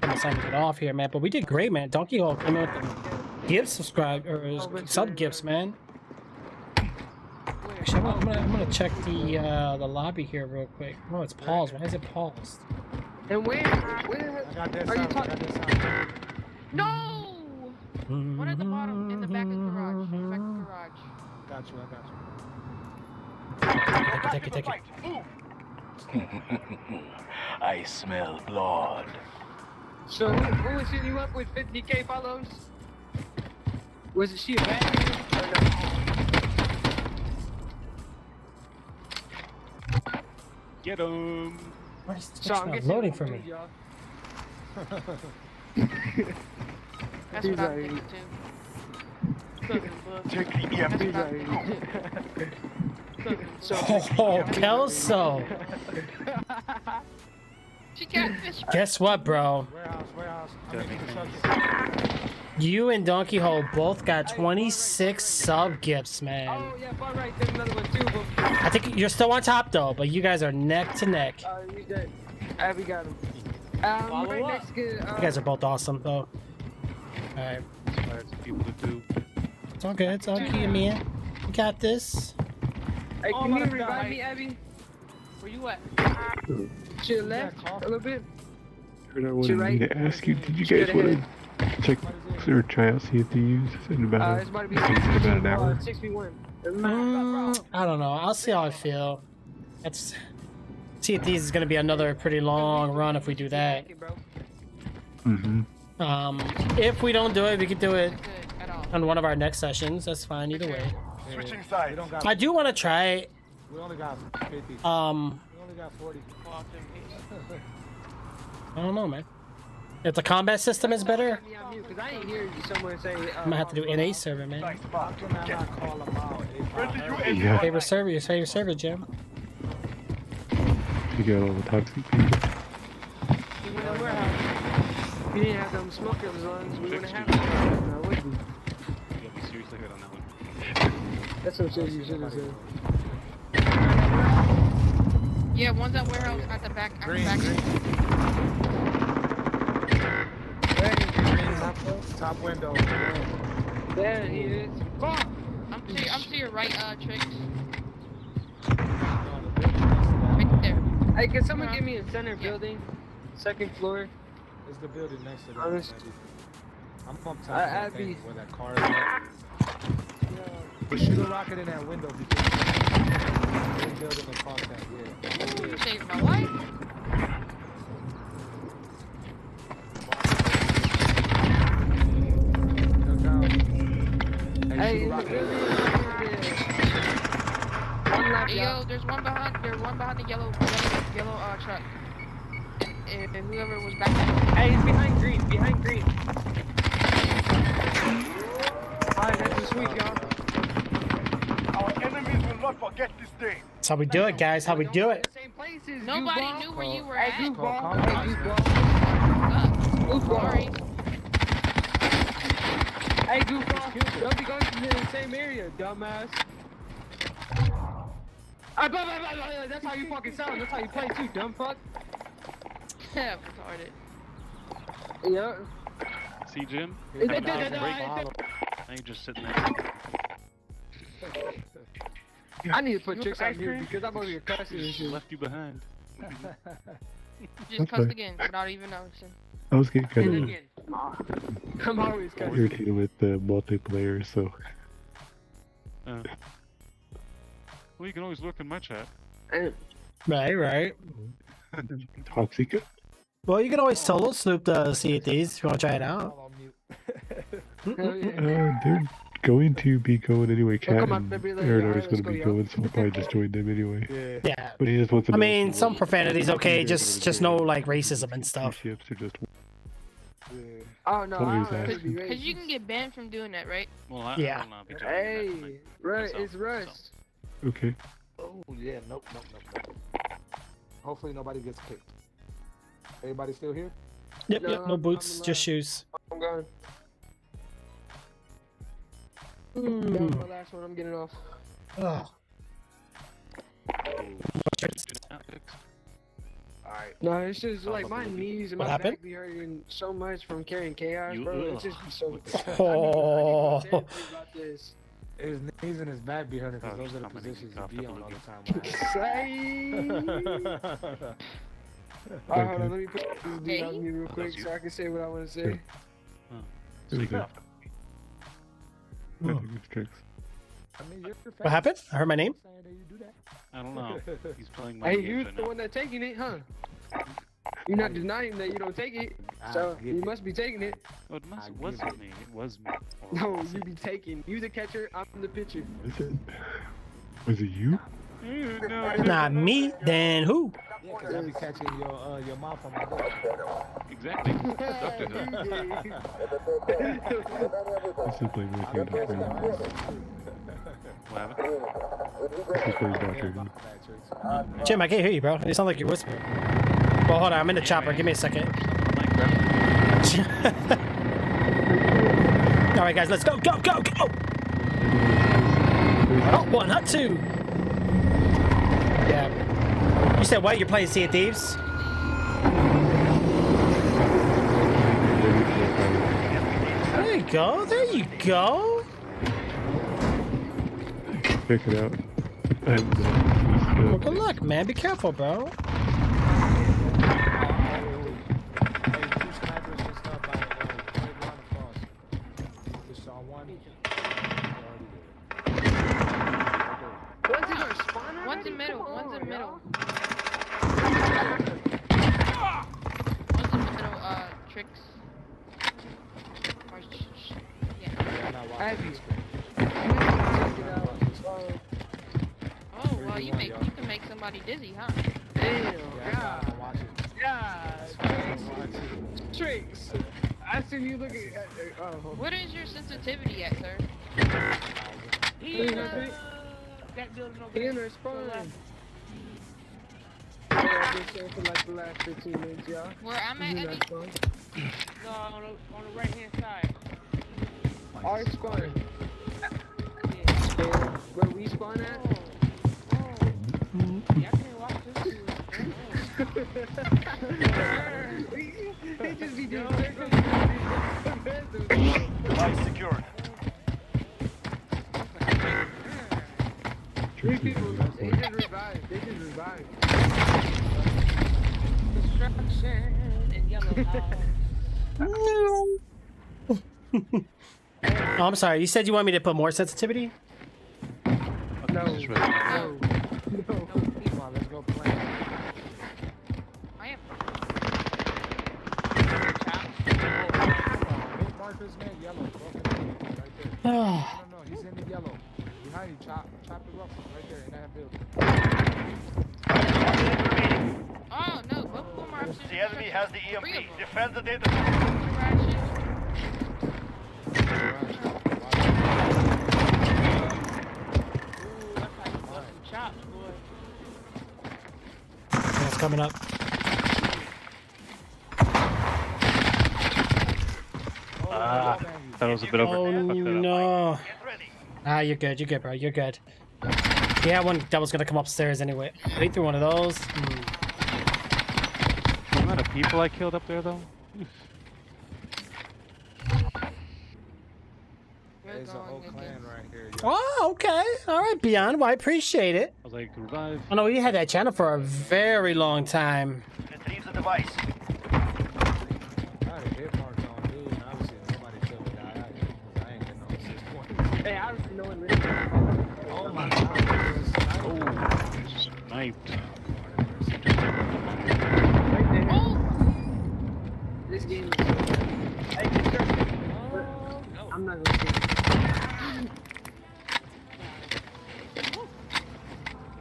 I'm trying to get off here, man. But we did great, man. Donkey Hole came in with the gift subscribe or sub gifts, man. Actually, I'm gonna check the lobby here real quick. Oh, it's paused. Why is it paused? And where I got this are you out, I got talking? this out. No! One at the bottom, in the back of the garage. In the back of the garage. Got you, I got you. Take it. I smell blood. So who was hitting you up with 50K follows? Was it she a bad Get him. Why is So I'm not guessing loading for me? y'all. That's what I'm thinking too. Take the EMP. Oh, Kelso. She catfish. Guess what, bro? Warehouse. I'm in construction. You and Donkey Hole both got 26 sub gifts, man. Oh yeah, far right. There's another one too. But I think you're still on top though, but you guys are neck to neck. you dead. Abby got him. Right next to. You guys are both awesome though. Alright. Inspired some people to do. It's all good. It's all good, man. You got this. Hey, can you revive me, Abby? Where you at? To the left a little bit. Heard I wanted me to ask you, did you guys want to check or try out CFDs in about, It's about to be about an hour? 6v1. I don't know. I'll see how I feel. Let's see if these is gonna be another pretty long run if we do that. Mm-hmm. If we don't do it, we could do it on one of our next sessions. That's fine either way. Switching sides. I do want to try it. We only got 50. We Um, only got 40. I don't know, man. If the combat system is better, Because I ain't hear someone say. I'm gonna have to do NA server, man. How can I not call them out? Yeah. Favorite server, your favorite server, Jim. You got all the toxic people. We didn't have them smoker zones. We wouldn't have them. No, would we? You gotta be seriously hurt on that one. That's what you should have said. Yeah, one's at warehouse at the back. At the back. Top window. There he is. Fuck! I'm to your right, Tricks. Right there. Hey, can someone give me a center building? Second floor. It's the building next to Honest. that. I'm up top of that Abby. thing where that car is at. But shoot a rocket in that window because that building across that way. You saved my life. Hey, Hey, yo, there's one behind the yellow truck. And whoever was back there. Hey, he's behind green. Alright, that's sweet, y'all. Our enemies will not forget this day. That's how we do it, guys. How we do it. Nobody knew where you were at. Hey, goofball. Sorry. Hey, goofball. Don't be going to the same area, dumbass. That's how you fucking sound. That's how you play too, dumb fuck. Yeah, retarded. Yeah. See, Jim? I Now you're just sitting there. need to put tricks on you because I'm over here cussing and shit. Left you behind. Just cussed again without even noticing. I was getting And kind again. I'm always of cussing. irritated with the multiplayer, so. Well, you can always look in my chat. Right. Toxic. Well, you can always solo snoop the Sea of Thieves if you want to try it out. They're going to be going anyway. Cat come on, and baby, Arador's let's going to go, be yo. going, so I'll probably just join them anyway. Yeah. But he just wants to I know mean, if some profanity's okay. Just no like racism and stuff. ships are just Oh no, What I was don't that? have to be Because you racist. can get banned from doing that, right? Well, I Yeah. will not be doing that Hey, right, myself, it's Rust. Okay. Oh yeah, nope. Hopefully nobody gets kicked. Everybody still here? Yep, No, yep. No I'm boots, alive. just shoes. I'm going. That Hmm. was my last one. I'm getting off. Oh. Alright. No, it's just like my knees and What my happened? back be hurting so much from carrying chaos, You- bro. It ugh. just be so. Oh. I need to go to therapy about this. His knees and his back be hurting because Oh, those are the I'm gonna positions get you be off on the all loogie. the time. Say. Alright, hold on. Let me put this dude Hey. on mute real Oh, quick that's you. so I can say what I want to say. There we go. I think it's tricks. I mean, you're What happened? I heard my name. saying that you do that. I don't know. He's playing my Hey, game you're right the now. one that's taking it, huh? You're not denying that you don't take it, I so get you it. must be taking it. Oh, it I wasn't give me. It was me. No, you be taking. You the catcher, I'm the pitcher. Was it? Was it you? Not me. Then who? Yeah, because I be catching your mouth on my dick. Exactly. Doctor Who. This is playing with you, Doctor Who. What happened? This is playing Doctor Who. Jim, I can't hear you, bro. You sound like you're whispering. Well, hold on. I'm in the chopper. Give me a second. All right, guys. Let's go. Go. Go. Go. Hot one. Hot two. Yeah. You said what? You're playing Sea of Thieves? There you go. There you go. Check it out. Well, good luck, man. Be careful, bro. Hey, 2 snipers just up by right across. Just saw one. One's in our spawn One's in already? middle. Come One's on, in middle. y'all. One's in middle. Tricks. Or yeah. I have you. Oh well, you can make somebody dizzy, huh? Damn, Yeah, God. I'm watch it. God. Tricks. I seen you looking at. Oh. What is your sensitivity at, sir? He in our spawn. I've been saying for like the last 15 minutes, y'all. Where I'm He's at, in Eddie? our spawn. No, on the right hand side. Our spawn. Where we spawn at? Yeah, I can't watch this. He just be doing circles. Device secured. Three people. They just revived. Destruction in Yellow House. Oh, I'm sorry. You said you want me to put more sensitivity? No. Just right now. No. Come on, let's go play. I am. Hit Marcus, man, yellow. Go for the right there. No, he's in the yellow. Behind you, chop it rough right there in that building. Oh no, both of them are upstairs. The enemy has the Three of EMP. them. Defend the data center. Ooh, that's like busting chops, boy. What's coming up? That was a bit over. Oh Fucked that up. no. Get ready. Ah, you're good. You're good, bro. You're good. Yeah, one that was gonna come upstairs anyway. Wait through one of those. The amount of people I killed up there, though. There's a whole clan right here. Oh, okay. All right, Beyond. Well, I appreciate it. I was like, revive. I know you had that channel for a very long time. Retrieve the device. I had a hit mark on dude, and obviously nobody killed the guy out here. I ain't getting no assist points. Hey, I was knowing this. Oh my god. Oh, sniped. Right there. Oh! This game is. Hey, construction. I'm not gonna say it.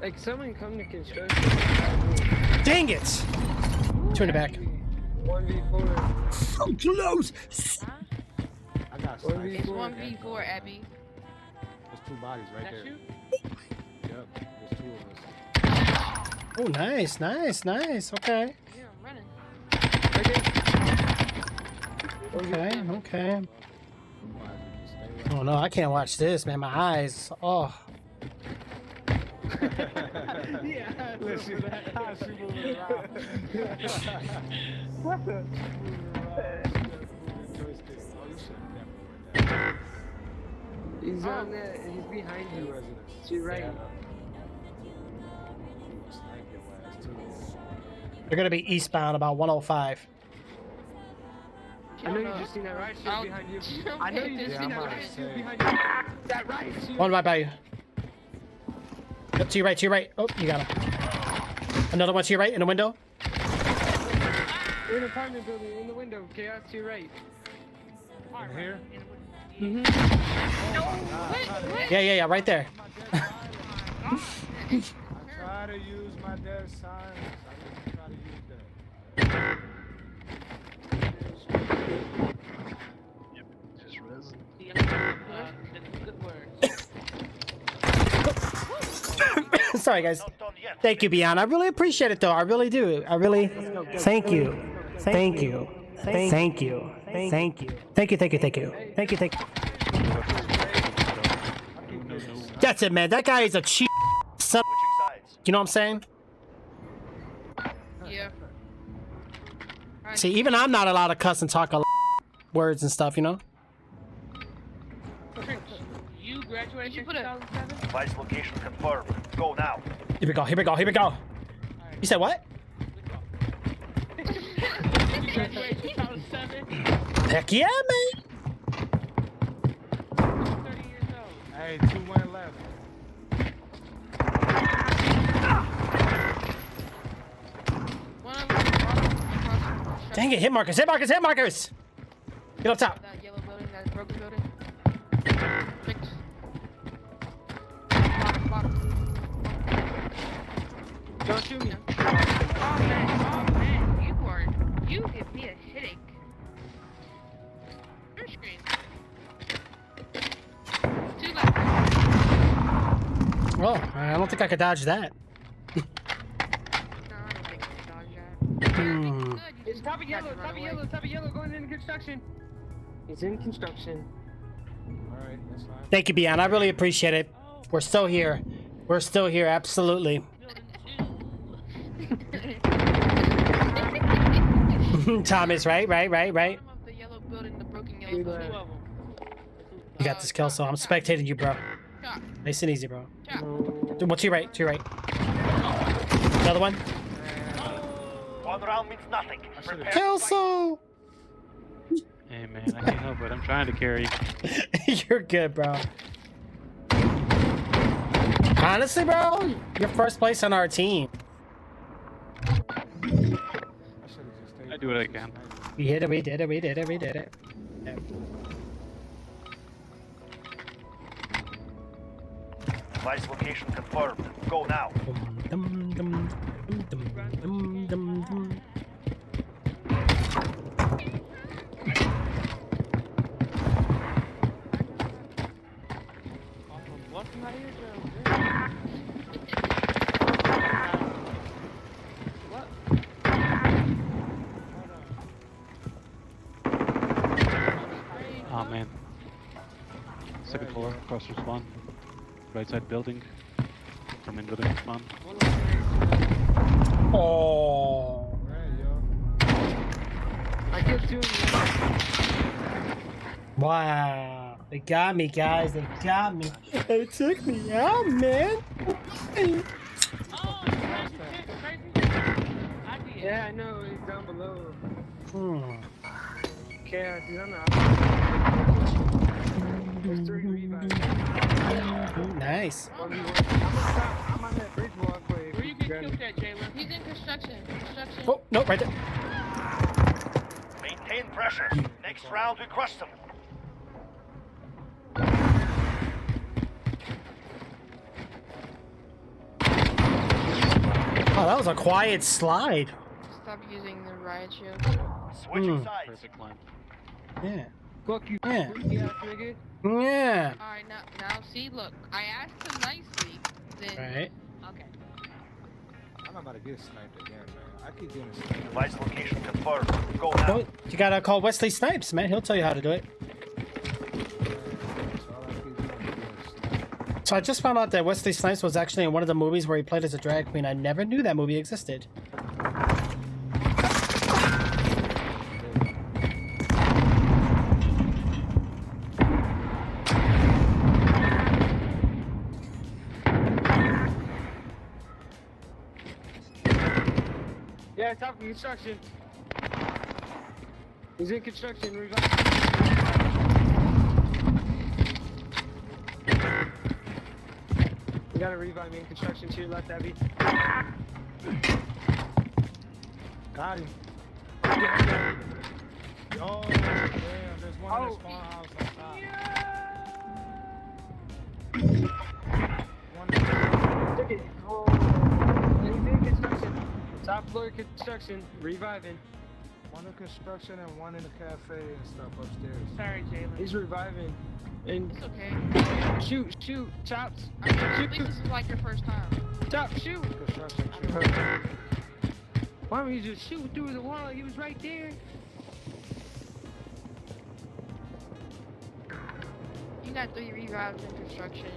Like, someone come to construction. Dang it! Turn it back. 1v4. So close. Huh? I got It's sniped. 1v4, Abby. There's 2 bodies right That's there. you? Yep, there's 2 of us. Oh, nice, nice, nice. Okay. Yeah, I'm running. Okay, okay. Why, just stay right Oh no, I can't watch this, man. My eyes. Oh. Yeah, listen, how she moving around. What the? He's on there. He's behind you. To your right. They're gonna be eastbound about 105. I know you just seen that right shield behind you. I know you just seen that right shield behind you. That right shield. One right by you. Yep, to your right, to your right. Oh, you got him. Another one to your right in the window. We're in an apartment building in the window. Chaos to your right. In here? Mm-hmm. Yeah, right there. I try to use my dead signs. I didn't try to use that. Just res. Good word. Sorry, guys. Thank you, Bianna. I really appreciate it, though. I really do. I really. Thank you. Thank you. Thank you. Thank you. Thank you. Thank you. Thank you. Thank you. Thank you. That's it, man. That guy is a cheap son. You know what I'm saying? Yeah. See, even I'm not allowed to cuss and talk a lot of words and stuff, you know? You graduated in 2007? Device location confirmed. Go now. Here we go. Here we go. Here we go. You said what? You graduated in 2007? Heck yeah, man. 30 years old. Hey, 2-1 left. One of them across the Dang it. Hit markers. Hit markers. Hit markers. Get up top. that yellow building, that broken building. Fix. Bottom. Don't shoot me. Oh man, you give me a headache. Your screen. 2 left. Oh, I don't think I could dodge that. No, I don't think I can dodge that. Hmm. It's top of yellow, going into construction. He's in construction. Alright, that's fine. Thank you, Bianna. I really appreciate it. We're still here. We're still here. Absolutely. Thomas, right? Bottom of the yellow building, the broken yellow building. 2 of them. You got this, Kelso. I'm spectating you, bro. Chop, Nice and easy, bro. chop. One to your right. To your right. Another one. 1 round means nothing. Prepare. Kelso! Hey man, I can't help it. I'm trying to carry. You're good, bro. Honestly, bro, you're first place on our team. I do what I can. We hit it, we did it, we did it, we did it. Yeah. Device location confirmed. Go now. Dum, dum, dum, dum, dum, dum, dum. Oh man. Second floor, across from spawn. Right side building. From in building spawn. Oh. I killed 2 of you. Wow. They got me, guys. They got me. They took me out, man. Yeah, I know. He's down below. Chaos, he's on the There's 3 revives. Nice. I'm on that bridge walkway. Where you get killed at, Jayla? He's in construction. Oh, no, right there. Maintain pressure. Next round we crush them. Oh, that was a quiet slide. Stop using the riot shield. Switching sides. Perfect line. Yeah. Fuck you, Yeah. freaky ass nigga. Yeah. Alright, now see, look, I asked him nicely, then... Alright. Okay. I'm about to get sniped again, man. I keep getting sniped. Device location confirmed. Go now. Well, you gotta call Wesley Snipes, man. He'll tell you how to do it. So all I keep doing is getting sniped. So I just found out that Wesley Snipes was actually in one of the movies where he played as a drag queen. I never knew that movie existed. Yeah, top of construction. He's in construction. Revive. You gotta revive me in construction to your left, Abby. Got him. Oh, damn, there's one in the spawn house on top. One in the Take it. Oh, he's in construction. Top floor construction. Reviving. One in construction and one in the cafe and stuff upstairs. Sorry, Jalen. He's reviving. And It's okay. shoot, chops. I mean, at least this is like your first time. Chop, shoot. Construction, shoot. Why don't you just shoot through the wall? He was right there. You got 3 revives in construction.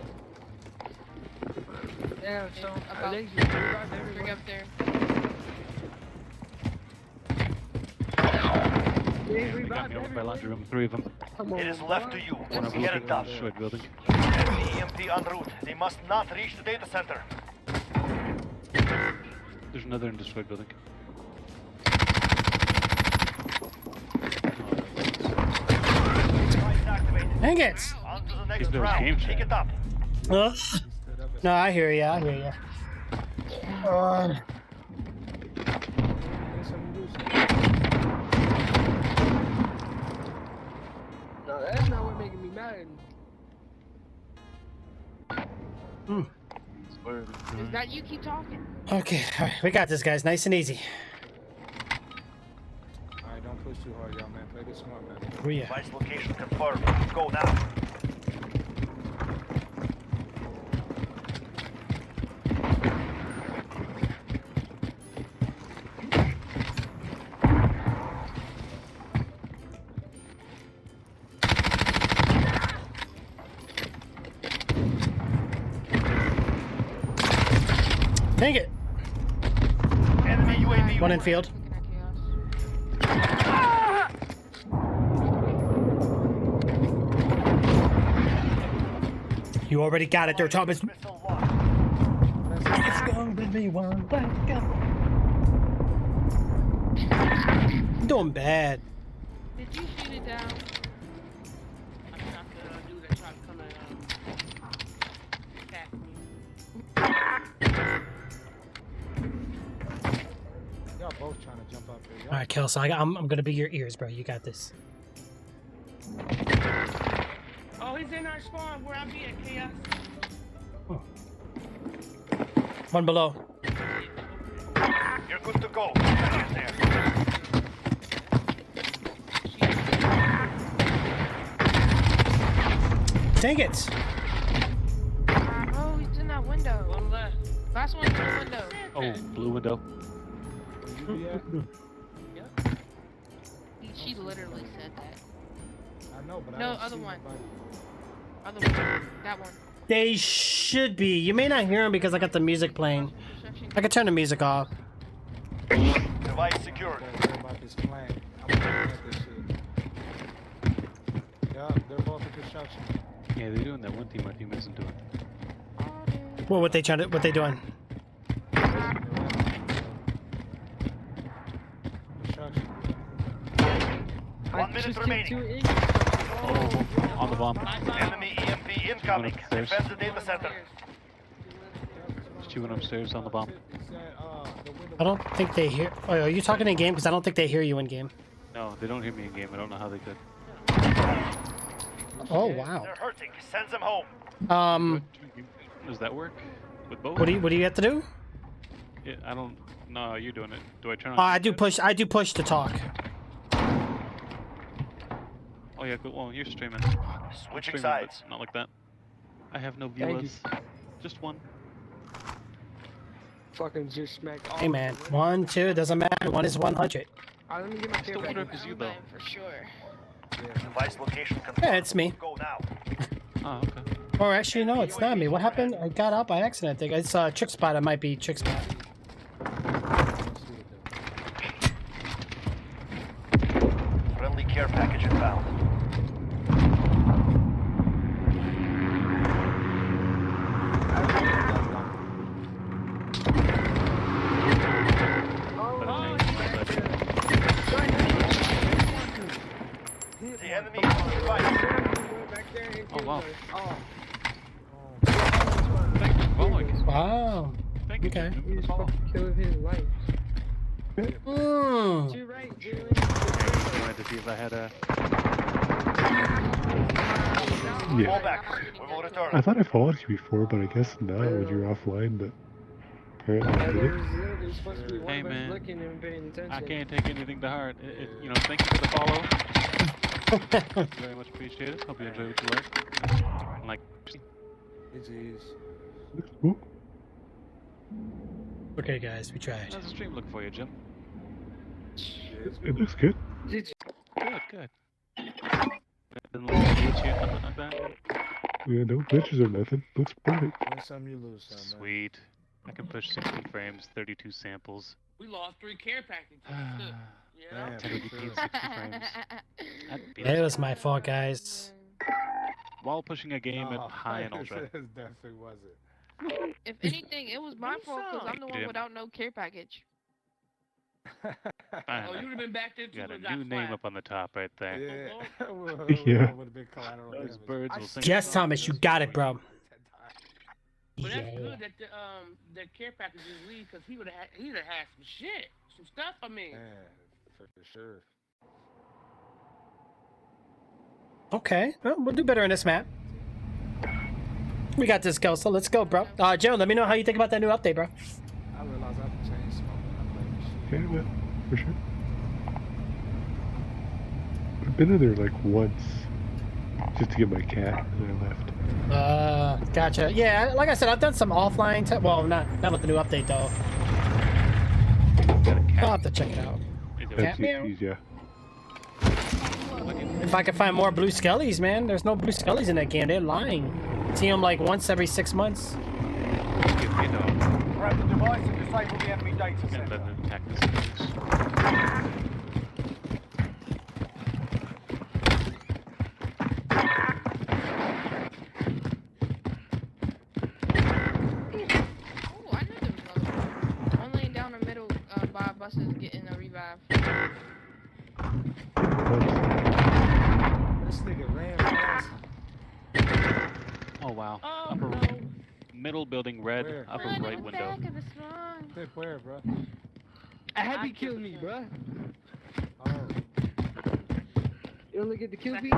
Yeah, so About they just revive 3 everyone. up there. They They got revive me over by everyone. laundry room, 3 of them. Come on, It is left to you. One of Get them it done. destroyed building. Enemy EMP en route. They must not reach the data center. There's another in destroyed building. Device activated. Dang it! On to the He's next doing round. game Pick chat. it up. No, I hear ya. I hear ya. No, that's not what making me mad. Is that you keep talking? Okay, all right, we got this, guys. Nice and easy. Alright, don't push too hard, y'all, man. Play this smart, man. Oh yeah. Device location confirmed. Go now. Dang it! Enemy UAV. One in field. You already got it there, Thomas. Missile launched. Let's go, baby, one, let's go. You're doing bad. Did you shoot it down? I'm not gonna do that. Try to come and attack me. Y'all both trying to jump up there. All right, Kelso, I'm gonna be your ears, bro. You got this. Oh, he's in our spawn where I be at Chaos. One below. You're good to go. Get there. Dang it! Oh, he's in that window. One left. Last one's in the window. Oh, blue window. Where you be at? She literally said that. I know, but I No, don't other see one. nobody. Other one. That one. They should be. You may not hear them because I got the music playing. I can turn the music off. Device secured. Don't worry about this plan. I'm gonna plant this shit. Yeah, they're both in construction. Yeah, they're doing that one team our team isn't doing. Well, what they doing? Construction. 1 minute remaining. Oh, on the bomb. Enemy EMP incoming. upstairs. Defend the data center. There's 2 upstairs on the bomb. It's that, the window. I don't think they hear. Oh, are you talking in game? Because I don't think they hear you in game. No, they don't hear me in game. I don't know how they could. Oh wow. They're hurting. Send them home. Does that work? With both? What do you have to do? Yeah, I don't. No, you're doing it. Do I turn on? I do push. I do push to talk. Oh yeah, good. Well, you're streaming. Switching Streaming, sides. but not like that. I have no Thank you. viewers. Just one. Fucking just smacked all Hey man, 1, 2, doesn't matter. 1 is 100. Alright, let me get my Still care wonder if package. it's you though. For sure. Device location confirmed. Yeah, it's me. Go now. Oh, okay. Or actually, no, it's not me. What happened? I got out by accident. I think it's Trick Spot. It might be Trick Spot. Friendly care package inbound. The enemy is on the right. Oh wow. Oh, Thank you for following. Wow. Thank you. Okay. Jim, he for was the follow. fucking killing his life. Mm. You're right, Julian. I wanted to see if I had a. Fall Yeah. back. We will return. I thought I followed you before, but I guess not when you're offline, but apparently I There did it. was literally supposed to be one Hey, of us man. looking and paying attention. I can't take anything to heart. You know, thank you for the follow. Very much appreciated. Hope you enjoy what you like. Like. It is. Ooh, Okay, guys, we tried. How's the stream look for you, Jim? it looks good. Did Good, good. Didn't look glitchy or nothing like that. Yeah, no glitches or nothing. Looks perfect. Win some, you lose some, man. Sweet. I can push 60 frames, 32 samples. We lost 3 care packages. Yeah. Damn, 1080p for and sure. 60 frames. That'd be It was my fault, guys. While pushing a game at No, high and it ultra. definitely wasn't. If anything, it was my fault because I'm the one Yeah. without no care package. I Oh, know. you would have been back there too. You got a but new name up on the top right there. Yeah. Well, Yeah. that would have been collateral Those damage. birds I will sing. Yes, Thomas, you got it, bro. 10 times. But that's Yeah. good that the care packages leave because he'd have had some shit, some stuff. I mean, Yeah, for sure. Okay, well, we'll do better in this map. We got this, Kelso. Let's go, bro. Joe, let me know how you think about that new update, bro. I realized I have to change smoke when I play this shit. Okay, well, for sure. I've been in there like once just to get my cat, and I left. Gotcha. Yeah, like I said, I've done some offline. Well, not with the new update though. I'll have to check it out. Cat meow. Yeah. If I could find more blue skellies, man. There's no blue skellies in that game. They're lying. See them like once every 6 months. Grab the device and disable the enemy data And center. then attack this. Oh, I knew there was another one. I'm laying down the middle by buses getting a revive. This nigga ran past. Oh wow. oh Upper no. middle building red, Where? upper Run right in the window. back of the slum. Clip where, bro? I had you kill me, bro. Oh. You only get the kill feed?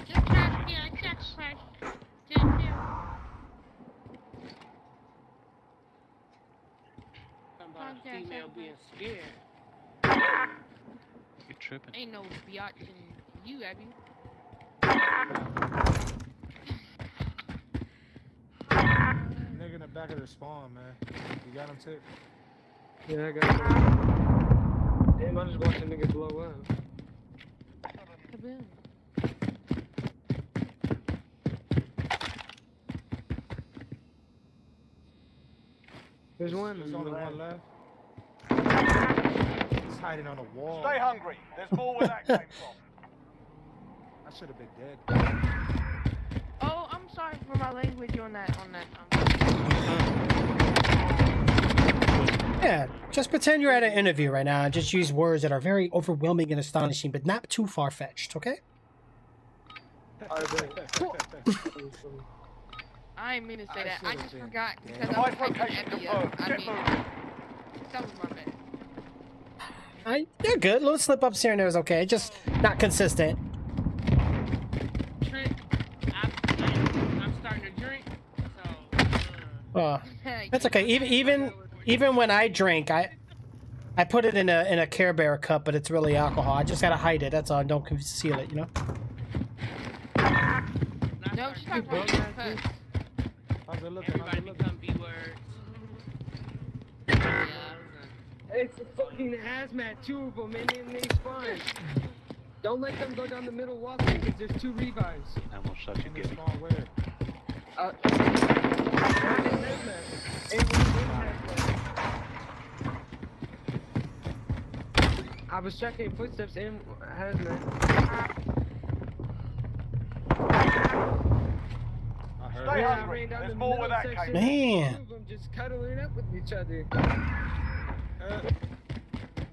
Just try to get a sacrifice. Just Something about a female being scared. You're tripping. Ain't no biatch in you, have you? Nigga in the back of the spawn, man. You got him, Tick? Yeah, I got it. Damn, I just watched a nigga blow up. Kaboom. There's one. There's only one left. He's hiding on a wall. Stay hungry. There's more where that came from. I should have been dead. Oh, I'm sorry for my language on that. Yeah, just pretend you're at an interview right now and just use words that are very overwhelming and astonishing, but not too far-fetched, okay? I didn't mean to say I that. I should've just been forgot dead. because Device I'm fucking location Evia. confirmed. I Get mean, moving. that was my bad. You're good. Little slip-ups here and there is okay. Just not consistent. Trent, I'm starting to drink, so. That's okay. Even when I drink, I put it in a Care Bear cup, but it's really alcohol. I just gotta hide it. That's all. Don't conceal it, you know. No, she's not going to cut. How's it looking? Everybody become B-words. It's a fucking hazmat, 2 of them, and then they spawn. Don't let them go down the middle walkway, because there's 2 revives. I almost shot you, Gibby. Spawn where? I was checking footsteps in hazmat. Stay hungry. There's more where that came. Man. 2 of them just cuddling up with each other.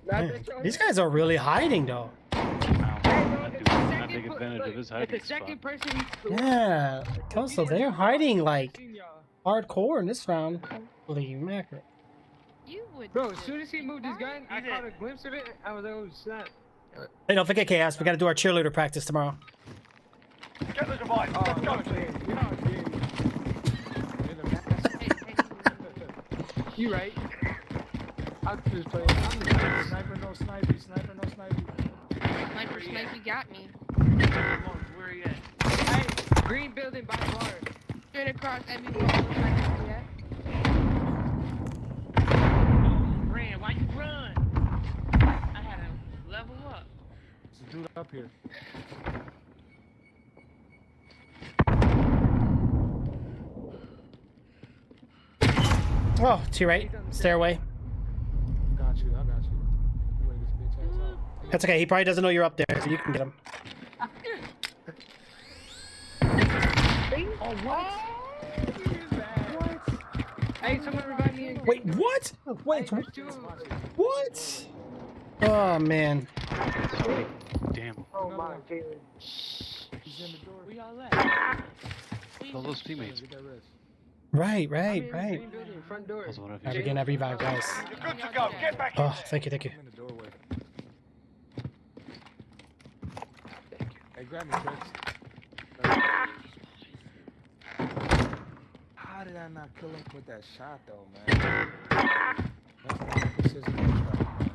Man, these guys are really hiding, though. Not take advantage of his hiding If the second spot. person... Yeah. Also, they're hiding like hardcore in this round. Holy mackerel. You would. Bro, as soon as he moved his gun, I caught a glimpse of it. I was like, oh snap. Hey, don't forget, Chaos. We gotta do our cheerleader practice tomorrow. Get the device. Let's go. You right. I'm just playing. I'm the sniper, no sniper, sniper, no sniper. Sniper Snipey got me. Where are you at? Hey, green building by the bar. Straight across every wall. Yeah. Ran, why you run? I had to level up. There's a dude up here. Oh, to your right. Stairway. Got you, I got you. Wait, this bitch ass out. That's okay. He probably doesn't know you're up there, so you can get him. Oh, what? Hey, someone revive me. Wait, what? Wait, what? Oh, man. Damn. Oh, my God. He's in the door. Where y'all at? All those teammates. Get that rest. Right. Green building, front door. Also, what if Alright, we're getting that revive, guys. You're good to go. Get back in. Oh, thank you. I'm in the doorway. Hey, grab me, Trix. How did I not kill him with that shot, though, man? That's not a precision shot, man.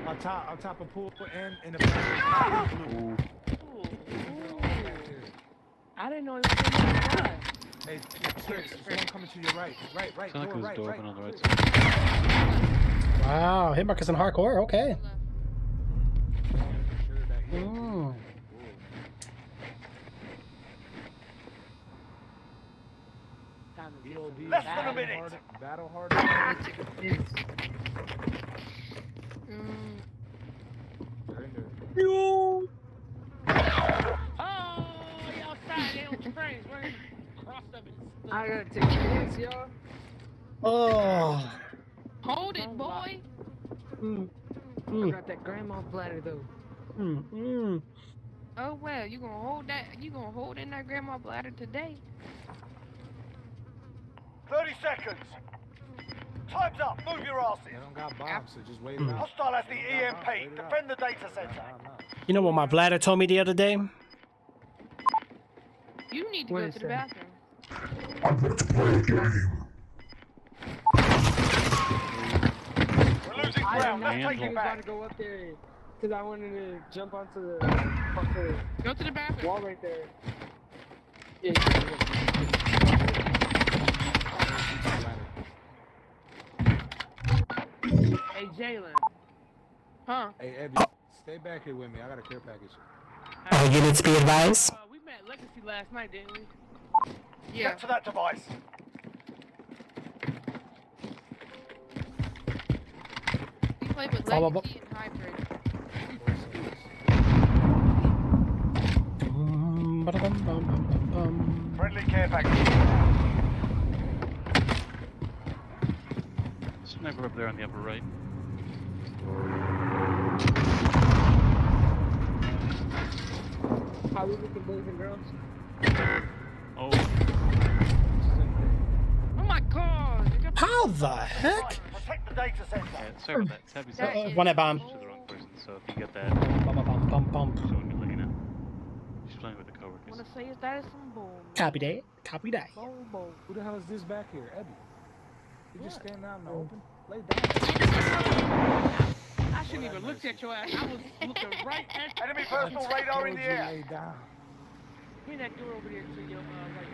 On top of pool and in the back. I didn't know it was in there. Hey, Trix, there's one coming to your right. Right, Sound door, like right, there's a door right. open on the right side. Wow, hit markers in hardcore. Okay. Sure that he Mm. Less than a minute. Battle hard. You. Oh, y'all side, they on springs. We're crossed up and I gotta take this, y'all. Oh. Hold it, boy. I got that grandma bladder though. Oh well, you gonna hold that? You gonna hold in that grandma bladder today? 30 seconds. Time's up. Move your asses. They don't got bombs, so just wait it out. Hostile has the EMP. Defend the data center. You know what my bladder told me the other day? You need to What go is to the that? bathroom. We're losing I ground. Let's did not take think it he was back. about to go up there because I wanted to jump onto the Go to the bathroom. wall right there. Yeah, Hey, Jalen. Huh? Hey, Ebby, stay back here with me. I got a care package. All units be advised. We met Legacy last night, didn't we? Yeah. Get to that device. We played with Follow Legacy and Hybrid. Friendly care package. Sniper up there on the upper right. How we looking, boys and girls? Oh, Oh my God! How the heck? Protect the data center. yeah, sorry about that. Tabby's That up is- One at bomb. to the wrong person, so if you get that, Bump. someone can let you know. playing with the coworkers. I wanna say is that is some bull. Copy that. Copy that. Bull. Who the hell is this back here, Ebby? You just standing out in the open? Lay down. I shouldn't even looked at your ass. I was looking right at you. Enemy personal radar in the air. Lay down. Hear that door over there to your right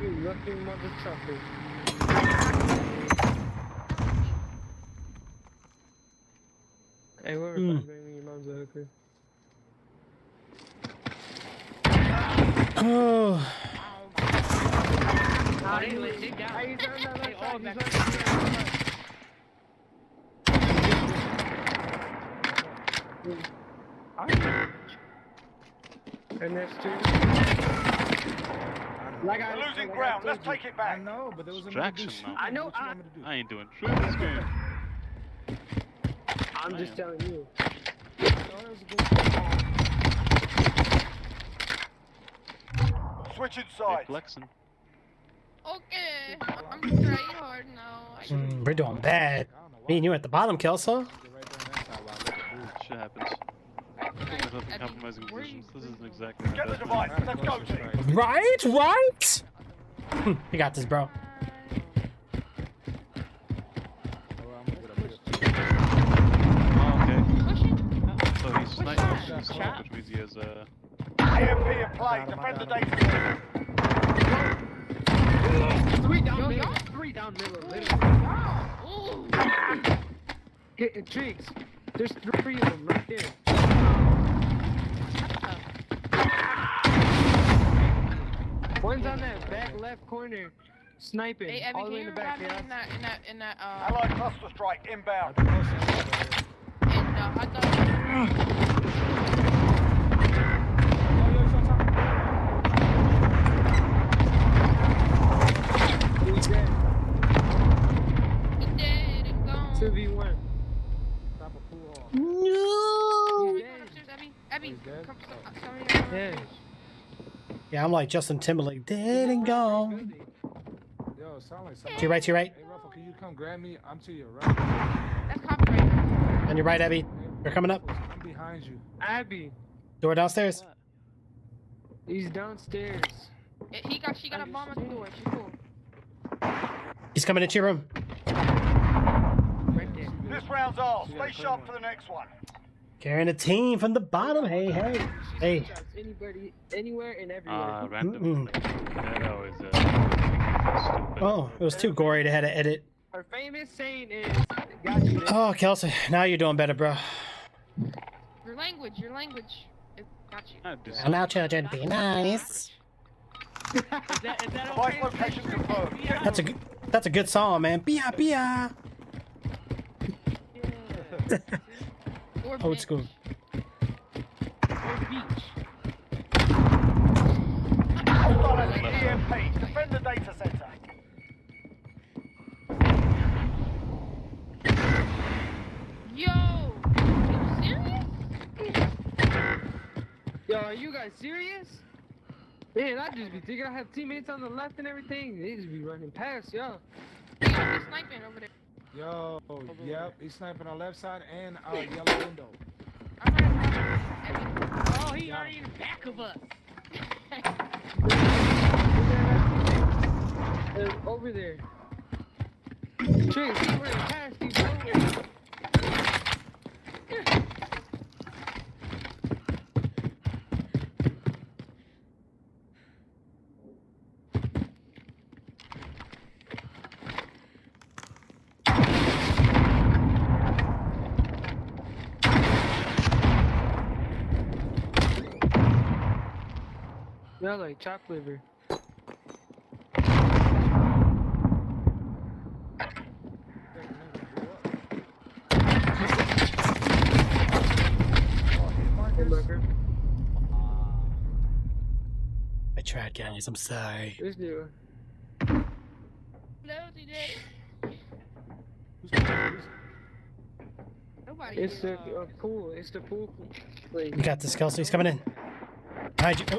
You lucky mother trucker. Hey, where your mom's a hooker? Oh. Oh, they let you down. Hey, he's on that They all left back side. And that's two. Like We're losing ground. Let's take it I back. know, but there was Distraction, though. I know. What you want me to do? I ain't doing shit this game. I'm just telling you. Oh, that was a good Switching They sides. flexing. Okay, I'm trying hard now. We're doing bad. Me and you at the bottom, Kelso. Shit happens. Put myself in compromising positions. This isn't exactly my Get the best device. friend. Let's go, team. Right? You got this, bro. Oh, okay. Pushing. So he's sniping, which means he has EMP in play. Defend the data center. Three down Yo, middle. y'all- Three down middle. Literally. Ooh. Hit Triggs. There's three of them right there. One's on that back left corner, sniping. Hey, all the Evan, way can in you the back. grab me in that, Allied cluster strike inbound. in the hot dog? He's dead. He dead and gone. 2v1. Stop a pool hall. No. He's dead. Abby, He's dead? come Yeah. Yeah, I'm like Justin Timberlake. Dead and gone. Yo, sound like somebody. To your right, to your right. Hey, Ruffle, can you come grab me? I'm to your right. That's copyright. On your right, Abby. They're coming up. I'm behind you. Abby, Door downstairs. he's downstairs. She got a bomb at the door. She's cool. He's coming into your room. Right there. This round's ours. Stay sharp for the next one. Carrying a team from the bottom. Hey, hey. Hey. Shots anybody, anywhere and everywhere. Random. That always, stupid. Oh, it was too gory to have to edit. Her famous saying is, got you. Oh, Kelsey, now you're doing better, bro. Your language. It got you. And now, children, be nice. Is that Device location confirmed. That's a good song, man. Bia bia. Or Old bitch. school. Or beach. Hostile at the EMP. Defend the data center. Yo, you serious? Yo, are you guys serious? Man, I just be thinking I have teammates on the left and everything. They just be running past, yo. He got me sniping over there. Yo, yep, he's sniping on left side and yellow window. Oh, he already in the back of us. Over there. Triggs, he ran past you, bro. Smell like chopped liver. I tried, guys. I'm sorry. This dude. Lousy day. Nobody. It's the pool. It's the pool place. You got this, Kelsey. He's coming in. Behind you. Oh.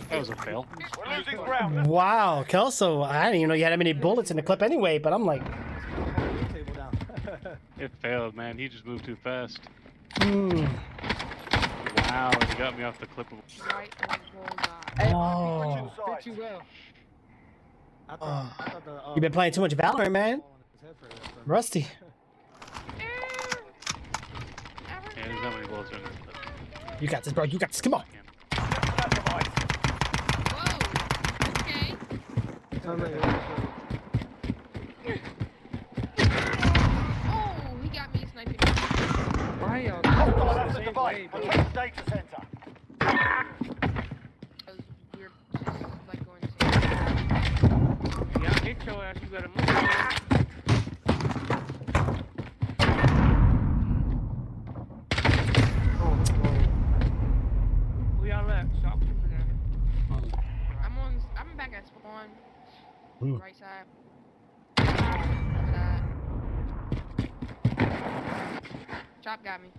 That was a fail. We're losing ground. Wow, Kelso. I didn't even know you had that many bullets in the clip anyway, but I'm like, It failed, man. He just moved too fast. Mm. Wow, he got me off the clip. Right on bullseye. Hey, Oh. fit you well. I thought the, You've been playing too much Valorant, man. Rusty. Yeah, there's not many bullets in it. You got this, bro. You got this. Come on. Oh, he got me sniping. Why y'all? Hostile at the device. Protect the data center. We're just like going to. Yeah, get your ass. You better move. We all left. Stop over there. I'm back at spawn. Ooh. Right side. Left side. Chop got me.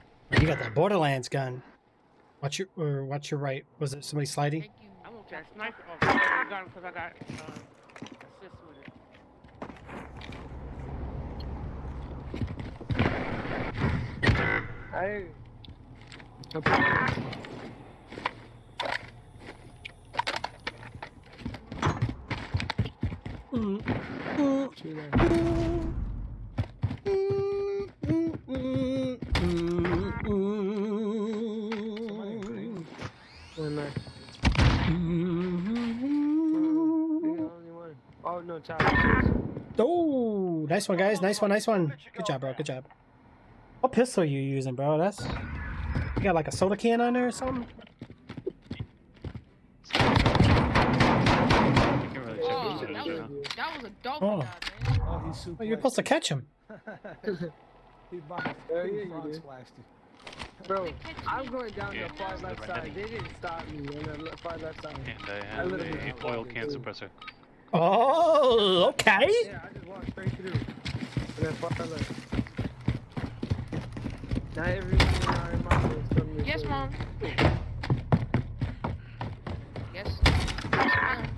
You got that Borderlands gun. Watch your right. Was it somebody sliding? Thank you. I want that sniper. Oh, I got him because I got assist with it. Hey. Oh no, child. Oh, nice one, guys. Nice one, nice one. Good job, bro. Good job. What pistol are you using, bro? You got like a soda can on there or something? Oh, that was a dolphin Oh. job, man. Oh, he's super. Oh, you're supposed to catch him. He bought a Yeah, you frog did. splashed you. Bro, I'm going down Yeah, the far it's the left red side. heading. They didn't stop me on the far left side. And I have literally- a oil can suppressor. Oh, okay. Yeah, I just walked straight through. And then far left. Not everyone in my mind is telling me. Yes, to- mom. Yes. Yes, mom.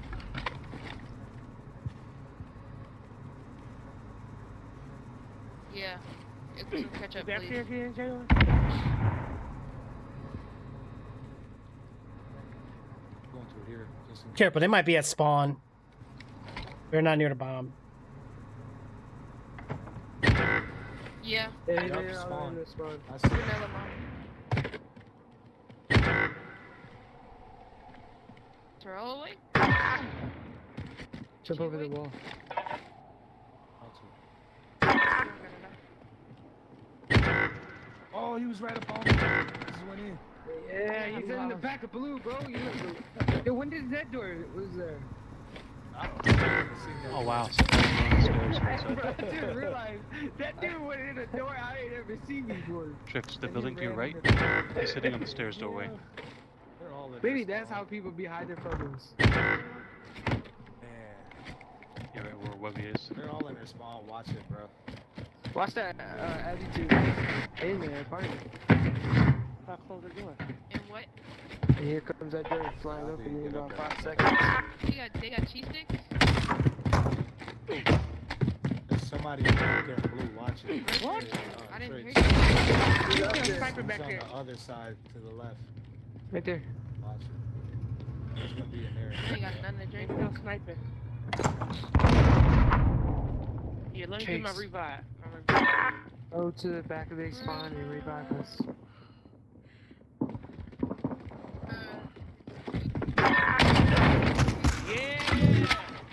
Yeah. It's some ketchup, Back here please. again, Jalen? Going through here. Just in Careful, they might be at spawn. They're not near the bomb. Yeah. Yeah, Yup, yeah, I'm spawn. in the spawn. I see. Vanilla, mom. Throw away. Jump over the wall. Oh, he was right up on me. Just went in. Yeah, he's in the pack of blue, bro. You look. Yo, when did that door was there? I don't know. I didn't see that. Oh wow, someone's on the stairs right Bro, I side. didn't realize that dude went in a door I ain't ever seen before. Tricks, the And he building to your ran right. in the- He's sitting on the stairs doorway. They're all in Maybe there. that's how people be hiding from us. Man, Yeah, right where Webby is. they're all in their spawn. Watch it, bro. Watch that attitude. Hey man, find it. How close the door? And what? And here comes that door flying up in about 5 seconds. They got cheese sticks? There's somebody back there in blue. Watch it. What? I didn't hear Tricks. you. Up There's a there. sniper back He's there. on the other side to the left. Right there. Watch it. There's gonna be in there. They got nothing to drink. Maybe no sniping. Yeah, let me get my Chase. revive. Go to the back of the spawn and revive us. Yeah!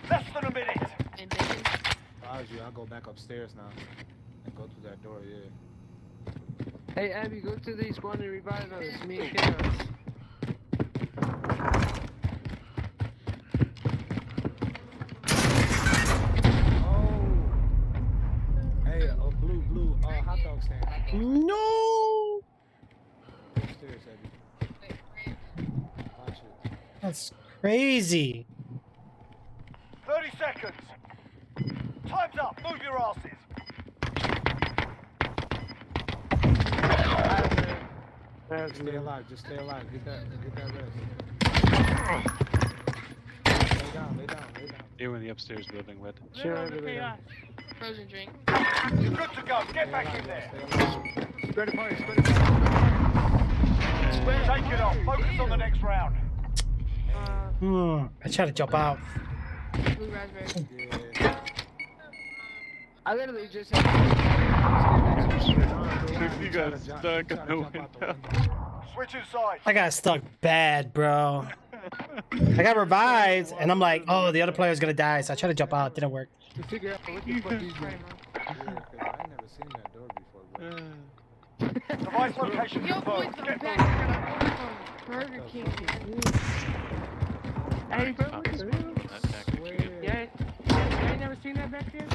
Less than a minute. And then If I was you, I'll go back upstairs now. And go through that door, yeah. Hey Abby, go to the spawn and revive us. Me and Chaos. Oh! Hey, blue, hot dog stand. Hot dog stand. No! Upstairs, Abby. Watch it. That's crazy. 30 seconds. Time's up. Move your asses. Just stay alive, just stay alive. Get that rest. Lay down. They were in the upstairs building, Red. Chill over there. frozen drink. You're good to go. Get back in there. Spread apart, spread apart. Take it off. Focus on the next round. I tried to jump out. Blue raspberry. Yeah. I literally just You got stuck on the window. Switch inside. I got stuck bad, bro. I got revived, and I'm like, oh, the other player's gonna die, so I tried to jump out. It didn't work. To figure out what the fuck he's doing. Yeah, 'cause I ain't never seen that door before, bro. Device location Yo, boys, confirmed. I'm Get back. moving. I got an order from Burger King. Hey, bro, what the hell? Yeah, you ain't never seen that back there?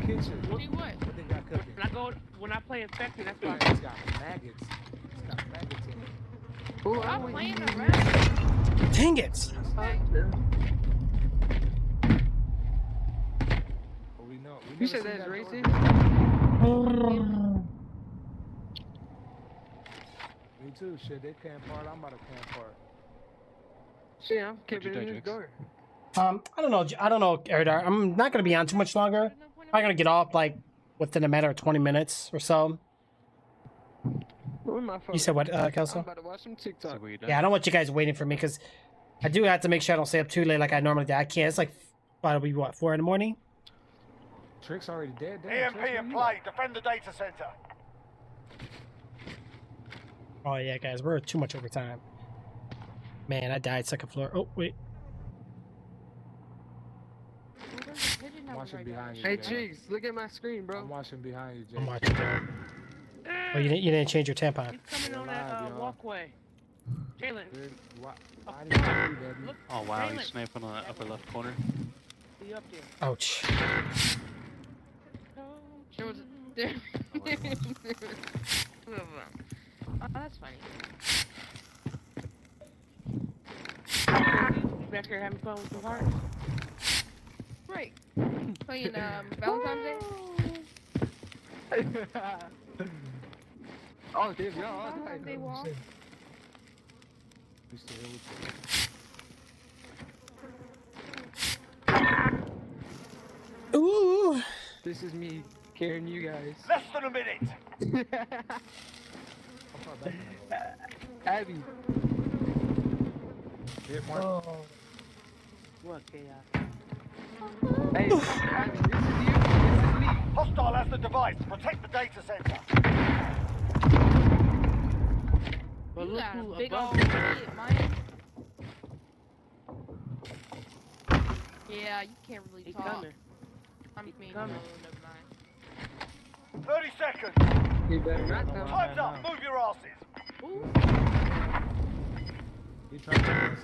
Kitchen. See what? What they got cooking? When I play Infected, that's why. It's got maggots. It's got maggots in it. Ooh, I'm playing around. Dang it! Oh, we know. We You never said seen that's that door racist? Me too. Shit, they camp hard. I'm about to camp hard. Shit, I'm keeping it in the Jax? door. I don't know, Erdar. I'm not gonna be on too much longer. I'm gonna get off like within a matter of 20 minutes or so. Where my phone? You said what, I'm Kelso? about to watch some TikTok. Yeah, I don't want you guys waiting for me because I do have to make sure I don't stay up too late like I normally do. I can't. It's like, what, 4 in the morning? Trick's already dead. Damn, EMP Trick's in where you play. Defend the data center. Oh yeah, guys, we're too much overtime. Man, I died second floor. Oh wait. I'm watching behind you. Hey, Jay. Cheeks, look at my screen, bro. I'm watching behind you, Jay. I'm watching. Oh, you didn't change your tampon. He's coming on that Alive, y'all. walkway. Jalen, Dude, why did you do that, dude? look. Oh wow, Jalen, he's sniping on the upper left corner. he up there. Ouch. There was there. Oh, that's funny. He's back here having fun with the heart. Right. Playing Valentine's Day. Oh, damn, y'all. Valentine's Day walk. We still here with you. Ooh. This is me carrying you guys. Less than a minute. How far back can I go? Abby. Hit one. What chaos? Hey, Abby, this is you. This is me. Hostile has the device. Protect the data center. But You look got a who big above old me. idiot, Mike. Yeah, you can't really He talk. coming. I'm being coming. never mind. 30 seconds. You better not come. Time's up. Move your asses. He trying to guess.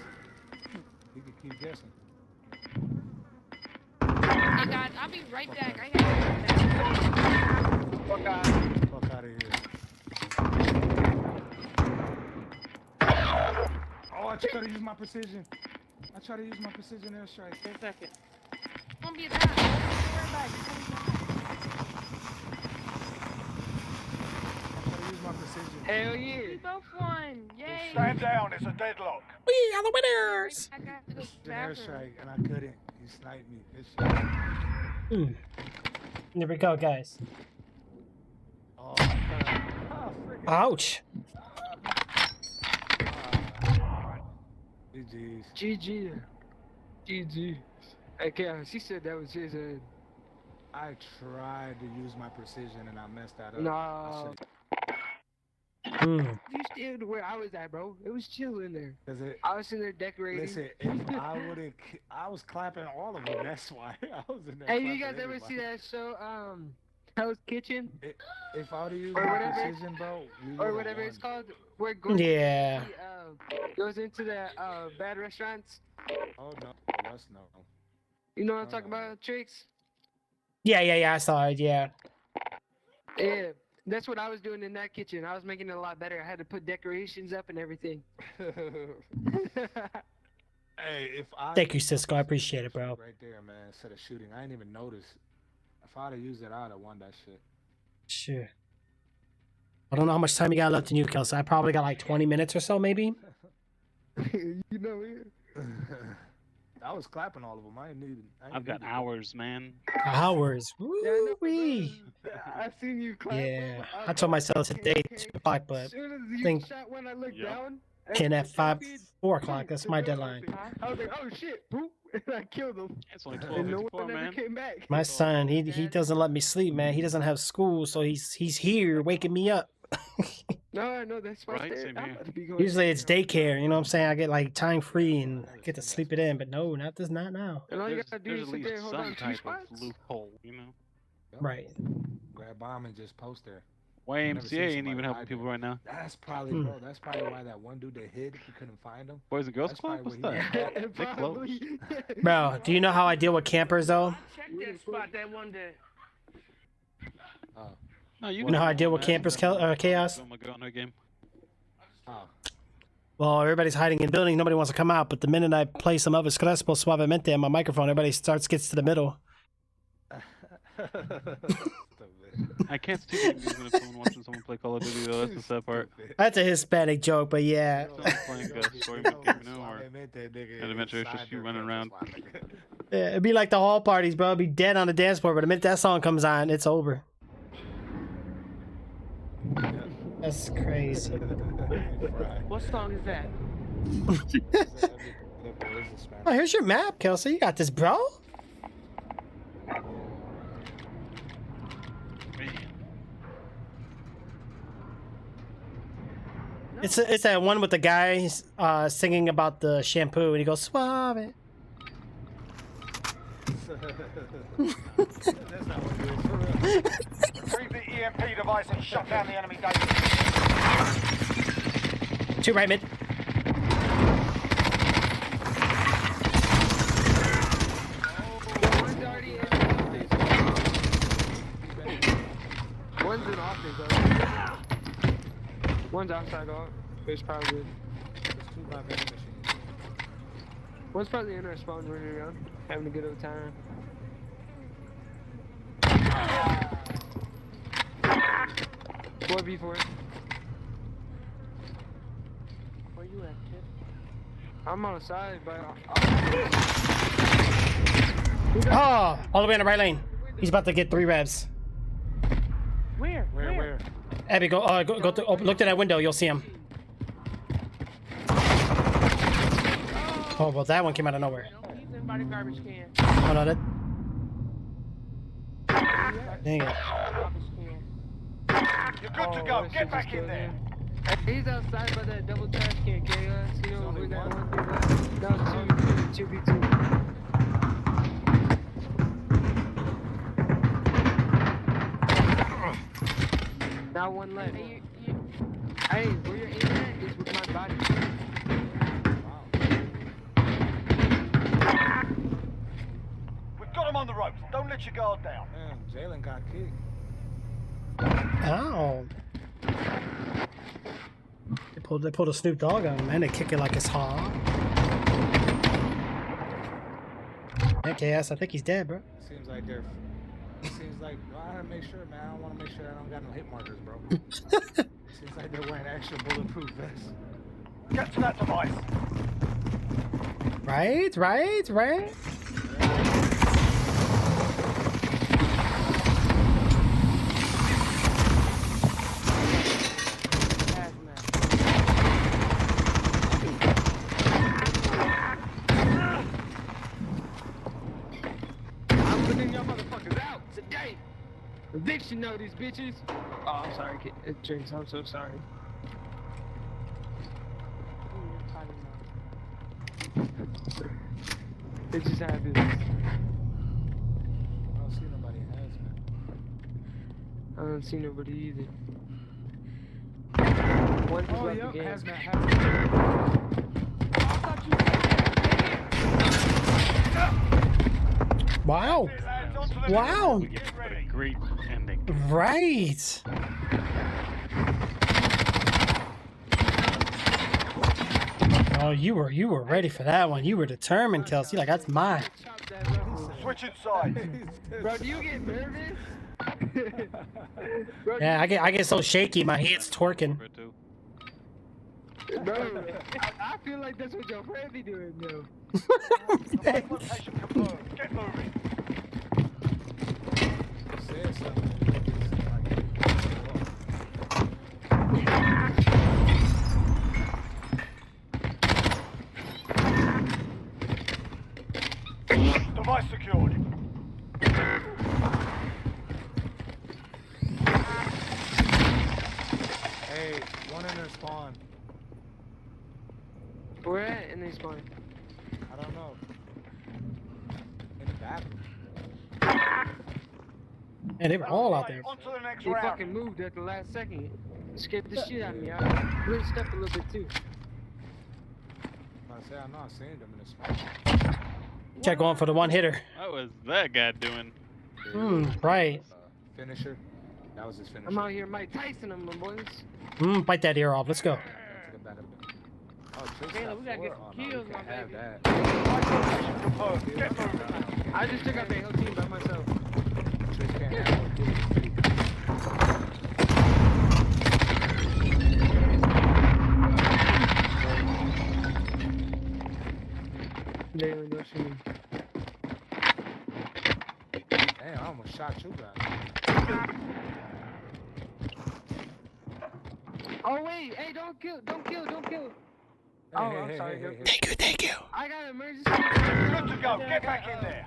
He can keep guessing. Hey guys, I'll be right back. I gotta Fuck out of here. Oh, I try to use my precision. I try to use my precision airstrike. 10 seconds. Don't be a bad. Don't worry about it. I try to use my precision. Hell yeah. We both won. Yay. Stand down. It's a deadlock. We are the winners. I got to go to the An bathroom. airstrike, and I couldn't. He sniped me. This shit. There we go, guys. Oh, my God. Oh, freaking. Ouch. GG's. GG. GG. Hey, Cal, she said that was his head. I tried to use my precision and I messed that up. No. Mm. You still where I was at, bro. It was chill in there. Cause it, I was in there decorating. listen, if I wouldn't, I was clapping all of them. That's why I was in there. Hey, you clapping guys ever everybody. see that show, Hell's Kitchen? If I would've used Or my whatever. precision, bro, we Or would've whatever won. it's called? Where it goes Yeah. goes into the bad restaurants. Oh no, that's no. You know what I'm talking about, Tricks? Yeah, I saw it. Yeah. Yeah. That's what I was doing in that kitchen. I was making it a lot better. I had to put decorations up and everything. Hey, if I Thank you, Cisco. I appreciate it, bro. right there, man, instead of shooting, I didn't even notice. If I'd have used it, I'd have won that shit. Sure. I don't know how much time you got left in you, Kelso. I probably got like 20 minutes or so, maybe. You know it. I was clapping all of them. I didn't I've got hours, man. Hours. Yeah, I know, Woo-wee. I seen you clap. Yeah, I told myself today 2 o'clock, but As soon as I you think shot when I looked Yep. down. 10 at 4 o'clock. That's my deadline. I was like, oh shit, boop, and I killed him. It's only And no 12:54, one ever man. came back. My son, he doesn't let me sleep, man. He doesn't have school, so he's here waking me up. No, I know that's why Right, same I'm here. about to be going. Usually it's daycare, you know what I'm saying? I get like time free and get to sleep it in, but no, not now. And all you There's, gotta do there's is at sit there least and hold some on 2 type spots. of loophole, you know? Right. Grab bomb and just post there. YMCA Never seen ain't somebody even helping hide people there. right now. That's probably, Hmm. bro. That's probably why that one dude that hid, he couldn't find him. Boys and Girls That's Club? What's probably what that? he They close. Probably. Bro, do you know how I deal with campers though? Check that spot that one day. No, You know how I deal with campers, Chaos? Oh my god, no game. Well, everybody's hiding in buildings. Nobody wants to come out. But the minute I play some Elvis Crespo Suavemente on my microphone, everybody gets to the middle. I can't see the amusement of someone watching someone play Call of Duty though. That's the sad part. That's a Hispanic joke, but yeah. Someone's playing a story mode game, you know, or an adventure. It's just you running around. Yeah, it'd be like the hall parties, bro. It'd be dead on the dance floor, but the minute that song comes on, it's over. That's crazy. What song is that? Oh, here's your map, Kelsey. You got this, bro. It's that one with the guy singing about the shampoo, and he goes suave. Retrieve the EMP device and shut down the enemy data. 2 right mid. One's already in office. One's in office already. One's outside off. It's probably. One's probably in our spawn running around, having a good old time. 4v4. Where you at, kid? I'm on the side, but. Oh, all the way on the right lane. He's about to get 3 revs. Where? Abby, go through, look to that window. You'll see him. Oh, well, that one came out of nowhere. He's in by the garbage can. Oh, no, that. Dang it. Garbage can. You're good to go. Get back in there. He's outside by that double trash can, Chaos. You know where that one thing was? That was 2v2. Now one left. Hey, where you're aiming at is with my body. We've got him on the ropes. Don't let your guard down. Damn, Jalen got kicked. Ow. They pulled a Snoop Dogg on him, and they kick it like it's hot. Okay, I think he's dead, bro. Seems like they're. Seems like I gotta make sure, man. I don't want to make sure I don't got no hit markers, bro. Seems like they're wearing extra bulletproof vests. Get to that device. Right. I'm putting y'all motherfuckers out today. Eviction notice, bitches. Oh, I'm sorry, kid. Drinks. I'm so sorry. It just happens. I don't see nobody in hazmat. I don't see nobody either. One just left the game. hazmat. Wow. Wow. What a great ending. Right. Oh, you were ready for that one. You were determined, Kelsey. Like, that's mine. Switching sides. Bro, do you get nervous? Yeah, I get so shaky. My hand's twerking. Bro, I feel like that's what your friend be doing, though. Safe location confirmed. Get moving. Said something. Device secured. Hey, one in their spawn. Where at in they spawn? I don't know. In the bathroom. And they were all out there. On to the next He round. fucking moved at the last second. Scared the shit out of me. I really stepped a little bit too. I say I know I seen them in the spawn. Check going for the one hitter. What was that guy doing? Right. Finisher. That was his finisher. I'm out here Mike Tyson them, my boys. Bite that ear off. Let's go. Oh, Trick's Taylor, got we gotta four? get some Oh, no, kills, we my can't have baby. that. Device location confirmed. Get moving. I just took out their whole team by myself. Trick can't have no kills. They were rushing me. Damn, I almost shot you guys. Oh wait, hey, don't kill. Oh, I'm sorry. Thank you. I got an emergency. Good to go. Get back in there.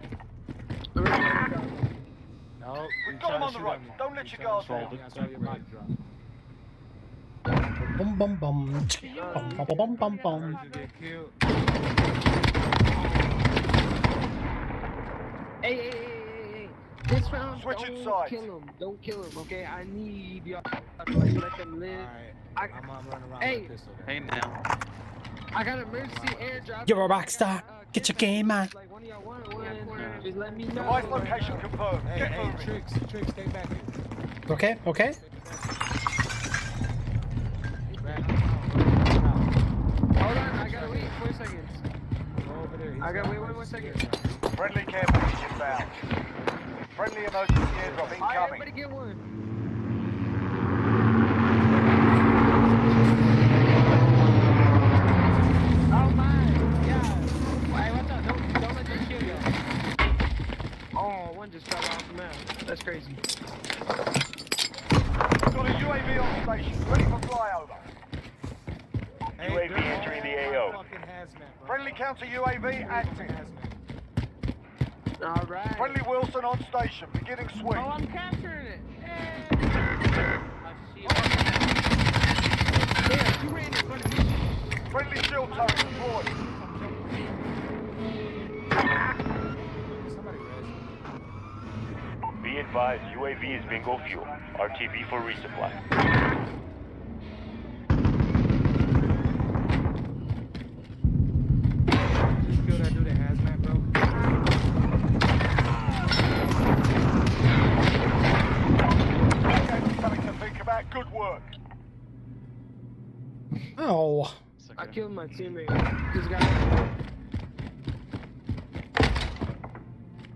No, We've got him on the rope. Don't let your guards down. I saw your mic drop. Bum bum bum. Bum bum bum bum bum. You get killed. Hey. This round, Switching don't sides. Don't kill him, okay? I need y'all to like, let them live. Alright, I'm running around Hey. with a pistol. Hey now. I got an emergency airdrop. You're a rock star. Get your game on. Like one of y'all want one, just let me know. Device location confirmed. Hey, Get hey, moving. Tricks, stay back here. Okay. Hold on, I gotta wait 4 seconds. Go over there. I gotta wait 1 more second. Friendly care package inbound. Friendly emergency airdrop Alright, incoming. everybody get one. Oh my god. Hey, watch out, don't let them kill y'all. Oh, one just fell off the map. That's crazy. Got a UAV on station, ready for flyover. Hey, UAV they're entering the all AO. fucking hazmat, bro. Friendly counter UAV active. Hazmat. Alright. Friendly Wilson on station, beginning Oh, swing. I'm capturing it. Hey. Yeah, you ran in front of me. Friendly shield turret deployed. Somebody res. Be advised, UAV is bingo fuel. RTB for resupply. Just kill that dude in hazmat, bro. Okay, something to think about. Good work. Oh. I killed my teammate. This guy.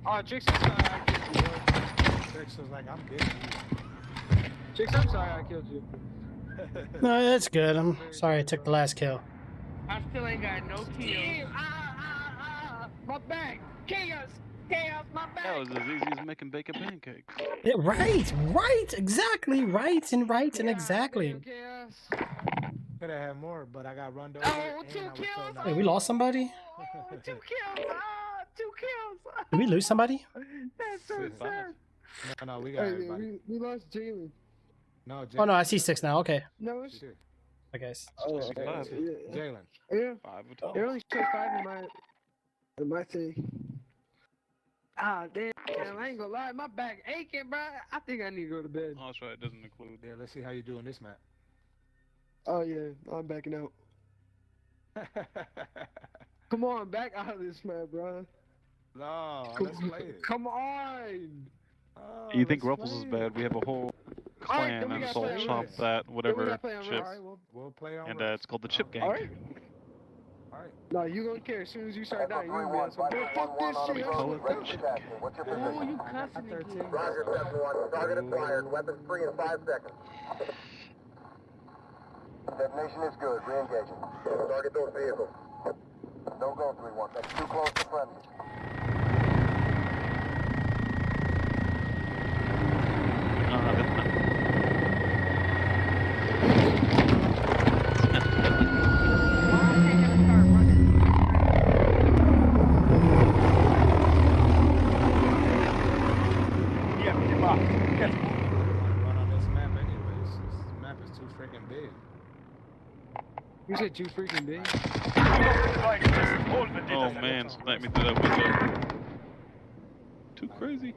Oh, Trix, I'm sorry I killed you, bro. Tricks was like, I'm getting you. Trix, I'm sorry I killed you. No, that's good. I'm sorry I took the last kill. I still ain't got no kills. My back. Chaos, my back. That was as easy as making bacon pancakes. Yeah, right, exactly, right, and exactly. Chaos. Could have had more, but I got run over. Oh, and 2 I was kills. so Wait, we lost somebody? Oh, 2 kills. 2 kills. Did we lose somebody? That's so sad. No, we got everybody. We lost Jalen. No, Jalen. Oh no, I see 6 now. Okay, No, it's... I guess. Oh, Jalen. yeah. 5 of It 12. only shows 5 in my thing. Ah, damn, I ain't gonna lie, my back aching, bro. I think I need to go to bed. Oh, that's right. It doesn't include. Yeah, let's see how you do in this map. Oh, yeah, I'm backing out. Come on, back out of this map, bro. No, let's play it. Come on. Oh, You think let's Ruffles is play it. bad? We have a whole Alright, clan then we and gotta soul play on chop Rise. that whatever gotta play on chip, Rise. We'll play on and Rise. it's called the Chip Gang. Alright. Alright. No, you gonna care as soon as you start dying. You gonna be on some, bro, fuck this shit. We call it the Chip Gang. Oh, you cussing again. Roger, 7-1. Target acquired. Weapons free in 5 seconds. Detonation is good. Re-engaging. Target those vehicles. Don't go 3-1. That's too close to friendly. You said too freaking big. Oh man, snipe me through that window. Too crazy.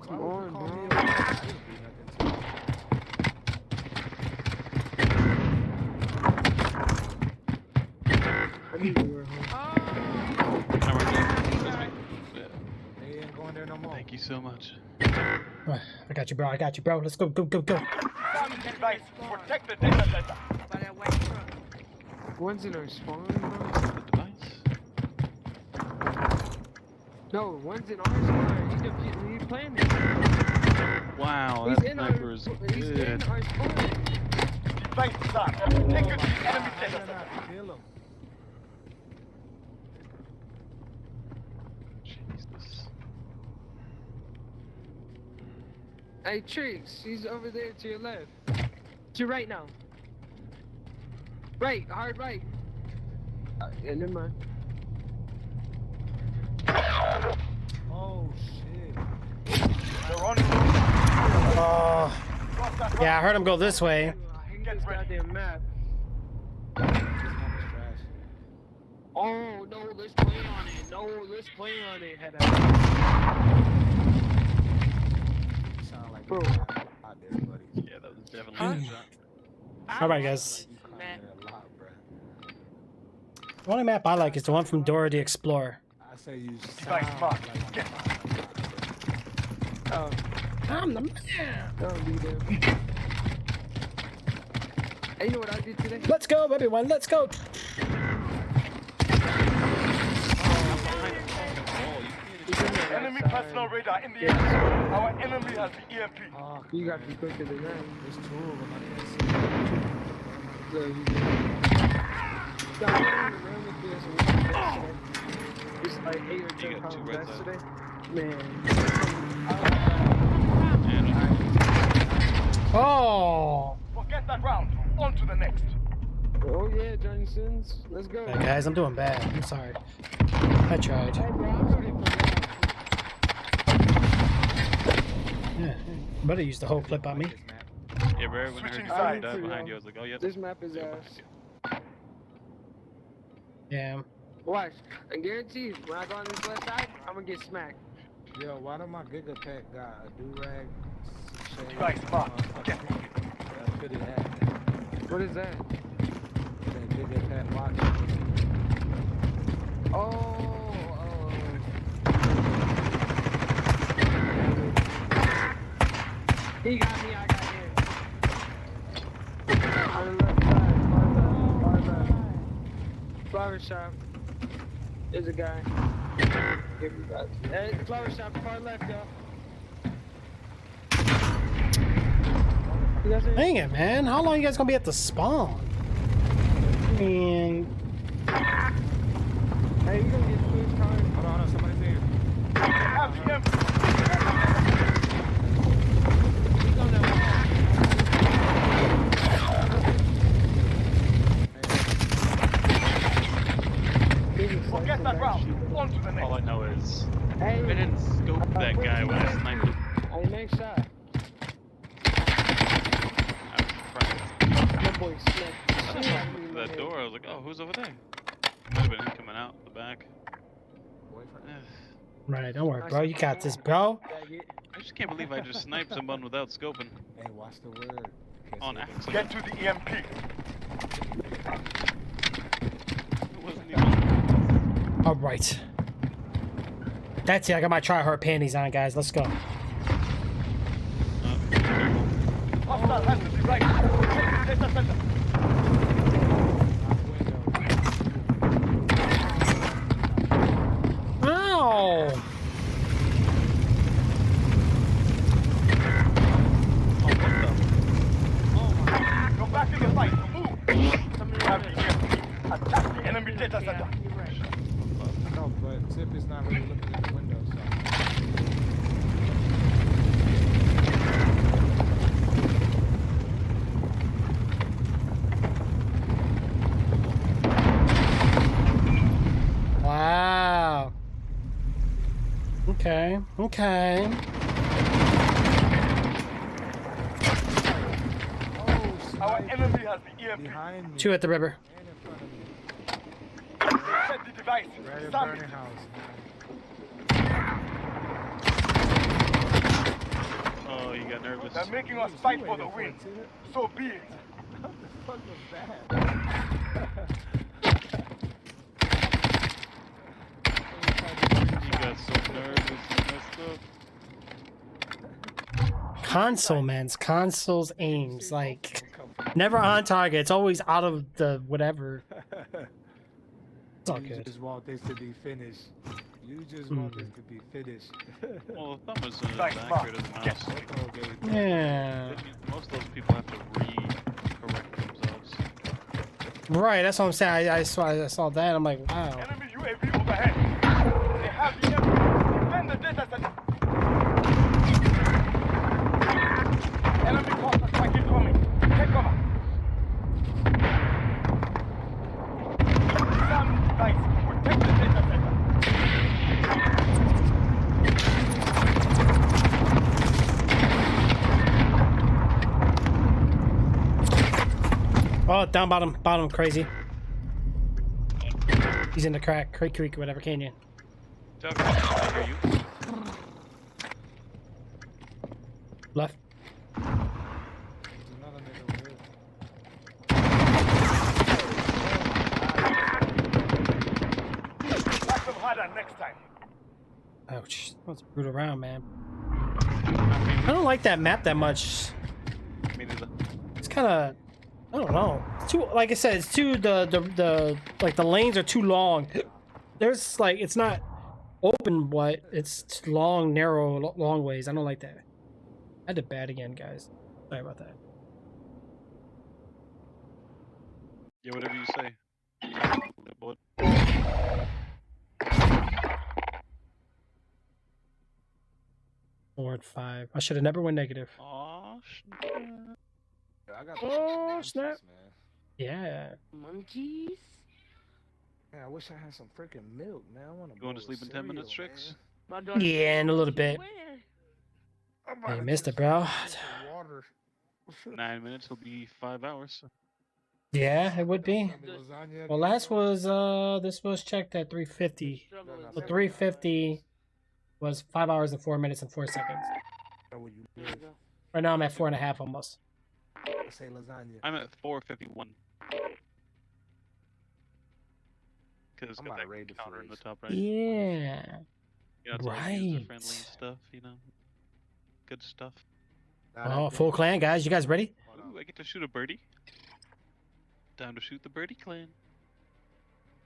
Come on, bro. I need to wear home. They ain't going there no more. Thank you so much. I got you, bro. I got you, bro. Let's go, go, go, go. Protect the data center. One's in our spawn, bro. The device? No, one's in our spawn. He's playing this. Wow, He's that in sniper is He's in good. our spawn. Defense stop. Take it to the enemy data center. Kill him. Jesus. Hey, Trix, he's over there to your left. To your right now. Right, hard right. Yeah, never mind. Oh shit. They're on. Yeah, I heard him go this way. I hate this goddamn map. Oh, no, let's play on it. No, let's play on it. Head out. Sound like Bro. out there, buddy. Yeah, that was definitely a shot. All right, guys. You come there a lot, bro. The only map I like is the one from Dora the Explorer. I say you Nice sound mark. like Get. Oh, I'm the man. don't be there. Hey, you know what I did today? Let's go, everyone. Let's go. Enemy personal radar in the area. Our enemy has the EMP. oh, You got to be quicker than that. there's two of them. I can't see. Look, you got around with this. It's like 8 or 10 got two pounds red yesterday. Man. Oh. Forget that round. On to the next. Oh yeah, Johnny Sins. Let's go. Hey, guys, I'm doing bad. I'm sorry. I tried. Hey, bro, I'm ready for that. Yeah. Better use the whole clip on me. Yeah, bro, when I heard Switching you sides. dive behind you, I was like, oh, yep. This map is Yeah, ass. Yeah. Watch. I guarantee you, when I go on this left side, I'm gonna get smacked. Yo, why do my Giga Pack got a do-rag? some shade, Nice mark. Get. fitted hat? What is that? That Giga Pack watch. He got me, I got him. On the left side, far left. Flower shop. There's a guy. Hey, flower shop, far left, y'all. Dang it, man. How long you guys gonna be at the spawn? I mean, Hey, you gonna get food time? Hold on, somebody's here. Have the EMP. He's on that wall. Forget that round. On to the next. All I know is Hey, I didn't scope that guy when I sniped him. hey, next shot. I was surprised. My boy smacked. I just walked up to that door. I was like, oh, who's over there? Might have been him coming out the back. right, don't worry, bro. You got this, bro. I just can't believe I just sniped someone without scoping Hey, watch the word. on accident. Get to the EMP. It wasn't even. All right. That's it. I got my try-hard panties on, guys. Let's go. Careful. Hostile has to be right. Data center. Ow! Go back to the fight. Move Okay. Our enemy has the EMP. Behind me. 2 at the river. And in front of me. Set the device. Right at Stop burning it. house, man. Oh, you got nervous. They're making us fight for the win. So be it. What the fuck was that? You got so nervous and messed up. Console's aims, like, never on target. It's always out of the whatever. It's all You good. just want this to be finished. You just want this to be finished. Well, the thumb isn't as Thanks, accurate as the mouse. Yeah. Most of those people have to re-correct themselves. Right, that's what I'm saying. I saw that. I'm like, wow. Enemy UAV overhead. They have the EMP. Defend the data center. Enemy cluster strike incoming. Take cover. Disarm the device. Protect the data center. Oh, down bottom, crazy. He's in the creek, whatever, canyon. Doug, I hear you. Left. There's another nigga over here. Back them harder next time. Ouch. Let's root around, man. I don't like that map that much. Me neither. It's kind of, I don't know. It's too, like I said, it's too the like the lanes are too long. There's like it's not open, but it's long, narrow, long ways. I don't like that. I did bad again, guys. Sorry about that. Yeah, whatever you say. Forward 5. I should have never went negative. Aw, I got Oh, monkeys, snap. man. Yeah. Monkeys? Man, I wish I had some freaking milk, man. I want You going to sleep in 10 minutes, Trix? Yeah, in a little bit. Hey, missed it, bro. Water. 9 minutes will be 5 hours. So. Yeah, it would be. Well, last was this was checked at 350. So 350 was 5 hours and 4 minutes and 4 seconds. Right now I'm at 4.5 almost. I say lasagna. I'm at 4:51. Because it's got that counter in the top right. Yeah. You know, it's all Right. user-friendly stuff, you know. Good stuff. Oh, full clan, guys. You guys ready? Ooh, I get to shoot a birdie. Time to shoot the birdie clan.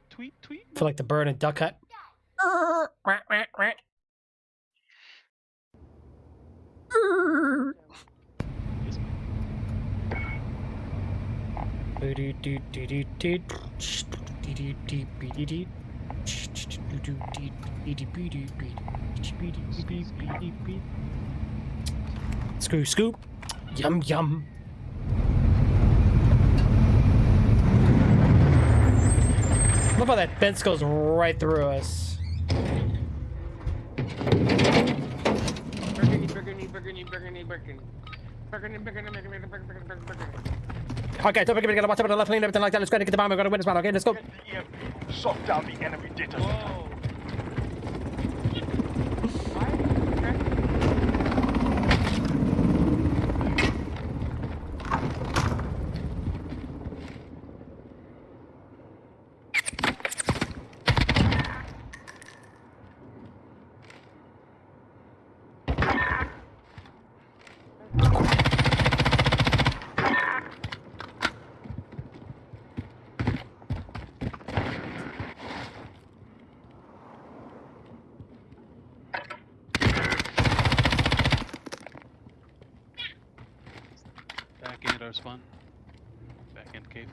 Tweet, tweet. I feel like the bird and duck hut. Screw, scoop. Yum, yum. Look how that fence goes right through us. Okay, don't forget to watch out for the left lane, everything like that. Let's go to get the bomb. We're gonna win this battle. Okay, let's go. Get the EMP. Shut down the enemy data center. Back in at our spawn. Back in cave.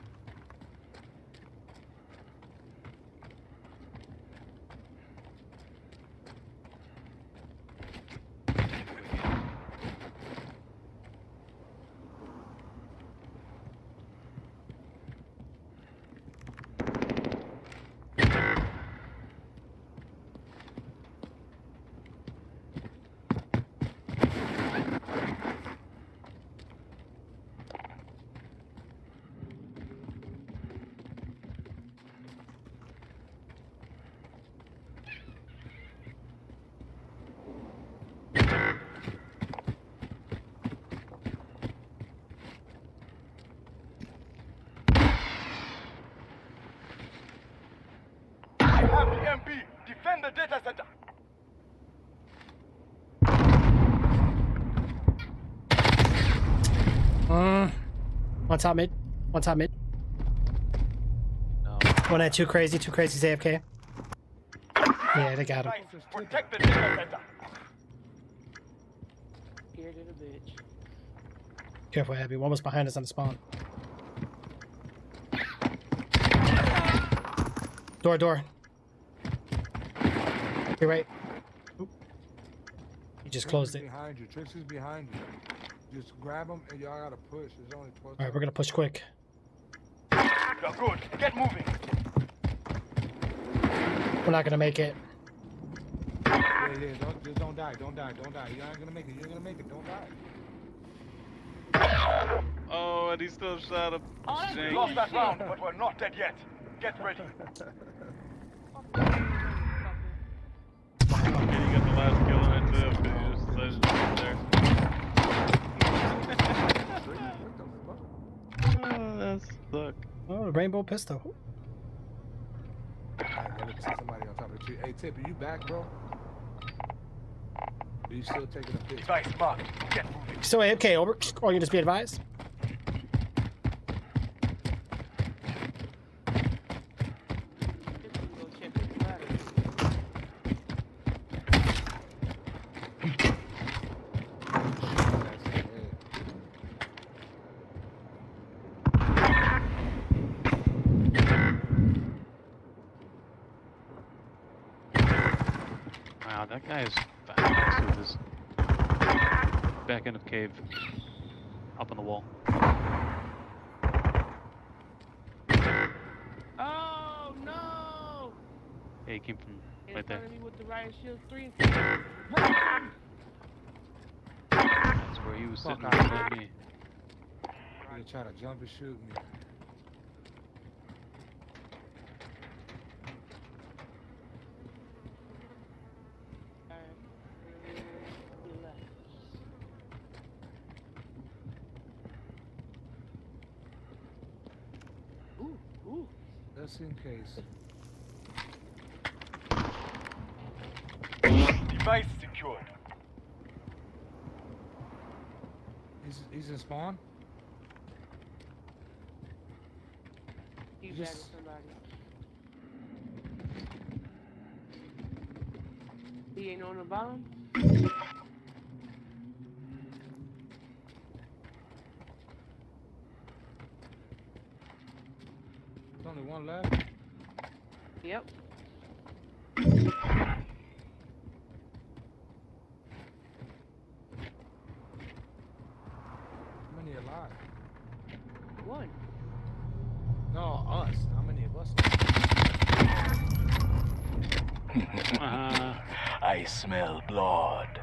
Defend the data center. One top mid. One top mid. No. One at too crazy. Too crazy's AFK. Yeah, they got him. Nice. Protect the data center. Scared of the bitch. Careful, Abby. One was behind us on the spawn. Door. You're right. Oop. You just closed it. Behind you. Trix is behind you. Just grab him and y'all gotta push. There's only 12. All right, we're gonna push quick. You're good. Get moving. We're not gonna make it. Yeah. Just don't die. Don't die. You're not gonna make it. Don't die. Oh, and he still shot him. We lost that round, but we're not dead yet. Get ready. Okay, you got the last kill on it too. Okay, you just let it there. Oh, that suck. Oh, rainbow pistol. I gotta see somebody on top of the tree. Hey, Tip, are you back, bro? Are you still taking a picture? Device marked. Get moving. Still AFK, over. Or you just be advised. Wow, that guy is fast with his back end of cave. Up on the wall. Oh no! Yeah, he came from In right front there. of me with the riot shield 3 and That's where he was sitting Fuck beside me. You're trying to jump and shoot me. Ooh. Just in case. Device secured. He's in spawn? He's Yes. back with somebody. He ain't on the bottom? There's only one left. Yep. How many alive? One. No, us. How many of us? I smell blood.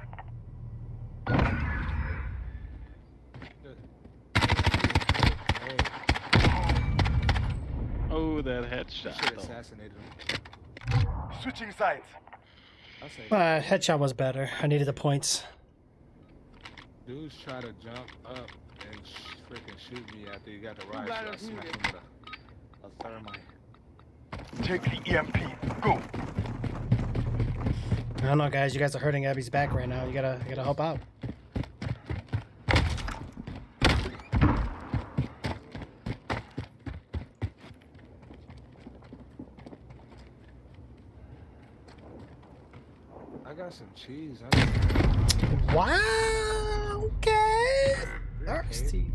Oh, that headshot. Should though. assassinated him. Switching sides. I say, Headshot was better. I needed the points. dudes try to jump up and freaking shoot me after you got the riot. got So I us smacked muted? him with a thermite. Take the EMP. Go. I don't know, guys. You guys are hurting Abby's back right now. You gotta help out. I got some cheese. Wow. Okay. Thirsty.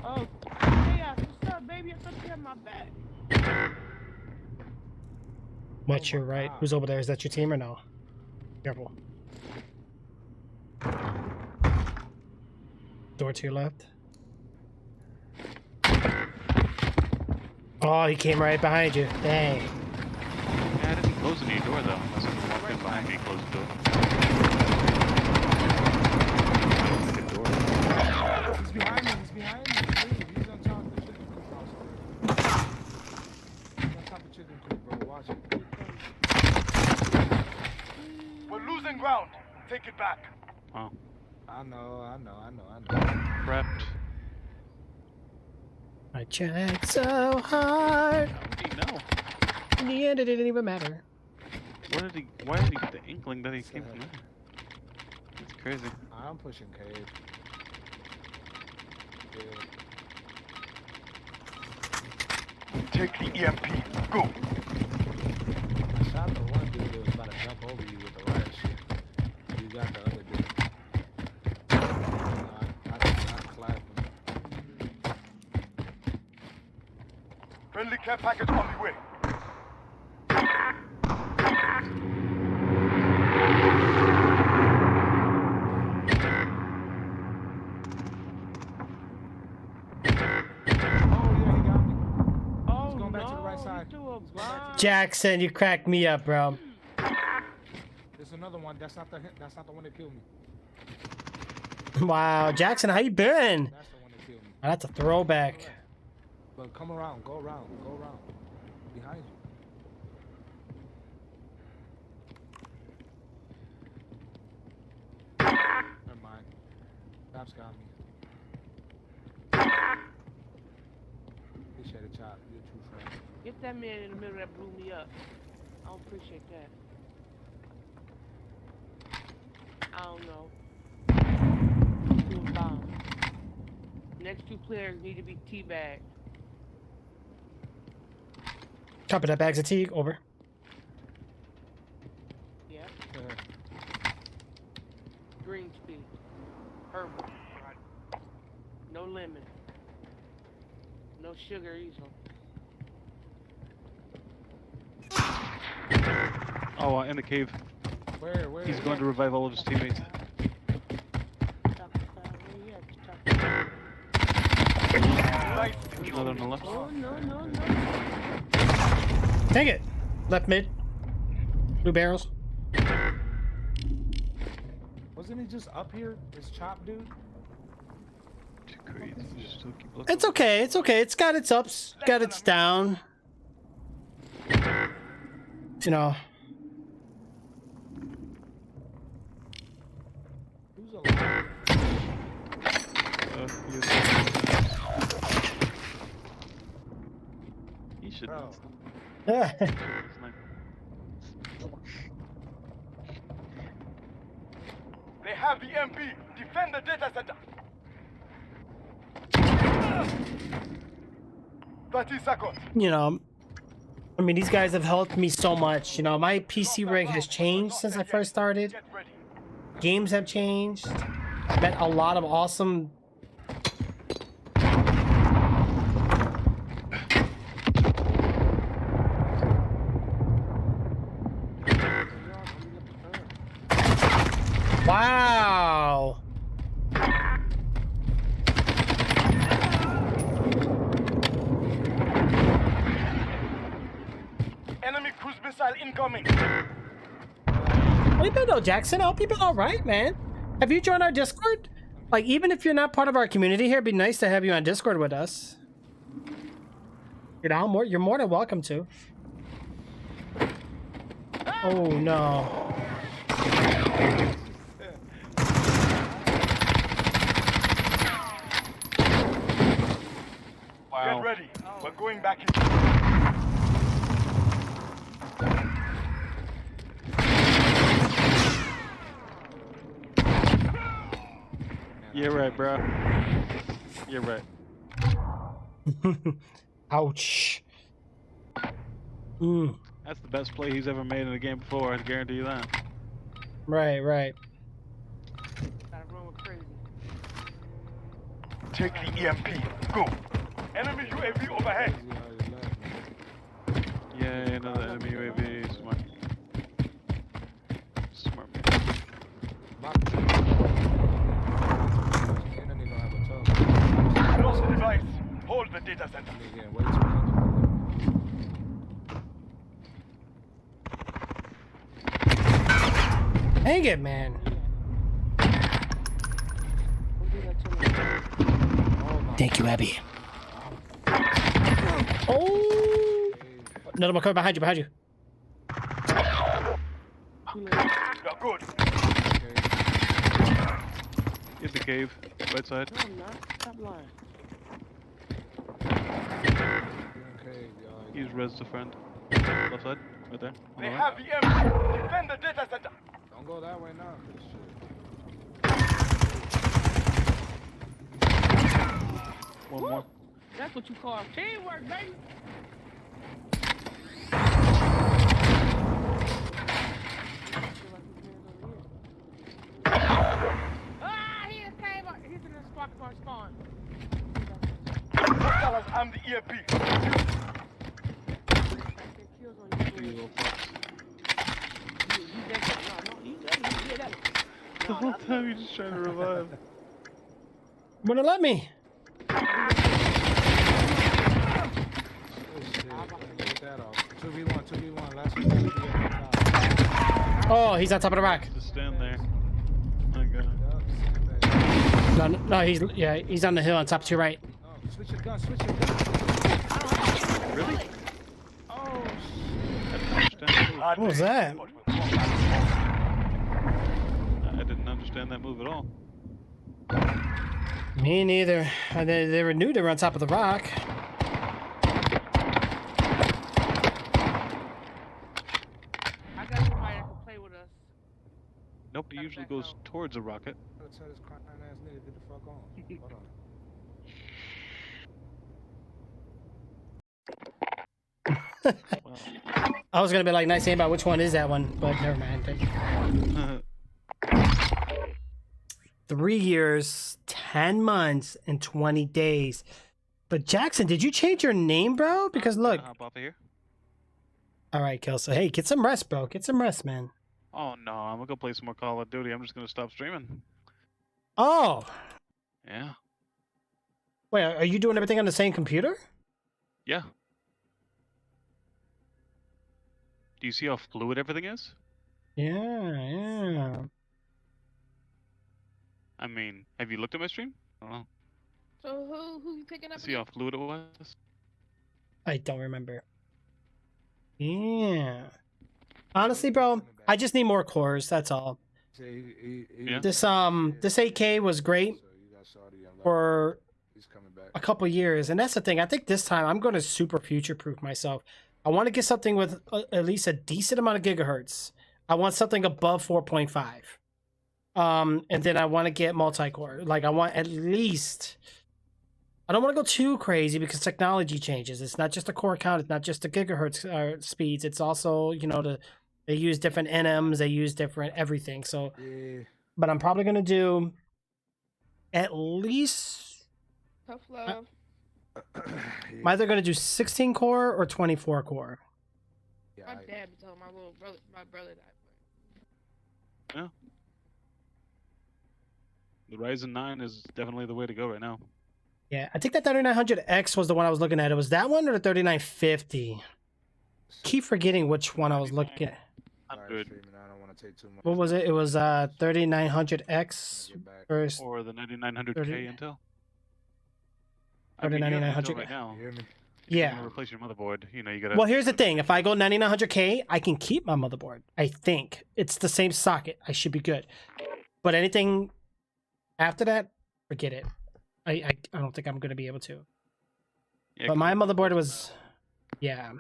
Oh, chaos, what's up, baby? I thought you had my back. What's your right? Who's over there? Is that your team or no? Careful. Door to your left. Oh, he came right behind you. Dang. Yeah, I didn't close any door though, unless someone walked in behind me and closed the door. He's behind me. He's behind me. Dude, he's on top of the chicken coop house. He's on top of chicken coop, bro. Watch it. I know. Prepped. I tried so hard. No. In the end, it didn't even matter. Why did he get the inkling that he came from there? That's crazy. I'm pushing cave. Take the EMP. Go. I shot the one dude that was about to jump over you with the riot shit. You got the other dude. I clapped him. Friendly care package on the way. Jackson, you cracked me up, bro. There's another one. That's not the one that killed me. Wow, Jackson, how you been? That's the one that killed me. That's a throwback. But come around, go around. Behind you. Never mind. Cops got me. Appreciate it, Chop. You're a true friend. Get that man in the middle that blew me up. I don't appreciate that. I don't know. Do a bomb. Next two players need to be teabagged. Copy that, bags of tea, over. Yeah. Green speed. Herbal. No lemon. No sugar either. Oh, in the cave. Where? He's going to revive all of his teammates. Not on the left. No. Take it. Left mid. Blue barrels. Wasn't he just up here? This Chop dude? Too crazy. Just still keep looking. It's okay. It's got its ups, got its down. You know. Who's alive? He should. Bro. Yeah. They have the EMP. Defend the data center. 30 seconds. You know, I mean, these guys have helped me so much. You know, my PC rig has changed since I first started. Games have changed. Met a lot of awesome. Wow. Enemy cruise missile incoming. How you been though, Jackson? I hope you've been alright, man. Have you joined our Discord? Like, even if you're not part of our community here, it'd be nice to have you on Discord with us. You know, you're more than welcome to. Oh no. Get ready. We're going back in. You're right, bro. You're right. Ouch. That's the best play he's ever made in a game before, I guarantee you that. Right. Gotta run with crazy. Take the EMP. Go. Enemy UAV overhead. Yeah, another enemy UAV. Smart. Smart man. Lost the device. Hold the data center. Dang it, man. Thank you, Abby. Oh! Another one coming behind you. You're good. In the cave, right side. No, I'm not. Stop lying. Okay, y'all. He's res the friend. Left side, right there. On They the have right. the enemy. Defend the data center. Don't go that way now, 'cause shit. One more. That's what you call teamwork, baby. Ah, he just came up. He's in the spot for spawn. Hostiles armed the EMP. You little fucks. The The whole time you're just trying to revive. Wouldn't let me. Oh shit. Get that off. 2v1, 2v1. Last one. 2v1. Oh, he's on top of the rock. Just stand there. My God. No, he's on the hill on top to your right. Oh, switch your gun, switch your gun. Really? Oh What was that? I didn't understand that move at all. Me neither. They were new. They were on top of the rock. I got somebody that can play with us. Nope, he usually goes towards a rocket. Let's tell this crying ass nigga get the fuck on. Hold on. I was gonna be like nice about which one is that one, but never mind. 3 years, 10 months, and 20 days. But Jackson, did you change your name, bro? Because look. Hop off of here. All right, Kelso. Hey, get some rest, bro. Get some rest, man. Oh no, I'm gonna go play some more Call of Duty. I'm just gonna stop streaming. Oh. Yeah. Wait, are you doing everything on the same computer? Yeah. Do you see how fluid everything is? Yeah. I mean, have you looked at my stream? I don't know. So who you picking up? See how fluid it was? I don't remember. Yeah. Honestly, bro, I just need more cores. That's all. Yeah. This AK was great for a couple years, and that's the thing. I think this time I'm going to super future-proof myself. I want to get something with at least a decent amount of gigahertz. I want something above 4.5. And then I want to get multi-core. Like I want at least. I don't want to go too crazy because technology changes. It's not just the core count. It's not just the gigahertz speeds. It's also, you know, they use different NMs. They use different everything. So, but I'm probably gonna do at least. Tough love. I'm either gonna do 16 core or 24 core. My dad told my brother that. Yeah. The Ryzen 9 is definitely the way to go right now. Yeah, I think that 3900X was the one I was looking at. It was that one or the 3950? Keep forgetting which one I was looking at. What was it? It was 3900X versus or the 9900K 30 Intel. Or the 9900. Right now. Yeah. You're gonna replace your motherboard. You know, you gotta. Well, here's the thing. If I go 9900K, I can keep my motherboard. I think it's the same socket. I should be good. But anything after that, forget it. I don't think I'm gonna be able to. Yeah, But my motherboard was, yeah.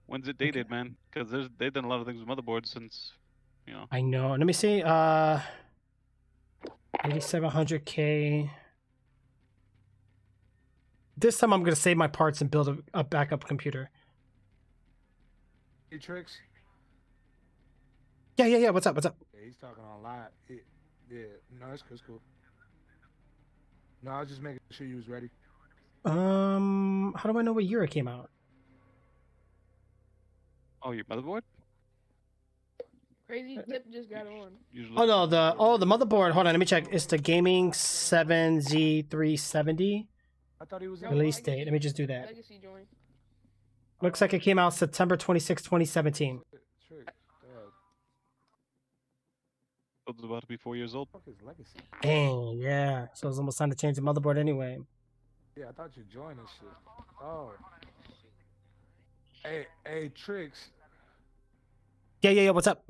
When's it dated, man? Because they've done a lot of things with motherboards since, you know. I know. Let me see. 8700K. This time I'm gonna save my parts and build a backup computer. Hey, Tricks. Yeah. What's up? Yeah, he's talking on live. Yeah, no, it's cool. No, I was just making sure you was ready. How do I know what year it came out? Oh, your motherboard? Crazy Tip just got on. Oh no, the motherboard. Hold on, let me check. It's the Gaming 7Z370. I thought he was Release date. Let me just do that. Legacy join. Looks like it came out September 26, 2017. It's about to be 4 years old. Dang, yeah. So it's almost time to change the motherboard anyway. Yeah, I thought you joined this shit. Oh. Hey, Tricks. Yeah. What's up?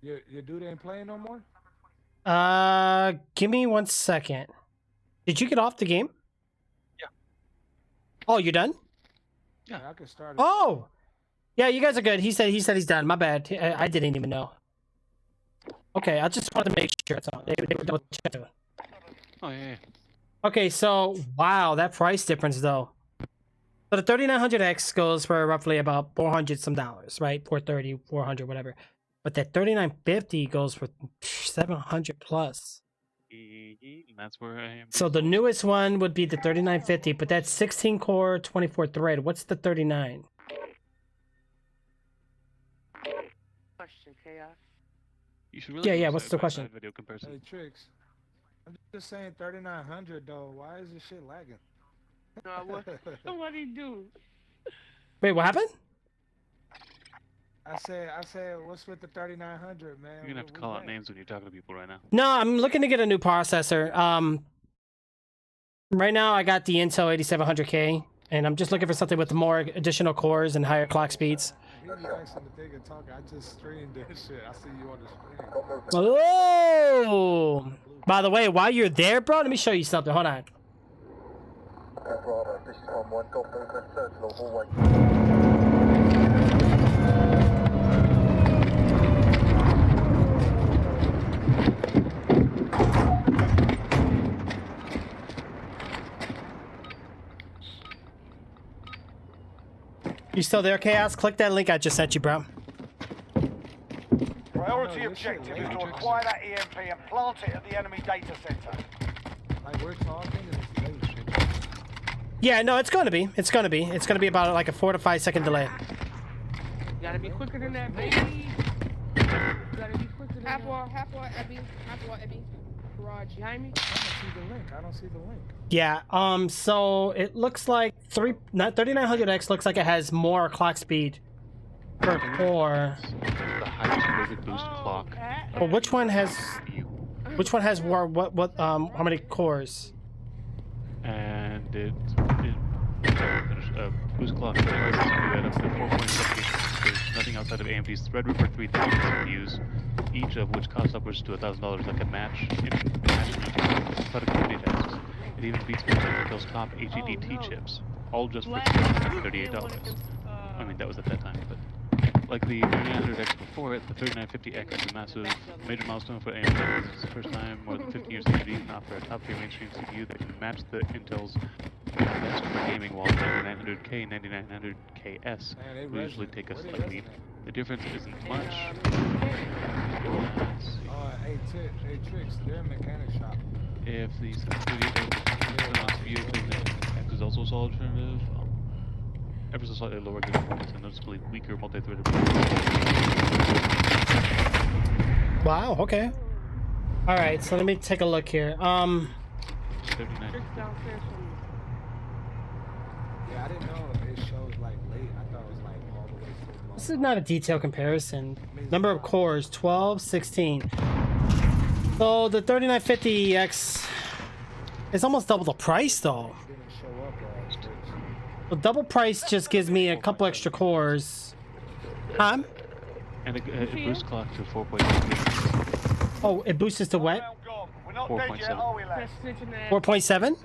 Your dude ain't playing no more? Give me 1 second. Did you get off the game? Yeah. Oh, you're done? Yeah, I can start. Oh, yeah, you guys are good. He said he's done. My bad. I didn't even know. Okay, I just wanted to make sure. That's all. They were double checking. Oh yeah. Okay, so wow, that price difference though. So the 3900X goes for roughly about $400 some, right? 430, 400, whatever. But that 3950 goes for 700 plus. And that's where I am. So the newest one would be the 3950, but that's 16 core, 24 thread. What's the 39? Question, Chaos. You should really Yeah. What's the question? Video comparison. Hey, Tricks. I'm just saying 3900 though. Why is this shit lagging? No, what do you do? Wait, what happened? I said, what's with the 3900, man? You're gonna have to call out names when you're talking to people right now. No, I'm looking to get a new processor. Right now I got the Intel 8700K, and I'm just looking for something with more additional cores and higher clock speeds. He be asking the thing and talking. I just streamed this shit. I see you on the screen. Oh! By the way, while you're there, bro, let me show you something. Hold on. Bravo, this is 1-1, got movement, third floor hallway. You still there, Chaos? Click that link I just sent you, bro. Priority objective is to acquire that EMP and plant it at the enemy data center. Like we're talking, and it's late. Yeah, no, it's gonna be. It's gonna be about like a 4 to 5 second delay. You gotta be quicker than that, baby. You gotta be quicker than Half wall, Ebby. Garage. You hear me? I don't see the link. Yeah. So it looks like 3900X looks like it has more clock speed per core. The highest rated boost clock. But which one has more? What? How many cores? And boost clock for prices can be add up to 4.7. There's nothing outside of AMD's Threadripper 3000 CPUs, each of which costs upwards to $1,000 that can match productivity tasks. It even beats Intel's top HEDT chips, all just for $38. I mean, that was at that time, but like the 3900X before it, the 3950X is a major milestone for AMD. This is the first time more than 15 years AMD can offer a top-tier mainstream CPU that can match the Intel's best for gaming, while 9900K and 9900KS will usually take a slight lead. The difference isn't much. Let's see. Hey, Tricks, they're a mechanic shop. If the CPU X is also a solid alternative, ever so slightly lower good performance and noticeably weaker multi-threaded. Wow. Okay. All right. So let me take a look here. 39. Yeah, I didn't know it shows like late. I thought it was like all the way through. This is not a detailed comparison. Number of cores: 12, 16. So the 3950X is almost double the price, though. Well, double price just gives me a couple extra cores. Huh? And it boosts clock to 4.7. Oh, it boosts to what? 4.7. 4.7?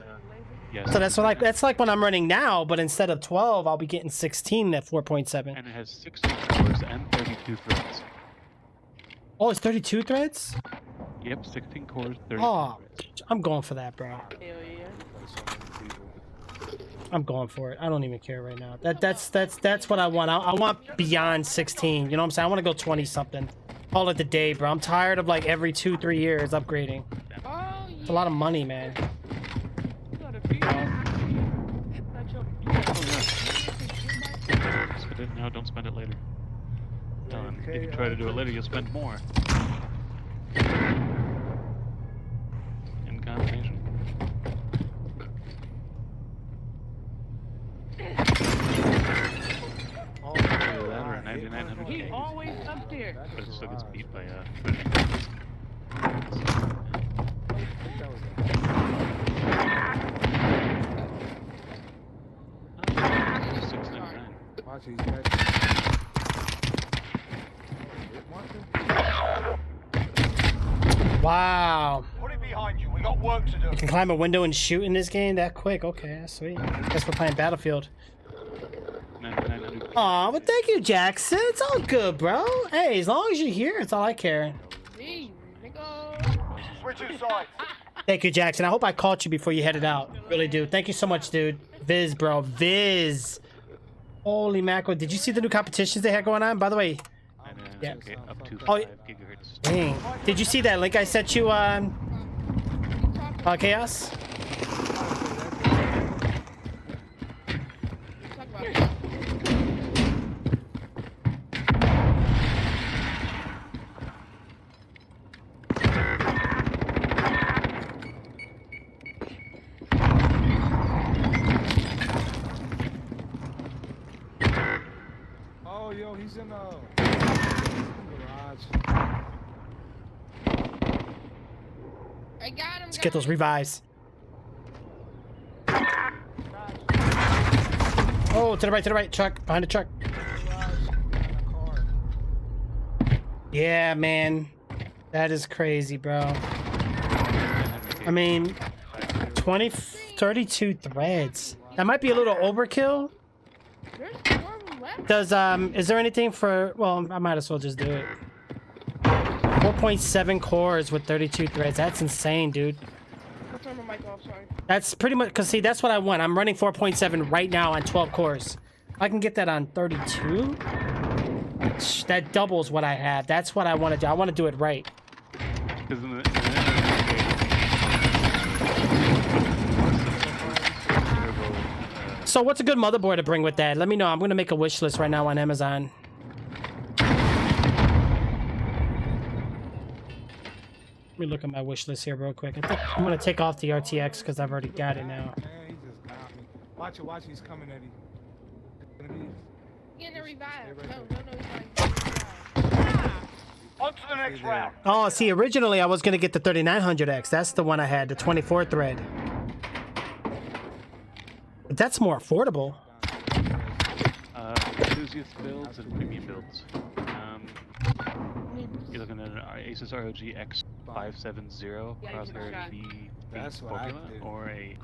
Yes. So that's like when I'm running now, but instead of 12, I'll be getting 16 at 4.7. And it has 16 cores and 32 threads. Oh, it's 32 threads? Yep, 16 cores, 32 Oh, threads. I'm going for that, bro. Hell yeah. I'm going for it. I don't even care right now. That's what I want. I want beyond 16. You know what I'm saying? I want to go 20 something. Call it the day, bro. I'm tired of like every 2-3 years upgrading. It's a lot of money, man. Spend it now, don't spend it later. If you try to do it later, you'll spend more. In combination. Or 9900K. He always up there. But it still gets beat by 699. Watch these guys. Wow. Put it behind you. We got work to do. You can climb a window and shoot in this game that quick. Okay, that's sweet. Guess we're playing Battlefield. Aw, well, thank you, Jackson. It's all good, bro. Hey, as long as you're here, it's all I care. Switching sides. Thank you, Jackson. I hope I caught you before you headed out. Really do. Thank you so much, dude. Viz, bro. Viz. Holy mackerel. Did you see the new competitions they had going on? By the way. Yeah. Okay, up to 5 gigahertz. Dang. Did you see that link I sent you on Chaos? Oh, yo, he's in the garage. I got him. Let's get those revives. Oh, to the right, truck. Behind the truck. Yeah, man. That is crazy, bro. I mean, 32 threads. That might be a little overkill. Does, is there anything for, well, I might as well just do it. 4.7 cores with 32 threads. That's insane, dude. I'll turn my mic off, sorry. That's pretty much, because see, that's what I want. I'm running 4.7 right now on 12 cores. I can get that on 32. That doubles what I have. That's what I want to do. I want to do it right. So what's a good motherboard to bring with that? Let me know. I'm going to make a wish list right now on Amazon. Let me look at my wish list here real quick. I think I'm going to take off the RTX because I've already got it now. Man, he just got me. Watch it, he's coming at you. Get a revive. No, he's On to the next round. Oh, see, originally I was going to get the 3900X. That's the one I had, the 24 thread. But that's more affordable. Enthusiast builds and premium builds. You're looking at an Asus ROG X570 crosshair V formula, or a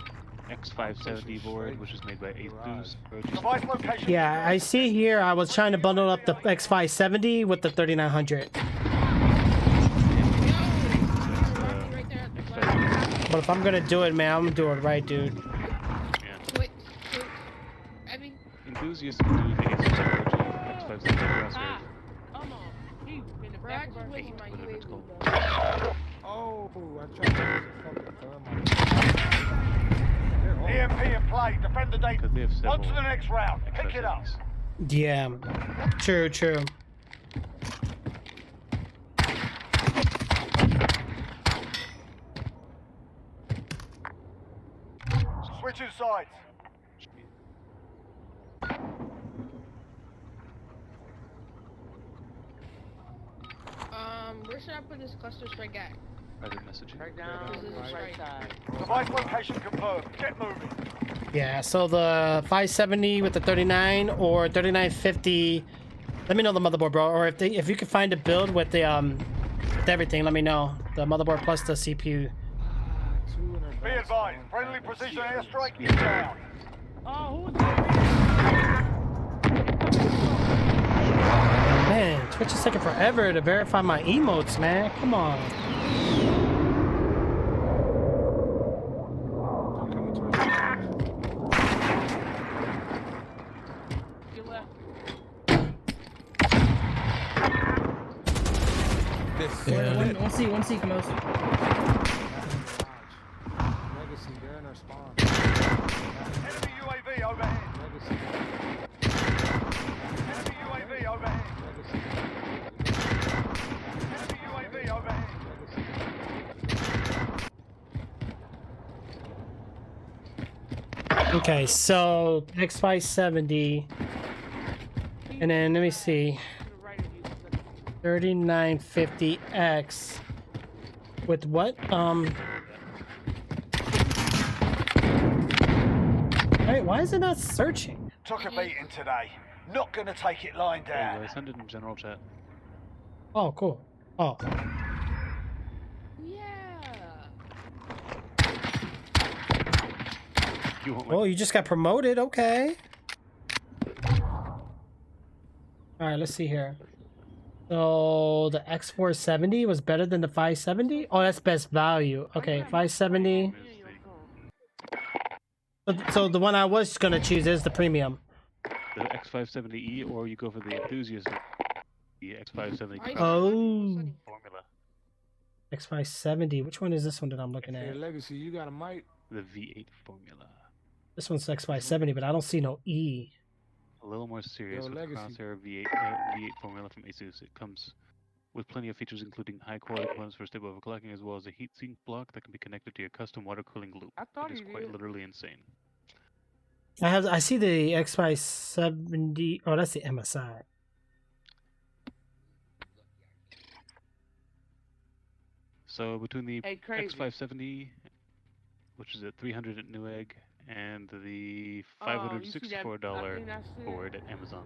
X570 board, which is made by Asus ROG. Yeah, I see here I was trying to bundle up the X570 with the 3900. But if I'm gonna do it, man, I'm gonna do it right, dude. Enthusiasts can do the Asus ROG X570 crosshair. Whatever it's called. Oh, I tried to use a fucking thermal. EMP in play. Defend the data. On to the next round. Pick it up. Yeah, true. Switching sides. Where should I put this cluster strike at? Private messaging. Right down the right side. Device location confirmed. Get moving. Yeah, so the 570 with the 39 or 3950. Let me know the motherboard, bro. Or if you can find a build with the with everything, let me know. The motherboard plus the CPU. Be advised. Friendly precision airstrike inbound. Oh, who's Man, Twitch is taking forever to verify my emotes, man. Come on. One C, come out. Legacy, they're in our spawn. Enemy UAV overhead. Enemy UAV overhead. Enemy UAV overhead. Okay, so X570. And then let me see. 3950X. With what? Wait, why is it not searching? Took a beating today. Not gonna take it lying down. Anyway, send it in general chat. Oh, cool. Oh. Yeah, You want Oh, you just got promoted. Okay. All right, let's see here. So the X470 was better than the 570. Oh, that's best value. Okay, 570. So the one I was gonna choose is the premium. The X570E, or you go for the enthusiast, the X570. Oh. Formula. X570. Which one is this one that I'm looking Hey, at? Legacy, you got a mic? The V8 formula. This one's X570, but I don't see no E. A little more serious with Legacy. Crosshair V8 formula from Asus. It comes with plenty of features, including high quality components for stable overclocking, as well as a heatsink block that can be connected to your custom water cooling loop. I thought It is you quite did. literally insane. I see the X570. Oh, that's the MSI. So between the Hey, crazy. X570, which is at 300 at Newegg, and the Oh, you see that- $564 I think that's it. board at Amazon.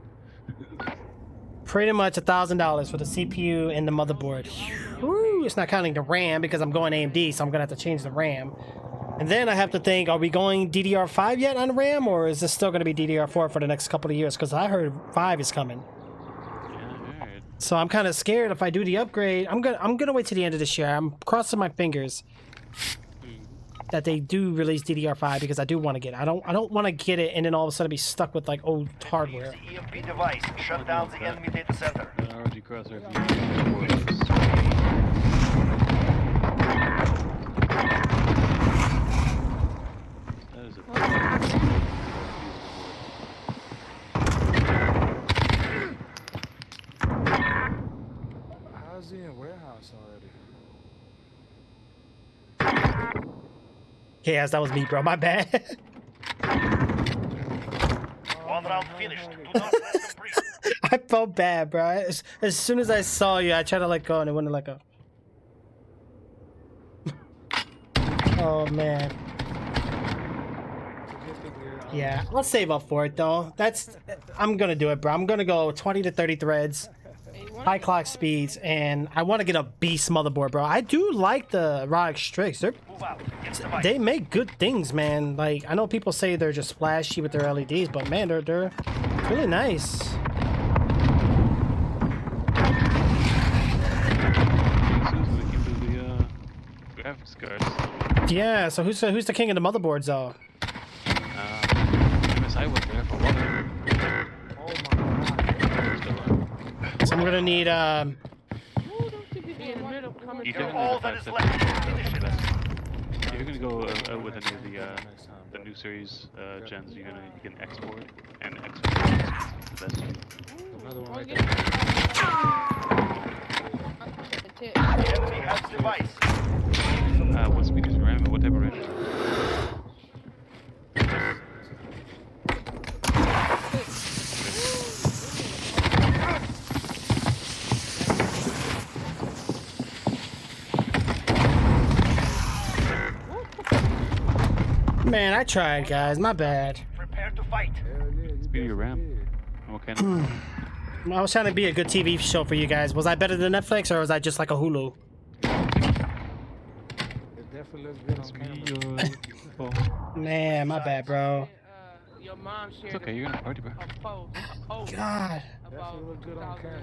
Pretty much $1,000 for the CPU and the motherboard. Woo, it's not counting the RAM because I'm going AMD, so I'm gonna have to change the RAM. And then I have to think, are we going DDR5 yet on RAM, or is this still gonna be DDR4 for the next couple of years? Because I heard 5 is coming. So I'm kind of scared if I do the upgrade. I'm gonna wait till the end of this year. I'm crossing my fingers that they do release DDR5 because I do want to get it. I don't want to get it and then all of a sudden be stuck with like old hardware. EMP device. Shut down the enemy data center. The ROG Crosshair V8 board is that is a How's he in warehouse already? Yes, that was me, bro. My bad. One round finished. Do not let them breathe. I felt bad, bro. As soon as I saw you, I tried to let go and it wouldn't let go. Oh man. Yeah, I'll save up for it though. I'm gonna do it, bro. I'm gonna go 20 to 30 threads, high clock speeds, and I want to get a beast motherboard, bro. I do like the ROG Strix. They make good things, man. Like I know people say they're just flashy with their LEDs, but man, they're really nice. graphics cards. Yeah. So who's the king of the motherboards though? MSI was there for a while. So I'm gonna need All that is left. You're gonna go with any of the new series gens. You can export and export. That's another one right Enemy has device. what speed is your RAM and what type of RAM? Man, I tried, guys. My bad. Prepare to fight. Speed of your RAM. What kind of? I was trying to be a good TV show for you guys. Was I better than Netflix, or was I just like a Hulu? It definitely looks good on camera. Man, my bad, bro. Your mom shared It's okay, you're gonna party, bro. God.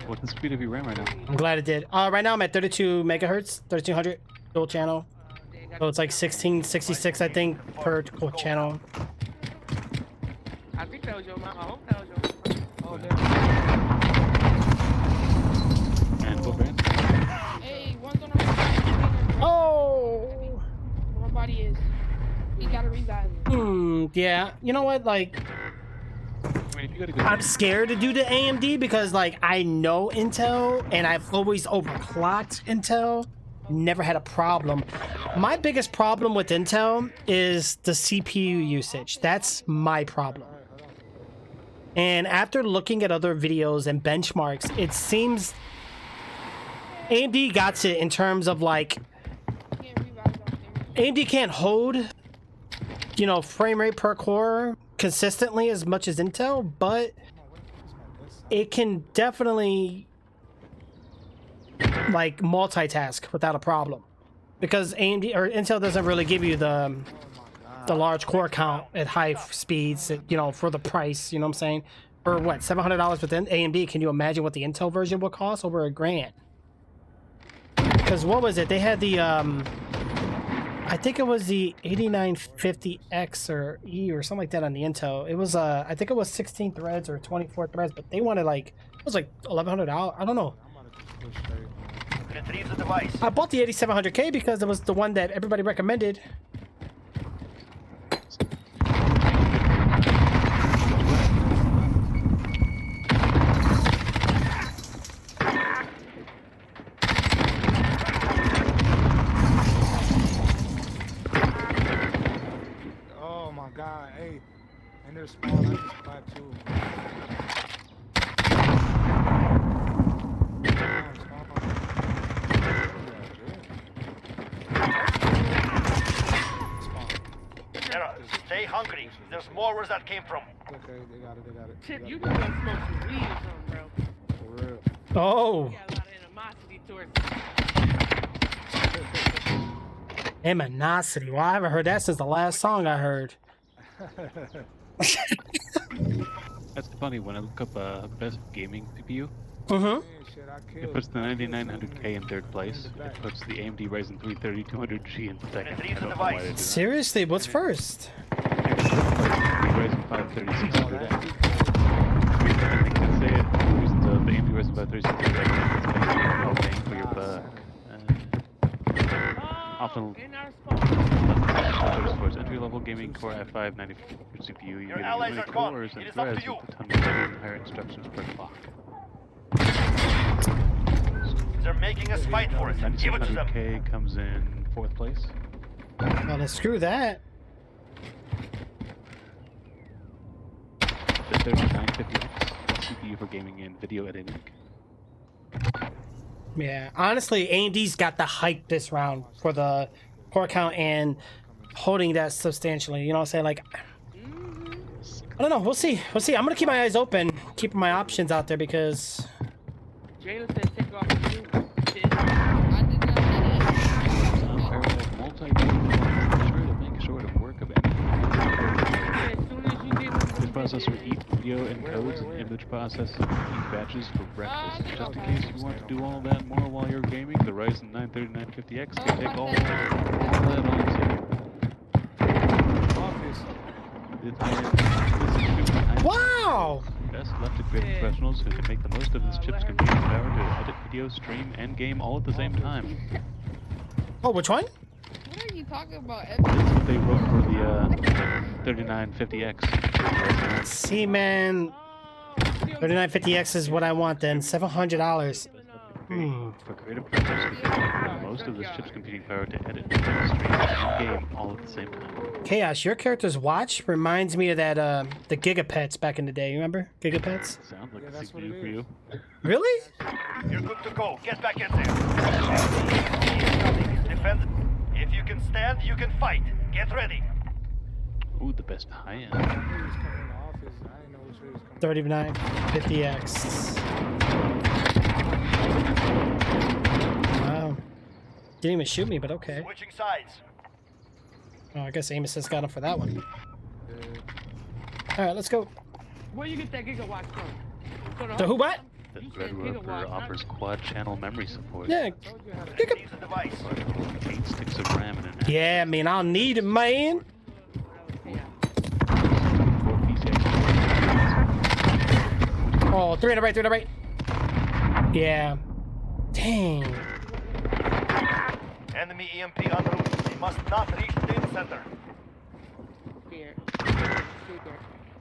What's the speed of your RAM right now? I'm glad it did. Right now I'm at 32 megahertz, 3200 dual channel. So it's like 1666, I think, per channel. I think that was your mom. I hope that was your mom. And what brand? Hey, one's on the right. Oh! My body is. He got a revive. Yeah. You know what? Like, I mean, if you gotta go. I'm scared to do the AMD because, like, I know Intel and I've always overclocked Intel. Never had a problem. My biggest problem with Intel is the CPU usage. That's my problem. And after looking at other videos and benchmarks, it seems AMD got it in terms of like AMD can't hold, you know, frame rate per core consistently as much as Intel, but it can definitely like multitask without a problem, because AMD or Intel doesn't really give you the the large core count at high speeds, you know, for the price, you know what I'm saying? For what, $700 with AMD? Can you imagine what the Intel version will cost? Over $1,000. Because what was it? They had the, I think it was the 8950X or E or something like that on the Intel. It was, I think it was 16 threads or 24 threads, but they wanted like, it was like $1,100. I don't know. Retrieve the device. I bought the 8700K because it was the one that everybody recommended. Oh my god, hey. And there's spawn, I just clapped too. Stay hungry. There's more where that came from. Okay, they got it, they got it. Chip, you can go smoke some weed or something, bro. For real. Oh. You got a lot of animosity towards Animosity. Well, I haven't heard that since the last song I heard. That's funny, when I look up best gaming CPU, Mm-hmm. it puts the 9900K in third place. It puts the AMD Ryzen 3 3200G in second. I don't know why they do that. Seriously, what's first? Ryzen 5 3600X. I think I'd say it. The reason the AMD Ryzen 5 3600X is paying for your often towards entry-level gaming Core i5 94 CPU. You get many cores and threads with a ton of speed and higher instructions per clock. They're making us fight for it. Give it to them. 9700K comes in fourth place. Well, then screw that. The 3950X CPU for gaming and video editing. Yeah, honestly, AMD's got the hype this round for the core count and holding that substantially. You know what I'm saying? Like, I don't know. We'll see. We'll see. I'm gonna keep my eyes open, keeping my options out there because. Jalen said take off the shoe. Parallel multi-thread to make short of work of This processor eats video encodes and image processes each batches for breakfast. Just in case you want to do all that more while you're gaming, the Ryzen 9 3950X can take all that on too. Wow! Best left to creative professionals who can make the most of this chip's computing power to edit video, stream, and game all at the same time. Oh, which one? What are you talking about? That's what they wrote for the 3950X. See, man, 3950X is what I want then. $700. For creative professionals who can make the most of this chip's computing power to edit, stream, and game all at the same time. Chaos, your character's watch reminds me of that, the Gigapets back in the day. You remember Gigapets? Sounds like a CPU for you. Really? You're good to go. Get back in there. Defend. If you can stand, you can fight. Get ready. Ooh, the best high-end. 3950X. Wow. Didn't even shoot me, but okay. Switching sides. Oh, I guess Amos has got him for that one. Alright, let's go. Where you get that gigawatt from? The who what? The Threadripper offers quad-channel memory support. Yeah. Use the device. 8 sticks of RAM and an Yeah, I mean, I'll need it, man. Oh, 3 on the right, 3 on the right. Yeah. Dang. Enemy EMP en route. They must not reach the data center. Here.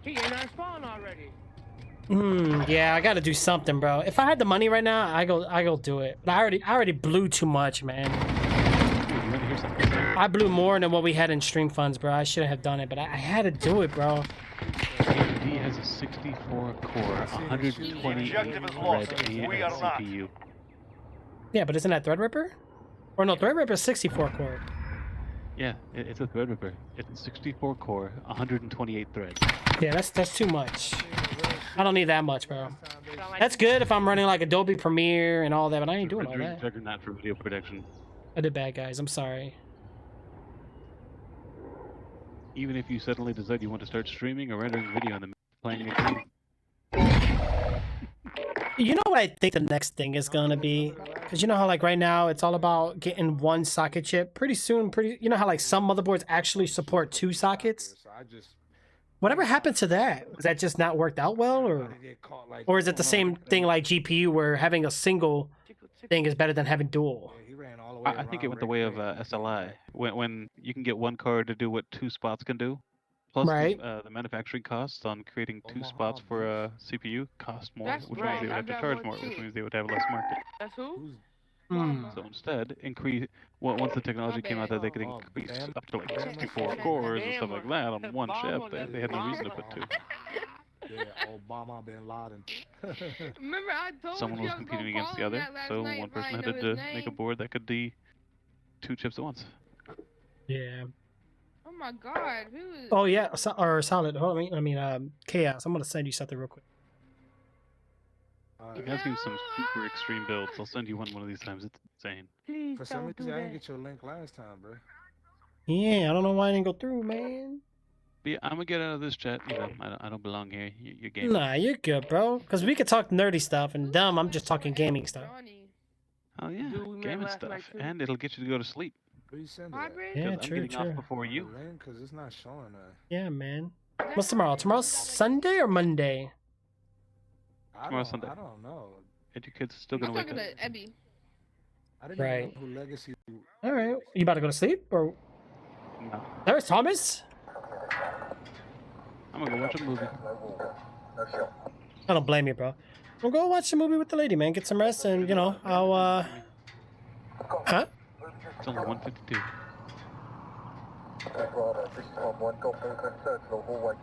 He ain't on spawn already. Yeah, I gotta do something, bro. If I had the money right now, I go do it. But I already blew too much, man. I blew more than what we had in stream funds, bro. I shouldn't have done it, but I had to do it, bro. AMD has a 64 core, 128 thread CPU. Yeah, but isn't that Threadripper? Or no, Threadripper's 64 core. Yeah, it's a Threadripper. It's a 64 core, 128 threads. Yeah, that's too much. I don't need that much, bro. That's good if I'm running like Adobe Premiere and all that, but I ain't doing all that. Juggernaut for video production. I did bad, guys. I'm sorry. even if you suddenly decide you want to start streaming or rendering video and then playing a game. You know what I think the next thing is gonna be? Because you know how like right now it's all about getting one socket chip. Pretty soon, you know how like some motherboards actually support 2 sockets? Whatever happened to that? Was that just not worked out well, or is it the same thing like GPU where having a single thing is better than having dual? I think it went the way of SLI. When you can get one card to do what 2 spots can do, plus right. the manufacturing costs on creating 2 spots for a CPU cost more, That's which right. means they would have to charge more, which means they would have less market. That's who? So instead, once the technology came out that they could increase up to like 64 cores and stuff like that on one chip, they had no reason to put 2. Yeah, Obama bin Laden. Remember I told Someone you was I was competing gonna against call the him other, that last so night one if I person ain't had know to his make a name. board that could do 2 chips at once. Yeah. Oh my god, who is... Oh yeah, or Solid. Hold on, I mean, Chaos. I'm gonna send you something real quick. You guys do some super extreme builds. I'll send you one of these times. It's insane. Please For some don't do reason, I didn't that. get your link last time, bro. Yeah, I don't know why I didn't go through, man. But yeah, I'm gonna get out of this chat. You know, I don't belong here. You're gaming. Nah, you're good, bro. Because we could talk nerdy stuff, and dumb, I'm just talking gaming stuff. Oh yeah, Dude, we met gaming last stuff, night, too. and it'll get you to go to sleep. Who you send Hybrid? Yeah, I'm true, getting true. off before you. Because it's not showing that. Yeah, man. What's tomorrow? Tomorrow's Sunday or Monday? Tomorrow's Sunday. I don't know. And your kid's still I'm gonna wake talking up. to Ebby. I didn't Right. even know who Legacy. All right. You about to go to sleep or? No. There's Thomas. I'm gonna go watch a movie. I don't blame you, bro. We'll go watch the movie with the lady, man. Get some rest, and you know, I'll Huh? It's only 1:52. Bravo, this is on 1, got movement, circular hallway.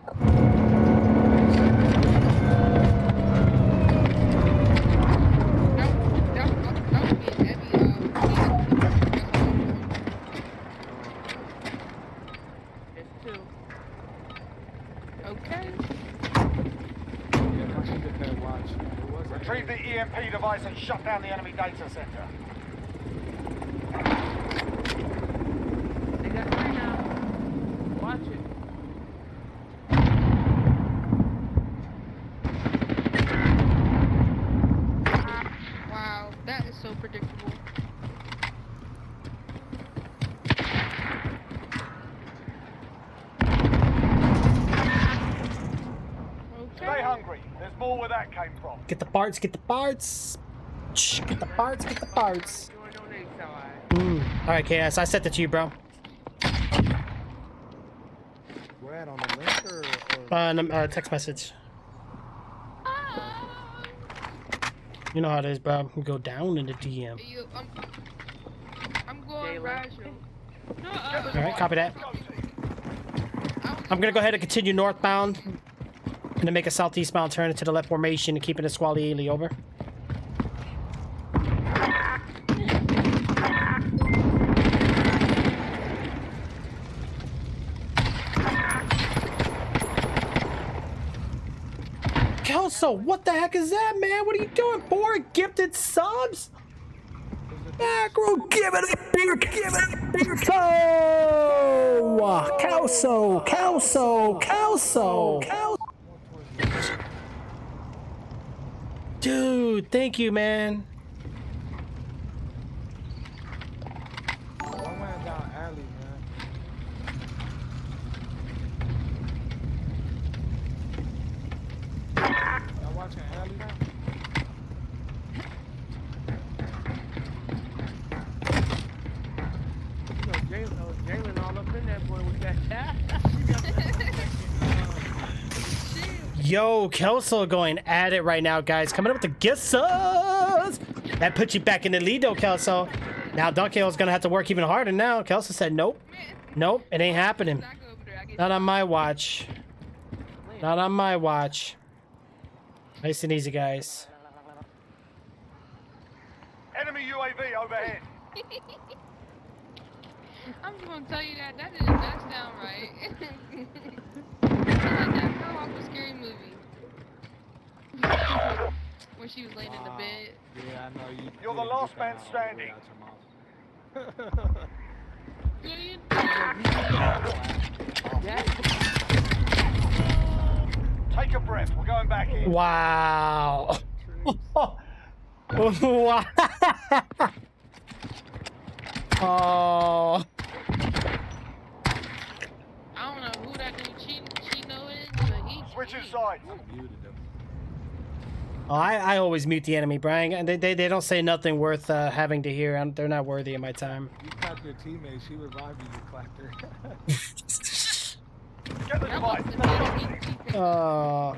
That would be Ebby. It's 2. Okay. Yeah, once you get that watch, it was Retrieve the EMP device and shut down the enemy data center. They got 3 now. Watch it. Wow, that is so predictable. Stay hungry. There's more where that came from. Get the parts. Get the parts. Shh, get the parts. Get the parts. All right, KS. I sent it to you, bro. Where at, on the link or? Text message. You know how it is, bro. You go down in the DM. I'm going rational. No, All right, copy that. I'm gonna go ahead and continue northbound. I'm gonna make a southeastbound turn into the left formation and keeping the Squally Ailey over. Kelso, what the heck is that, man? What are you doing? 4 gifted subs? Macro, give it a beer, give it a beer. Kelso, dude, thank you, man. I went down alley, man. Y'all watching alley now? You know, Jalen all up in that boy with that. Yo, Kelso going at it right now, guys. Coming up with the gift subs. That puts you back in the lead, though, Kelso. Now, Dunkel's going to have to work even harder now. Kelso said, nope. Nope, it ain't happening. Not on my watch. Not on my watch. Nice and easy, guys. Enemy UAV overhead. I'm just gonna tell you that's downright. It's like that girl off the Scary Movie. When she was laying in the bed. Yeah, I know you. You're the last man standing. Yeah, you That's going back in. Wow. Wow. Oh. I don't know who that dude Chino is, but he. Switching sides. Oh, I always mute the enemy, Brian. And they don't say nothing worth having to hear. They're not worthy of my time. You clapped your teammate. She revived you. You clapped her. Get the device. Oh.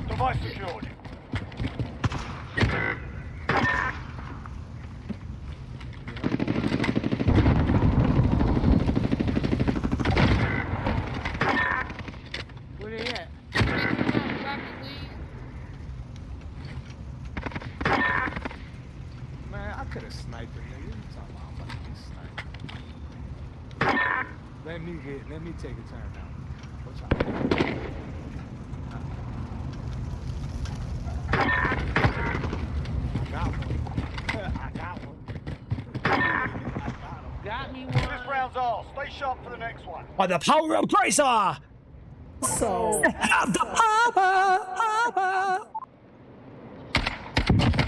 Device secured. Where they at? Man, I could have sniped him, nigga. What you talking about? I'm about to get sniped. Let me take a turn now. What y'all doing? Got me one. This round's ours. Stay sharp for the next one. By the power of Bracer! So have the power.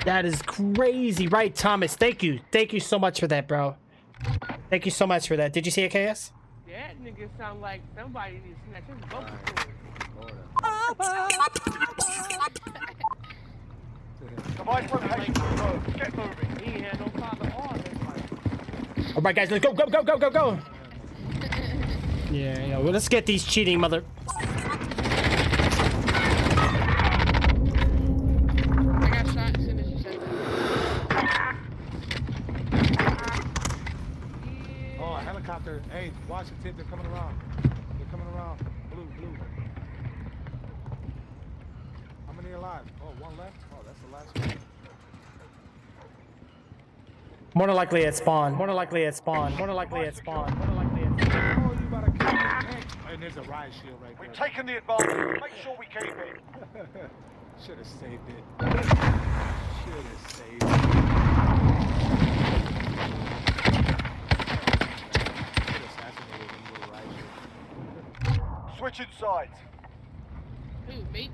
That is crazy, right, Thomas? Thank you so much for that, bro. Thank you so much for that. Did you see it, KS? That nigga sound like somebody needs to snatch his vocal cord. Device rotation confirmed. Get moving. He ain't had no father or this fight. All right, guys, let's go. Yeah, well, let's get these cheating mother. I got shot as soon as you said that. Oh, a helicopter. Hey, watch the tip. They're coming around. They're coming around. Blue. How many alive? Oh, one left. Oh, that's the last one. More than likely at spawn. Oh, you about to kill me. And there's a riot shield right there. We've taken the advantage. Make sure we keep it. Should have saved it. Switching sides. Who, me?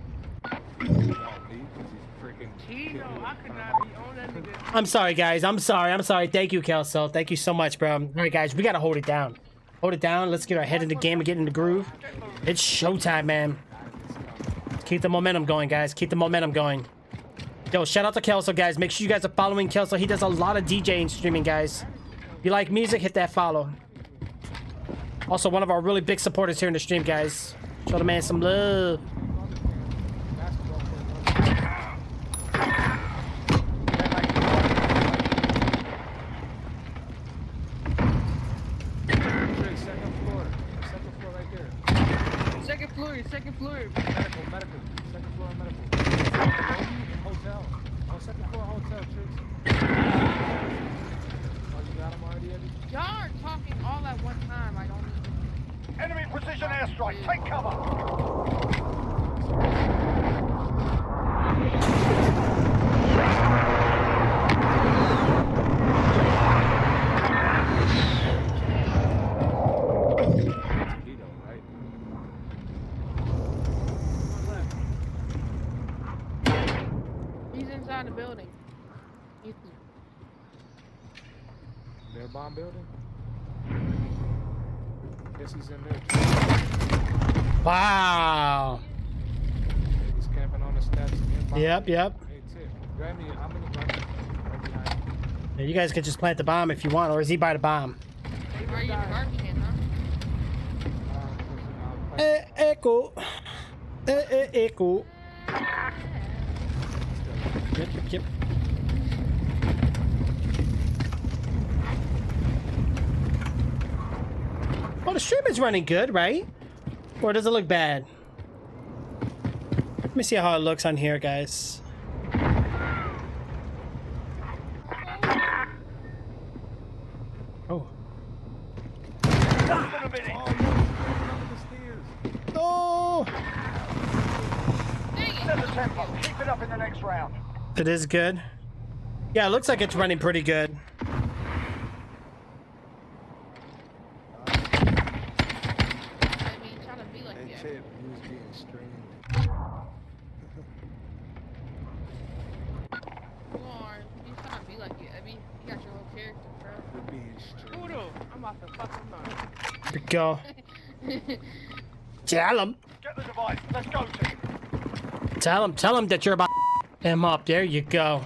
Chino, I could not be on that nigga. I'm sorry, guys. I'm sorry. Thank you, Kelso. Thank you so much, bro. All right, guys, we gotta hold it down. Let's get our head in the game and get in the groove. It's showtime, man. Keep the momentum going, guys. Yo, shout out to Kelso, guys. Make sure you guys are following Kelso. He does a lot of DJing streaming, guys. If you like music, hit that follow. Also, one of our really big supporters here in the stream, guys. Show the man some love. Second floor. Medical. Second floor medical. Hotel. Oh, second floor hotel, tricks. Oh, you got him already, Eddie? Y'all are talking all at one time. I don't even... Enemy precision airstrike. Take cover. He's inside the building. Their bomb building? Guess he's in there. Wow. He's camping on the steps. Yep. Hey, Tip, grab me. I'm in the front. Right behind. Yeah, you guys could just plant the bomb if you want, or is he by the bomb? Are you in the garbage can, huh? Echo. Echo. Yep. Well, the stream is running good, right? Or does it look bad? Let me see how it looks on here, guys. Oh. Oh. set the tempo. Keep it up in the next round. It is good. Yeah, it looks like it's running pretty good. Here we go. Tell him. Get the device. Let's go, team. Tell him that you're about him up. There you go.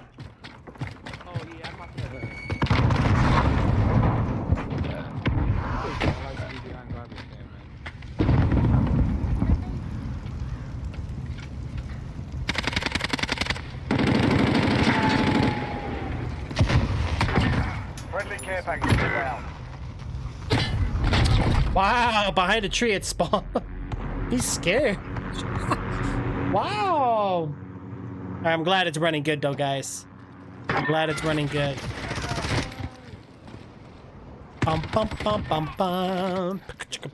Friendly care package down. Wow, behind a tree it spawned. He's scared. Wow. I'm glad it's running good though, guys. I'm glad it's running good. Bum bum bum bum bum.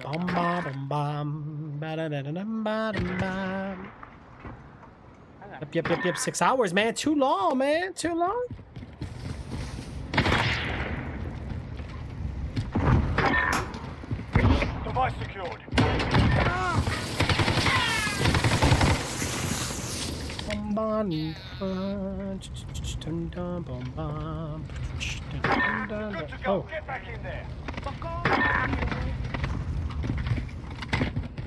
Bum bum bum bum. Yep. 6 hours, man. Too long, man. Too long. Device secured. Good to go. Get back in there.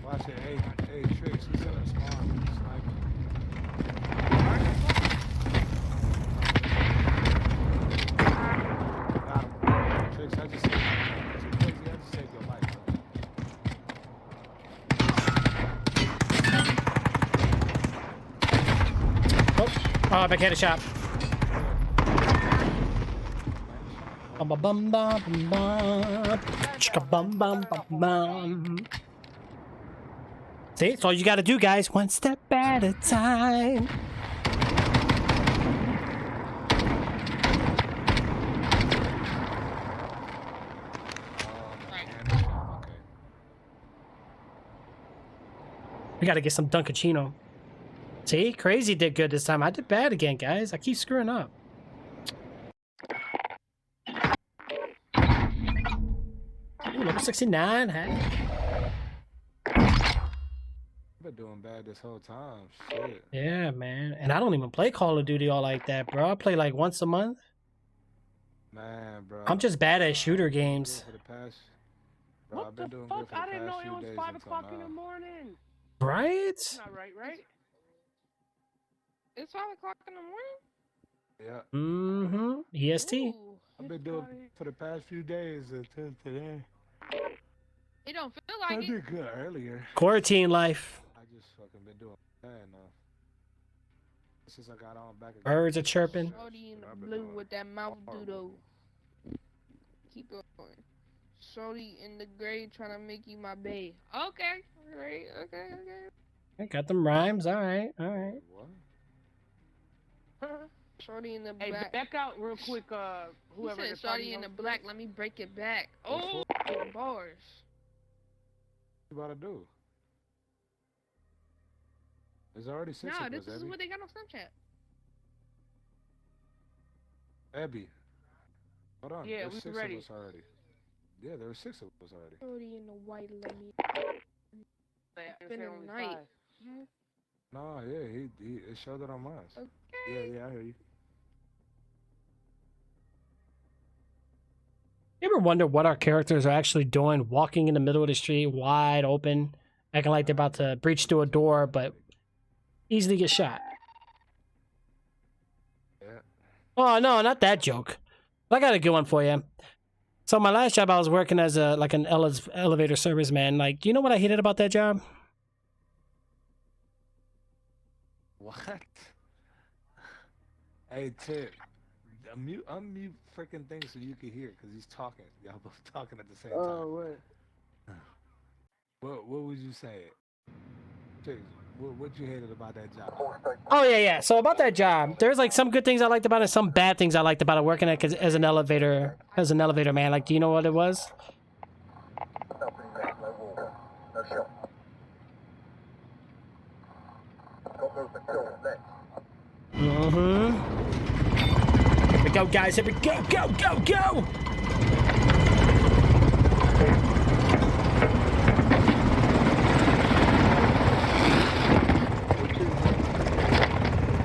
Watch it. Hey, Tricks, he's in a spawn. Got him. Tricks, I just saved your life, bro. Oh, backhand shot. Bum bum bum bum bum. Chicka bum bum bum bum. See, it's all you gotta do, guys. One step at a time. We gotta get some Dunkachino. See, Crazy did good this time. I did bad again, guys. I keep screwing up. Ooh, number 69. Hey. I've been doing bad this whole time. Shit. Yeah, man. And I don't even play Call of Duty all like that, bro. I play like once a month. Man, bro. I'm just bad at shooter games. What the fuck? I didn't know it was 5 o'clock in the morning. Right? That's not right, right? It's 5 o'clock in the morning? Yeah. Mm-hmm. EST. Ooh, I've been doing for the past few days until today. It don't feel like I it. did good earlier. Quarantine life. I just fucking been doing bad now. Since I got on back again. Birds are chirping. Shorty in the blue with that mouth doodle. Keep going. Shorty in the gray trying to make you my bae. Okay. Alright. Okay. I got them rhymes. All right. What? Shorty in the Hey, black. back out real quick, whoever He said shorty in the black, let me break it back. Oh, bars. What you about to do? There's already 6 Nah, of us, this is Abby. what they got on Snapchat. Abby. Hold on. Yeah, There's we 6 ready. of us already. Yeah, there were 6 of us already. Shorty in the white, let me. Been a night. No, yeah, he it showed it on mine. Okay. Yeah, I hear you. You ever wonder what our characters are actually doing, walking in the middle of the street, wide open, acting like they're about to breach through a door, but easily get shot? Yeah. Oh no, not that joke. I got a good one for you. So my last job, I was working as an elevator serviceman. Like, do you know what I hated about that job? What? Hey, Tip. Unmute freaking thing so you can hear, cause he's talking. Y'all both talking at the same time. Oh, what? What would you say? Tip, what you hated about that job? Oh yeah. So about that job, there's like some good things I liked about it, some bad things I liked about it. Working as an elevator man. Like, do you know what it was? movement till next. Here we go, guys. Here we go. Go, go, go.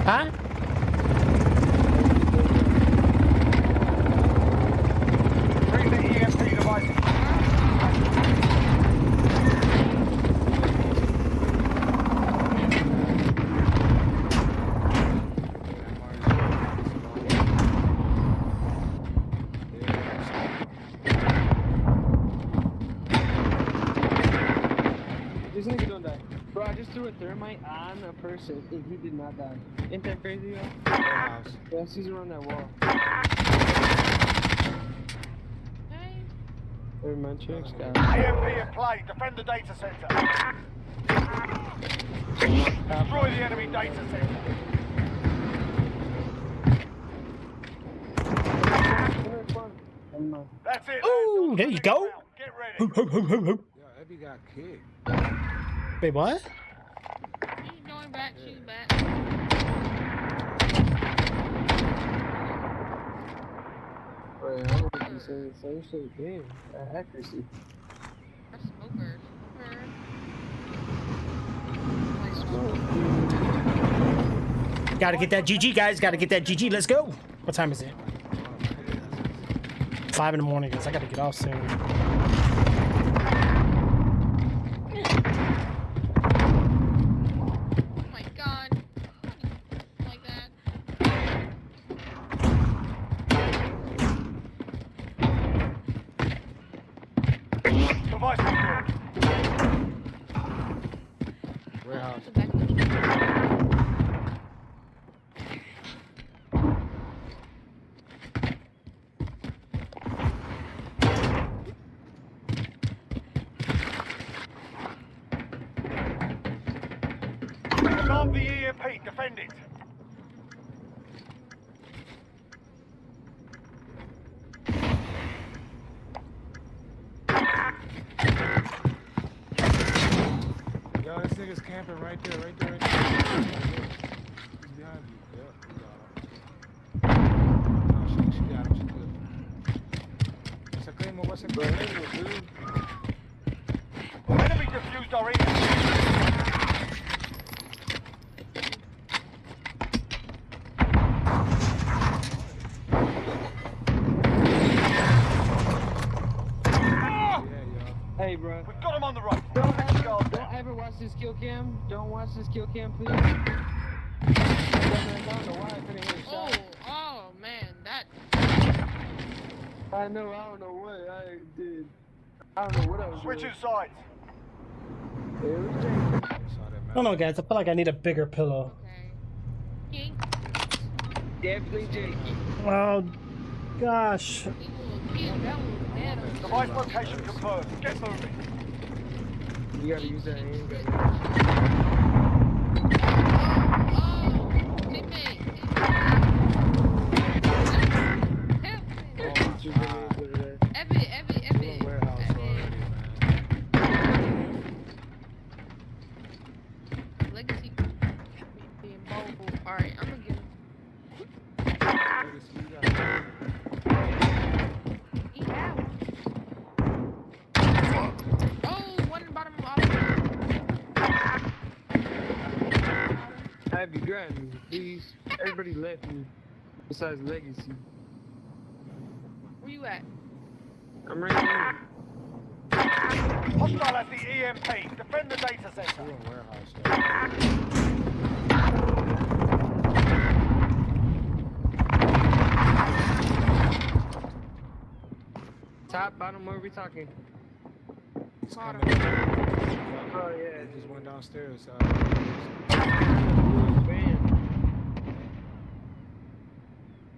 Huh? Bring the EMP device. This nigga don't die. Bro, I just threw a thermite on a person and he did not die. Ain't that crazy, yo? Warehouse. Yeah, she's around that wall. Hey, man, chicks, guys. EMP in play. Defend the data center. Destroy the enemy data center. That's it. Ooh, there you go. Get ready. Yo, Abby got kicked. Wait, what? She's going back, she's back. Wait, I don't think you said the same shit again. That accuracy. That's smoker. Gotta get that GG, guys. Gotta get that GG. Let's go. What time is it? 5 in the morning, guys. I gotta get off soon. Oh my god. Like that. Device secured. Warehouse. Stop the EMP. Defend it. Yo, this nigga's camping right there, right there, right there. He's behind you. Yep, he got him. No, she got him. She good. What's a claim? What's a claim, dude? Enemy defused our EMP. Hey, bro. We've got him on the run. Don't ever watch this kill cam. Don't watch this kill cam, please. I don't know why I couldn't hit a shot. Oh man, that. I know, I don't know what I did. I don't know what I was doing. Switching sides. It was Jake. I don't know, guys. I feel like I need a bigger pillow. Okay. Definitely Jake. Oh, gosh. That was bad. Device location confirmed. Get moving. You gotta use that handgun. Legacy being bold. Alright, I'm gonna get him. I'd be grabbing me, please. Everybody left me. Besides Legacy. Where you at? I'm right here. Hostile at the EMP. Defend the data center. Top, bottom, where are we talking? He's coming. Oh, yeah. He just went downstairs.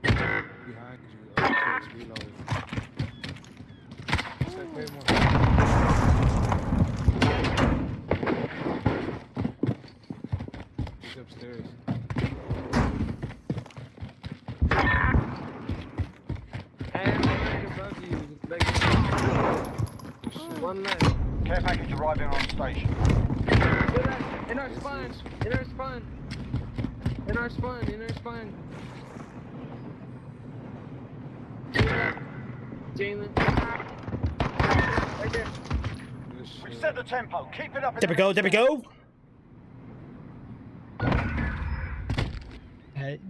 Behind you. Towards reload. Check Claymore. He's upstairs. And right above you. Like, one left. Care care package arriving on station. In our spawn. In our spawn. In our spawn. In our spawn. Jalen. Right there. We've set the tempo. Keep it up. There we go. There we go.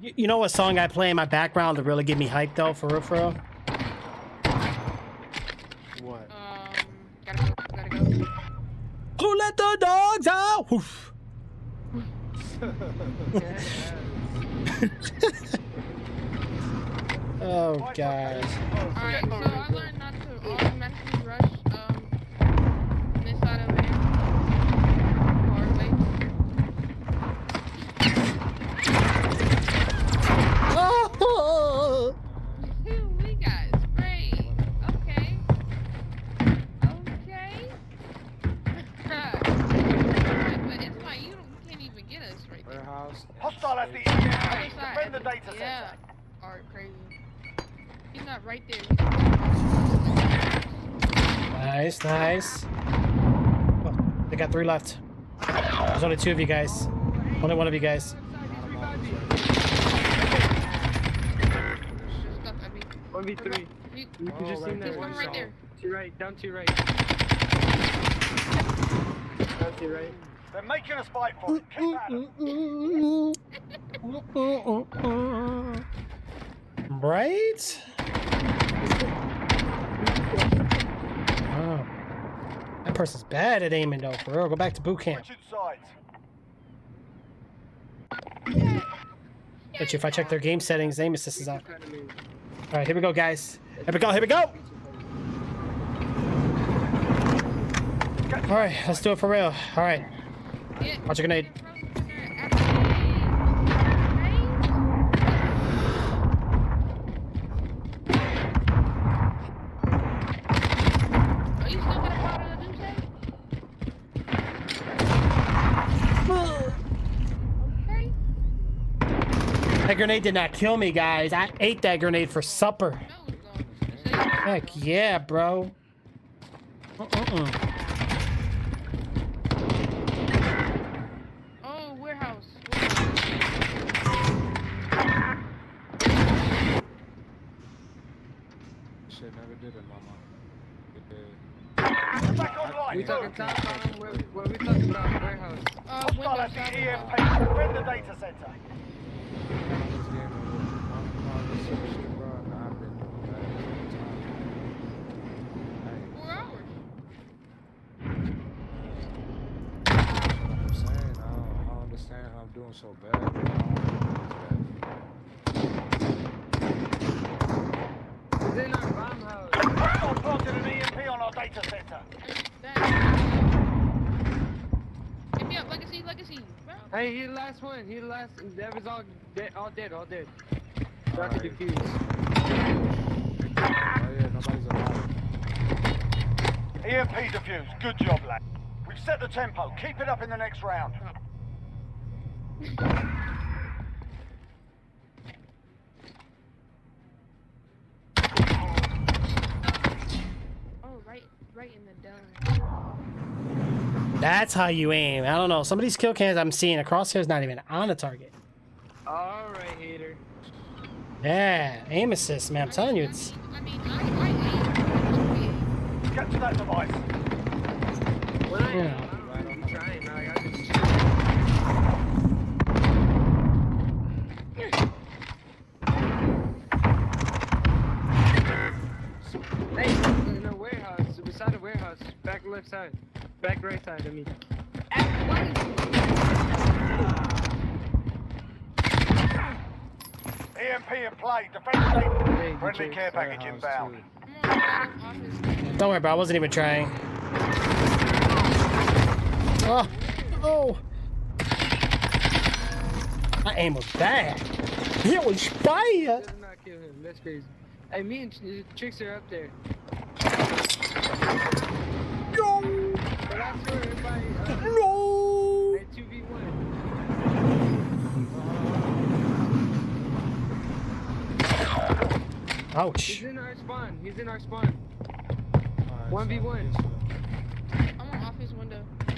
You know what song I play in my background to really get me hyped though, for real, for real? What? Gotta go. Who let the dogs out? Oof. Oh gosh. Alright, so I learned not to automatically rush this side of it. Hard way. Oh! We got sprayed. Okay. Okay. But it's like you can't even get us right there. Warehouse. Hostile at the Other EMP. side. Defend the data center. Yeah. Alright, crazy. He's not right there. Nice, nice. Oh, they got 3 left. There's only 2 of you guys. Only 1 of you guys. 1v3. You can just see that one right there. To your right, down to your right. Down to your right. They're making us fight for it. Keep at it. Right? Oh. That person's bad at aiming though, for real. Go back to boot camp. Switching sides. Bet you if I check their game settings, aim assist is on. Alright, here we go, guys. Here we go, here we go! Alright, let's do it for real. Alright. Watch your grenade. That grenade did not kill me, guys. I ate that grenade for supper. Heck yeah, bro. Oh, warehouse. Shit, never did it, mama. Back online. We talking top bottom? What are we talking about? Warehouse. Hostile at the EMP. Defend the data center. 4 hours. I'm saying, I don't understand how I'm doing so bad. He's in our bomb house. Hostile planted an EMP on our data center. Hit me up, legacy. Bro. Hey, he the last one. He the last. That was all dead. All dead. Drop the defuse. Oh yeah, nobody's alive. EMP defused. Good job, lad. We've set the tempo. Keep it up in the next round. Oh, right in the dome. That's how you aim. I don't know. Some of these kill cams I'm seeing, a crosshair's not even on the target. Alright, hater. Yeah, aim assist, man. I'm telling you, it's... I aim. Get to that device. When I Yeah. I'm trying, like, I just... Hey, in the warehouse, beside the warehouse, back left side, back right side, I mean. EMP in play. Defend the data. Friendly care package inbound. Don't worry about it. I wasn't even trying. Oh. My aim was bad. It was fire. Does not kill him. That's crazy. Hey, me and Tricks are up there. No. But I swear everybody. No. Hey, 2v1. Ouch. He's in our spawn. 1v1. I'm on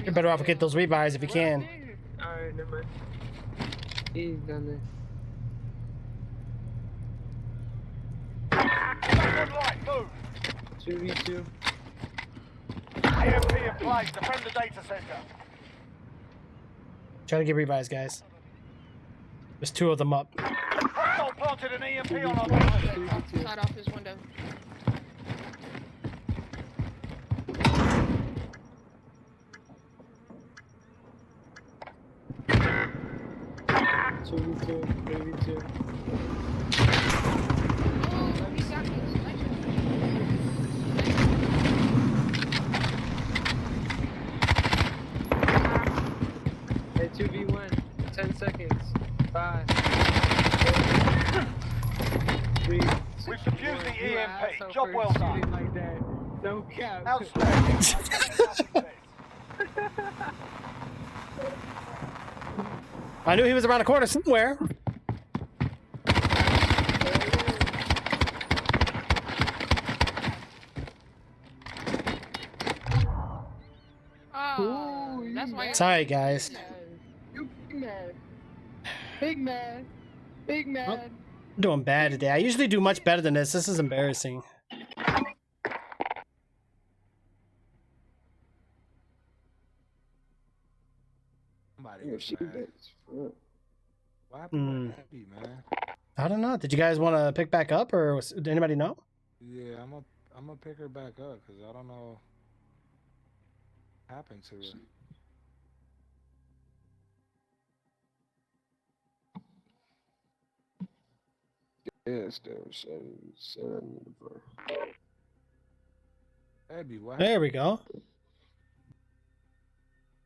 You're better off get those rebuys if you can. Alright, never mind. He's done there. Right, move. 2v2. EMP in place. Defend the data center. Try to get rebuys, guys. There's 2 of them up. Hostile planted an EMP on our building. Shot off his window. Hey, 2v1. 10 seconds. 5. 3. We've defused the EMP. Job well done. Like that. No cap. Outstanding. I knew he was around the corner somewhere. Oh, that's why. Sorry, guys. You big man. Big man. Big man. I'm doing bad today. I usually do much better than this. This is embarrassing. Somebody was mad. What happened to Abby, man? I don't know. Did you guys want to pick back up, or did anybody know? Yeah, I'm gonna pick her back up because I don't know what happened to her. Yes, there's seven. Abby, what? There we go.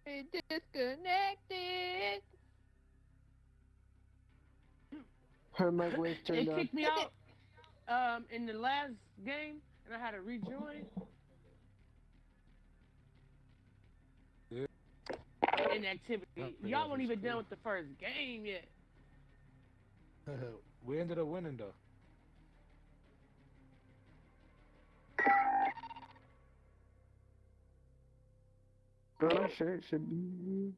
Disconnected. Her microwave They turned on. kicked me out in the last game, and I had to rejoin. Yeah. Inactivity. Y'all weren't even done with the first game yet. We ended up winning though. I'm sure it should be.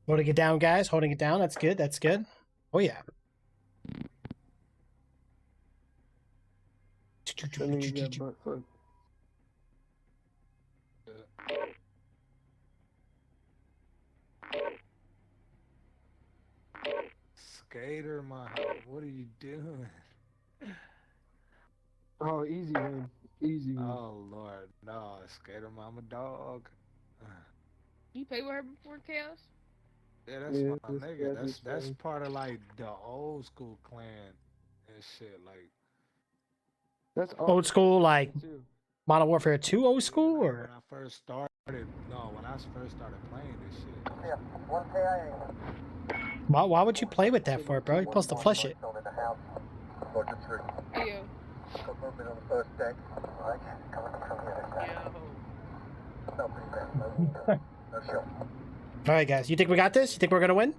Holding it down, guys. Holding it down. That's good. That's good. Oh, yeah. Skater, what are you doing? Oh, easy, man. Easy, man. Oh, Lord. No, Skater Mama dog. You play with her before, Chaos? Yeah, that's my nigga. That's part of like the old school clan and shit. Like that's old school, like Modern Warfare 2 old school, or when I first started. No, when I first started playing this shit. Yeah, 1 KIA. why would you play with that for, bro? You're supposed to flush it. Roger 3. Hey, Got movement on the first deck. Right, coming from here. Not pretty bad. No shot. All right, guys. You think we got this? You think we're gonna win?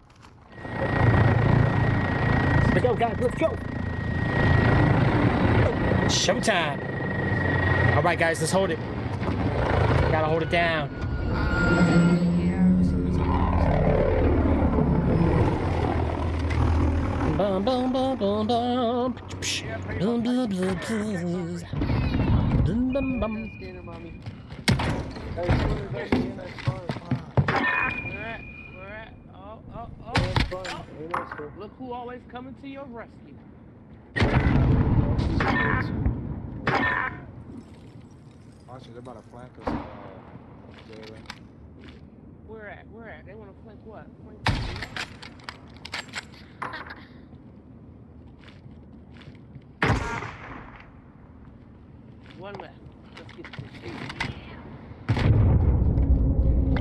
Let's go, guys. Let's go. Showtime. All right, guys. Let's hold it. Gotta hold it down. Bum bum bum bum bum. Bum bum bum bum. Bum bum bum. Look who always coming to your rescue. Actually, they're about to flank us. Where at? Where at? They want to flank what? One left. Let's get this shit.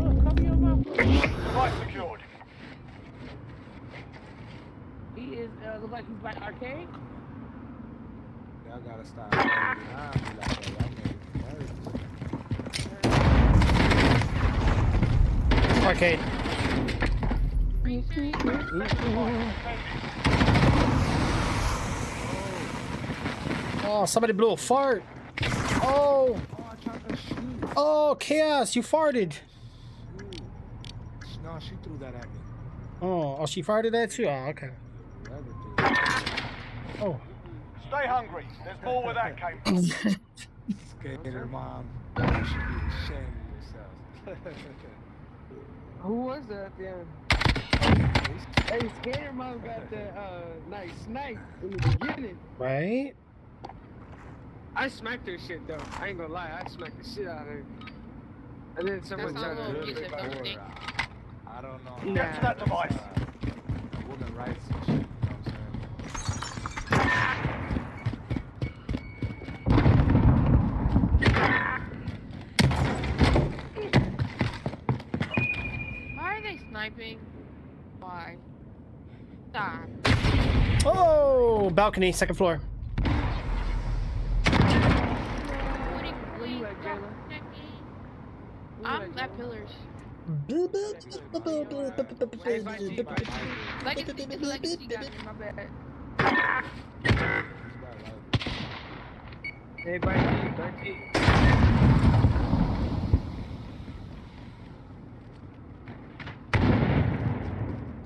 Oh, cover your mouth. Device secured. He is look like he's by arcade. Y'all gotta stop behind me like that. Y'all making Arcade. Oh, somebody blew a fart. Oh. Oh, Chaos, you farted. No, she threw that at me. Oh, she farted at you? Oh, okay. Oh. Stay hungry. There's more where that came from. Skater mom, you should be ashamed of yourself. Who was that then? Hey, Skater mom got that nice snipe in the beginning. Right? I smacked her shit though. I ain't gonna lie, I smacked the shit out of her. And then someone tried to do it. I don't know. Get to that device. Women rights and shit, you know what I'm Why are they sniping? Why? Stop. Oh, balcony, second floor. I'm at pillars. Legacy got me, my bad. Hey, Mikey.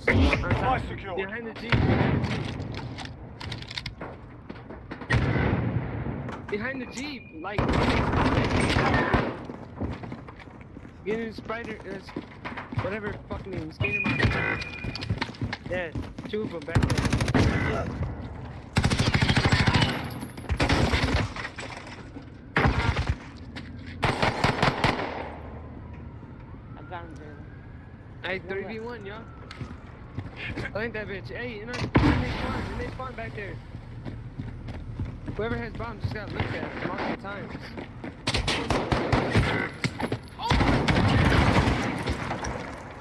Device secured. Behind the Jeep. Behind the Jeep, like. Get in Spider, whatever fucking name, Skater Mom. Yeah, two of them back there. I got him, Jalen. Hey, 3v1, y'all. I think that bitch. Hey, they spawn back there. Whoever has bombs just got looked at multiple times.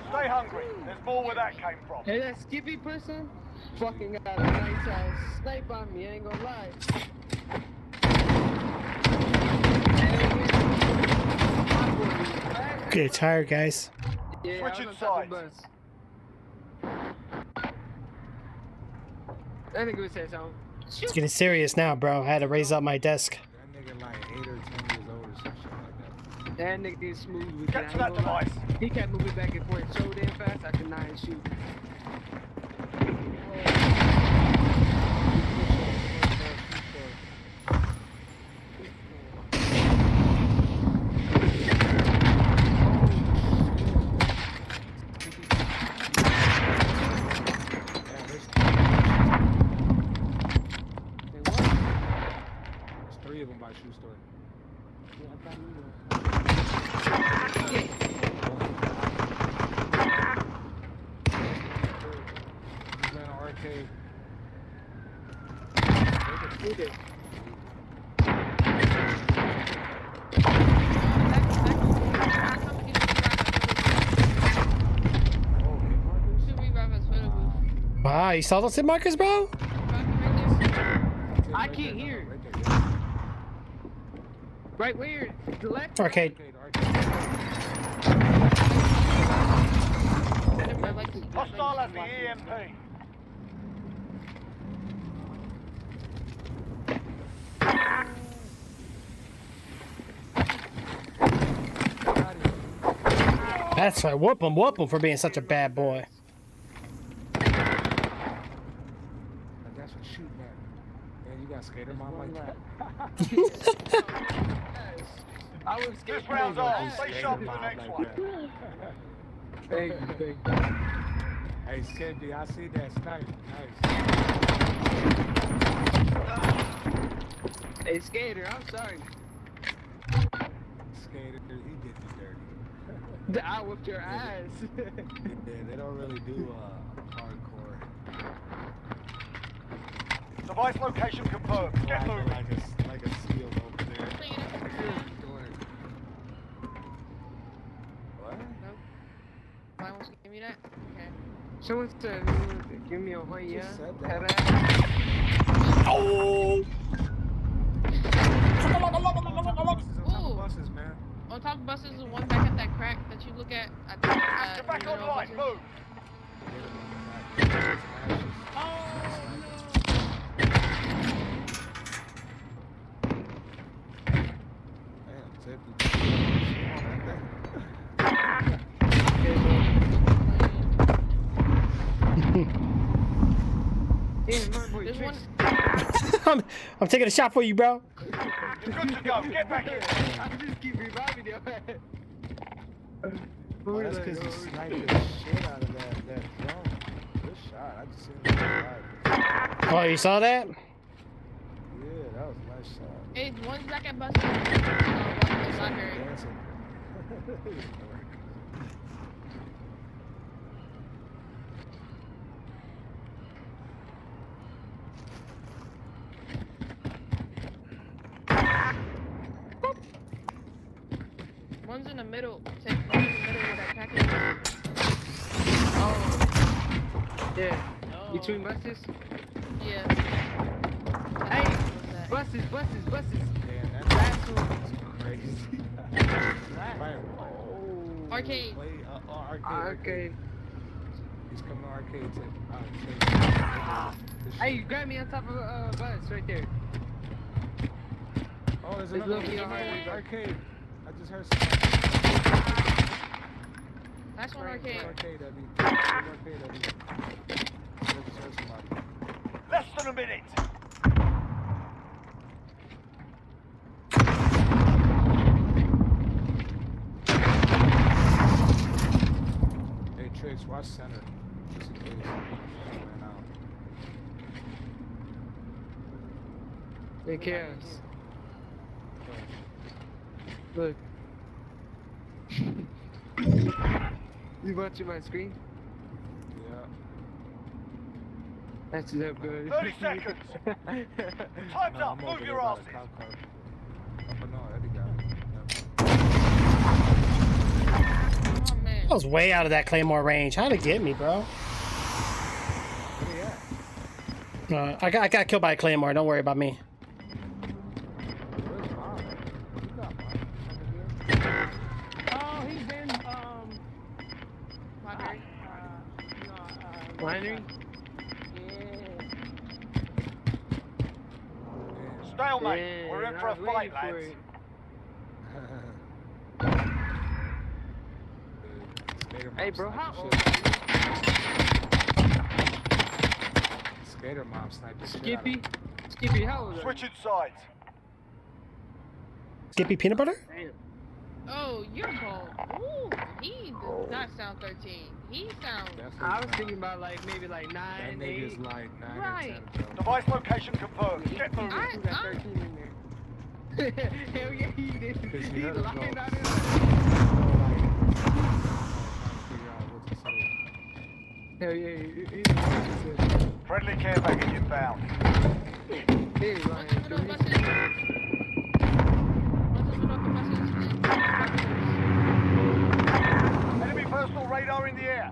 Stay hungry. There's more where that came from. Hey, that Skippy person fucking got a nice ass snipe on me, I ain't gonna lie. Get tired, guys. Yeah, Switching sides. That nigga would say something. It's getting serious now, bro. I had to raise up my desk. That nigga like 8 or 10 years old or some shit like that. That nigga is smooth with Get to that device. He kept moving back and forth so damn fast I could not shoot. There's 3 of them by shoe store. He's in an arcade. Wow, you saw those hit markers, bro? I can't hear. Right where? The left? Arcade. Hostile at the EMP. That's right. Whoop him for being such a bad boy. That's what shooting at. Man, you got Skater Mom like that? I was This round's off. Stay sharp for the next one. Thank you. Hey, Skepty, I see that snipe. Nice. Hey, Skater, I'm sorry. Skater, he did me dirty. I whooped your ass. Yeah, they don't really do hardcore. Device location confirmed. Get moving. Like a seal over there. What? Nope. Why won't you give me that? Okay. Someone said, give me a white, yeah. Just said Head that. ass. Oh! Ooh. Buses, man. On top of buses, the one back at that crack that you look at. Get back online, move! There's one. I'm taking a shot for you, bro. You're good to go, get back in! I just keep reviving you. Oh, that's because you sniped the shit out of that drone. Good shot. I just seen it revive. Oh, you saw that? Yeah, that was a nice shot. Hey, one's back at buses. One in the library. Dancing. One's in the middle. Take one in the middle where that crack is. Oh. Yeah. Oh. Between buses? Yeah. Hey! Buses. Damn, that Last one. was crazy. Fire. Oh. Arcade. Wait, Arcade. He's coming to arcade to Hey, you grabbed me on top of a bus right there. Oh, there's It's another looking one. hard. Arcade. I just heard something. That's one arcade. Arcade, Abby. Arcade, Abby. I just heard somebody. Less than a minute! Hey, Tricks, watch center. Just in case. Ran out. Hey, Chaos. Look. You watching my screen? Yeah. That's up good. 30 seconds! Time's No, up, I'm over move there your by asses! the cop car. Oh, no, Eddie got it. Oh man. I was way out of that Claymore range. How'd it get me, bro? Where they at? I got killed by a Claymore. Don't worry about me. Where's mom? You got mom. Oh, he's in, Library. Winery? Stalemate, Yeah, we're in I for a was waiting fight, for lads. it. Hey, bro, how old Skater mom sniped the shit out of Skippy? me. Skippy, how old are you? Switching sides. Skippy peanut butter? Damn. Oh, you're bold. Ooh, he does not sound 13. He sounds. I was thinking about like maybe like 9, That 8. nigga's like 9 Right. or 10, bro. Device location confirmed. Get moving. I got 13 in there. Hell yeah, he did. Because He you heard him lying go. out in Hell yeah, he Friendly care package inbound. Hey, One's Ryan, in the middle of buses. One's in the middle of the buses. Enemy personal radar in the air.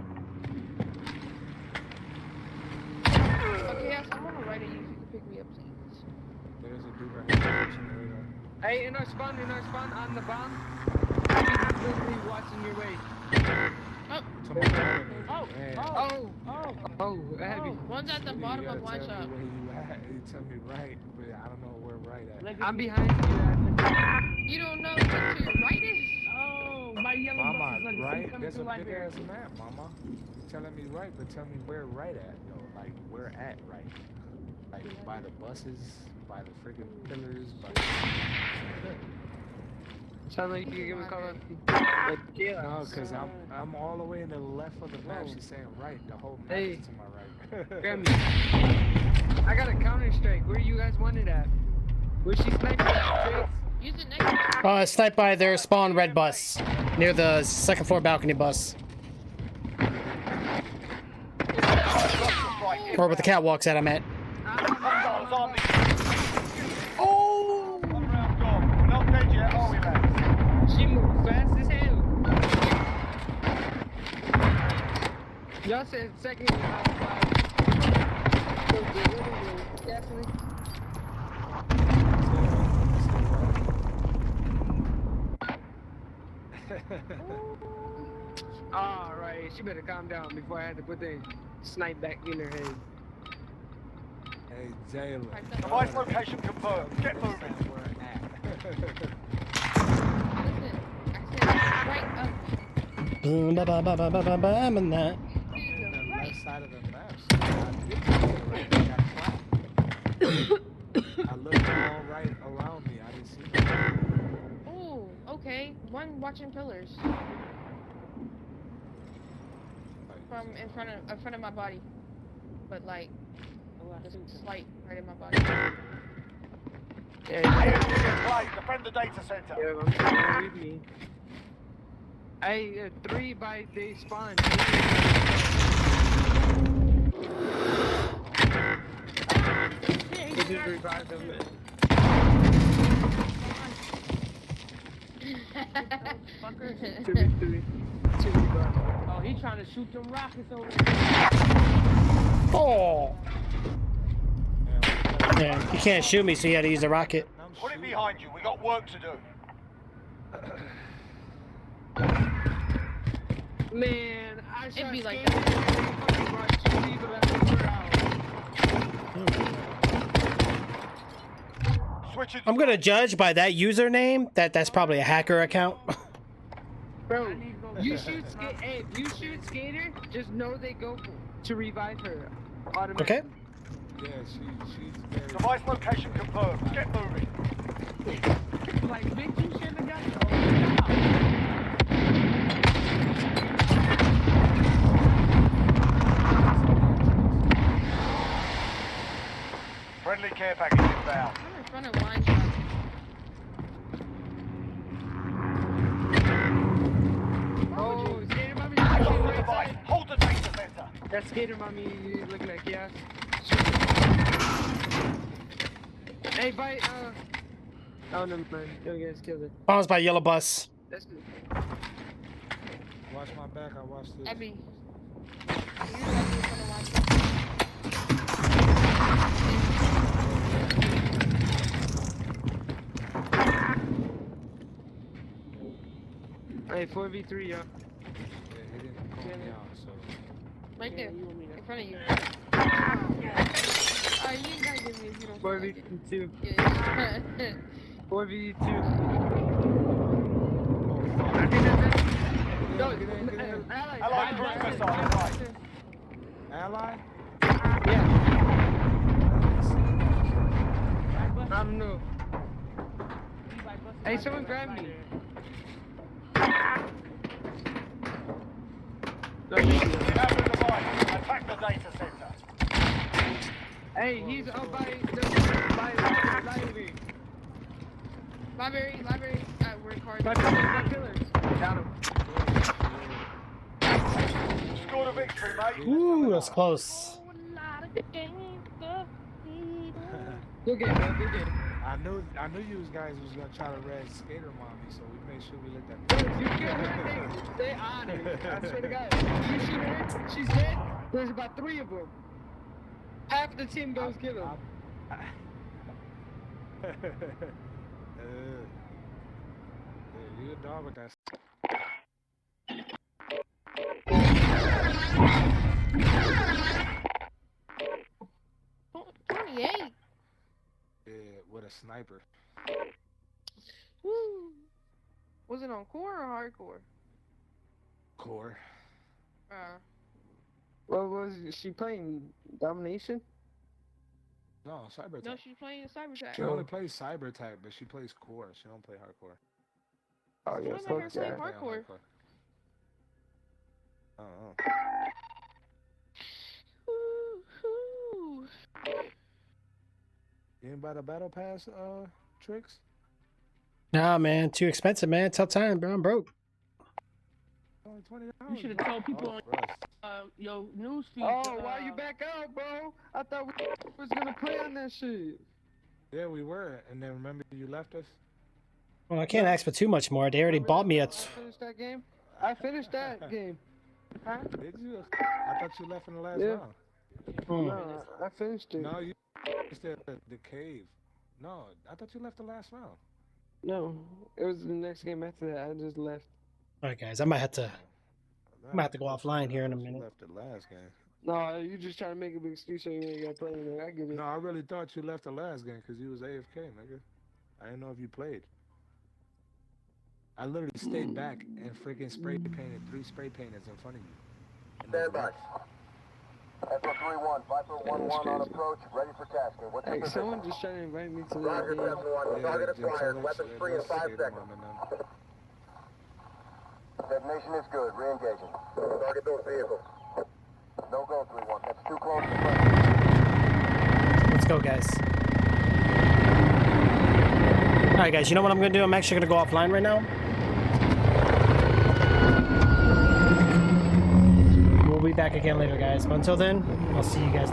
Okay, yes, I'm on the right of you. If you can pick me up, please. There's a dude right here. Hey, in our spawn, on the bomb. He's literally watching your way. Oh, Abby. One's at the bottom of wine shop. You tell me right, but I don't know where right at. I'm behind you, Abby. You don't know what to your right is? Oh, my yellow Mama, bus is right? coming There's through a big library. ass map, mama. You're telling me right, but tell me where right at, though. Like, where at right? Like, by the buses, by the freaking pillars, by the... Sound like you can give me a call up. No, because I'm all the way in the left of the map. She's saying right. The whole map Hey. is to my right. Grab me. I got a counter strike. Where you guys wanted at? Where's she sniping at? Use it next. Sniped by their spawn red bus near the second floor balcony bus. Or with the catwalks that I'm at. Hostiles on the... Oh! One round gone. We're not dead yet, are we, lads? She moved fast as hell. Y'all said second. Definitely. Alright, she better calm down before I had to put the snipe back in her head. Hey, Jayla. Device location confirmed. Get moving. Boom, ba ba ba ba ba ba ba, and that. The left side of the map, so I did get it right. I got trapped. I looked all right around me. I didn't see it. Oh, okay. One watching pillars. From in front of my body. But like just slight right in my body. Defend the data center. Yeah, I'm with me. Hey, 3 by the spawn. This is revive them. Oh, he trying to shoot them rockets over Oh! Yeah, you can't shoot me, so you had to use a rocket. Put it behind you. We got work to do. Man, I should be like I'm gonna judge by that username that that's probably a hacker account. Bro, you shoot hey, if you shoot Skater, just know they go to revive her automatically. Okay. Yeah, she's very... Device location confirmed. Get moving. like, bitch, you shouldn't have got Friendly care package inbound. I'm in front of wine shop. Oh, Skater Mommy, Hold the device. Hold the data center. that's Skater Mommy looking like, yeah. Hey, bite, oh, never mind. You guys killed it. Bombs by yellow bus. That's good. Watch my back, I watched this. Abby. Hey, 4v3, yo. Yeah, he didn't call me out, so... Right there. In front of you. Alright, you ain't gotta give me if you don't feel like it. 4v2. Yeah. 4v2. Oh, I think that's it. No, get in. Allied cruise missile on right. Ally? Yeah. I don't know. Hey, someone grab me. Have the device. Attack the data center. Hey, he's up by the library. Library. We're card. By pillars. Down him. Scored a victory, mate. Ooh, that's close. Good game, man. Good game. I knew you guys was gonna try to red Skater Mommy, so we made sure we let that. You killed her. Stay on her. I swear to God. You shoot her. She's dead. There's about 3 of them. Half the team goes kill him. You a dog with that. 28. Yeah, with a sniper. Woo. Was it on core or hardcore? Core. What was she playing? Domination? No, cyber attack. No, she's playing cyber attack. She only plays cyber attack, but she plays core. She don't play hardcore. Oh yeah, What about her playing hardcore? I don't know. Woo-hoo. You ain't buy the battle pass tricks? Nah, man, too expensive, man. Tough time, bro. I'm broke. Only $20. You should have told people on your news feed. Oh, why you back out, bro? I thought we was gonna play on that shit. Yeah, we were, and then remember you left us? Well, I can't ask for too much more. They already bought me a... I finished that game. I finished that game. Huh? Did you? I thought you left in the last Yeah. round. No, I finished it. No, you said the cave. No, I thought you left the last round. No, it was the next game after that. I just left. All right, guys, I might have to go offline here in a You minute. left the last game. No, you just trying to make a big excuse so you ain't got to play anymore. I get it. No, I really thought you left the last game because you was AFK, nigga. I didn't know if you played. I literally stayed back and freaking spray painted 3 spray painters in front of you. Stand by. Echo 3-1, Viper 1-1 on approach, ready for tasking. What's your Hey, position? someone just trying to invite me to that Roger, game. 7-1. Target acquired. Weapons free in 5 seconds. Detonation is good. Re-engaging. Target those vehicles. No go, 3-1. That's too close to friendly. Let's go, guys. All right, guys. You know what I'm gonna do? I'm actually gonna go offline right now. We'll be back again later, guys. But until then, I'll see you guys.